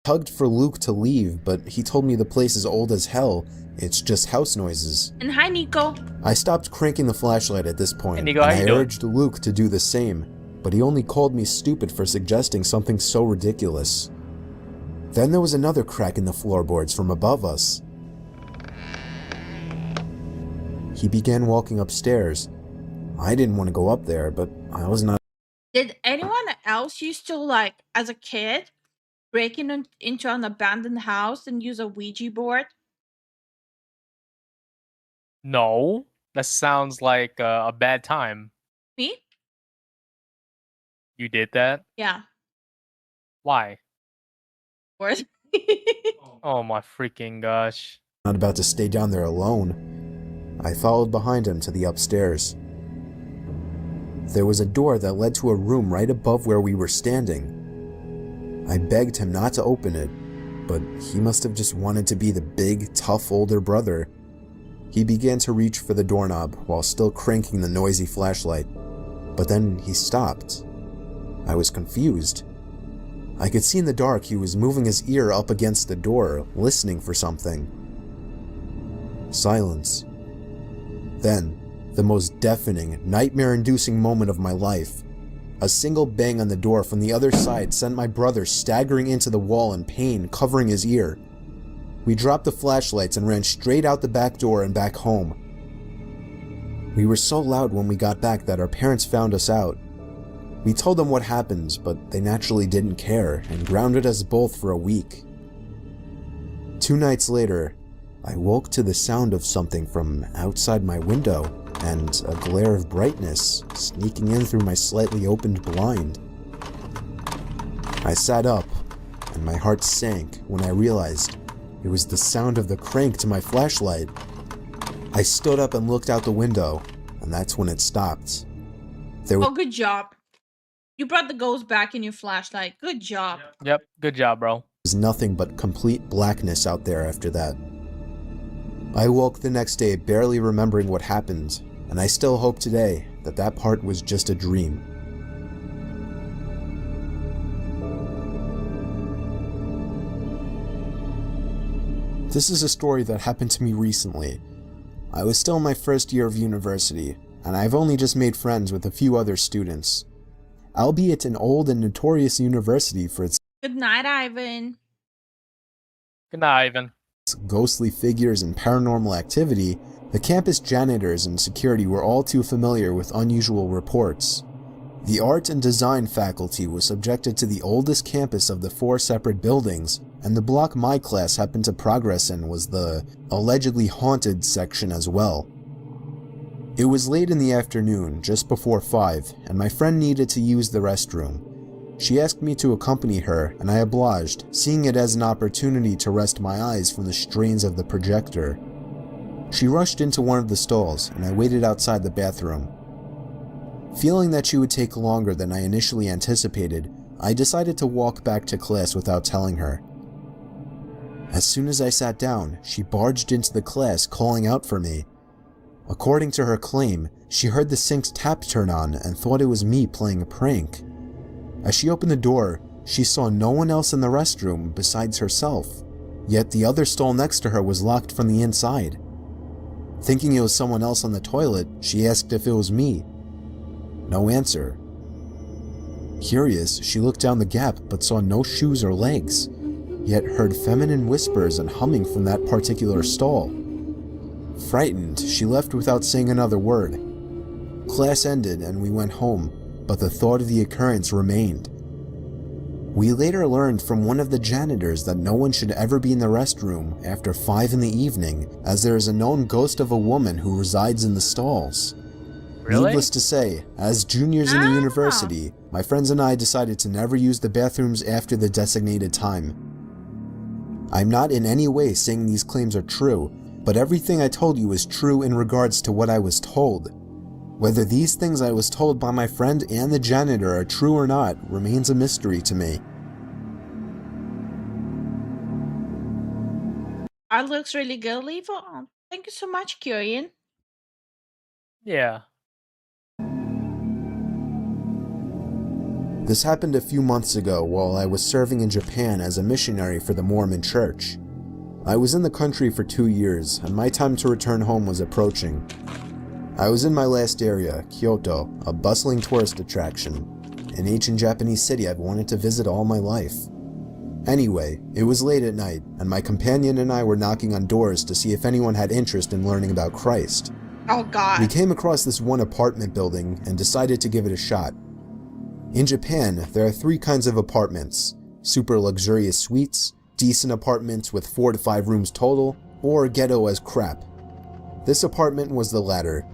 Tugged for Luke to leave, but he told me the place is old as hell. It's just house noises. And hi, Nico. I stopped cranking the flashlight at this point, Hey, Nico, and how you I doing? urged Luke to do the same, but he only called me stupid for suggesting something so ridiculous. Then there was another crack in the floorboards from above us. He began walking upstairs. I didn't want to go up there, but I was not. Did anyone else used to like, as a kid, break into an abandoned house and use a Ouija board? No, that sounds like a bad time. Me? You did that? Yeah. Why? Where's Oh my freaking gosh. Not about to stay down there alone. I followed behind him to the upstairs. There was a door that led to a room right above where we were standing. I begged him not to open it, but he must have just wanted to be the big, tough older brother. He began to reach for the doorknob while still cranking the noisy flashlight, but then he stopped. I was confused. I could see in the dark he was moving his ear up against the door, listening for something. Silence. Then, the most deafening, nightmare-inducing moment of my life. A single bang on the door from the other side sent my brother staggering into the wall in pain, covering his ear. We dropped the flashlights and ran straight out the back door and back home. We were so loud when we got back that our parents found us out. We told them what happened, but they naturally didn't care and grounded us both for a week. 2 nights later, I woke to the sound of something from outside my window and a glare of brightness sneaking in through my slightly opened blind. I sat up, and my heart sank when I realized it was the sound of the crank to my flashlight. I stood up and looked out the window, and that's when it stopped. There was Oh, good job. You brought the ghost back in your flashlight. Good job. Yep, good job, bro. nothing but complete blackness out there after that. I woke the next day barely remembering what happened, and I still hope today that that part was just a dream. This is a story that happened to me recently. I was still in my first year of university, and I've only just made friends with a few other students. Albeit an old and notorious university for its Good night, Ivan. Good night, Ivan. ghostly figures and paranormal activity, the campus janitors and security were all too familiar with unusual reports. The art and design faculty was subjected to the oldest campus of the 4 separate buildings, and the block my class happened to progress in was the allegedly haunted section as well. It was late in the afternoon, just before 5, and my friend needed to use the restroom. She asked me to accompany her, and I obliged, seeing it as an opportunity to rest my eyes from the strains of the projector. She rushed into one of the stalls, and I waited outside the bathroom. Feeling that she would take longer than I initially anticipated, I decided to walk back to class without telling her. As soon as I sat down, she barged into the class, calling out for me. According to her claim, she heard the sink's tap turn on and thought it was me playing a prank. As she opened the door, she saw no one else in the restroom besides herself, yet the other stall next to her was locked from the inside. Thinking it was someone else on the toilet, she asked if it was me. No answer. Curious, she looked down the gap but saw no shoes or legs, yet heard feminine whispers and humming from that particular stall. Frightened, she left without saying another word. Class ended and we went home, but the thought of the occurrence remained. We later learned from one of the janitors that no one should ever be in the restroom after 5 in the evening, as there is a known ghost of a woman who resides in the stalls. Really? Needless to say, as juniors in the university, my friends and I decided to never use the bathrooms after the designated time. I'm not in any way saying these claims are true, but everything I told you is true in regards to what I was told. Whether these things I was told by my friend and the janitor are true or not remains a mystery to me. Art looks really good, Lifu. Oh, thank you so much, Kieran. Yeah. This happened a few months ago while I was serving in Japan as a missionary for the Mormon Church. I was in the country for 2 years, and my time to return home was approaching. I was in my last area, Kyoto, a bustling tourist attraction, an ancient Japanese city I've wanted to visit all my life. Anyway, it was late at night, and my companion and I were knocking on doors to see if anyone had interest in learning about Christ. Oh, God. We came across this one apartment building and decided to give it a shot. In Japan, there are 3 kinds of apartments: super luxurious suites, decent apartments with 4 to 5 rooms total, or ghetto as crap. This apartment was the latter.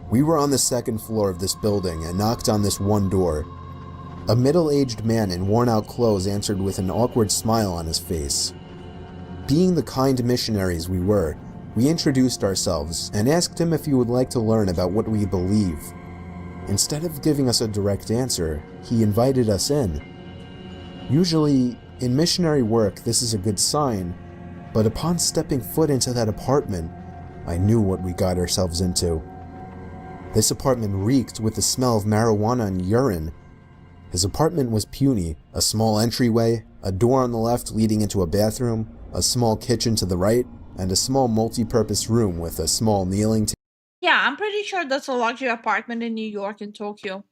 We were on the 2nd floor of this building and knocked on this one door. A middle-aged man in worn-out clothes answered with an awkward smile on his face. Being the kind missionaries we were, we introduced ourselves and asked him if he would like to learn about what we believe. Instead of giving us a direct answer, he invited us in. Usually, in missionary work, this is a good sign, but upon stepping foot into that apartment, I knew what we got ourselves into. This apartment reeked with the smell of marijuana and urine. His apartment was puny: a small entryway, a door on the left leading into a bathroom, a small kitchen to the right, and a small multi-purpose room with a small kneeling Yeah, I'm pretty sure that's a luxury apartment in New York and Tokyo.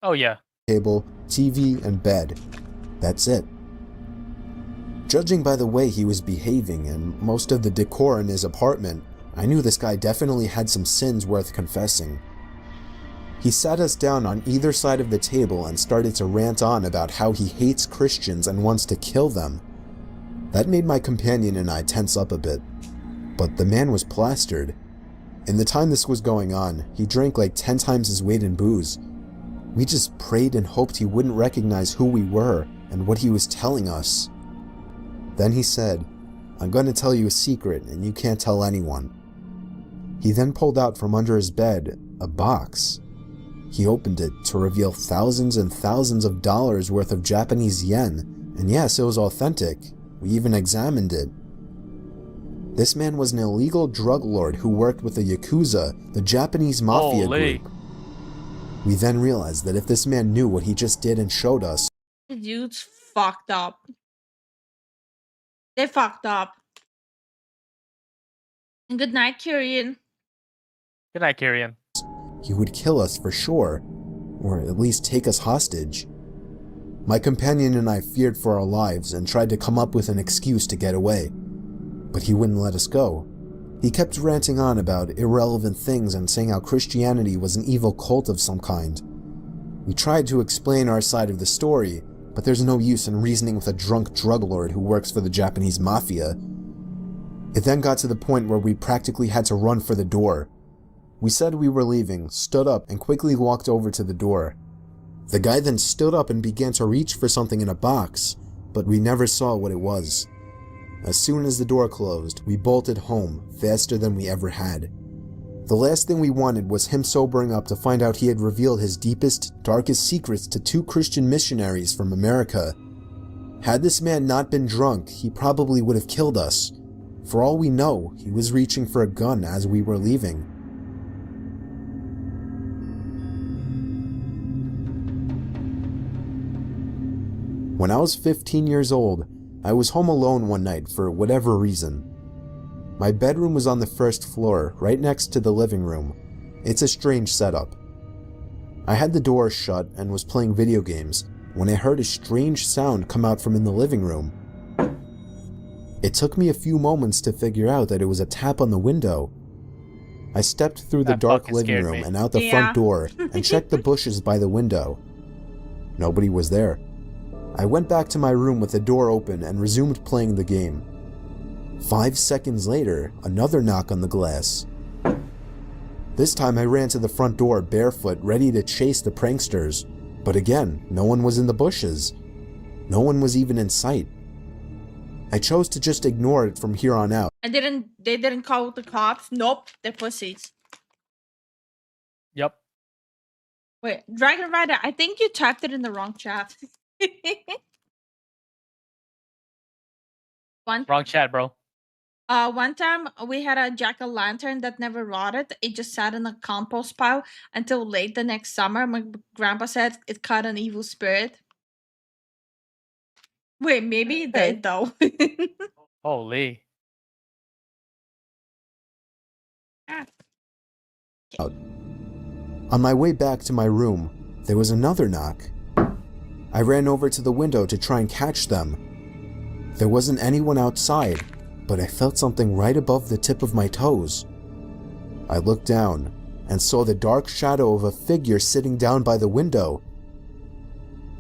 Oh, yeah. table, TV, and bed. That's it. Judging by the way he was behaving and most of the decor in his apartment, I knew this guy definitely had some sins worth confessing. He sat us down on either side of the table and started to rant on about how he hates Christians and wants to kill them. That made my companion and I tense up a bit. But the man was plastered. In the time this was going on, he drank like 10 times his weight in booze. We just prayed and hoped he wouldn't recognize who we were and what he was telling us. Then he said, "I'm going to tell you a secret and you can't tell anyone." He then pulled out from under his bed a box. He opened it to reveal thousands and thousands of dollars worth of Japanese yen, and yes, it was authentic. We even examined it. This man was an illegal drug lord who worked with the Yakuza, the Japanese mafia Holy. group. We then realized that if this man knew what he just did and showed us, The dude's fucked up. They fucked up. And good night, Kieran. Good night, Kirian. he would kill us for sure, or at least take us hostage. My companion and I feared for our lives and tried to come up with an excuse to get away, but he wouldn't let us go. He kept ranting on about irrelevant things and saying how Christianity was an evil cult of some kind. We tried to explain our side of the story, but there's no use in reasoning with a drunk drug lord who works for the Japanese mafia. It then got to the point where we practically had to run for the door. We said we were leaving, stood up, and quickly walked over to the door. The guy then stood up and began to reach for something in a box, but we never saw what it was. As soon as the door closed, we bolted home faster than we ever had. The last thing we wanted was him sobering up to find out he had revealed his deepest, darkest secrets to 2 Christian missionaries from America. Had this man not been drunk, he probably would have killed us. For all we know, he was reaching for a gun as we were leaving. When I was 15 years old, I was home alone one night for whatever reason. My bedroom was on the first floor, right next to the living room. It's a strange setup. I had the door shut and was playing video games when I heard a strange sound come out from in the living room. It took me a few moments to figure out that it was a tap on the window. I stepped through the dark living room and out the front door and checked the bushes by the window. Nobody was there. I went back to my room with the door open and resumed playing the game. 5 seconds later, another knock on the glass. This time I ran to the front door barefoot, ready to chase the pranksters. But again, no one was in the bushes. No one was even in sight. I chose to just ignore it from here on out. And they didn't call the cops? Nope, they're pussies. Yep. Wait, Dragon Rider, I think you typed it in the wrong chat. Wrong chat, bro. One time we had a jack-o'-lantern that never rotted. It just sat in a compost pile until late the next summer. My grandpa said it caught an evil spirit. Wait, maybe it did though. Holy. On my way back to my room, there was another knock. I ran over to the window to try and catch them. There wasn't anyone outside, but I felt something right above the tip of my toes. I looked down and saw the dark shadow of a figure sitting down by the window.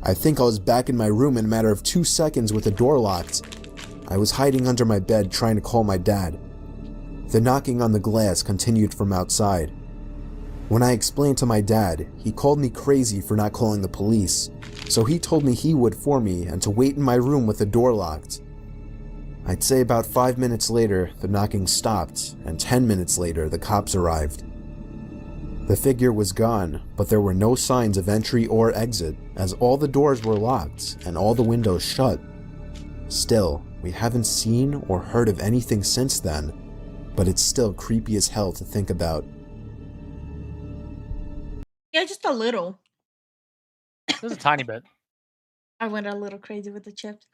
I think I was back in my room in a matter of 2 seconds with the door locked. I was hiding under my bed trying to call my dad. The knocking on the glass continued from outside. When I explained to my dad, he called me crazy for not calling the police, so he told me he would for me and to wait in my room with the door locked. I'd say about 5 minutes later, the knocking stopped, and 10 minutes later, the cops arrived. The figure was gone, but there were no signs of entry or exit, as all the doors were locked and all the windows shut. Still, we haven't seen or heard of anything since then, but it's still creepy as hell to think about. Yeah, just a little. Just a tiny bit. I went a little crazy with the chips.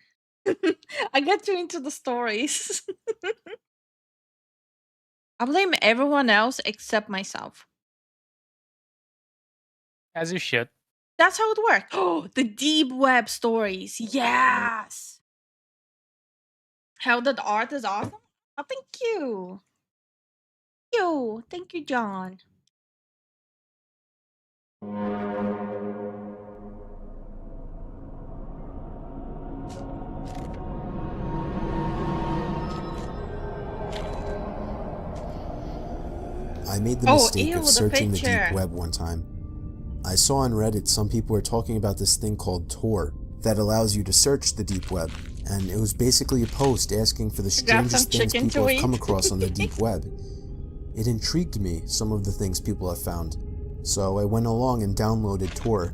I get too into the stories. I blame everyone else except myself. As you should. That's how it works. Oh, the deep web stories. Yes. How that art is awesome. Oh, thank you. Thank you, John. I made the mistake ew, of the searching the picture. deep web one time. I saw on Reddit some people were talking about this thing called Tor that allows you to search the deep web, and it was basically a post asking for the strangest things people have come across on the deep web. It intrigued me, some of the things people have found, so I went along and downloaded Tor.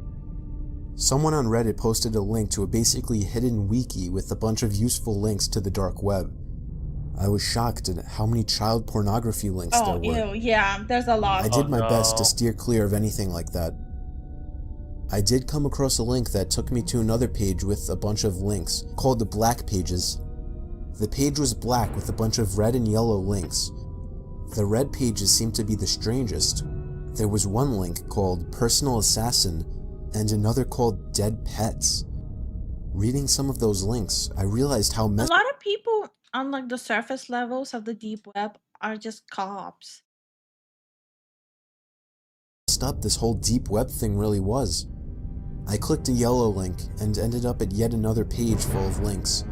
Someone on Reddit posted a link to a basically hidden wiki with a bunch of useful links to the dark web. I was shocked at how many child pornography links there were. Ew, yeah, there's a lot. I did my best to steer clear of anything like that. I did come across a link that took me to another page with a bunch of links, called the Black Pages. The page was black with a bunch of red and yellow links. The red pages seemed to be the strangest. There was one link called Personal Assassin, and another called Dead Pets. Reading some of those links, I realized how A messed lot of people on like the surface levels of the deep web are just cops. up this whole deep web thing really was. I clicked a yellow link and ended up at yet another page full of links.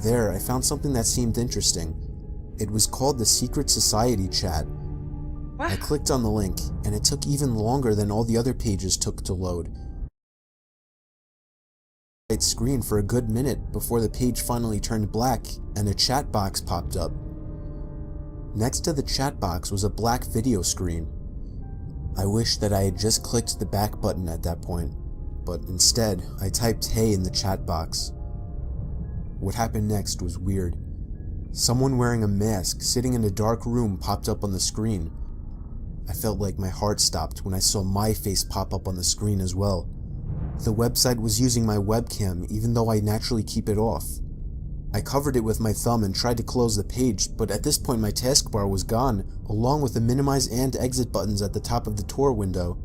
There, I found something that seemed interesting. It was called the Secret Society chat. I clicked on the link, and it took even longer than all the other pages took to load. white screen for a good minute before the page finally turned black and a chat box popped up. Next to the chat box was a black video screen. I wish that I had just clicked the back button at that point, but instead I typed "hey" in the chat box. What happened next was weird. Someone wearing a mask sitting in a dark room popped up on the screen. I felt like my heart stopped when I saw my face pop up on the screen as well. The website was using my webcam even though I naturally keep it off. I covered it with my thumb and tried to close the page, but at this point my taskbar was gone, along with the minimize and exit buttons at the top of the Tor window.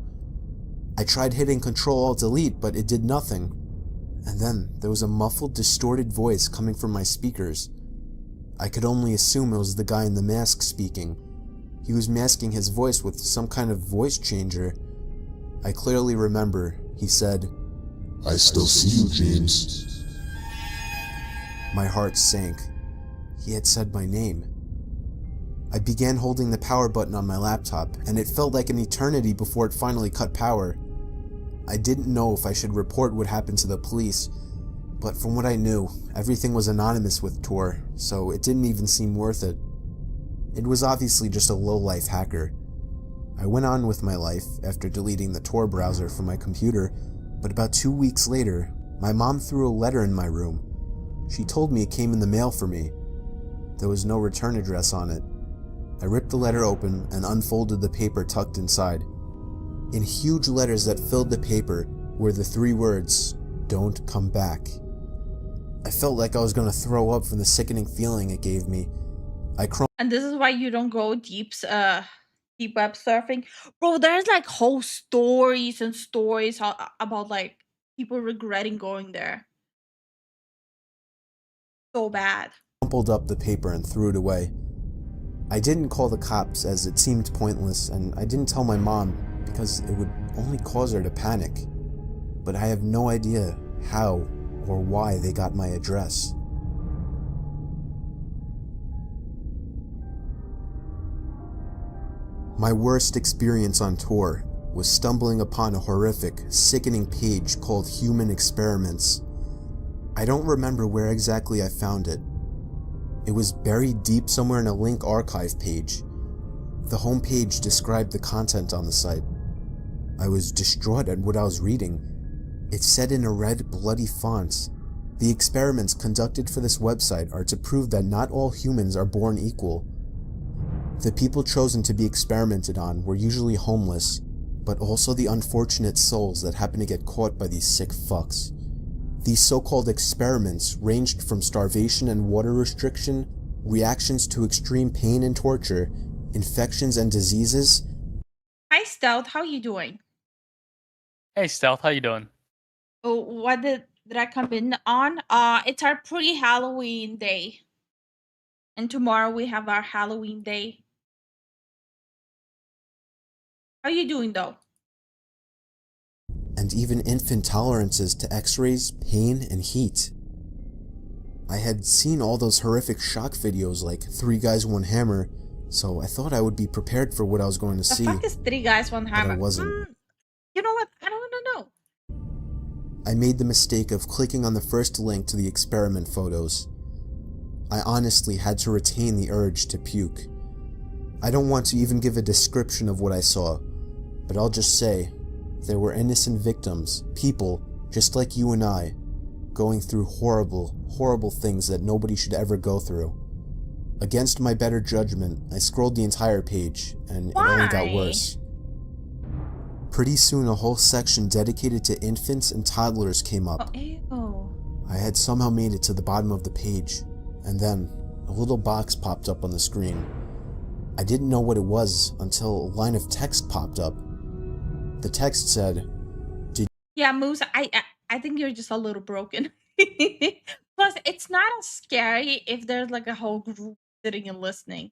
I tried hitting Ctrl-Alt-Delete, but it did nothing. And then there was a muffled, distorted voice coming from my speakers. I could only assume it was the guy in the mask speaking. He was masking his voice with some kind of voice changer. I clearly remember, he said, I still see you, James. My heart sank. He had said my name. I began holding the power button on my laptop, and it felt like an eternity before it finally cut power. I didn't know if I should report what happened to the police, but from what I knew, everything was anonymous with Tor, so it didn't even seem worth it. It was obviously just a low-life hacker. I went on with my life after deleting the Tor browser from my computer, but about 2 weeks later, my mom threw a letter in my room. She told me it came in the mail for me. There was no return address on it. I ripped the letter open and unfolded the paper tucked inside. In huge letters that filled the paper were the 3 words, "Don't come back." I felt like I was going to throw up from the sickening feeling it gave me. And this is why you don't go deep web surfing. Bro, there's like whole stories and stories about like people regretting going there. So bad. Crumpled up the paper and threw it away. I didn't call the cops as it seemed pointless, and I didn't tell my mom because it would only cause her to panic. But I have no idea how or why they got my address. My worst experience on Tor was stumbling upon a horrific, sickening page called Human Experiments. I don't remember where exactly I found it. It was buried deep somewhere in a link archive page. The homepage described the content on the site. I was distraught at what I was reading. It said in a red, bloody font, "The experiments conducted for this website are to prove that not all humans are born equal. The people chosen to be experimented on were usually homeless, but also the unfortunate souls that happen to get caught by these sick fucks. These so-called experiments ranged from starvation and water restriction, reactions to extreme pain and torture, infections and diseases." Hi Stealth, how you doing? Hey, Stealth, how you doing? Oh, what did I come in on? It's our pre-Halloween day. And tomorrow we have our Halloween day. How you doing though? And even infant tolerances to x-rays, pain, and heat. I had seen all those horrific shock videos like 3 Guys, 1 Hammer, so I thought I would be prepared for what I was going to see. The fuck is 3 Guys, 1 Hammer? I wasn't. You know what? I don't want to know. I made the mistake of clicking on the first link to the experiment photos. I honestly had to retain the urge to puke. I don't want to even give a description of what I saw, but I'll just say, there were innocent victims, people just like you and I, going through horrible, horrible things that nobody should ever go through. Against my better judgment, I scrolled the entire page, and it only got worse. Pretty soon a whole section dedicated to infants and toddlers came up. Oh, ew. I had somehow made it to the bottom of the page, and then a little box popped up on the screen. I didn't know what it was until a line of text popped up. The text said, Yeah, Moose, I think you're just a little broken. Plus, it's not as scary if there's like a whole group sitting and listening,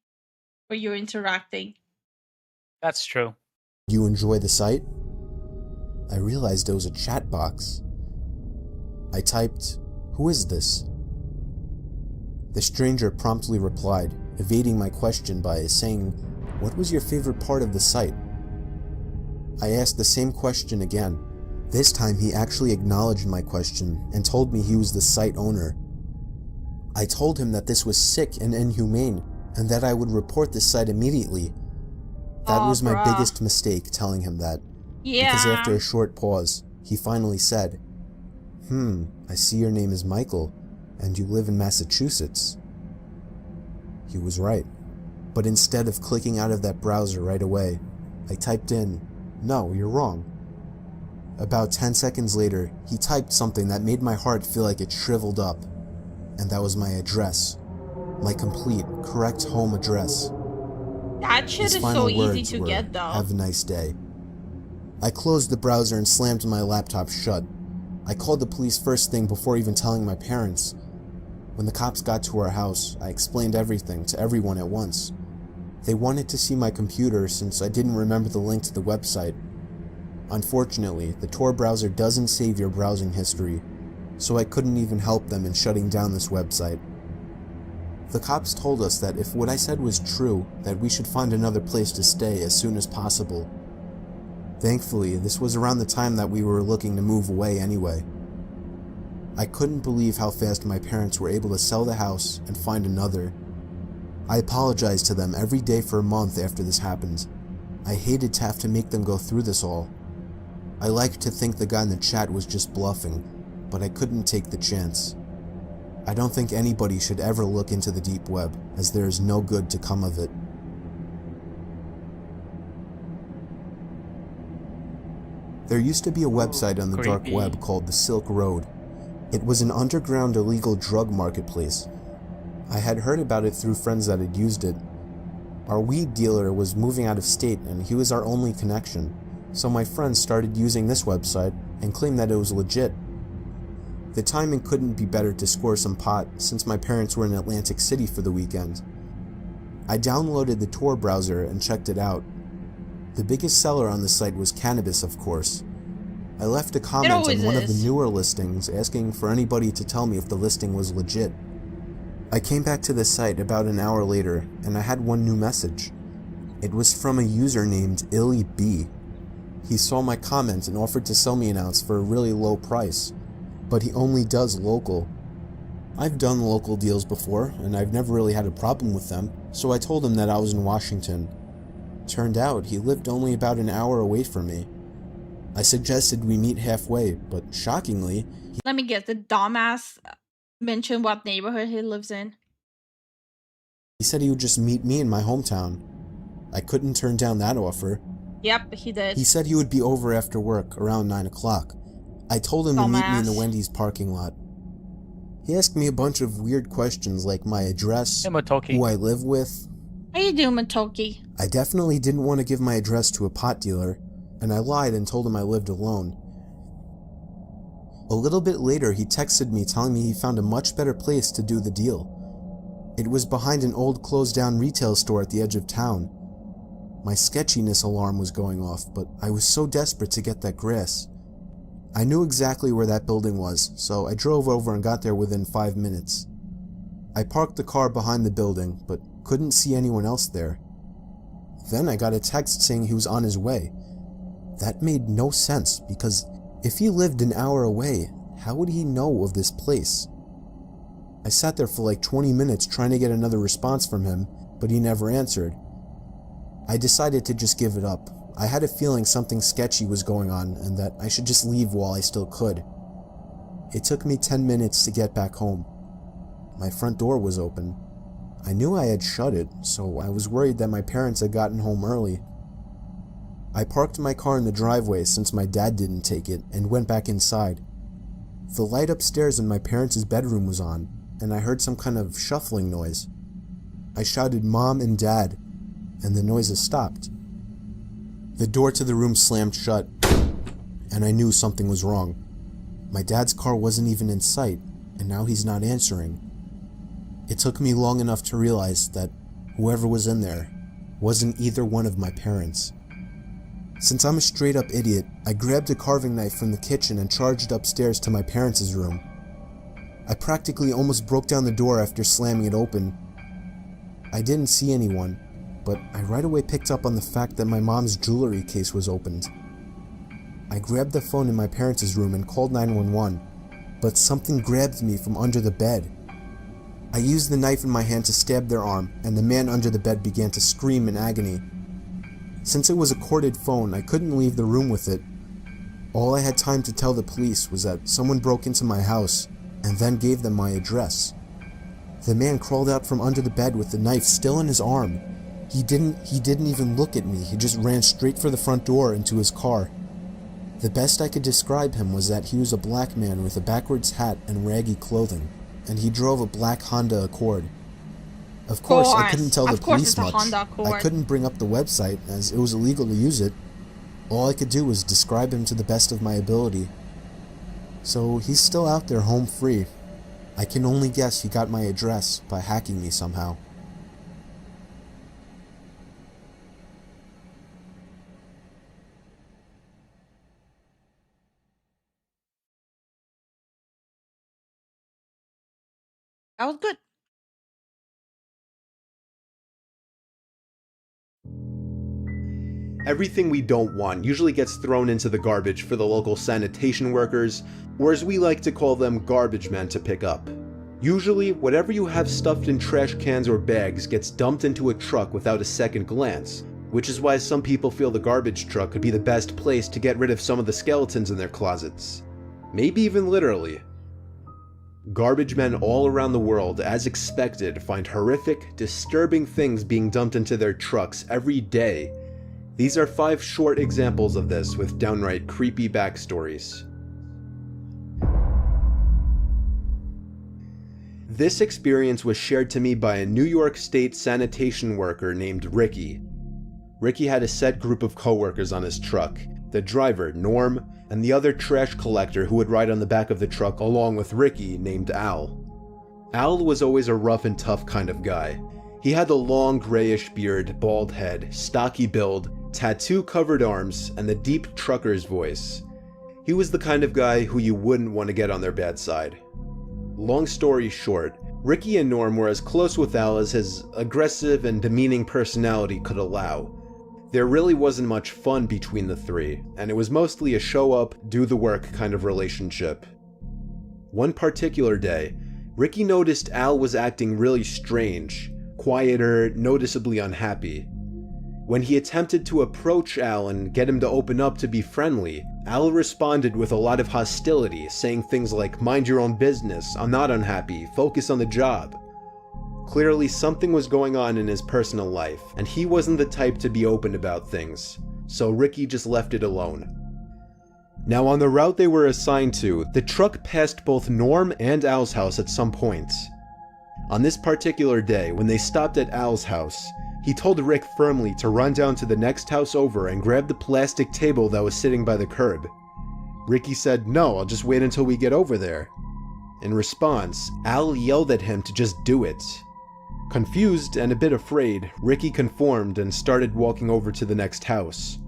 or you're interacting. That's true. "You enjoy the site?" I realized it was a chat box. I typed, "Who is this?" The stranger promptly replied, evading my question by saying, "What was your favorite part of the site?" I asked the same question again. This time he actually acknowledged my question and told me he was the site owner. I told him that this was sick and inhumane and that I would report this site immediately. That was my biggest mistake, telling him that. Yeah. Because after a short pause, he finally said, I see your name is Michael, and you live in Massachusetts. He was right. But instead of clicking out of that browser right away, I typed in, "No, you're wrong." About 10 seconds later, he typed something that made my heart feel like it shriveled up. And that was my address. My complete, correct home address. That shit His is final so easy words to were, get though. "Have a nice day." I closed the browser and slammed my laptop shut. I called the police first thing before even telling my parents. When the cops got to our house, I explained everything to everyone at once. They wanted to see my computer since I didn't remember the link to the website. Unfortunately, the Tor browser doesn't save your browsing history, so I couldn't even help them in shutting down this website. The cops told us that if what I said was true, that we should find another place to stay as soon as possible. Thankfully, this was around the time that we were looking to move away anyway. I couldn't believe how fast my parents were able to sell the house and find another. I apologized to them every day for a month after this happened. I hated to have to make them go through this all. I liked to think the guy in the chat was just bluffing, but I couldn't take the chance. I don't think anybody should ever look into the deep web, as there is no good to come of it. There used to be a website on the dark web called the Silk Road. It was an underground illegal drug marketplace. I had heard about it through friends that had used it. Our weed dealer was moving out of state and he was our only connection, so my friends started using this website and claimed that it was legit. The timing couldn't be better to score some pot since my parents were in Atlantic City for the weekend. I downloaded the Tor browser and checked it out. The biggest seller on the site was cannabis, of course. I left a comment on one of the newer listings asking for anybody to tell me if the listing was legit. I came back to the site about an hour later and I had one new message. It was from a user named Illy B. He saw my comment and offered to sell me an ounce for a really low price, but he only does local. I've done local deals before and I've never really had a problem with them, so I told him that I was in Washington. Turned out he lived only about an hour away from me. I suggested we meet halfway, but shockingly... Let me guess, the dumbass mentioned what neighborhood he lives in. He said he would just meet me in my hometown. I couldn't turn down that offer. Yep, he did. He said he would be over after work around 9 o'clock. I told him to meet me in the Wendy's parking lot. He asked me a bunch of weird questions like my address, who I live with. How you doing, Matoki? I definitely didn't want to give my address to a pot dealer, and I lied and told him I lived alone. A little bit later, he texted me telling me he found a much better place to do the deal. It was behind an old closed-down retail store at the edge of town. My sketchiness alarm was going off, but I was so desperate to get that grass. I knew exactly where that building was, so I drove over and got there within 5 minutes. I parked the car behind the building, but couldn't see anyone else there. Then I got a text saying he was on his way. That made no sense, because if he lived an hour away, how would he know of this place? I sat there for like 20 minutes trying to get another response from him, but he never answered. I decided to just give it up. I had a feeling something sketchy was going on and that I should just leave while I still could. It took me 10 minutes to get back home. My front door was open. I knew I had shut it, so I was worried that my parents had gotten home early. I parked my car in the driveway since my dad didn't take it and went back inside. The light upstairs in my parents' bedroom was on, and I heard some kind of shuffling noise. I shouted "Mom" and "Dad," and the noises stopped. The door to the room slammed shut, and I knew something was wrong. My dad's car wasn't even in sight, and now he's not answering. It took me long enough to realize that whoever was in there wasn't either one of my parents. Since I'm a straight-up idiot, I grabbed a carving knife from the kitchen and charged upstairs to my parents' room. I practically almost broke down the door after slamming it open. I didn't see anyone, but I right away picked up on the fact that my mom's jewelry case was opened. I grabbed the phone in my parents' room and called 911, but something grabbed me from under the bed. I used the knife in my hand to stab their arm, and the man under the bed began to scream in agony. Since it was a corded phone, I couldn't leave the room with it. All I had time to tell the police was that someone broke into my house and then gave them my address. The man crawled out from under the bed with the knife still in his arm. He didn't even look at me. He just ran straight for the front door into his car. The best I could describe him was that he was a black man with a backwards hat and raggy clothing, and he drove a black Honda Accord. Of course, I couldn't tell the police much. I couldn't bring up the website as it was illegal to use it. All I could do was describe him to the best of my ability. So he's still out there home free. I can only guess he got my address by hacking me somehow. That was good. Everything we don't want usually gets thrown into the garbage for the local sanitation workers, or as we like to call them, garbage men, to pick up. Usually, whatever you have stuffed in trash cans or bags gets dumped into a truck without a second glance, which is why some people feel the garbage truck could be the best place to get rid of some of the skeletons in their closets. Maybe even literally. Garbage men all around the world, as expected, find horrific, disturbing things being dumped into their trucks every day. These are 5 short examples of this with downright creepy backstories. This experience was shared to me by a New York State sanitation worker named Ricky. Ricky had a set group of coworkers on his truck: the driver, Norm, and the other trash collector who would ride on the back of the truck along with Ricky, named Al. Al was always a rough and tough kind of guy. He had the long grayish beard, bald head, stocky build, tattoo-covered arms, and the deep trucker's voice. He was the kind of guy who you wouldn't want to get on their bad side. Long story short, Ricky and Norm were as close with Al as his aggressive and demeaning personality could allow. There really wasn't much fun between the three, and it was mostly a show-up, do-the-work kind of relationship. One particular day, Ricky noticed Al was acting really strange, quieter, noticeably unhappy. When he attempted to approach Al and get him to open up to be friendly, Al responded with a lot of hostility, saying things like, "Mind your own business, I'm not unhappy, focus on the job." Clearly something was going on in his personal life, and he wasn't the type to be open about things, so Ricky just left it alone. Now on the route they were assigned to, the truck passed both Norm and Al's house at some point. On this particular day, when they stopped at Al's house, he told Rick firmly to run down to the next house over and grab the plastic table that was sitting by the curb. Ricky said, "No, I'll just wait until we get over there." In response, Al yelled at him to just do it. Confused and a bit afraid, Ricky conformed and started walking over to the next house.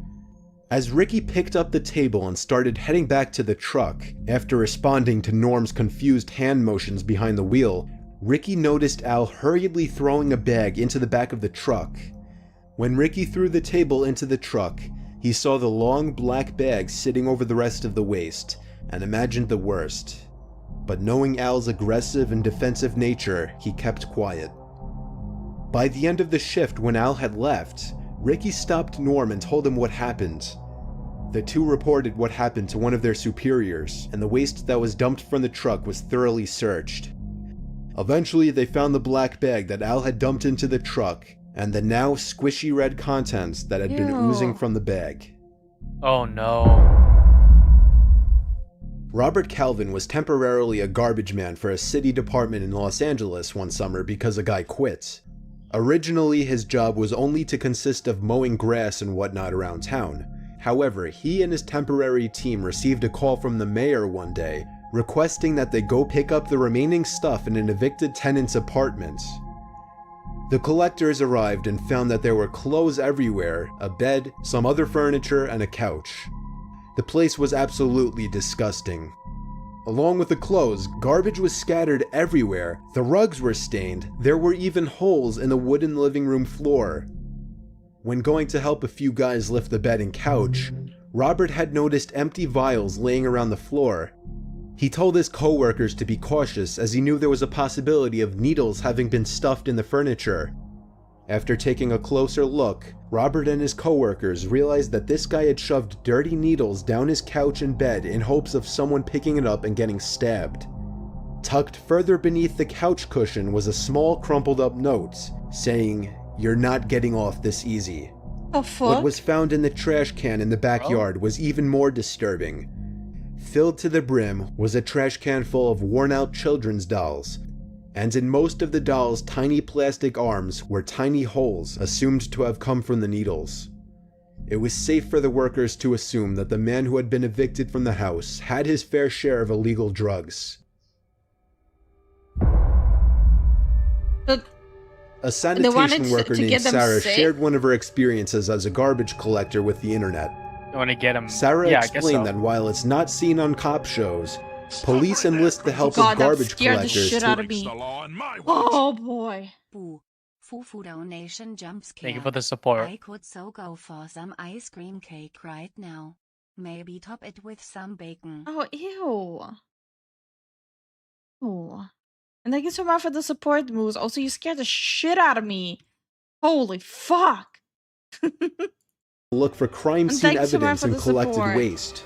As Ricky picked up the table and started heading back to the truck, after responding to Norm's confused hand motions behind the wheel, Ricky noticed Al hurriedly throwing a bag into the back of the truck. When Ricky threw the table into the truck, he saw the long black bag sitting over the rest of the waste, and imagined the worst. But knowing Al's aggressive and defensive nature, he kept quiet. By the end of the shift, when Al had left, Ricky stopped Norm and told him what happened. The two reported what happened to one of their superiors, and the waste that was dumped from the truck was thoroughly searched. Eventually, they found the black bag that Al had dumped into the truck, and the now squishy red contents that had been oozing from the bag. Oh no. Robert Calvin was temporarily a garbage man for a city department in Los Angeles one summer because a guy quit. Originally, his job was only to consist of mowing grass and whatnot around town. However, he and his temporary team received a call from the mayor one day requesting that they go pick up the remaining stuff in an evicted tenant's apartment. The collectors arrived and found that there were clothes everywhere, a bed, some other furniture, and a couch. The place was absolutely disgusting. Along with the clothes, garbage was scattered everywhere, the rugs were stained, there were even holes in the wooden living room floor. When going to help a few guys lift the bed and couch, Robert had noticed empty vials laying around the floor. He told his co-workers to be cautious as he knew there was a possibility of needles having been stuffed in the furniture. After taking a closer look, Robert and his co-workers realized that this guy had shoved dirty needles down his couch and bed in hopes of someone picking it up and getting stabbed. Tucked further beneath the couch cushion was a small crumpled up note saying, "You're not getting off this easy." The fuck? What was found in the trash can in the backyard was even more disturbing. Filled to the brim was a trash can full of worn-out children's dolls, and in most of the dolls' tiny plastic arms were tiny holes assumed to have come from the needles. It was safe for the workers to assume that the man who had been evicted from the house had his fair share of illegal drugs. A sanitation worker named Sarah shared one of her experiences as a garbage collector with the internet. You want to get him? Sarah Yeah, I guess explained so. that while it's not seen on cop shows, police enlist the help God, of that garbage scared the collectors shit to out of me. Oh boy. Boo. Fufu donation jump scare. Thank you for the support. I could so go for some ice cream cake right now. Maybe top it with some bacon. Oh, ew. Oh. And thank you so much for the support, Moose. Also, you scared the shit out of me. Holy fuck. look for crime And scene thanks so much evidence for and the collected support. waste.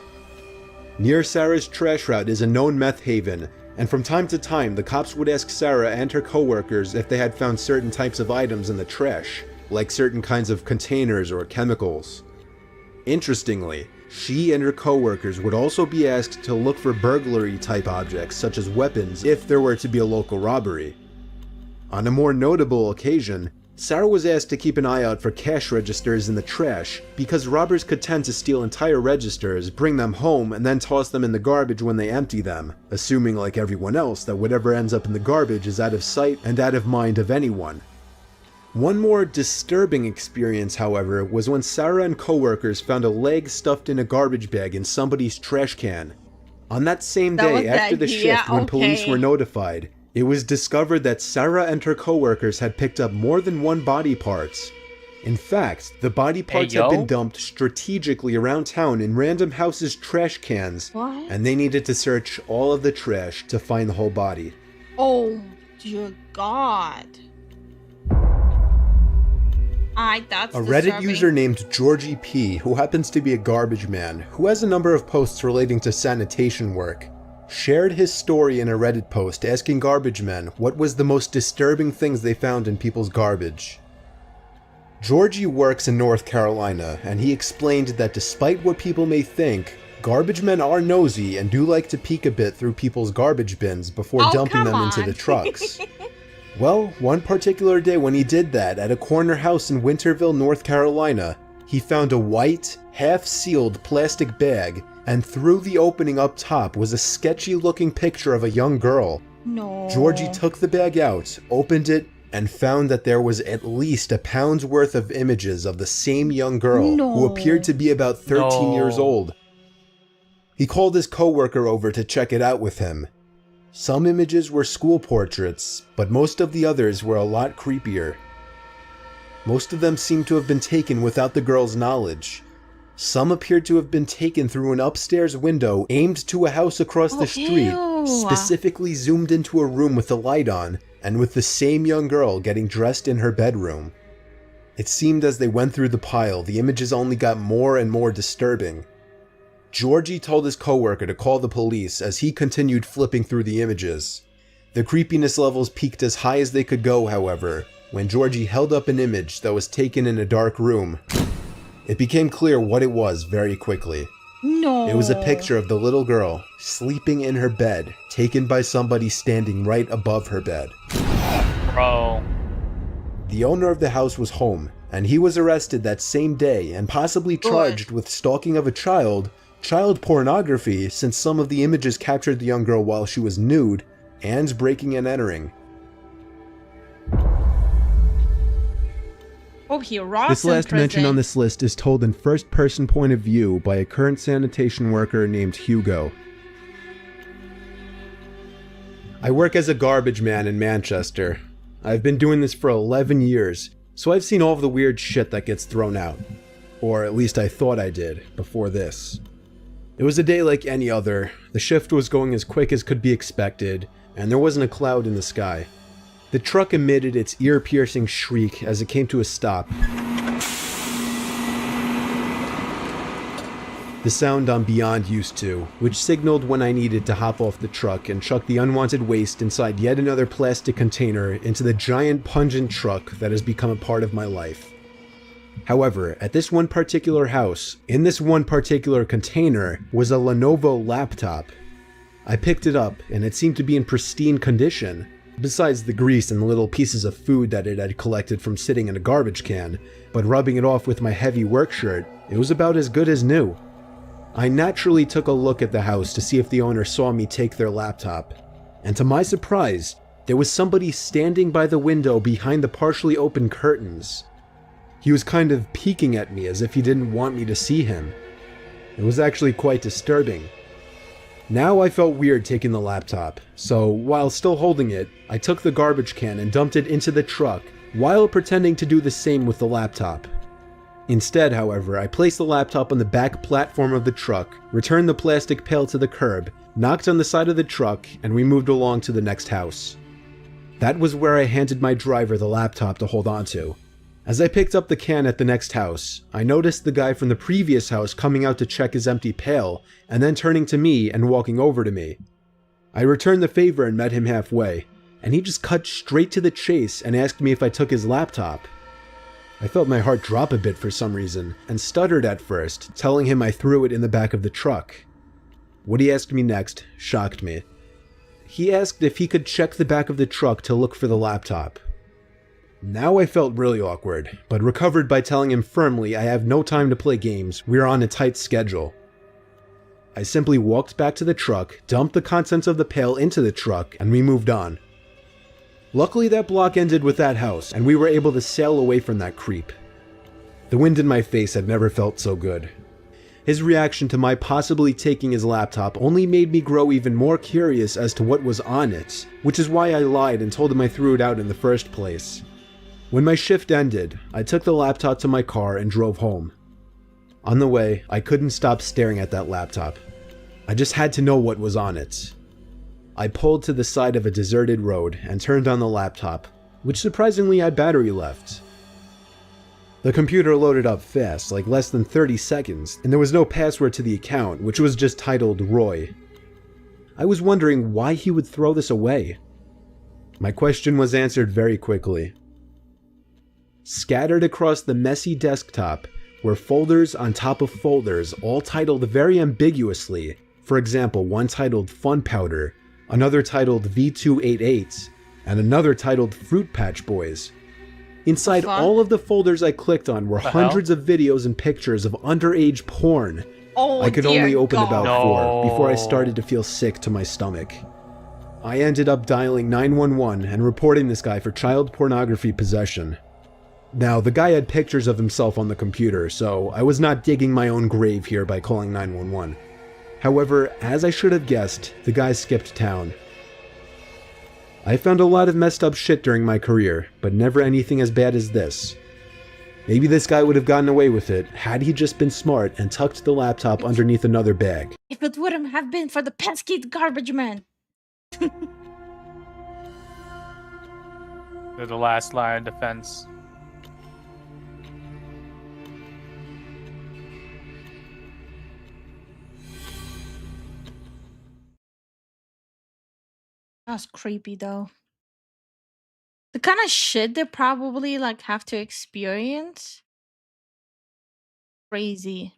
Near Sarah's trash route is a known meth haven, and from time to time the cops would ask Sarah and her co-workers if they had found certain types of items in the trash, like certain kinds of containers or chemicals. Interestingly, she and her co-workers would also be asked to look for burglary-type objects such as weapons if there were to be a local robbery. On a more notable occasion, Sarah was asked to keep an eye out for cash registers in the trash because robbers could tend to steal entire registers, bring them home, and then toss them in the garbage when they empty them, assuming like everyone else that whatever ends up in the garbage is out of sight and out of mind of anyone. One more disturbing experience, however, was when Sarah and co-workers found a leg stuffed in a garbage bag in somebody's trash can. On that same day after the shift when police were notified, it was discovered that Sarah and her co-workers had picked up more than one body parts. In fact, the body parts had been dumped strategically around town in random houses' trash cans, and they needed to search all of the trash to find the whole body. Oh, dear God. That's a Reddit disturbing. user named Georgie P, who happens to be a garbage man, who has a number of posts relating to sanitation work, shared his story in a Reddit post asking garbage men what was the most disturbing things they found in people's garbage. Georgie works in North Carolina, and he explained that despite what people may think, garbage men are nosy and do like to peek a bit through people's garbage bins before dumping them into the trucks. Well, one particular day when he did that at a corner house in Winterville, North Carolina, he found a white, half-sealed plastic bag, and through the opening up top was a sketchy-looking picture of a young girl. No. Georgie took the bag out, opened it, and found that there was at least a pound's worth of images of the same young girl who appeared to be about 13 years old. He called his co-worker over to check it out with him. Some images were school portraits, but most of the others were a lot creepier. Most of them seemed to have been taken without the girl's knowledge. Some appeared to have been taken through an upstairs window aimed to a house across the street, specifically zoomed into a room with the light on, and with the same young girl getting dressed in her bedroom. It seemed as they went through the pile, the images only got more and more disturbing. Georgie told his coworker to call the police as he continued flipping through the images. The creepiness levels peaked as high as they could go, however, when Georgie held up an image that was taken in a dark room. It became clear what it was very quickly. No. It was a picture of the little girl sleeping in her bed, taken by somebody standing right above her bed. Bro. The owner of the house was home, and he was arrested that same day and possibly charged with stalking of a child, child pornography since some of the images captured the young girl while she was nude, and breaking and entering. Oh, he rots This in last mention prison. on this list is told in first-person point of view by a current sanitation worker named Hugo. I work as a garbage man in Manchester. I've been doing this for 11 years, so I've seen all of the weird shit that gets thrown out. Or at least I thought I did, before this. It was a day like any other. The shift was going as quick as could be expected, and there wasn't a cloud in the sky. The truck emitted its ear-piercing shriek as it came to a stop. The sound I'm beyond used to, which signaled when I needed to hop off the truck and chuck the unwanted waste inside yet another plastic container into the giant pungent truck that has become a part of my life. However, at this one particular house, in this one particular container, was a Lenovo laptop. I picked it up, and it seemed to be in pristine condition, besides the grease and the little pieces of food that it had collected from sitting in a garbage can, but rubbing it off with my heavy work shirt, it was about as good as new. I naturally took a look at the house to see if the owner saw me take their laptop, and to my surprise, there was somebody standing by the window behind the partially open curtains. He was kind of peeking at me as if he didn't want me to see him. It was actually quite disturbing. Now I felt weird taking the laptop, so while still holding it, I took the garbage can and dumped it into the truck while pretending to do the same with the laptop. Instead, however, I placed the laptop on the back platform of the truck, returned the plastic pail to the curb, knocked on the side of the truck, and we moved along to the next house. That was where I handed my driver the laptop to hold onto. As I picked up the can at the next house, I noticed the guy from the previous house coming out to check his empty pail, and then turning to me and walking over to me. I returned the favor and met him halfway, and he just cut straight to the chase and asked me if I took his laptop. I felt my heart drop a bit for some reason, and stuttered at first, telling him I threw it in the back of the truck. What he asked me next shocked me. He asked if he could check the back of the truck to look for the laptop. Now I felt really awkward, but recovered by telling him firmly I have no time to play games, we are on a tight schedule. I simply walked back to the truck, dumped the contents of the pail into the truck, and we moved on. Luckily that block ended with that house, and we were able to sail away from that creep. The wind in my face had never felt so good. His reaction to my possibly taking his laptop only made me grow even more curious as to what was on it, which is why I lied and told him I threw it out in the first place. When my shift ended, I took the laptop to my car and drove home. On the way, I couldn't stop staring at that laptop. I just had to know what was on it. I pulled to the side of a deserted road and turned on the laptop, which surprisingly had battery left. The computer loaded up fast, like less than 30 seconds, and there was no password to the account, which was just titled Roy. I was wondering why he would throw this away. My question was answered very quickly. Scattered across the messy desktop were folders on top of folders, all titled very ambiguously. For example, one titled Fun Powder, another titled V288, and another titled Fruit Patch Boys. Inside all of the folders I clicked on were hundreds of videos and pictures of underage porn. I could only open about 4 before I started to feel sick to my stomach. I ended up dialing 911 and reporting this guy for child pornography possession. Now, the guy had pictures of himself on the computer, so I was not digging my own grave here by calling 911. However, as I should have guessed, the guy skipped town. I found a lot of messed up shit during my career, but never anything as bad as this. Maybe this guy would have gotten away with it had he just been smart and tucked the laptop underneath another bag. If it wouldn't have been for the pesky garbage man. They're the last line of defense. That's creepy though. The kind of shit they probably like have to experience. Crazy.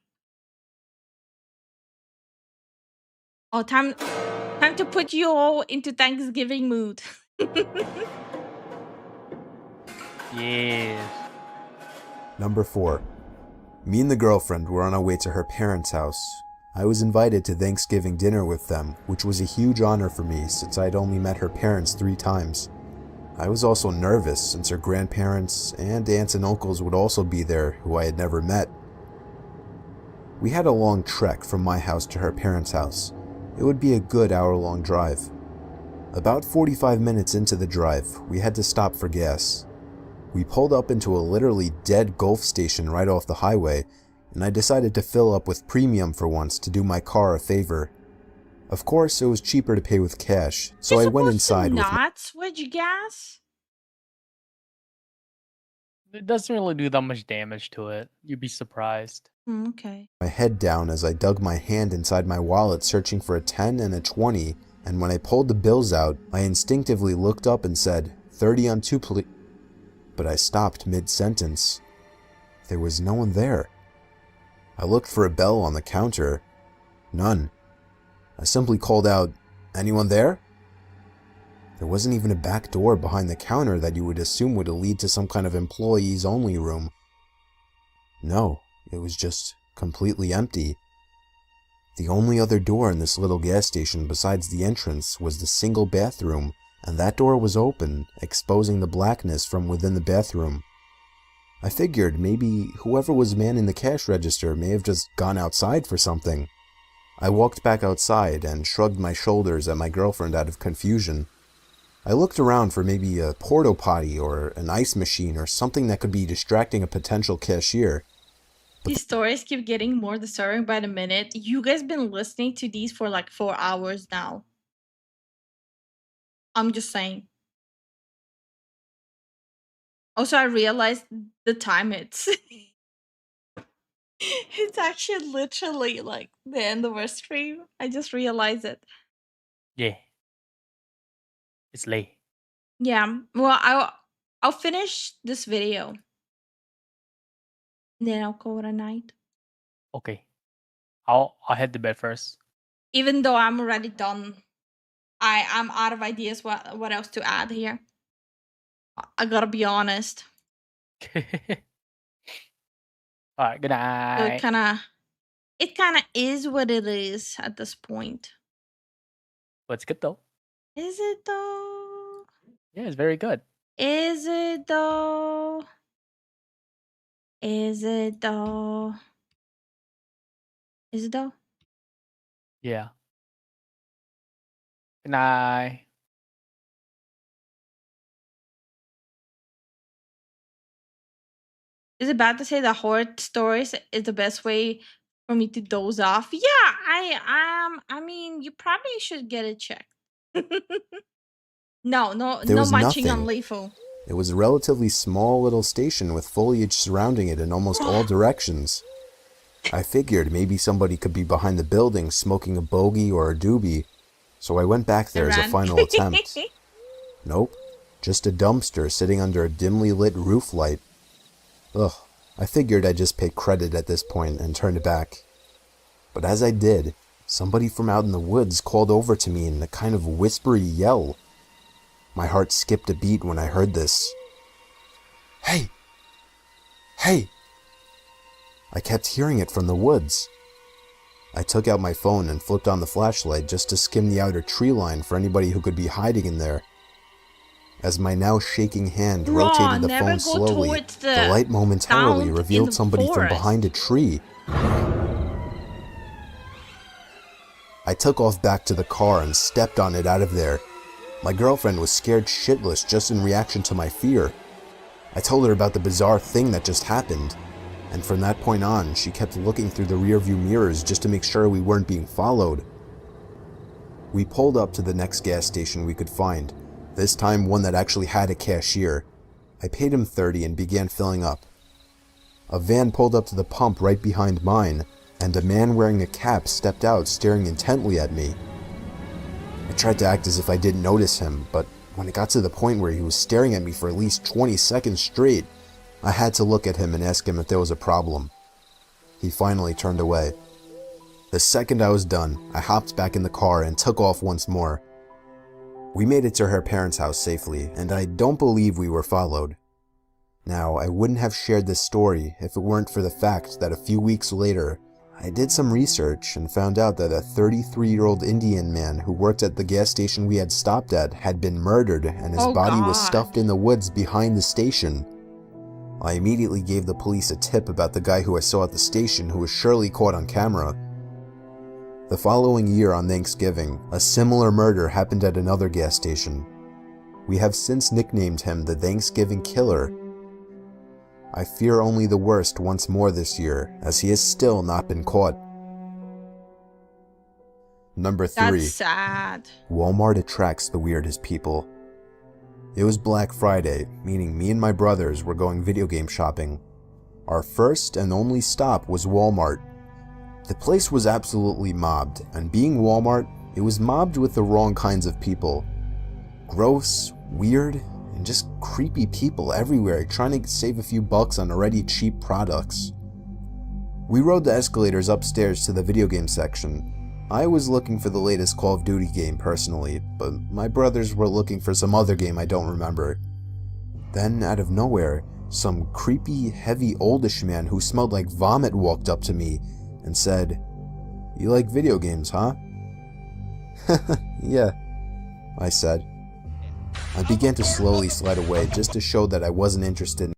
Oh, time to put you all into Thanksgiving mood. Yes. Number 4. Me and the girlfriend were on our way to her parents' house. I was invited to Thanksgiving dinner with them, which was a huge honor for me since I'd only met her parents 3 times. I was also nervous since her grandparents and aunts and uncles would also be there who I had never met. We had a long trek from my house to her parents' house. It would be a good hour-long drive. About 45 minutes into the drive, we had to stop for gas. We pulled up into a literally dead Gulf station right off the highway, and I decided to fill up with premium for once to do my car a favor. Of course, it was cheaper to pay with cash, so I went inside with not switch gas? It doesn't really do that much damage to it. You'd be surprised. Okay. my head down as I dug my hand inside my wallet searching for a 10 and a 20, and when I pulled the bills out, I instinctively looked up and said, 30 on 2 please. But I stopped mid-sentence. There was no one there. I looked for a bell on the counter. None. I simply called out, anyone there? There wasn't even a back door behind the counter that you would assume would lead to some kind of employees-only room. No, it was just completely empty. The only other door in this little gas station besides the entrance was the single bathroom, and that door was open, exposing the blackness from within the bathroom. I figured maybe whoever was manning the cash register may have just gone outside for something. I walked back outside and shrugged my shoulders at my girlfriend out of confusion. I looked around for maybe a porta potty or an ice machine or something that could be distracting a potential cashier. These stories keep getting more disturbing by the minute. You guys been listening to these for like 4 hours now. I'm just saying. Also, I realized the time it's... It's actually literally like the end of our stream. I just realized it. Yeah. It's late. Yeah, well, I'll finish this video. Then I'll call it a night. Okay. I'll head to bed first. Even though I'm already done, I'm out of ideas what else to add here. I gotta be honest. Alright, good So night. it kinda is what it is at this point. But it's good though. Is it though? Yeah, it's very good. Is it though? Is it though? Is it though? Yeah. Good night. Is it bad to say that horror stories is the best way for me to doze off? Yeah, I mean, you probably should get it checked. No There was munching on nothing. Lifu. It was a relatively small little station with foliage surrounding it in almost all directions. I figured maybe somebody could be behind the building smoking a bogey or a doobie, so I went back there as a final attempt. Nope, just a dumpster sitting under a dimly lit roof light. Ugh, I figured I'd just pay credit at this point and turned back. But as I did, somebody from out in the woods called over to me in a kind of whispery yell. My heart skipped a beat when I heard this. Hey! Hey! I kept hearing it from the woods. I took out my phone and flipped on the flashlight just to skim the outer tree line for anybody who could be hiding in there. As my now shaking hand rotated the phone slowly, the light momentarily revealed somebody from behind a tree. I took off back to the car and stepped on it out of there. My girlfriend was scared shitless just in reaction to my fear. I told her about the bizarre thing that just happened, and from that point on, she kept looking through the rearview mirrors just to make sure we weren't being followed. We pulled up to the next gas station we could find, this time one that actually had a cashier. I paid him $30 and began filling up. A van pulled up to the pump right behind mine, and a man wearing a cap stepped out staring intently at me. I tried to act as if I didn't notice him, but when it got to the point where he was staring at me for at least 20 seconds straight, I had to look at him and ask him if there was a problem. He finally turned away. The second I was done, I hopped back in the car and took off once more. We made it to her parents' house safely, and I don't believe we were followed. Now, I wouldn't have shared this story if it weren't for the fact that a few weeks later, I did some research and found out that a 33-year-old Indian man who worked at the gas station we had stopped at had been murdered and his body was stuffed in the woods behind the station. I immediately gave the police a tip about the guy who I saw at the station who was surely caught on camera. The following year on Thanksgiving, a similar murder happened at another gas station. We have since nicknamed him the Thanksgiving Killer. I fear only the worst once more this year, as he has still not been caught. Number 3. That's sad. Walmart attracts the weirdest people. It was Black Friday, meaning me and my brothers were going video game shopping. Our first and only stop was Walmart. The place was absolutely mobbed, and being Walmart, it was mobbed with the wrong kinds of people. Gross, weird, and just creepy people everywhere trying to save a few bucks on already cheap products. We rode the escalators upstairs to the video game section. I was looking for the latest Call of Duty game personally, but my brothers were looking for some other game I don't remember. Then, out of nowhere, some creepy, heavy, oldish man who smelled like vomit walked up to me and said, "You like video games, huh?" "Yeah," I said. I began to slowly slide away just to show that I wasn't interested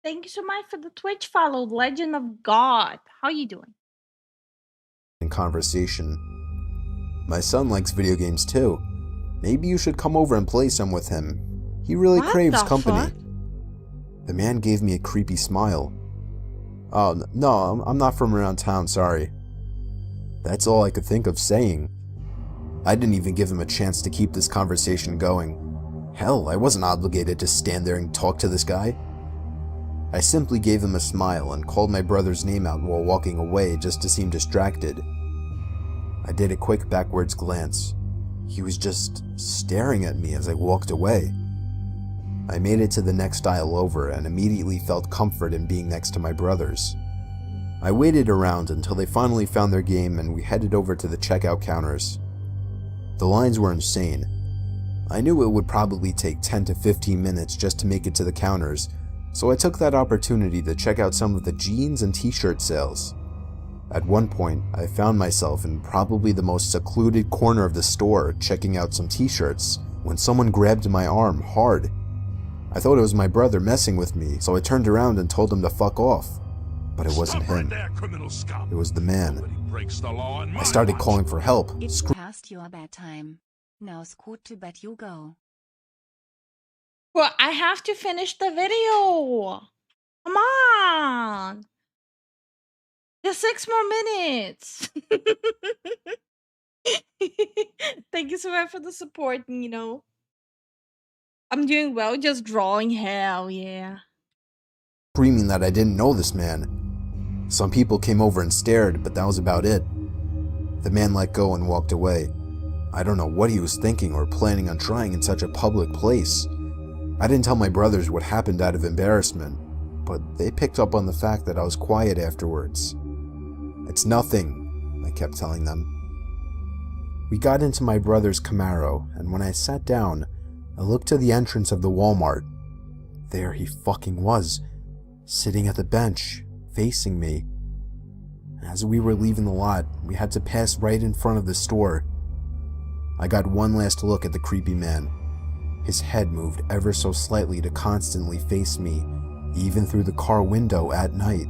Thank you so much for the Twitch follow, Legend of God. How you doing? in conversation. "My son likes video games too. Maybe you should come over and play some with him. He really What craves the company." fuck? The man gave me a creepy smile. "Oh, no, I'm not from around town, sorry." That's all I could think of saying. I didn't even give him a chance to keep this conversation going. Hell, I wasn't obligated to stand there and talk to this guy. I simply gave him a smile and called my brother's name out while walking away just to seem distracted. I did a quick backwards glance. He was just staring at me as I walked away. I made it to the next aisle over and immediately felt comfort in being next to my brothers. I waited around until they finally found their game and we headed over to the checkout counters. The lines were insane. I knew it would probably take 10 to 15 minutes just to make it to the counters, so I took that opportunity to check out some of the jeans and t-shirt sales. At one point, I found myself in probably the most secluded corner of the store checking out some t-shirts when someone grabbed my arm hard. I thought it was my brother messing with me, so I turned around and told him to fuck off. But it wasn't him. It was the man. I started calling for help. It's past your bedtime. Now school to bed you go. Well, I have to finish the video. Come on. Just 6 more minutes. Thank you so much for the support, Nino. I'm doing well, just drawing. Hell yeah. Screaming that I didn't know this man. Some people came over and stared, but that was about it. The man let go and walked away. I don't know what he was thinking or planning on trying in such a public place. I didn't tell my brothers what happened out of embarrassment, but they picked up on the fact that I was quiet afterwards. "It's nothing," I kept telling them. We got into my brother's Camaro, and when I sat down, I looked to the entrance of the Walmart. There he fucking was, sitting at the bench, facing me. As we were leaving the lot, we had to pass right in front of the store. I got one last look at the creepy man. His head moved ever so slightly to constantly face me, even through the car window at night.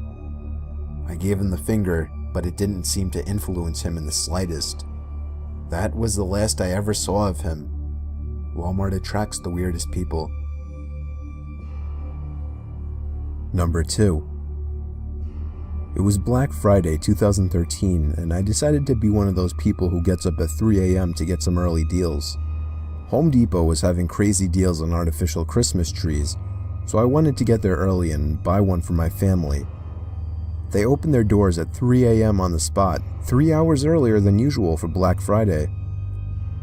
I gave him the finger, but it didn't seem to influence him in the slightest. That was the last I ever saw of him. Walmart attracts the weirdest people. Number 2. It was Black Friday 2013, and I decided to be one of those people who gets up at 3 a.m. to get some early deals. Home Depot was having crazy deals on artificial Christmas trees, so I wanted to get there early and buy one for my family. They opened their doors at 3 a.m. on the spot, 3 hours earlier than usual for Black Friday.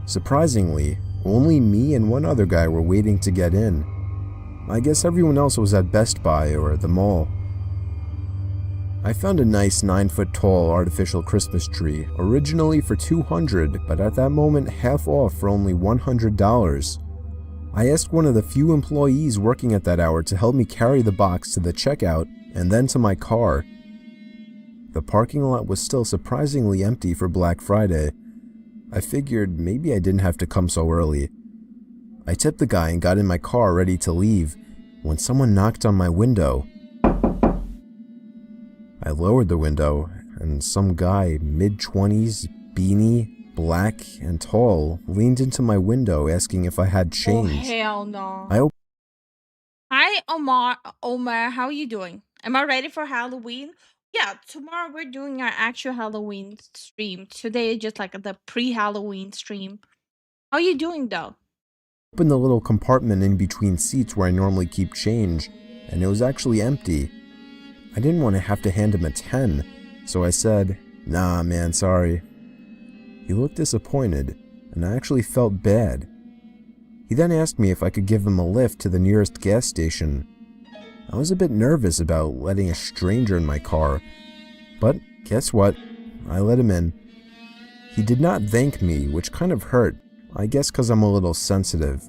Surprisingly, only me and one other guy were waiting to get in. I guess everyone else was at Best Buy or the mall. I found a nice 9-foot-tall artificial Christmas tree, originally for $200, but at that moment half off for only $100. I asked one of the few employees working at that hour to help me carry the box to the checkout and then to my car. The parking lot was still surprisingly empty for Black Friday. I figured maybe I didn't have to come so early. I tipped the guy and got in my car ready to leave when someone knocked on my window. I lowered the window, and some guy, mid-20s, beanie, black, and tall, leaned into my window asking if I had change. Oh, hell no. I Omar, how are you doing? Am I ready for Halloween? Yeah, tomorrow we're doing our actual Halloween stream. Today is just like the pre-Halloween stream. How are you doing though? Opened the little compartment in between seats where I normally keep change, and it was actually empty. I didn't want to have to hand him a 10, so I said, "Nah, man, sorry." He looked disappointed, and I actually felt bad. He then asked me if I could give him a lift to the nearest gas station. I was a bit nervous about letting a stranger in my car, but guess what? I let him in. He did not thank me, which kind of hurt, I guess because I'm a little sensitive.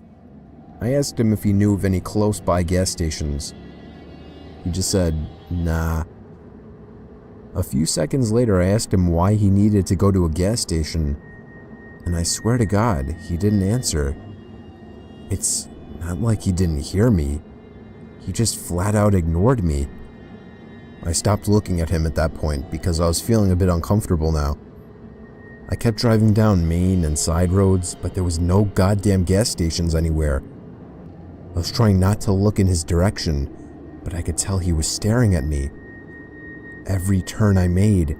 I asked him if he knew of any close-by gas stations. He just said, "Nah." A few seconds later, I asked him why he needed to go to a gas station, and I swear to God, he didn't answer. It's not like he didn't hear me. He just flat out ignored me. I stopped looking at him at that point because I was feeling a bit uncomfortable now. I kept driving down main and side roads, but there was no goddamn gas stations anywhere. I was trying not to look in his direction, but I could tell he was staring at me. Every turn I made,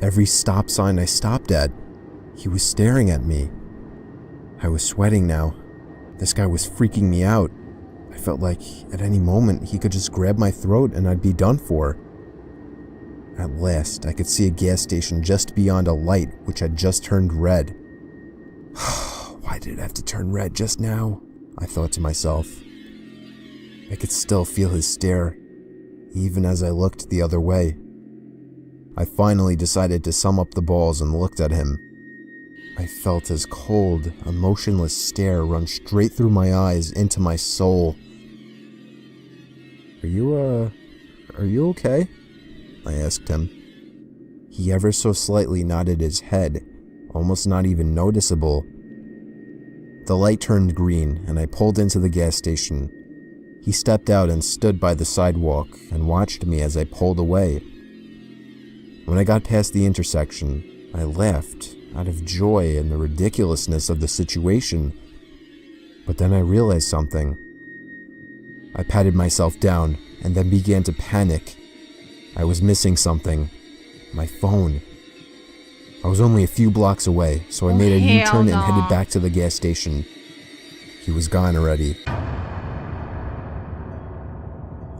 every stop sign I stopped at, he was staring at me. I was sweating now. This guy was freaking me out. I felt like at any moment he could just grab my throat and I'd be done for. At last, I could see a gas station just beyond a light which had just turned red. Why did it have to turn red just now? I thought to myself. I could still feel his stare, even as I looked the other way. I finally decided to sum up the balls and looked at him. I felt his cold, emotionless stare run straight through my eyes into my soul. Are you okay? I asked him. He ever so slightly nodded his head, almost not even noticeable. The light turned green, and I pulled into the gas station. He stepped out and stood by the sidewalk and watched me as I pulled away. When I got past the intersection, I laughed out of joy and the ridiculousness of the situation. But then I realized something. I patted myself down and then began to panic. I was missing something. My phone. I was only a few blocks away, so I made a U-turn and headed back to the gas station. He was gone already.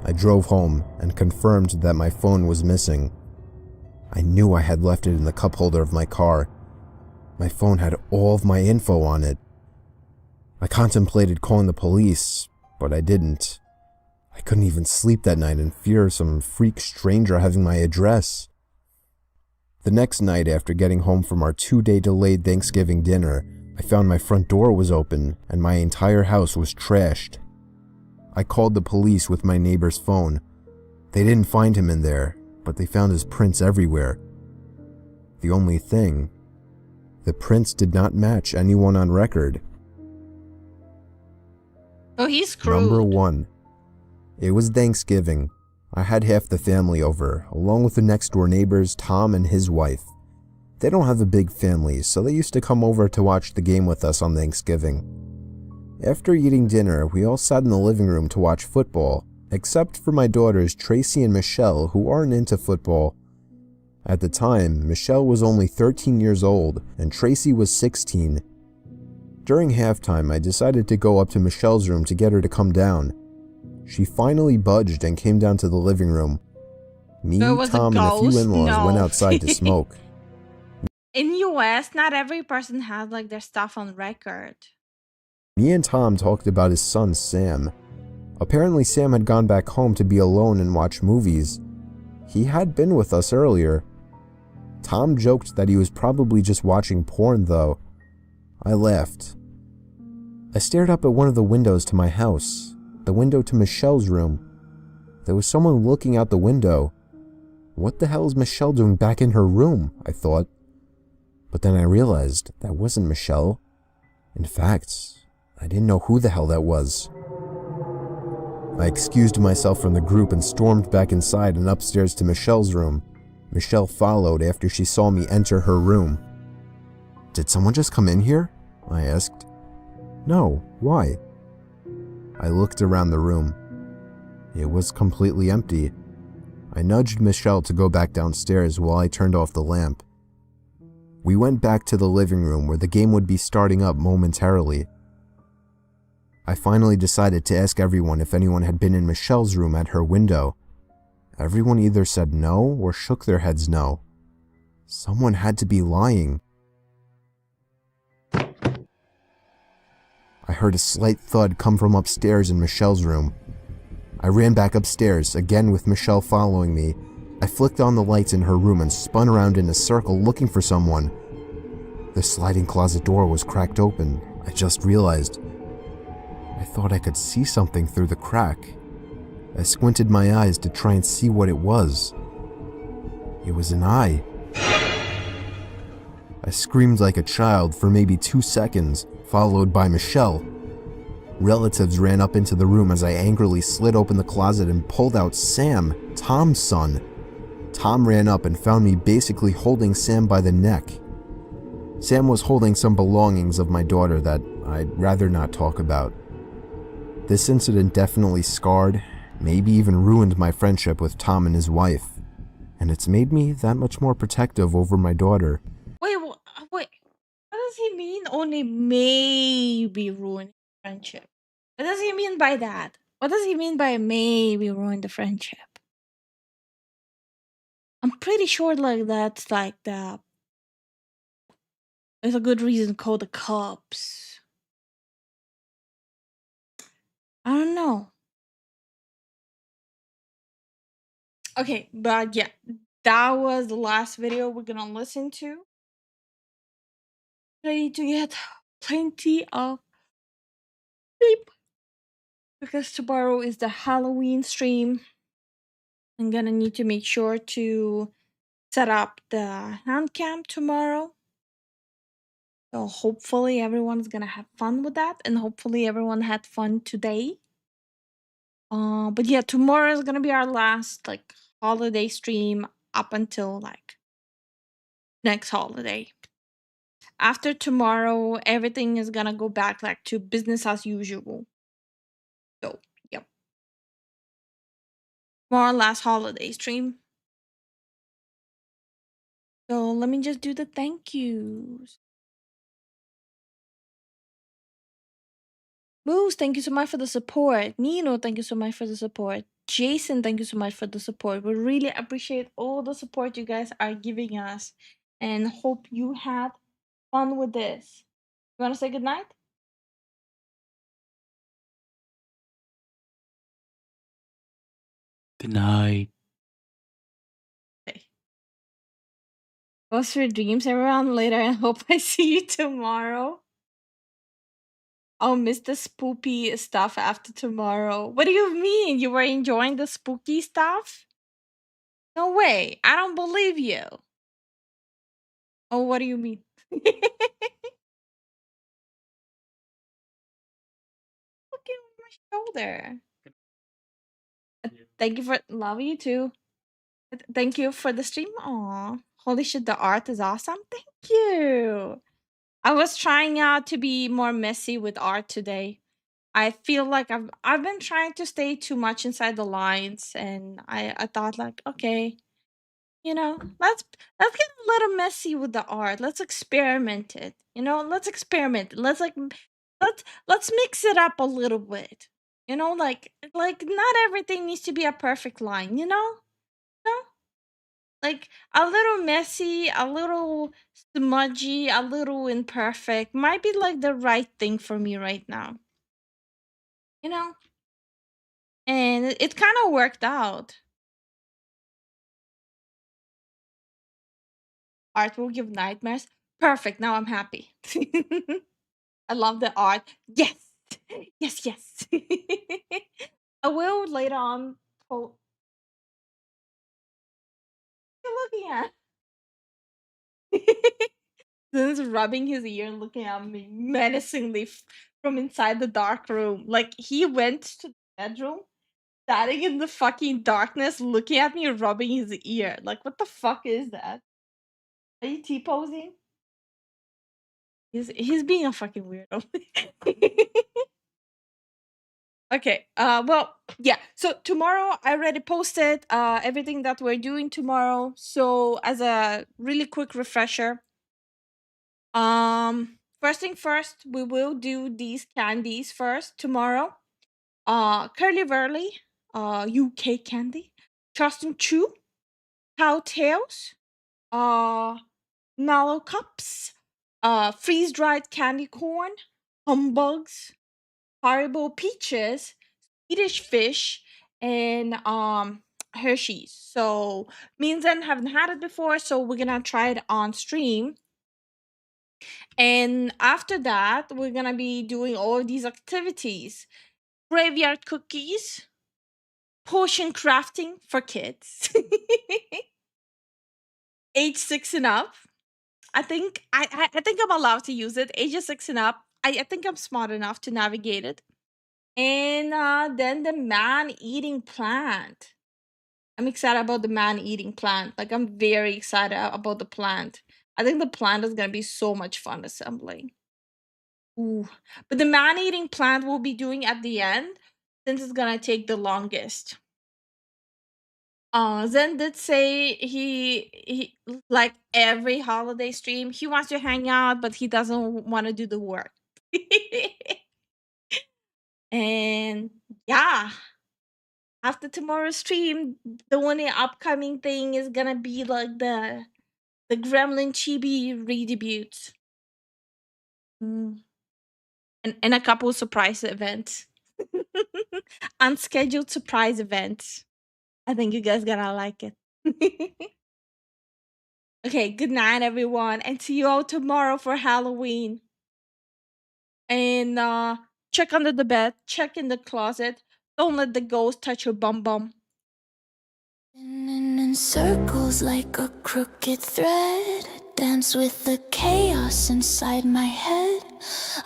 I drove home and confirmed that my phone was missing. I knew I had left it in the cup holder of my car. My phone had all of my info on it. I contemplated calling the police, but I didn't. I couldn't even sleep that night in fear of some freak stranger having my address. The next night, after getting home from our 2-day delayed Thanksgiving dinner, I found my front door was open and my entire house was trashed. I called the police with my neighbor's phone. They didn't find him in there, but they found his prints everywhere. The only thing, the prints did not match anyone on record. Oh, he's screwed. Number 1. It was Thanksgiving. I had half the family over, along with the next door neighbors, Tom and his wife. They don't have a big family, so they used to come over to watch the game with us on Thanksgiving. After eating dinner, we all sat in the living room to watch football, except for my daughters Tracy and Michelle, who aren't into football. At the time, Michelle was only 13 years old, and Tracy was 16. During halftime, I decided to go up to Michelle's room to get her to come down. She finally budged and came down to the living room. Me, Tom, and a few in-laws went outside to smoke. In US, not every person has like their stuff on record. Me and Tom talked about his son, Sam. Apparently, Sam had gone back home to be alone and watch movies. He had been with us earlier. Tom joked that he was probably just watching porn, though. I laughed. I stared up at one of the windows to my house, the window to Michelle's room. There was someone looking out the window. What the hell is Michelle doing back in her room? I thought. But then I realized that wasn't Michelle. In fact, I didn't know who the hell that was. I excused myself from the group and stormed back inside and upstairs to Michelle's room. Michelle followed after she saw me enter her room. "Did someone just come in here?" I asked. "No, why?" I looked around the room. It was completely empty. I nudged Michelle to go back downstairs while I turned off the lamp. We went back to the living room where the game would be starting up momentarily. I finally decided to ask everyone if anyone had been in Michelle's room at her window. Everyone either said no or shook their heads no. Someone had to be lying. I heard a slight thud come from upstairs in Michelle's room. I ran back upstairs, again with Michelle following me. I flicked on the lights in her room and spun around in a circle looking for someone. The sliding closet door was cracked open. I just realized. I thought I could see something through the crack. I squinted my eyes to try and see what it was. It was an eye. I screamed like a child for maybe 2 seconds, followed by Michelle. Relatives ran up into the room as I angrily slid open the closet and pulled out Sam, Tom's son. Tom ran up and found me basically holding Sam by the neck. Sam was holding some belongings of my daughter that I'd rather not talk about. This incident definitely scarred, maybe even ruined my friendship with Tom and his wife, and it's made me that much more protective over my daughter. Wait, wait. What does he mean? Only maybe ruin friendship. What does he mean by that? What does he mean by maybe ruin the friendship? I'm pretty sure like that's like the. There's a good reason to call the cops. I don't know. Okay, but yeah, that was the last video we're gonna listen to. Ready to get plenty of sleep because tomorrow is the Halloween stream. I'm gonna need to make sure to set up the hand cam tomorrow. So hopefully everyone's gonna have fun with that, and hopefully everyone had fun today. But yeah, tomorrow is gonna be our last like holiday stream up until like next holiday. After tomorrow, everything is gonna go back like to business as usual. So yep. More or less holiday stream. So let me just do the thank yous. Moose, thank you so much for the support. Nino, thank you so much for the support. Jason, thank you so much for the support. We really appreciate all the support you guys are giving us and hope you had fun with this. You want to say goodnight? Good night. Okay. Ghost your dreams, everyone. Later, and hope I see you tomorrow. I'll miss the spooky stuff after tomorrow. What do you mean? You were enjoying the spooky stuff? No way. I don't believe you. Oh, what do you mean? Look at my shoulder. Thank you for love you too. Thank you for the stream. Aw. Holy shit, the art is awesome. Thank you. I was trying out to be more messy with art today. I feel like I've been trying to stay too much inside the lines, and I thought like, okay, you know, let's get a little messy with the art. Let's experiment it. You know, let's experiment. Let's mix it up a little bit. You know, like not everything needs to be a perfect line, you know? No? Like a little messy, a little smudgy, a little imperfect might be like the right thing for me right now. You know? And it kind of worked out. Art will give nightmares. Perfect. Now I'm happy. I love the art. Yes. Yes, yes. I will later on. What are you looking at? Zen's rubbing his ear, looking at me menacingly from inside the dark room. Like he went to the bedroom, standing in the fucking darkness, looking at me, rubbing his ear. Like, what the fuck is that? Are you T-posing? He's being a fucking weirdo. Okay. Well, yeah. So tomorrow I already posted everything that we're doing tomorrow. So as a really quick refresher, first thing first, we will do these candies first tomorrow. Curly Verly, UK candy, Trust and Chew, Cowtails, Mallow Cups, freeze dried candy corn, humbugs, Haribo peaches, Swedish fish, and Hershey's. So me and Zen haven't had it before, so we're gonna try it on stream. And after that, we're gonna be doing all of these activities: graveyard cookies, potion crafting for kids, age 6 and up. I think I think I'm allowed to use it. Age 6 and up. I think I'm smart enough to navigate it. And then the man-eating plant. I'm excited about the man-eating plant. Like, I'm very excited about the plant. I think the plant is gonna be so much fun assembling. Ooh. But the man-eating plant we'll be doing at the end, since it's gonna take the longest. Zen did say he like every holiday stream, he wants to hang out, but he doesn't want to do the work. And yeah, after tomorrow's stream, the only upcoming thing is gonna be like the Gremlin Chibi redebut. And a couple surprise events. Unscheduled surprise events. I think you guys gonna like it. Okay, good night, everyone, and see you all tomorrow for Halloween. And check under the bed, check in the closet. Don't let the ghost touch your bum bum. Spinning in circles like a crooked thread, dance with the chaos inside my head.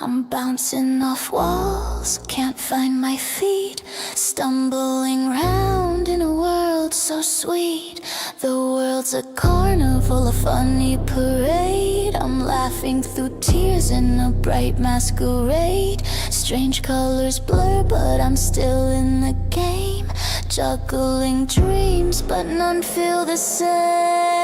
I'm bouncing off walls, can't find my feet, stumbling round in a world so sweet. The world's a carnival, a funny parade. I'm laughing through tears in a bright masquerade. Strange colors blur, but I'm still in the game, juggling dreams, but none feel the same.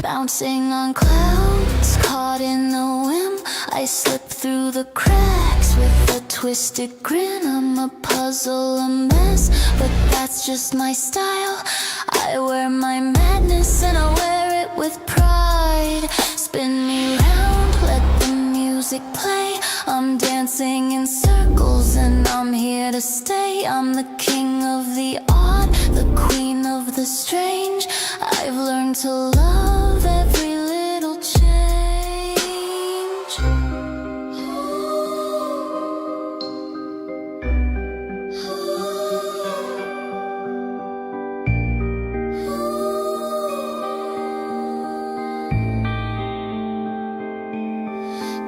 Bouncing on clouds, caught in the whim, I slip through the cracks with a twisted grin. I'm a puzzle, a mess, but that's just my style. I wear my madness and I wear it with pride. Spin me round, let the music play. I'm dancing in circles and I'm here to stay. I'm the king of the odd, the queen of the strange. I've learned to love every little change.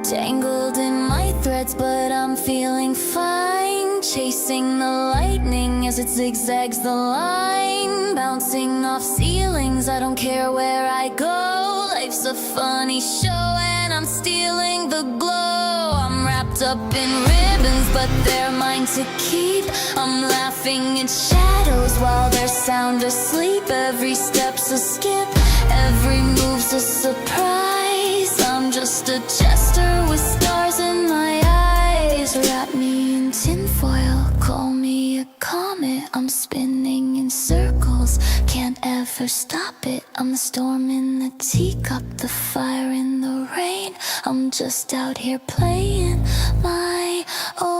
Tangled in my threads, but I'm feeling fine. Chasing the lightning as it zigzags the line. Bouncing off ceilings, I don't care where I go. Life's a funny show and I'm stealing the glow. I'm wrapped up in ribbons, but they're mine to keep. I'm laughing in shadows while they're sound asleep. Every step's a skip, every move's a surprise. I'm just a jester with stars in my eyes. Wrap me in tinfoil, call me a comet. I'm spinning in circles, can't ever stop it. I'm the storm in the teacup, the fire in the rain. I'm just out here playing my own